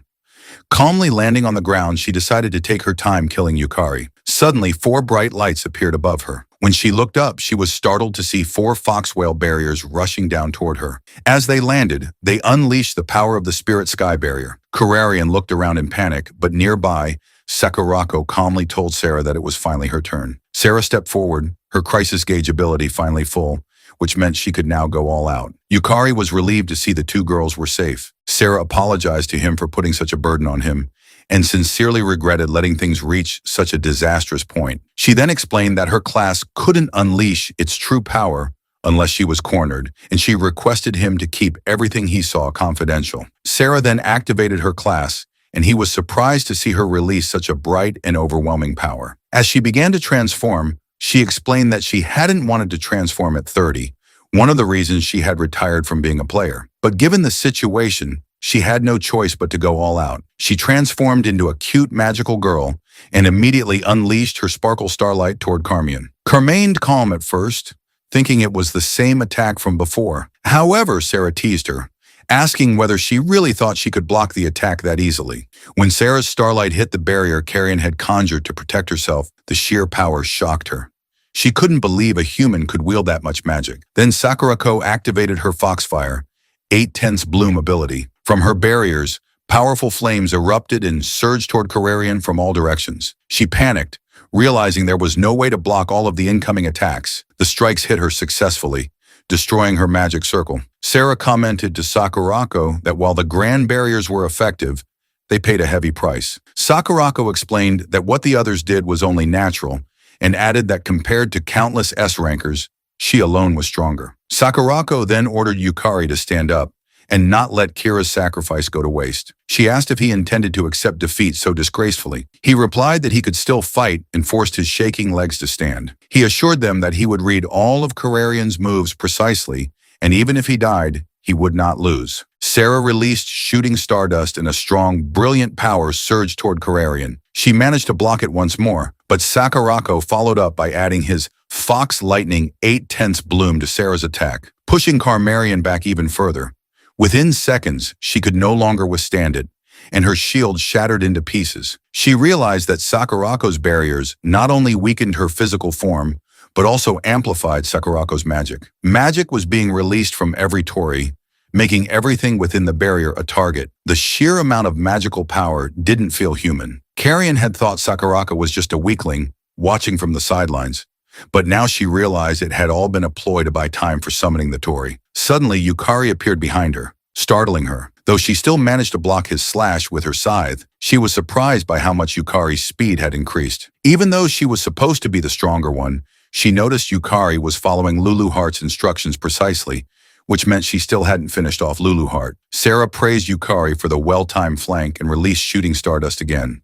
Calmly landing on the ground, she decided to take her time killing Yukari. Suddenly, 4 bright lights appeared above her. When she looked up, she was startled to see 4 foxwhale barriers rushing down toward her. As they landed, they unleashed the power of the spirit sky barrier. Kararian looked around in panic, but nearby, Sakurako calmly told Sarah that it was finally her turn. Sarah stepped forward, her crisis gauge ability finally full, which meant she could now go all out. Yukari was relieved to see the 2 girls were safe. Sarah apologized to him for putting such a burden on him, and sincerely regretted letting things reach such a disastrous point. She then explained that her class couldn't unleash its true power unless she was cornered, and she requested him to keep everything he saw confidential. Sarah then activated her class, and he was surprised to see her release such a bright and overwhelming power. As she began to transform, she explained that she hadn't wanted to transform at 30, one of the reasons she had retired from being a player. But given the situation, she had no choice but to go all out. She transformed into a cute magical girl and immediately unleashed her sparkle starlight toward Carmian. Remained calm at first, thinking it was the same attack from before. However, Sarah teased her, asking whether she really thought she could block the attack that easily. When Sarah's starlight hit the barrier Carrion had conjured to protect herself, the sheer power shocked her. She couldn't believe a human could wield that much magic. Then Sakurako activated her Foxfire, 8/10 bloom ability. From her barriers, powerful flames erupted and surged toward Carrion from all directions. She panicked, realizing there was no way to block all of the incoming attacks. The strikes hit her successfully, destroying her magic circle. Sarah commented to Sakurako that while the grand barriers were effective, they paid a heavy price. Sakurako explained that what the others did was only natural, and added that compared to countless S-rankers, she alone was stronger. Sakurako then ordered Yukari to stand up and not let Kira's sacrifice go to waste. She asked if he intended to accept defeat so disgracefully. He replied that he could still fight and forced his shaking legs to stand. He assured them that he would read all of Carrarion's moves precisely, and even if he died, he would not lose. Sarah released shooting stardust and a strong, brilliant power surged toward Carrarion. She managed to block it once more, but Sakurako followed up by adding his Fox Lightning 8/10 bloom to Sarah's attack, pushing Carrarion back even further. Within seconds, she could no longer withstand it, and her shield shattered into pieces. She realized that Sakurako's barriers not only weakened her physical form, but also amplified Sakurako's magic. Magic was being released from every Tori, making everything within the barrier a target. The sheer amount of magical power didn't feel human. Carrion had thought Sakurako was just a weakling, watching from the sidelines, but now she realized it had all been a ploy to buy time for summoning the Tori. Suddenly, Yukari appeared behind her, startling her. Though she still managed to block his slash with her scythe, she was surprised by how much Yukari's speed had increased. Even though she was supposed to be the stronger one, she noticed Yukari was following Lulu Heart's instructions precisely, which meant she still hadn't finished off Lulu Heart. Sarah praised Yukari for the well-timed flank and released shooting stardust again.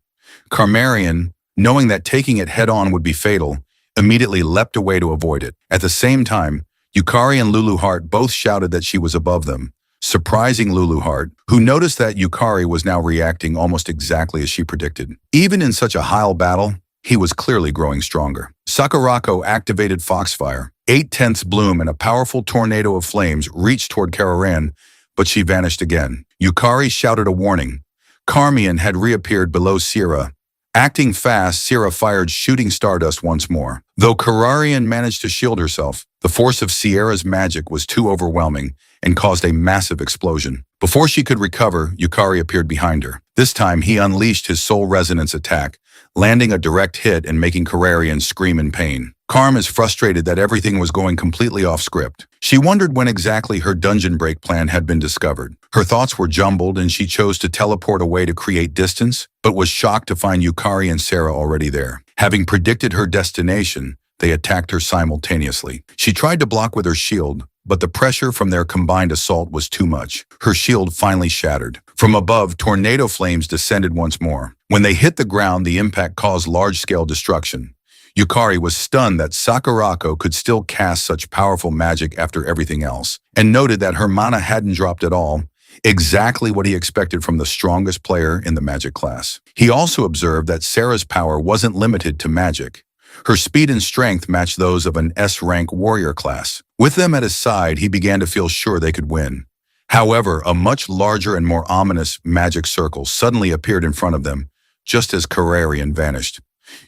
Carrarion, knowing that taking it head-on would be fatal, immediately leapt away to avoid it. At the same time, Yukari and Lulu Heart both shouted that she was above them, surprising Lulu Heart, who noticed that Yukari was now reacting almost exactly as she predicted. Even in such a high battle, he was clearly growing stronger. Sakurako activated Foxfire. 8/10 bloom and a powerful tornado of flames reached toward Carrarion, but she vanished again. Yukari shouted a warning. Carmion had reappeared below Sierra. Acting fast, Sierra fired shooting stardust once more. Though Carrarion managed to shield herself, the force of Sierra's magic was too overwhelming and caused a massive explosion. Before she could recover, Yukari appeared behind her. This time, he unleashed his soul resonance attack, landing a direct hit and making Carrarion scream in pain. Carm is frustrated that everything was going completely off script. She wondered when exactly her dungeon break plan had been discovered. Her thoughts were jumbled and she chose to teleport away to create distance, but was shocked to find Yukari and Sarah already there. Having predicted her destination, they attacked her simultaneously. She tried to block with her shield, but the pressure from their combined assault was too much. Her shield finally shattered. From above, tornado flames descended once more. When they hit the ground, the impact caused large-scale destruction. Yukari was stunned that Sakurako could still cast such powerful magic after everything else, and noted that her mana hadn't dropped at all, exactly what he expected from the strongest player in the magic class. He also observed that Sarah's power wasn't limited to magic. Her speed and strength matched those of an S-rank warrior class. With them at his side, he began to feel sure they could win. However, a much larger and more ominous magic circle suddenly appeared in front of them, just as Carrarion vanished.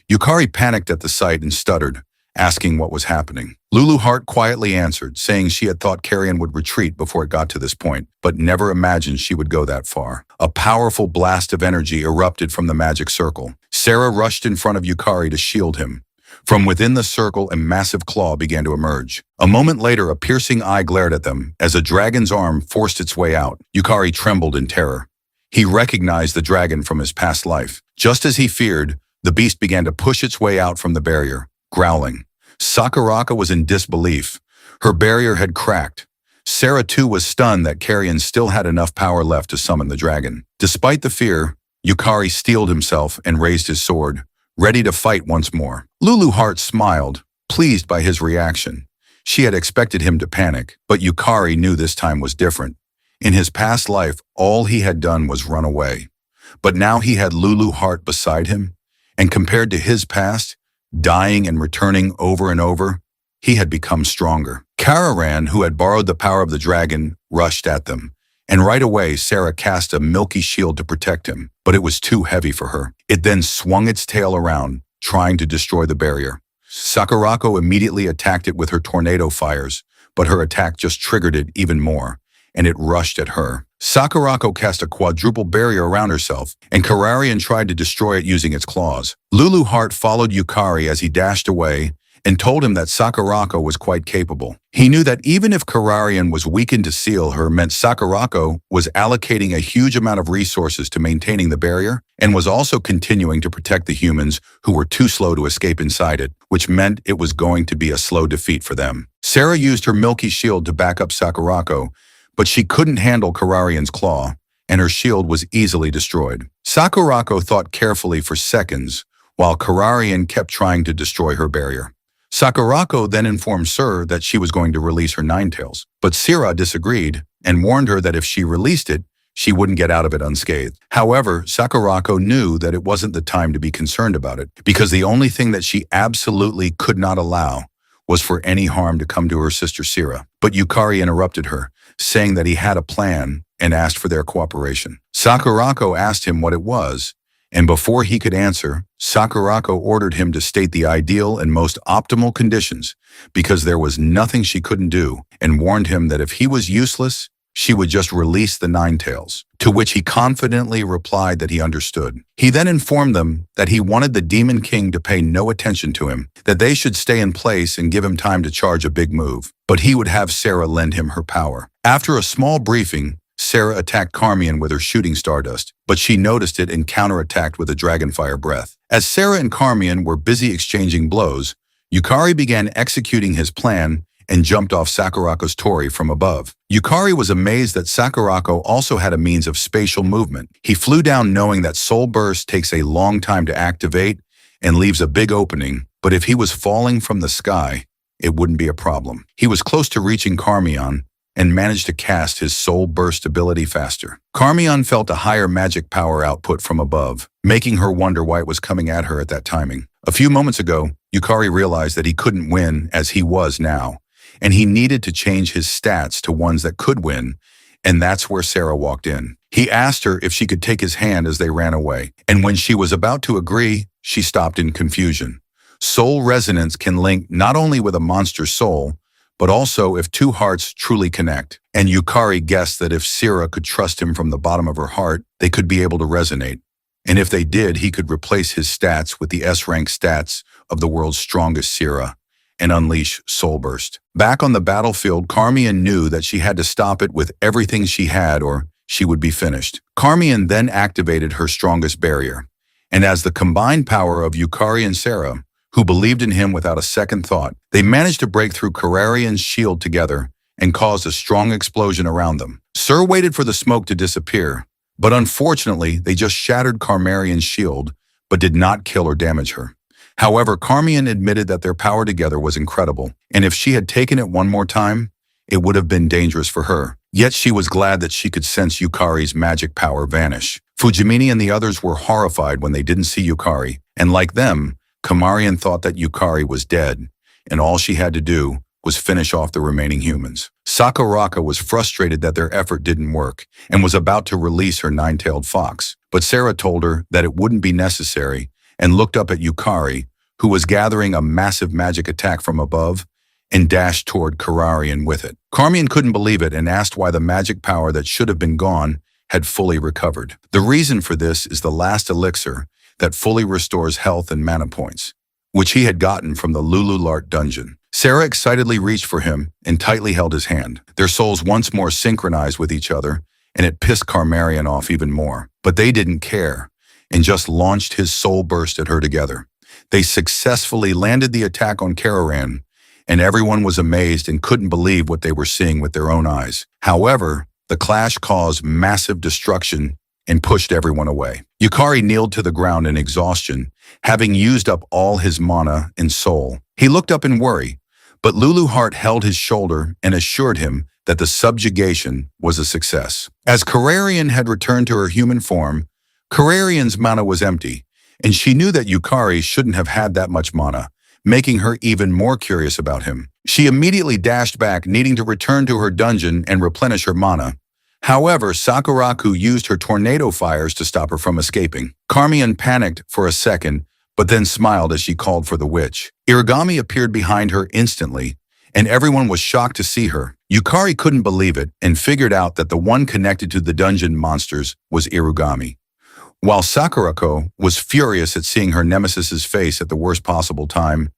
Yukari panicked at the sight and stuttered, asking what was happening. Lulu Heart quietly answered, saying she had thought Carrion would retreat before it got to this point, but never imagined she would go that far. A powerful blast of energy erupted from the magic circle. Sarah rushed in front of Yukari to shield him. From within the circle, a massive claw began to emerge. A moment later, a piercing eye glared at them as a dragon's arm forced its way out. Yukari trembled in terror. He recognized the dragon from his past life. Just as he feared, the beast began to push its way out from the barrier, growling. Sakurako was in disbelief. Her barrier had cracked. Sarah too was stunned that Carrion still had enough power left to summon the dragon. Despite the fear, Yukari steeled himself and raised his sword, ready to fight once more. Lulu Heart smiled, pleased by his reaction. She had expected him to panic, but Yukari knew this time was different. In his past life, all he had done was run away. But now he had Lulu Heart beside him, and compared to his past, dying and returning over and over, he had become stronger. Kararan, who had borrowed the power of the dragon, rushed at them. And right away, Sarah cast a milky shield to protect him, but it was too heavy for her. It then swung its tail around, trying to destroy the barrier. Sakurako immediately attacked it with her tornado fires, but her attack just triggered it even more, and it rushed at her. Sakurako cast a quadruple barrier around herself, and Kararian tried to destroy it using its claws. Lulu Heart followed Yukari as he dashed away and told him that Sakurako was quite capable. He knew that even if Kararian was weakened to seal her meant Sakurako was allocating a huge amount of resources to maintaining the barrier and was also continuing to protect the humans who were too slow to escape inside it, which meant it was going to be a slow defeat for them. Sarah used her milky shield to back up Sakurako, but she couldn't handle Kararian's claw, and her shield was easily destroyed. Sakurako thought carefully for seconds, while Kararian kept trying to destroy her barrier. Sakurako then informed Sur that she was going to release her Ninetails, but Sira disagreed and warned her that if she released it, she wouldn't get out of it unscathed. However, Sakurako knew that it wasn't the time to be concerned about it, because the only thing that she absolutely could not allow was for any harm to come to her sister Sira. But Yukari interrupted her, saying that he had a plan and asked for their cooperation. Sakurako asked him what it was, and before he could answer, Sakurako ordered him to state the ideal and most optimal conditions, because there was nothing she couldn't do, and warned him that if he was useless, she would just release the Ninetails, to which he confidently replied that he understood. He then informed them that he wanted the Demon King to pay no attention to him, that they should stay in place and give him time to charge a big move, but he would have Sarah lend him her power. After a small briefing, Sarah attacked Carmian with her shooting stardust, but she noticed it and counterattacked with a dragonfire breath. As Sarah and Carmian were busy exchanging blows, Yukari began executing his plan and jumped off Sakurako's torii from above. Yukari was amazed that Sakurako also had a means of spatial movement. He flew down knowing that Soul Burst takes a long time to activate and leaves a big opening, but if he was falling from the sky, it wouldn't be a problem. He was close to reaching Carmian and managed to cast his Soul Burst ability faster. Carmian felt a higher magic power output from above, making her wonder why it was coming at her at that timing. A few moments ago, Yukari realized that he couldn't win as he was now, and he needed to change his stats to ones that could win, and that's where Sarah walked in. He asked her if she could take his hand as they ran away, and when she was about to agree, she stopped in confusion. Soul resonance can link not only with a monster's soul, but also if two hearts truly connect. And Yukari guessed that if Sira could trust him from the bottom of her heart, they could be able to resonate. And if they did, he could replace his stats with the S-rank stats of the world's strongest Sira and unleash Soul Burst. Back on the battlefield, Carmian knew that she had to stop it with everything she had or she would be finished. Carmian then activated her strongest barrier. And as the combined power of Yukari and Sarah, who believed in him without a second thought, they managed to break through Kararian's shield together and caused a strong explosion around them. Sur waited for the smoke to disappear, but unfortunately, they just shattered Karmarian's shield, but did not kill or damage her. However, Carmian admitted that their power together was incredible, and if she had taken it one more time, it would have been dangerous for her. Yet she was glad that she could sense Yukari's magic power vanish. Fujimini and the others were horrified when they didn't see Yukari, and like them, Kamarian thought that Yukari was dead, and all she had to do was finish off the remaining humans. Sakurako was frustrated that their effort didn't work, and was about to release her nine-tailed fox, but Sarah told her that it wouldn't be necessary, and looked up at Yukari, who was gathering a massive magic attack from above, and dashed toward Kararian with it. Carmian couldn't believe it and asked why the magic power that should have been gone had fully recovered. The reason for this is the last elixir that fully restores health and mana points, which he had gotten from the Lululart dungeon. Sarah excitedly reached for him and tightly held his hand. Their souls once more synchronized with each other, and it pissed Karmarian off even more. But they didn't care, and just launched his soul burst at her together. They successfully landed the attack on Kararan, and everyone was amazed and couldn't believe what they were seeing with their own eyes. However, the clash caused massive destruction and pushed everyone away. Yukari kneeled to the ground in exhaustion, having used up all his mana and soul. He looked up in worry, but Lulu Heart held his shoulder and assured him that the subjugation was a success. As Kararian had returned to her human form, Kararian's mana was empty, and she knew that Yukari shouldn't have had that much mana, making her even more curious about him. She immediately dashed back, needing to return to her dungeon and replenish her mana. However, Sakurako used her tornado fires to stop her from escaping. Carmine panicked for a second, but then smiled as she called for the witch. Irigami appeared behind her instantly, and everyone was shocked to see her. Yukari couldn't believe it and figured out that the one connected to the dungeon monsters was Irigami. While Sakurako was furious at seeing her nemesis's face at the worst possible time,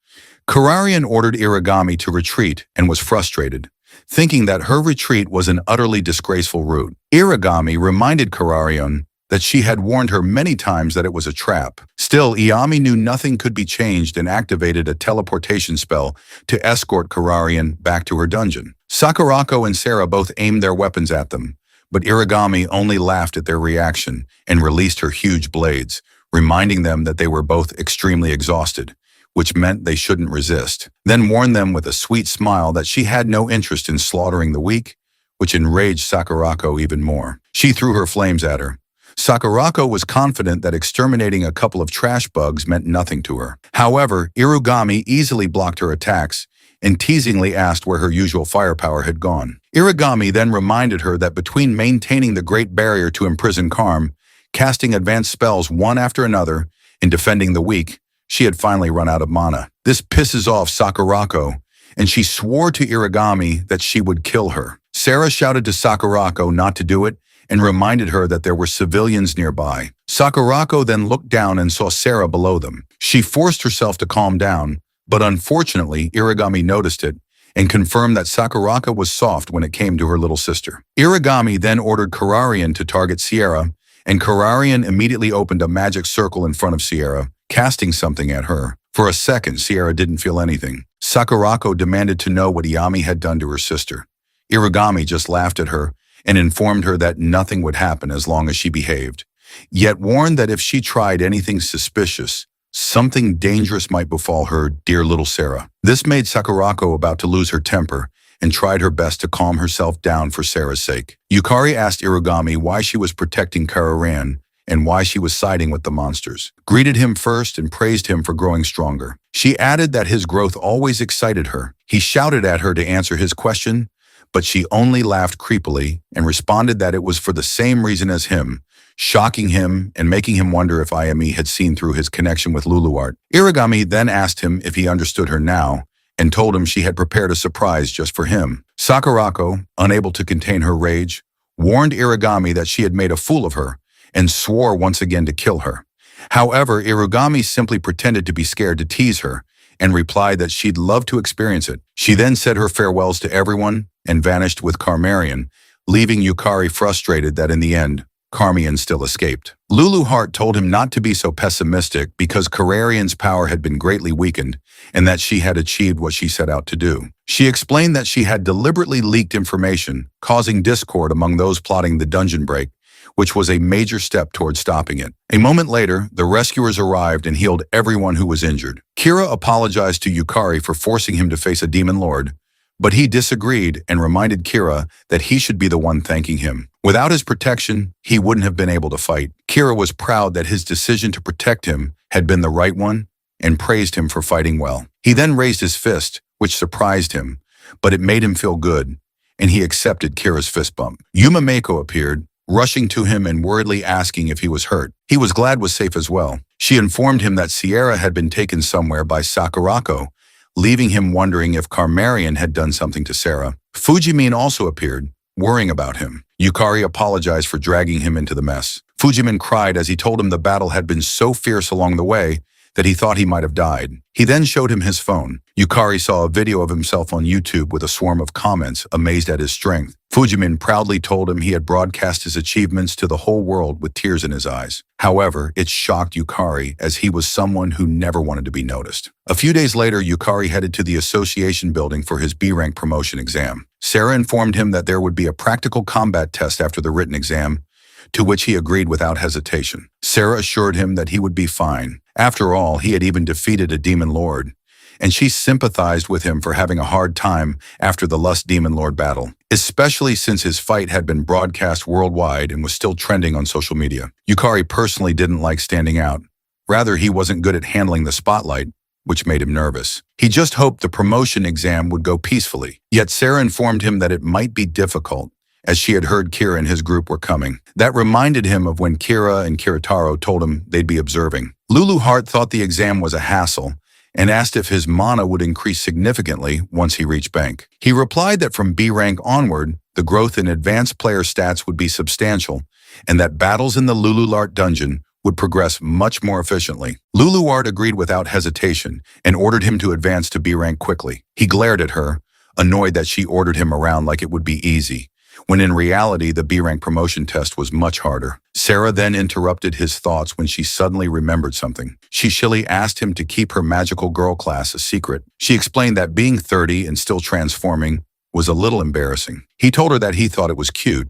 Kararian ordered Irigami to retreat and was frustrated, thinking that her retreat was an utterly disgraceful route. Irigami reminded Kararian that she had warned her many times that it was a trap. Still, Iami knew nothing could be changed and activated a teleportation spell to escort Kararian back to her dungeon. Sakurako and Sarah both aimed their weapons at them, but Irigami only laughed at their reaction and released her huge blades, reminding them that they were both extremely exhausted, which meant they shouldn't resist, then warned them with a sweet smile that she had no interest in slaughtering the weak, which enraged Sakurako even more. She threw her flames at her. Sakurako was confident that exterminating a couple of trash bugs meant nothing to her. However, Irigami easily blocked her attacks and teasingly asked where her usual firepower had gone. Irigami then reminded her that between maintaining the Great Barrier to imprison Karm, casting advanced spells one after another, and defending the weak, she had finally run out of mana. This pisses off Sakurako, and she swore to Irigami that she would kill her. Sarah shouted to Sakurako not to do it and reminded her that there were civilians nearby. Sakurako then looked down and saw Sarah below them. She forced herself to calm down, but unfortunately, Irigami noticed it and confirmed that Sakurako was soft when it came to her little sister. Irigami then ordered Kararian to target Sierra, and Kararian immediately opened a magic circle in front of Sierra, casting something at her. For a second, Sierra didn't feel anything. Sakurako demanded to know what Iami had done to her sister. Irigami just laughed at her and informed her that nothing would happen as long as she behaved, yet warned that if she tried anything suspicious, something dangerous might befall her dear little Sarah. This made Sakurako about to lose her temper and tried her best to calm herself down for Sarah's sake. Yukari asked Irigami why she was protecting Kararan and why she was siding with the monsters, greeted him first and praised him for growing stronger. She added that his growth always excited her. He shouted at her to answer his question, but she only laughed creepily and responded that it was for the same reason as him, shocking him and making him wonder if Ayami had seen through his connection with Luluart. Irigami then asked him if he understood her now and told him she had prepared a surprise just for him. Sakurako, unable to contain her rage, warned Irigami that she had made a fool of her and swore once again to kill her. However, Irigami simply pretended to be scared to tease her and replied that she'd love to experience it. She then said her farewells to everyone and vanished with Carmarian, leaving Yukari frustrated that in the end, Carmian still escaped. Lulu Hart told him not to be so pessimistic because Kararian's power had been greatly weakened and that she had achieved what she set out to do. She explained that she had deliberately leaked information, causing discord among those plotting the dungeon break, which was a major step toward stopping it. A moment later, the rescuers arrived and healed everyone who was injured. Kira apologized to Yukari for forcing him to face a demon lord, but he disagreed and reminded Kira that he should be the one thanking him. Without his protection, he wouldn't have been able to fight. Kira was proud that his decision to protect him had been the right one and praised him for fighting well. He then raised his fist, which surprised him, but it made him feel good, and he accepted Kira's fist bump. Yuma Mako appeared, rushing to him and worriedly asking if he was hurt. He was glad was safe as well. She informed him that Sierra had been taken somewhere by Sakurako, leaving him wondering if Carmarian had done something to Sarah. Fujimin also appeared, worrying about him. Yukari apologized for dragging him into the mess. Fujimin cried as he told him the battle had been so fierce along the way that he thought he might have died. He then showed him his phone. Yukari saw a video of himself on YouTube with a swarm of comments, amazed at his strength. Fujimin proudly told him he had broadcast his achievements to the whole world with tears in his eyes. However, it shocked Yukari as he was someone who never wanted to be noticed. A few days later, Yukari headed to the association building for his B-rank promotion exam. Sarah informed him that there would be a practical combat test after the written exam, to which he agreed without hesitation. Sarah assured him that he would be fine. After all, he had even defeated a demon lord, and she sympathized with him for having a hard time after the Lust Demon Lord battle, especially since his fight had been broadcast worldwide and was still trending on social media. Yukari personally didn't like standing out. Rather, he wasn't good at handling the spotlight, which made him nervous. He just hoped the promotion exam would go peacefully. Yet Sarah informed him that it might be difficult, as she had heard Kira and his group were coming. That reminded him of when Kira and Kiritaro told him they'd be observing. Lulu Hart thought the exam was a hassle and asked if his mana would increase significantly once he reached bank. He replied that from B rank onward, the growth in advanced player stats would be substantial, and that battles in the Lululart dungeon would progress much more efficiently. Luluart agreed without hesitation and ordered him to advance to B rank quickly. He glared at her, annoyed that she ordered him around like it would be easy, when in reality the B rank promotion test was much harder. Sarah then interrupted his thoughts when she suddenly remembered something. She shilly asked him to keep her magical girl class a secret. She explained that being 30 and still transforming was a little embarrassing. He told her that he thought it was cute,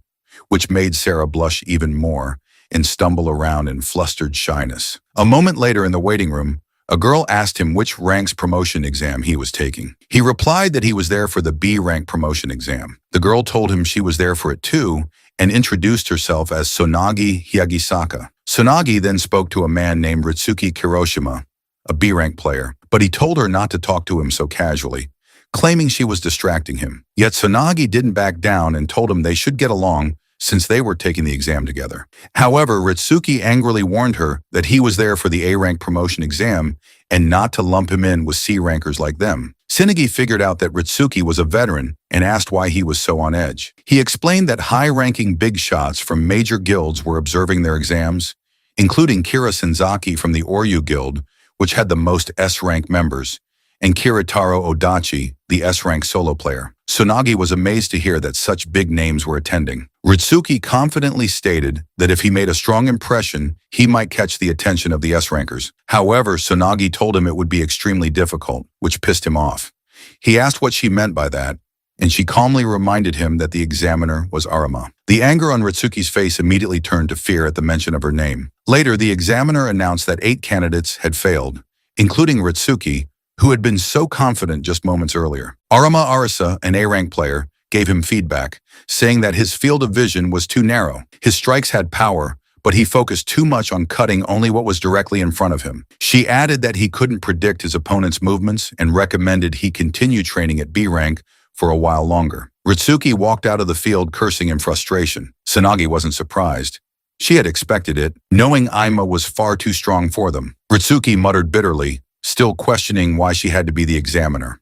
which made Sarah blush even more and stumble around in flustered shyness. A moment later in the waiting room, a girl asked him which rank's promotion exam he was taking. He replied that he was there for the B rank promotion exam. The girl told him she was there for it too and introduced herself as Sonagi Hyagisaka. Sonagi then spoke to a man named Ritsuki Kiroshima, a B rank player, but he told her not to talk to him so casually, claiming she was distracting him. Yet Sonagi didn't back down and told him they should get along since they were taking the exam together. However, Ritsuki angrily warned her that he was there for the A-rank promotion exam and not to lump him in with C-rankers like them. Tsunagi figured out that Ritsuki was a veteran and asked why he was so on edge. He explained that high-ranking big shots from major guilds were observing their exams, including Kira Senzaki from the Oryu Guild, which had the most S-rank members, and Kiritaro Odachi, the S-rank solo player. Tsunagi was amazed to hear that such big names were attending. Ritsuki confidently stated that if he made a strong impression, he might catch the attention of the S-rankers. However, Tsunagi told him it would be extremely difficult, which pissed him off. He asked what she meant by that, and she calmly reminded him that the examiner was Arama. The anger on Ritsuki's face immediately turned to fear at the mention of her name. Later, the examiner announced that 8 candidates had failed, including Ritsuki, who had been so confident just moments earlier. Arama Arisa, an A-rank player, gave him feedback, saying that his field of vision was too narrow. His strikes had power, but he focused too much on cutting only what was directly in front of him. She added that he couldn't predict his opponent's movements and recommended he continue training at B rank for a while longer. Ritsuki walked out of the field cursing in frustration. Tsunagi wasn't surprised. She had expected it, knowing Aima was far too strong for them. Ritsuki muttered bitterly, still questioning why she had to be the examiner.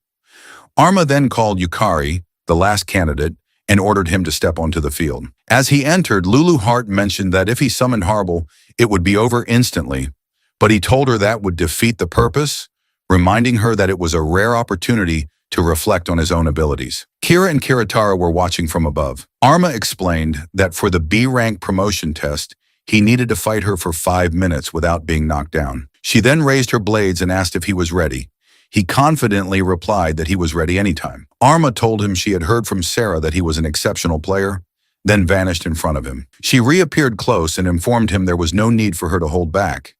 Arma then called Yukari, the last candidate, and ordered him to step onto the field. As he entered, Lulu Hart mentioned that if he summoned Harble, it would be over instantly, but he told her that would defeat the purpose, reminding her that it was a rare opportunity to reflect on his own abilities. Kira and Kiritara were watching from above. Arma explained that for the B-rank promotion test, he needed to fight her for 5 minutes without being knocked down. She then raised her blades and asked if he was ready. He confidently replied that he was ready anytime. Arma told him she had heard from Sarah that he was an exceptional player, then vanished in front of him. She reappeared close and informed him there was no need for her to hold back.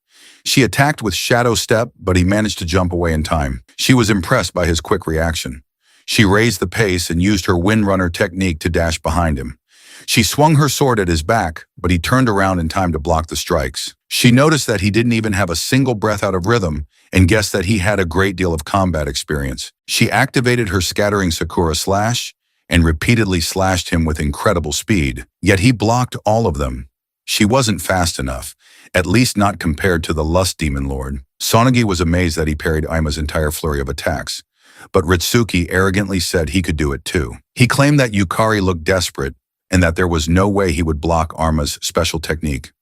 She attacked with Shadow Step, but he managed to jump away in time. She was impressed by his quick reaction. She raised the pace and used her Windrunner technique to dash behind him. She swung her sword at his back, but he turned around in time to block the strikes. She noticed that he didn't even have a single breath out of rhythm and guessed that he had a great deal of combat experience. She activated her scattering Sakura slash and repeatedly slashed him with incredible speed, yet he blocked all of them. She wasn't fast enough, at least not compared to the Lust Demon Lord. Sonagi was amazed that he parried Aima's entire flurry of attacks, but Ritsuki arrogantly said he could do it too. He claimed that Yukari looked desperate and that there was no way he would block Arma's special technique.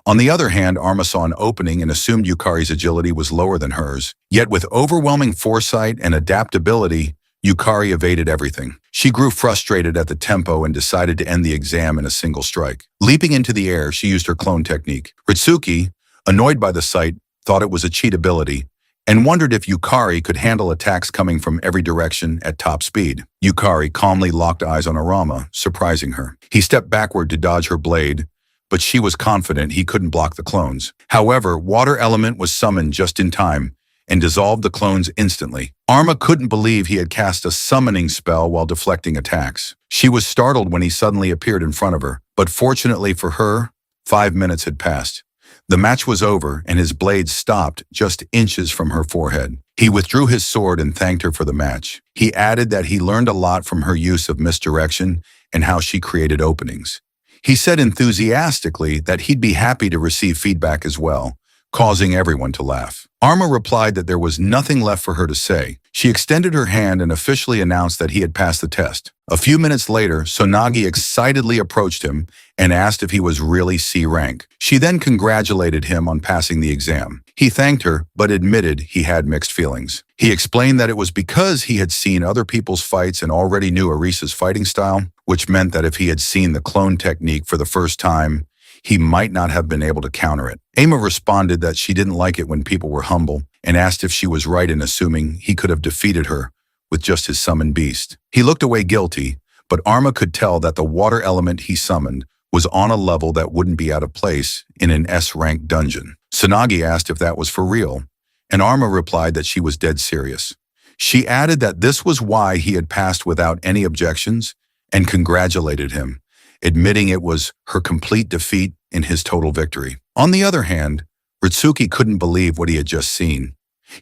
On the other hand, Arma saw an opening and assumed Yukari's agility was lower than hers. Yet with overwhelming foresight and adaptability, Yukari evaded everything. She grew frustrated at the tempo and decided to end the exam in a single strike. Leaping into the air, she used her clone technique. Ritsuki, annoyed by the sight, thought it was a cheat ability and wondered if Yukari could handle attacks coming from every direction at top speed. Yukari calmly locked eyes on Arama, surprising her. He stepped backward to dodge her blade, but she was confident he couldn't block the clones. However, Water Element was summoned just in time and dissolved the clones instantly. Arma couldn't believe he had cast a summoning spell while deflecting attacks. She was startled when he suddenly appeared in front of her, but fortunately for her, 5 minutes had passed. The match was over, and his blade stopped just inches from her forehead. He withdrew his sword and thanked her for the match. He added that he learned a lot from her use of misdirection and how she created openings. He said enthusiastically that he'd be happy to receive feedback as well, causing everyone to laugh. Arma replied that there was nothing left for her to say. She extended her hand and officially announced that he had passed the test. A few minutes later, Sonagi excitedly approached him and asked if he was really C rank. She then congratulated him on passing the exam. He thanked her, but admitted he had mixed feelings. He explained that it was because he had seen other people's fights and already knew Arisa's fighting style, which meant that if he had seen the clone technique for the first time, he might not have been able to counter it. Ama responded that she didn't like it when people were humble and asked if she was right in assuming he could have defeated her with just his summoned beast. He looked away guilty, but Arma could tell that the water element he summoned was on a level that wouldn't be out of place in an S-rank dungeon. Sonagi asked if that was for real, and Arma replied that she was dead serious. She added that this was why he had passed without any objections and congratulated him, admitting it was her complete defeat in his total victory. On the other hand, Ritsuki couldn't believe what he had just seen.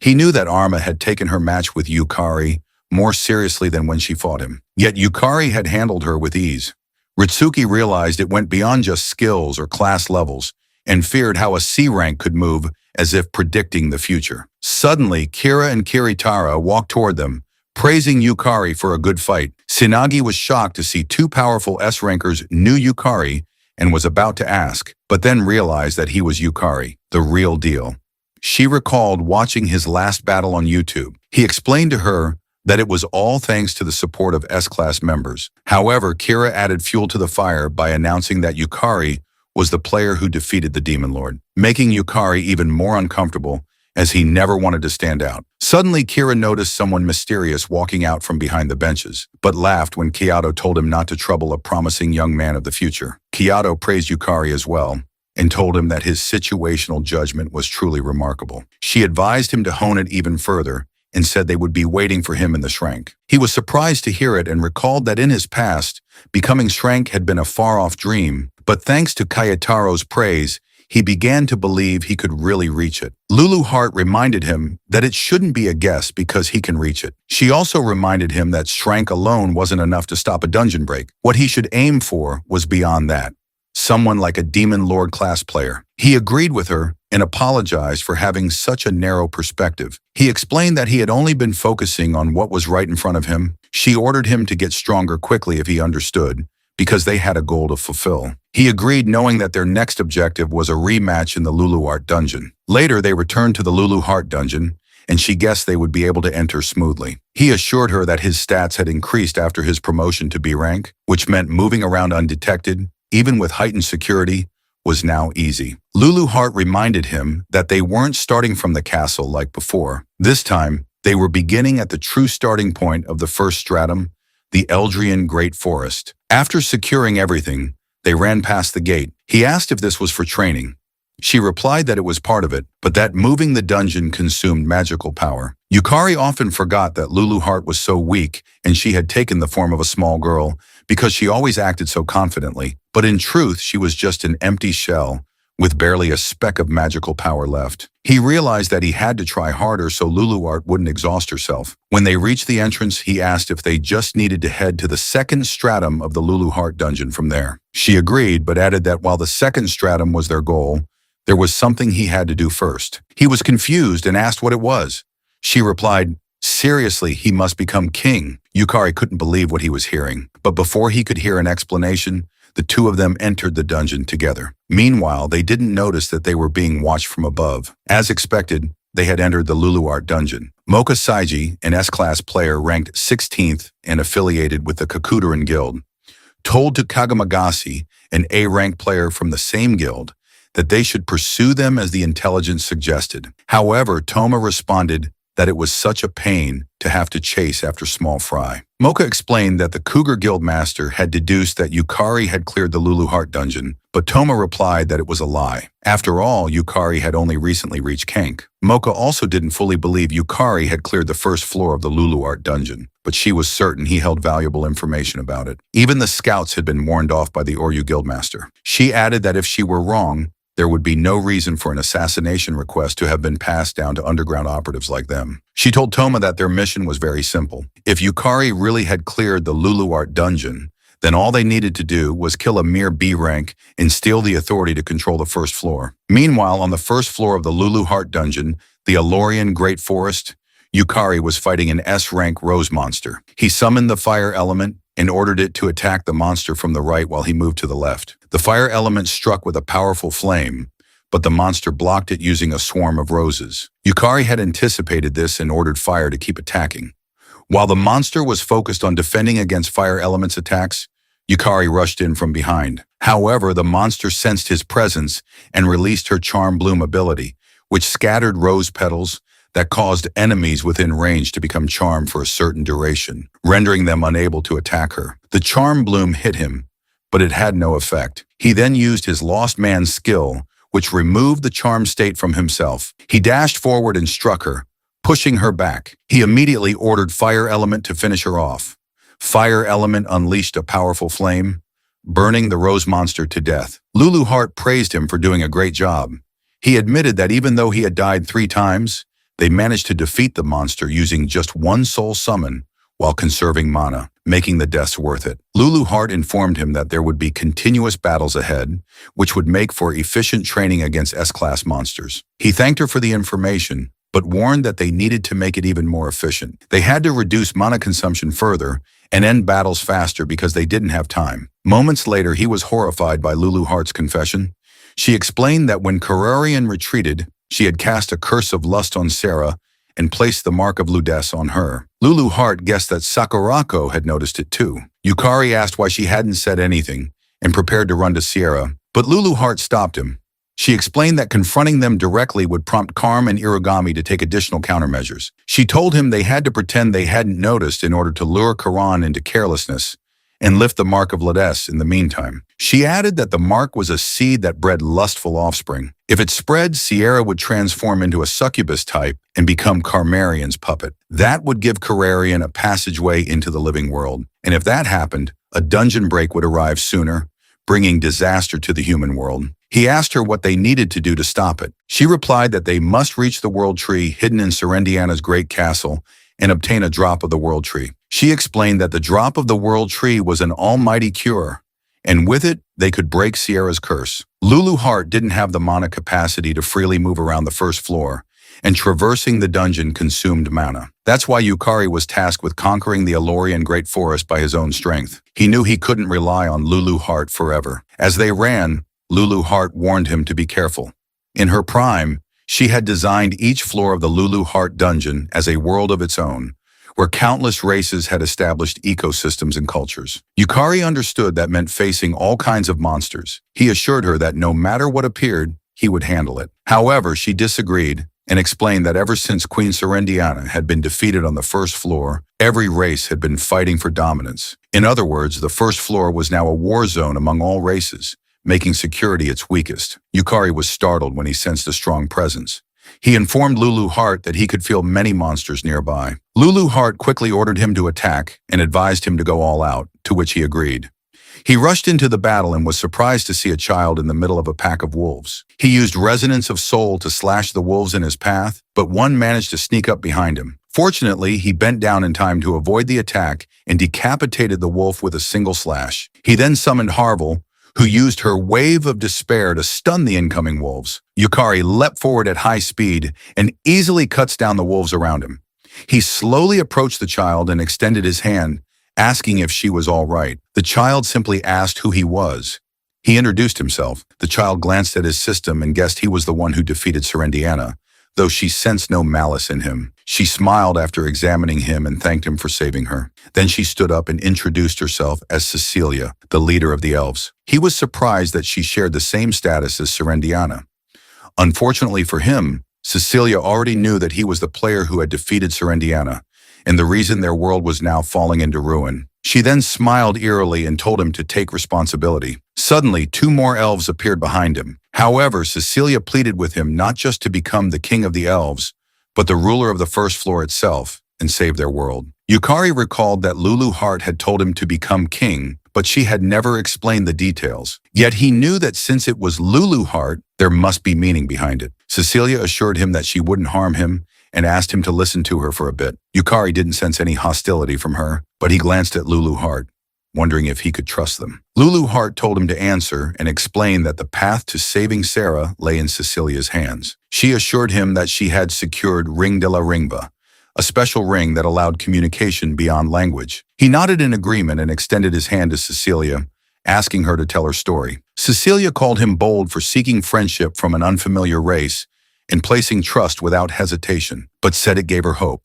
He knew that Arma had taken her match with Yukari more seriously than when she fought him. Yet Yukari had handled her with ease. Ritsuki realized it went beyond just skills or class levels and feared how a C rank could move as if predicting the future. Suddenly, Kira and Kiritara walked toward them, praising Yukari for a good fight. Tsunagi was shocked to see two powerful S-rankers knew Yukari and was about to ask, but then realized that he was Yukari, the real deal. She recalled watching his last battle on YouTube. He explained to her that it was all thanks to the support of S-Class members. However, Kira added fuel to the fire by announcing that Yukari was the player who defeated the Demon Lord, making Yukari even more uncomfortable as he never wanted to stand out. Suddenly, Kira noticed someone mysterious walking out from behind the benches, but laughed when Kyoto told him not to trouble a promising young man of the future. Kyoto praised Yukari as well, and told him that his situational judgment was truly remarkable. She advised him to hone it even further, and said they would be waiting for him in the Shrank. He was surprised to hear it and recalled that in his past, becoming Shrank had been a far-off dream, but thanks to Kayataro's praise, he began to believe he could really reach it. Lulu Heart reminded him that it shouldn't be a guess because he can reach it. She also reminded him that Shrank alone wasn't enough to stop a dungeon break. What he should aim for was beyond that. Someone like a Demon Lord class player. He agreed with her and apologized for having such a narrow perspective. He explained that he had only been focusing on what was right in front of him. She ordered him to get stronger quickly if he understood, because they had a goal to fulfill. He agreed, knowing that their next objective was a rematch in the Lulu Art dungeon. Later, they returned to the Lulu Heart dungeon, and she guessed they would be able to enter smoothly. He assured her that his stats had increased after his promotion to B rank, which meant moving around undetected, even with heightened security, was now easy. Lulu Heart reminded him that they weren't starting from the castle like before. This time, they were beginning at the true starting point of the first stratum, the Eldrian Great Forest. After securing everything, they ran past the gate. He asked if this was for training. She replied that it was part of it, but that moving the dungeon consumed magical power. Yukari often forgot that Lulu Heart was so weak and she had taken the form of a small girl because she always acted so confidently. But in truth, she was just an empty shell with barely a speck of magical power left. He realized that he had to try harder so Lulu Heart wouldn't exhaust herself. When they reached the entrance, he asked if they just needed to head to the second stratum of the Lulu Heart dungeon from there. She agreed, but added that while the second stratum was their goal, there was something he had to do first. He was confused and asked what it was. She replied, "Seriously, he must become king." Yukari couldn't believe what he was hearing, but before he could hear an explanation, the two of them entered the dungeon together. Meanwhile, they didn't notice that they were being watched from above. As expected, they had entered the Lulu Art dungeon. Mocha Saiji, an S-Class player ranked 16th and affiliated with the Kakudaran Guild, told to Kagamagasi, an A-rank player from the same guild, that they should pursue them as the intelligence suggested. However, Toma responded that it was such a pain to have to chase after small fry. Mocha explained that the Cougar Guild Master had deduced that Yukari had cleared the Lulu Heart dungeon, but Toma replied that it was a lie. After all, Yukari had only recently reached Kank. Mocha also didn't fully believe Yukari had cleared the first floor of the Lulu Art dungeon, but she was certain he held valuable information about it. Even the scouts had been warned off by the Oryu Guildmaster. She added that if she were wrong, there would be no reason for an assassination request to have been passed down to underground operatives like them. She told Toma that their mission was very simple. If Yukari really had cleared the Luluart dungeon, then all they needed to do was kill a mere B rank and steal the authority to control the first floor. Meanwhile, on the first floor of the Luluart dungeon, the Alorian Great Forest, Yukari was fighting an S-rank rose monster. He summoned the fire element and ordered it to attack the monster from the right while he moved to the left. The fire element struck with a powerful flame, but the monster blocked it using a swarm of roses. Yukari had anticipated this and ordered fire to keep attacking. While the monster was focused on defending against fire element's attacks, Yukari rushed in from behind. However, the monster sensed his presence and released her Charm Bloom ability, which scattered rose petals that caused enemies within range to become charmed for a certain duration, rendering them unable to attack her. The Charm Bloom hit him, but it had no effect. He then used his Lost Man's skill, which removed the charm state from himself. He dashed forward and struck her, pushing her back. He immediately ordered Fire Element to finish her off. Fire Element unleashed a powerful flame, burning the rose monster to death. Luluart praised him for doing a great job. He admitted that even though he had died 3 times, they managed to defeat the monster using just one soul summon while conserving mana, making the deaths worth it. Luluart informed him that there would be continuous battles ahead, which would make for efficient training against S-class monsters. He thanked her for the information, but warned that they needed to make it even more efficient. They had to reduce mana consumption further and end battles faster because they didn't have time. Moments later, he was horrified by Luluart's confession. She explained that when Kararian retreated, she had cast a curse of lust on Sarah and placed the mark of Ludess on her. Luluart guessed that Sakurako had noticed it too. Yukari asked why she hadn't said anything and prepared to run to Sierra, but Luluart stopped him. She explained that confronting them directly would prompt Karm and Irigami to take additional countermeasures. She told him they had to pretend they hadn't noticed in order to lure Karan into carelessness and lift the mark of Ludess in the meantime. She added that the mark was a seed that bred lustful offspring. If it spread, Sierra would transform into a succubus type and become Karmarian's puppet. That would give Kararian a passageway into the living world. And if that happened, a dungeon break would arrive sooner, bringing disaster to the human world. He asked her what they needed to do to stop it. She replied that they must reach the World Tree hidden in Serendiana's great castle and obtain a drop of the World Tree. She explained that the drop of the World Tree was an almighty cure, and with it, they could break Sierra's curse. Luluart didn't have the mana capacity to freely move around the first floor, and traversing the dungeon consumed mana. That's why Yukari was tasked with conquering the Alorian Great Forest by his own strength. He knew he couldn't rely on Luluart forever. As they ran, Luluart warned him to be careful. In her prime, she had designed each floor of the Luluart dungeon as a world of its own, where countless races had established ecosystems and cultures. Yukari understood that meant facing all kinds of monsters. He assured her that no matter what appeared, he would handle it. However, she disagreed and explained that ever since Queen Serendiana had been defeated on the first floor, every race had been fighting for dominance. In other words, the first floor was now a war zone among all races, making security its weakest. Yukari was startled when he sensed a strong presence. He informed Luluart that he could feel many monsters nearby. Luluart quickly ordered him to attack and advised him to go all out, to which he agreed. He rushed into the battle and was surprised to see a child in the middle of a pack of wolves. He used Resonance of Soul to slash the wolves in his path, but one managed to sneak up behind him. Fortunately, he bent down in time to avoid the attack and decapitated the wolf with a single slash. He then summoned Harvel, who used her Wave of Despair to stun the incoming wolves. Yukari leapt forward at high speed and easily cuts down the wolves around him. He slowly approached the child and extended his hand, asking if she was all right. The child simply asked who he was. He introduced himself. The child glanced at his system and guessed he was the one who defeated Serendiana, though she sensed no malice in him. She smiled after examining him and thanked him for saving her. Then she stood up and introduced herself as Cecilia, the leader of the elves. He was surprised that she shared the same status as Serendiana. Unfortunately for him, Cecilia already knew that he was the player who had defeated Serendiana, and the reason their world was now falling into ruin. She then smiled eerily and told him to take responsibility. Suddenly, 2 more elves appeared behind him. However, Cecilia pleaded with him not just to become the king of the elves, but the ruler of the first floor itself, and save their world. Yukari recalled that Luluart had told him to become king, but she had never explained the details. Yet he knew that since it was Lulu Heart, there must be meaning behind it. Cecilia assured him that she wouldn't harm him and asked him to listen to her for a bit. Yukari didn't sense any hostility from her, but he glanced at Lulu Heart, wondering if he could trust them. Lulu Heart told him to answer and explained that the path to saving Sarah lay in Cecilia's hands. She assured him that she had secured Ring de la Ringba, a special ring that allowed communication beyond language. He nodded in agreement and extended his hand to Cecilia, asking her to tell her story. Cecilia called him bold for seeking friendship from an unfamiliar race and placing trust without hesitation, but said it gave her hope.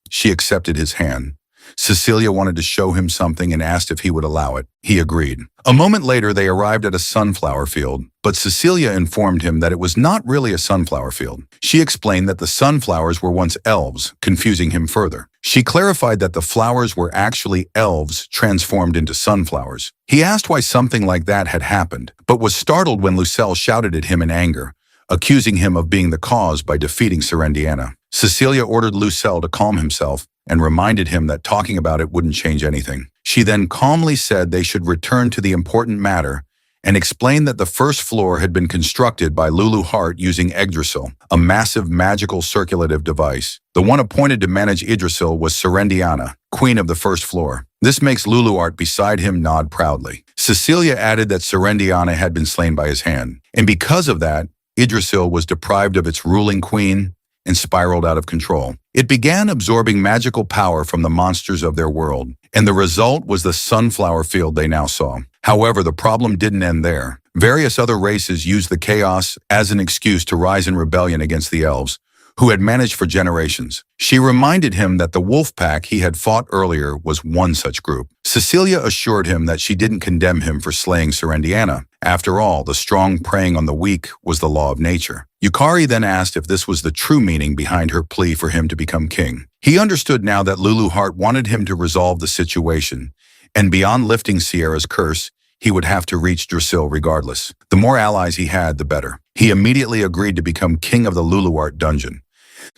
She accepted his hand. Cecilia wanted to show him something and asked if he would allow it. He agreed. A moment later, they arrived at a sunflower field, but Cecilia informed him that it was not really a sunflower field. She explained that the sunflowers were once elves, confusing him further. She clarified that the flowers were actually elves transformed into sunflowers. He asked why something like that had happened, but was startled when Lucelle shouted at him in anger, accusing him of being the cause by defeating Serendiana. Cecilia ordered Lucelle to calm himself and reminded him that talking about it wouldn't change anything. She then calmly said they should return to the important matter and explained that the first floor had been constructed by Lulu Heart using Yggdrasil, a massive magical circulative device. The one appointed to manage Yggdrasil was Serendiana, queen of the first floor. This makes Lulu Heart beside him nod proudly. Cecilia added that Serendiana had been slain by his hand, and because of that, Yggdrasil was deprived of its ruling queen and spiraled out of control. It began absorbing magical power from the monsters of their world, and the result was the sunflower field they now saw. However, the problem didn't end there. Various other races used the chaos as an excuse to rise in rebellion against the elves, who had managed for generations. She reminded him that the wolf pack he had fought earlier was one such group. Cecilia assured him that she didn't condemn him for slaying Serendiana. After all, the strong preying on the weak was the law of nature. Yukari then asked if this was the true meaning behind her plea for him to become king. He understood now that Lulu Heart wanted him to resolve the situation, and beyond lifting Sierra's curse, he would have to reach Drasil regardless. The more allies he had, the better. He immediately agreed to become king of the Lulu Heart dungeon.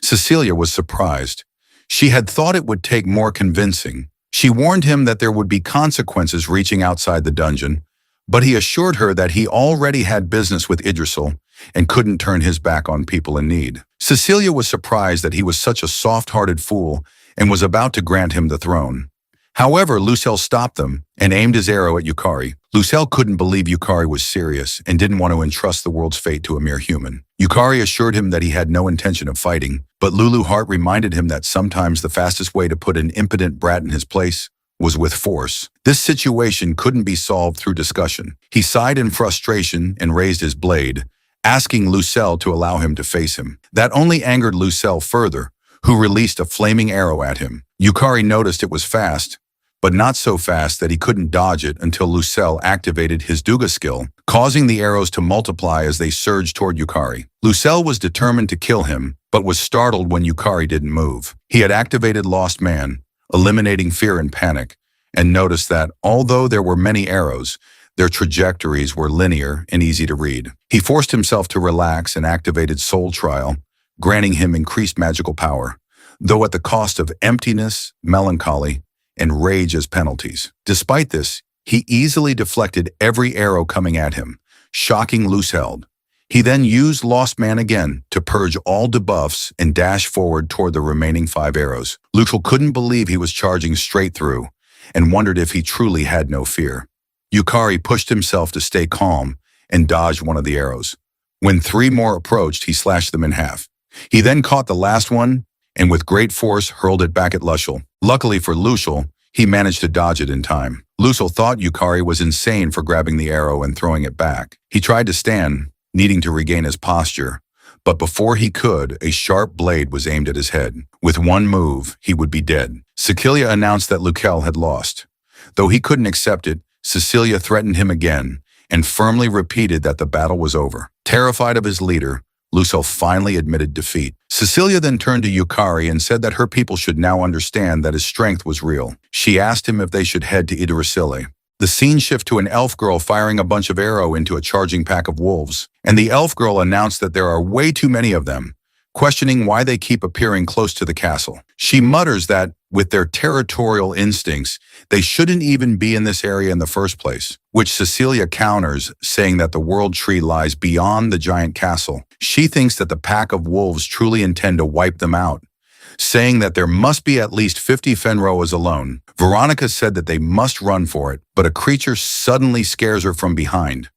Cecilia was surprised. She had thought it would take more convincing. She warned him that there would be consequences reaching outside the dungeon, but he assured her that he already had business with Yggdrasil and couldn't turn his back on people in need. Cecilia was surprised that he was such a soft-hearted fool and was about to grant him the throne. However, Lucelle stopped them and aimed his arrow at Yukari. Lucelle couldn't believe Yukari was serious and didn't want to entrust the world's fate to a mere human. Yukari assured him that he had no intention of fighting, but Lulu Heart reminded him that sometimes the fastest way to put an impotent brat in his place was with force. This situation couldn't be solved through discussion. He sighed in frustration and raised his blade, asking Lucelle to allow him to face him. That only angered Lucelle further, who released a flaming arrow at him. Yukari noticed it was fast, but not so fast that he couldn't dodge it until Lucelle activated his Duga skill, causing the arrows to multiply as they surged toward Yukari. Lucelle was determined to kill him, but was startled when Yukari didn't move. He had activated Lost Man, eliminating fear and panic, and noticed that, although there were many arrows, their trajectories were linear and easy to read. He forced himself to relax and activated Soul Trial, granting him increased magical power, though at the cost of emptiness, melancholy, and rage as penalties. Despite this, he easily deflected every arrow coming at him, shocking Lucelle. He then used Lost Man again to purge all debuffs and dash forward toward the remaining 5 arrows. Lucelle couldn't believe he was charging straight through and wondered if he truly had no fear. Yukari pushed himself to stay calm and dodged one of the arrows. When 3 more approached, he slashed them in half. He then caught the last one and with great force hurled it back at Lucelle. Luckily for Lucelle, he managed to dodge it in time. Lucelle thought Yukari was insane for grabbing the arrow and throwing it back. He tried to stand, needing to regain his posture, but before he could, a sharp blade was aimed at his head. With one move, he would be dead. Cecilia announced that Lucelle had lost. Though he couldn't accept it, Cecilia threatened him again and firmly repeated that the battle was over. Terrified of his leader, Lucelle finally admitted defeat. Cecilia then turned to Yukari and said that her people should now understand that his strength was real. She asked him if they should head to Yggdrasil. The scene shifted to an elf girl firing a bunch of arrow into a charging pack of wolves, and the elf girl announced that there are way too many of them, questioning why they keep appearing close to the castle. She mutters that, with their territorial instincts, they shouldn't even be in this area in the first place, which Cecilia counters, saying that the world tree lies beyond the giant castle. She thinks that the pack of wolves truly intend to wipe them out, saying that there must be at least 50 Fenroas alone. Veronica said that they must run for it, but a creature suddenly scares her from behind.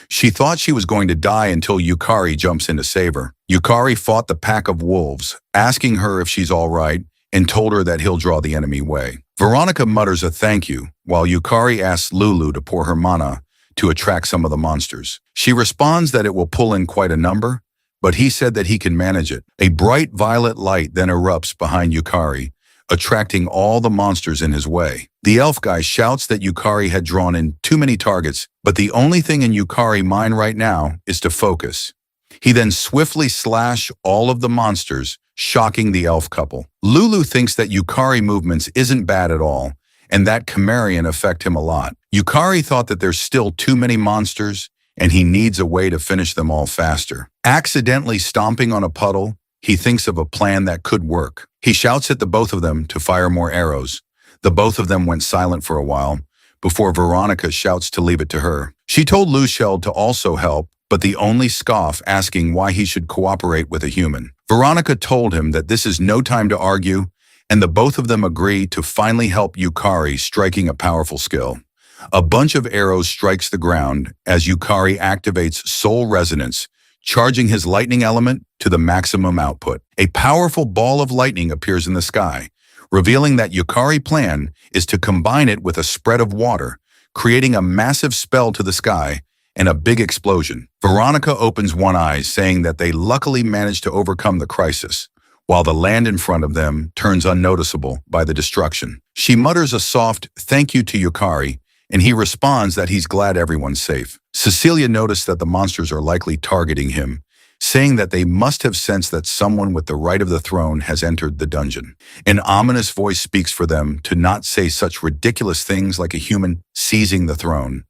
She thought she was going to die until Yukari jumps in to save her. Yukari fought the pack of wolves, asking her if she's all right, and told her that he'll draw the enemy away. Veronica mutters a thank you, while Yukari asks Lulu to pour her mana to attract some of the monsters. She responds that it will pull in quite a number, but he said that he can manage it. A bright violet light then erupts behind Yukari, attracting all the monsters in his way. The elf guy shouts that Yukari had drawn in too many targets, but the only thing in Yukari's mind right now is to focus. He then swiftly slashes all of the monsters, shocking the elf couple. Lulu thinks that Yukari movements isn't bad at all, and that Cimmerian affect him a lot. Yukari thought that there's still too many monsters, and he needs a way to finish them all faster. Accidentally stomping on a puddle, he thinks of a plan that could work. He shouts at the both of them to fire more arrows. The both of them went silent for a while, before Veronica shouts to leave it to her. She told Luciel to also help, but the only scoff, asking why he should cooperate with a human. Veronica told him that this is no time to argue, and the both of them agree to finally help Yukari, striking a powerful skill. A bunch of arrows strikes the ground as Yukari activates Soul Resonance, charging his lightning element to the maximum output. A powerful ball of lightning appears in the sky, revealing that Yukari's plan is to combine it with a spread of water, creating a massive spell to the sky and a big explosion. Veronica opens one eye, saying that they luckily managed to overcome the crisis, while the land in front of them turns unnoticeable by the destruction. She mutters a soft thank you to Yukari, and he responds that he's glad everyone's safe. Cecilia noticed that the monsters are likely targeting him, saying that they must have sensed that someone with the right of the throne has entered the dungeon. An ominous voice speaks for them to not say such ridiculous things like a human seizing the throne.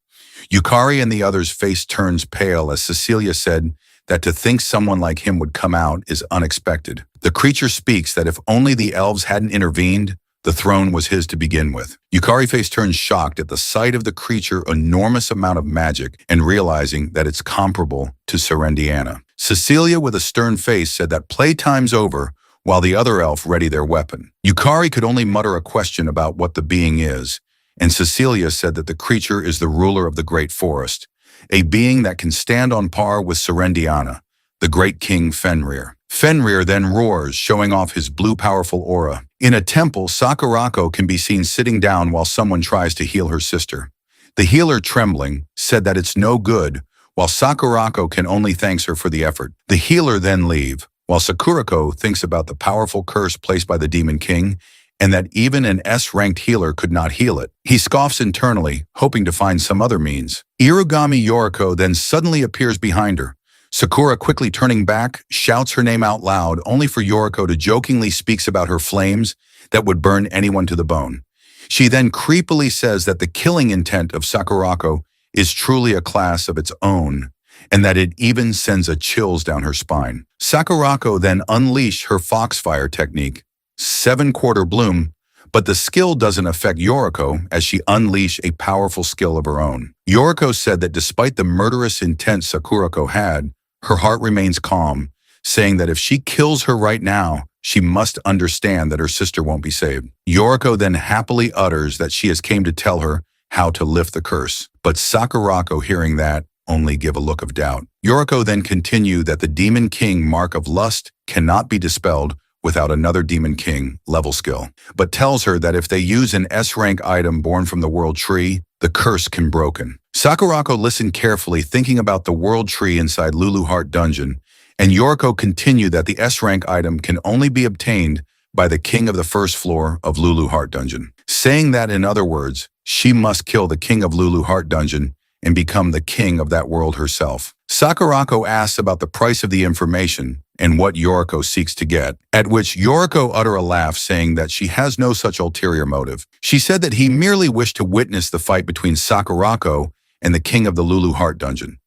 Yukari and the others' face turns pale as Cecilia said that to think someone like him would come out is unexpected. The creature speaks that if only the elves hadn't intervened, the throne was his to begin with. Yukari's face turns shocked at the sight of the creature's enormous amount of magic and realizing that it's comparable to Serendiana. Cecilia, with a stern face, said that playtime's over while the other elf ready their weapon. Yukari could only mutter a question about what the being is, and Cecilia said that the creature is the ruler of the great forest, a being that can stand on par with Serendiana, the great king Fenrir. Fenrir then roars, showing off his blue powerful aura. In a temple, Sakurako can be seen sitting down while someone tries to heal her sister. The healer, trembling, said that it's no good, while Sakurako can only thanks her for the effort. The healer then leave, while Sakurako thinks about the powerful curse placed by the Demon King, and that even an S-ranked healer could not heal it. He scoffs internally, hoping to find some other means. Irugami Yoriko then suddenly appears behind her. Sakura, quickly turning back, shouts her name out loud, only for Yoriko to jokingly speaks about her flames that would burn anyone to the bone. She then creepily says that the killing intent of Sakurako is truly a class of its own, and that it even sends a chills down her spine. Sakurako then unleashed her foxfire technique, 7-quarter bloom, but the skill doesn't affect Yoriko as she unleashed a powerful skill of her own. Yoriko said that despite the murderous intent Sakurako had, her heart remains calm, saying that if she kills her right now, she must understand that her sister won't be saved. Yoriko then happily utters that she has came to tell her how to lift the curse, but Sakurako, hearing that, only give a look of doubt. Yoriko then continued that the Demon King mark of lust cannot be dispelled without another Demon King level skill, but tells her that if they use an S-rank item born from the World Tree, the curse can be broken. Sakurako listened carefully, thinking about the World Tree inside Lulu Heart Dungeon, and Yoriko continued that the S-rank item can only be obtained by the king of the first floor of Lulu Heart Dungeon, saying that, in other words, she must kill the king of Lulu Heart Dungeon and become the king of that world herself. Sakurako asks about the price of the information and what Yoriko seeks to get, at which Yoriko utter a laugh, saying that she has no such ulterior motive. She said that he merely wished to witness the fight between Sakurako and the king of the Lulu Heart Dungeon.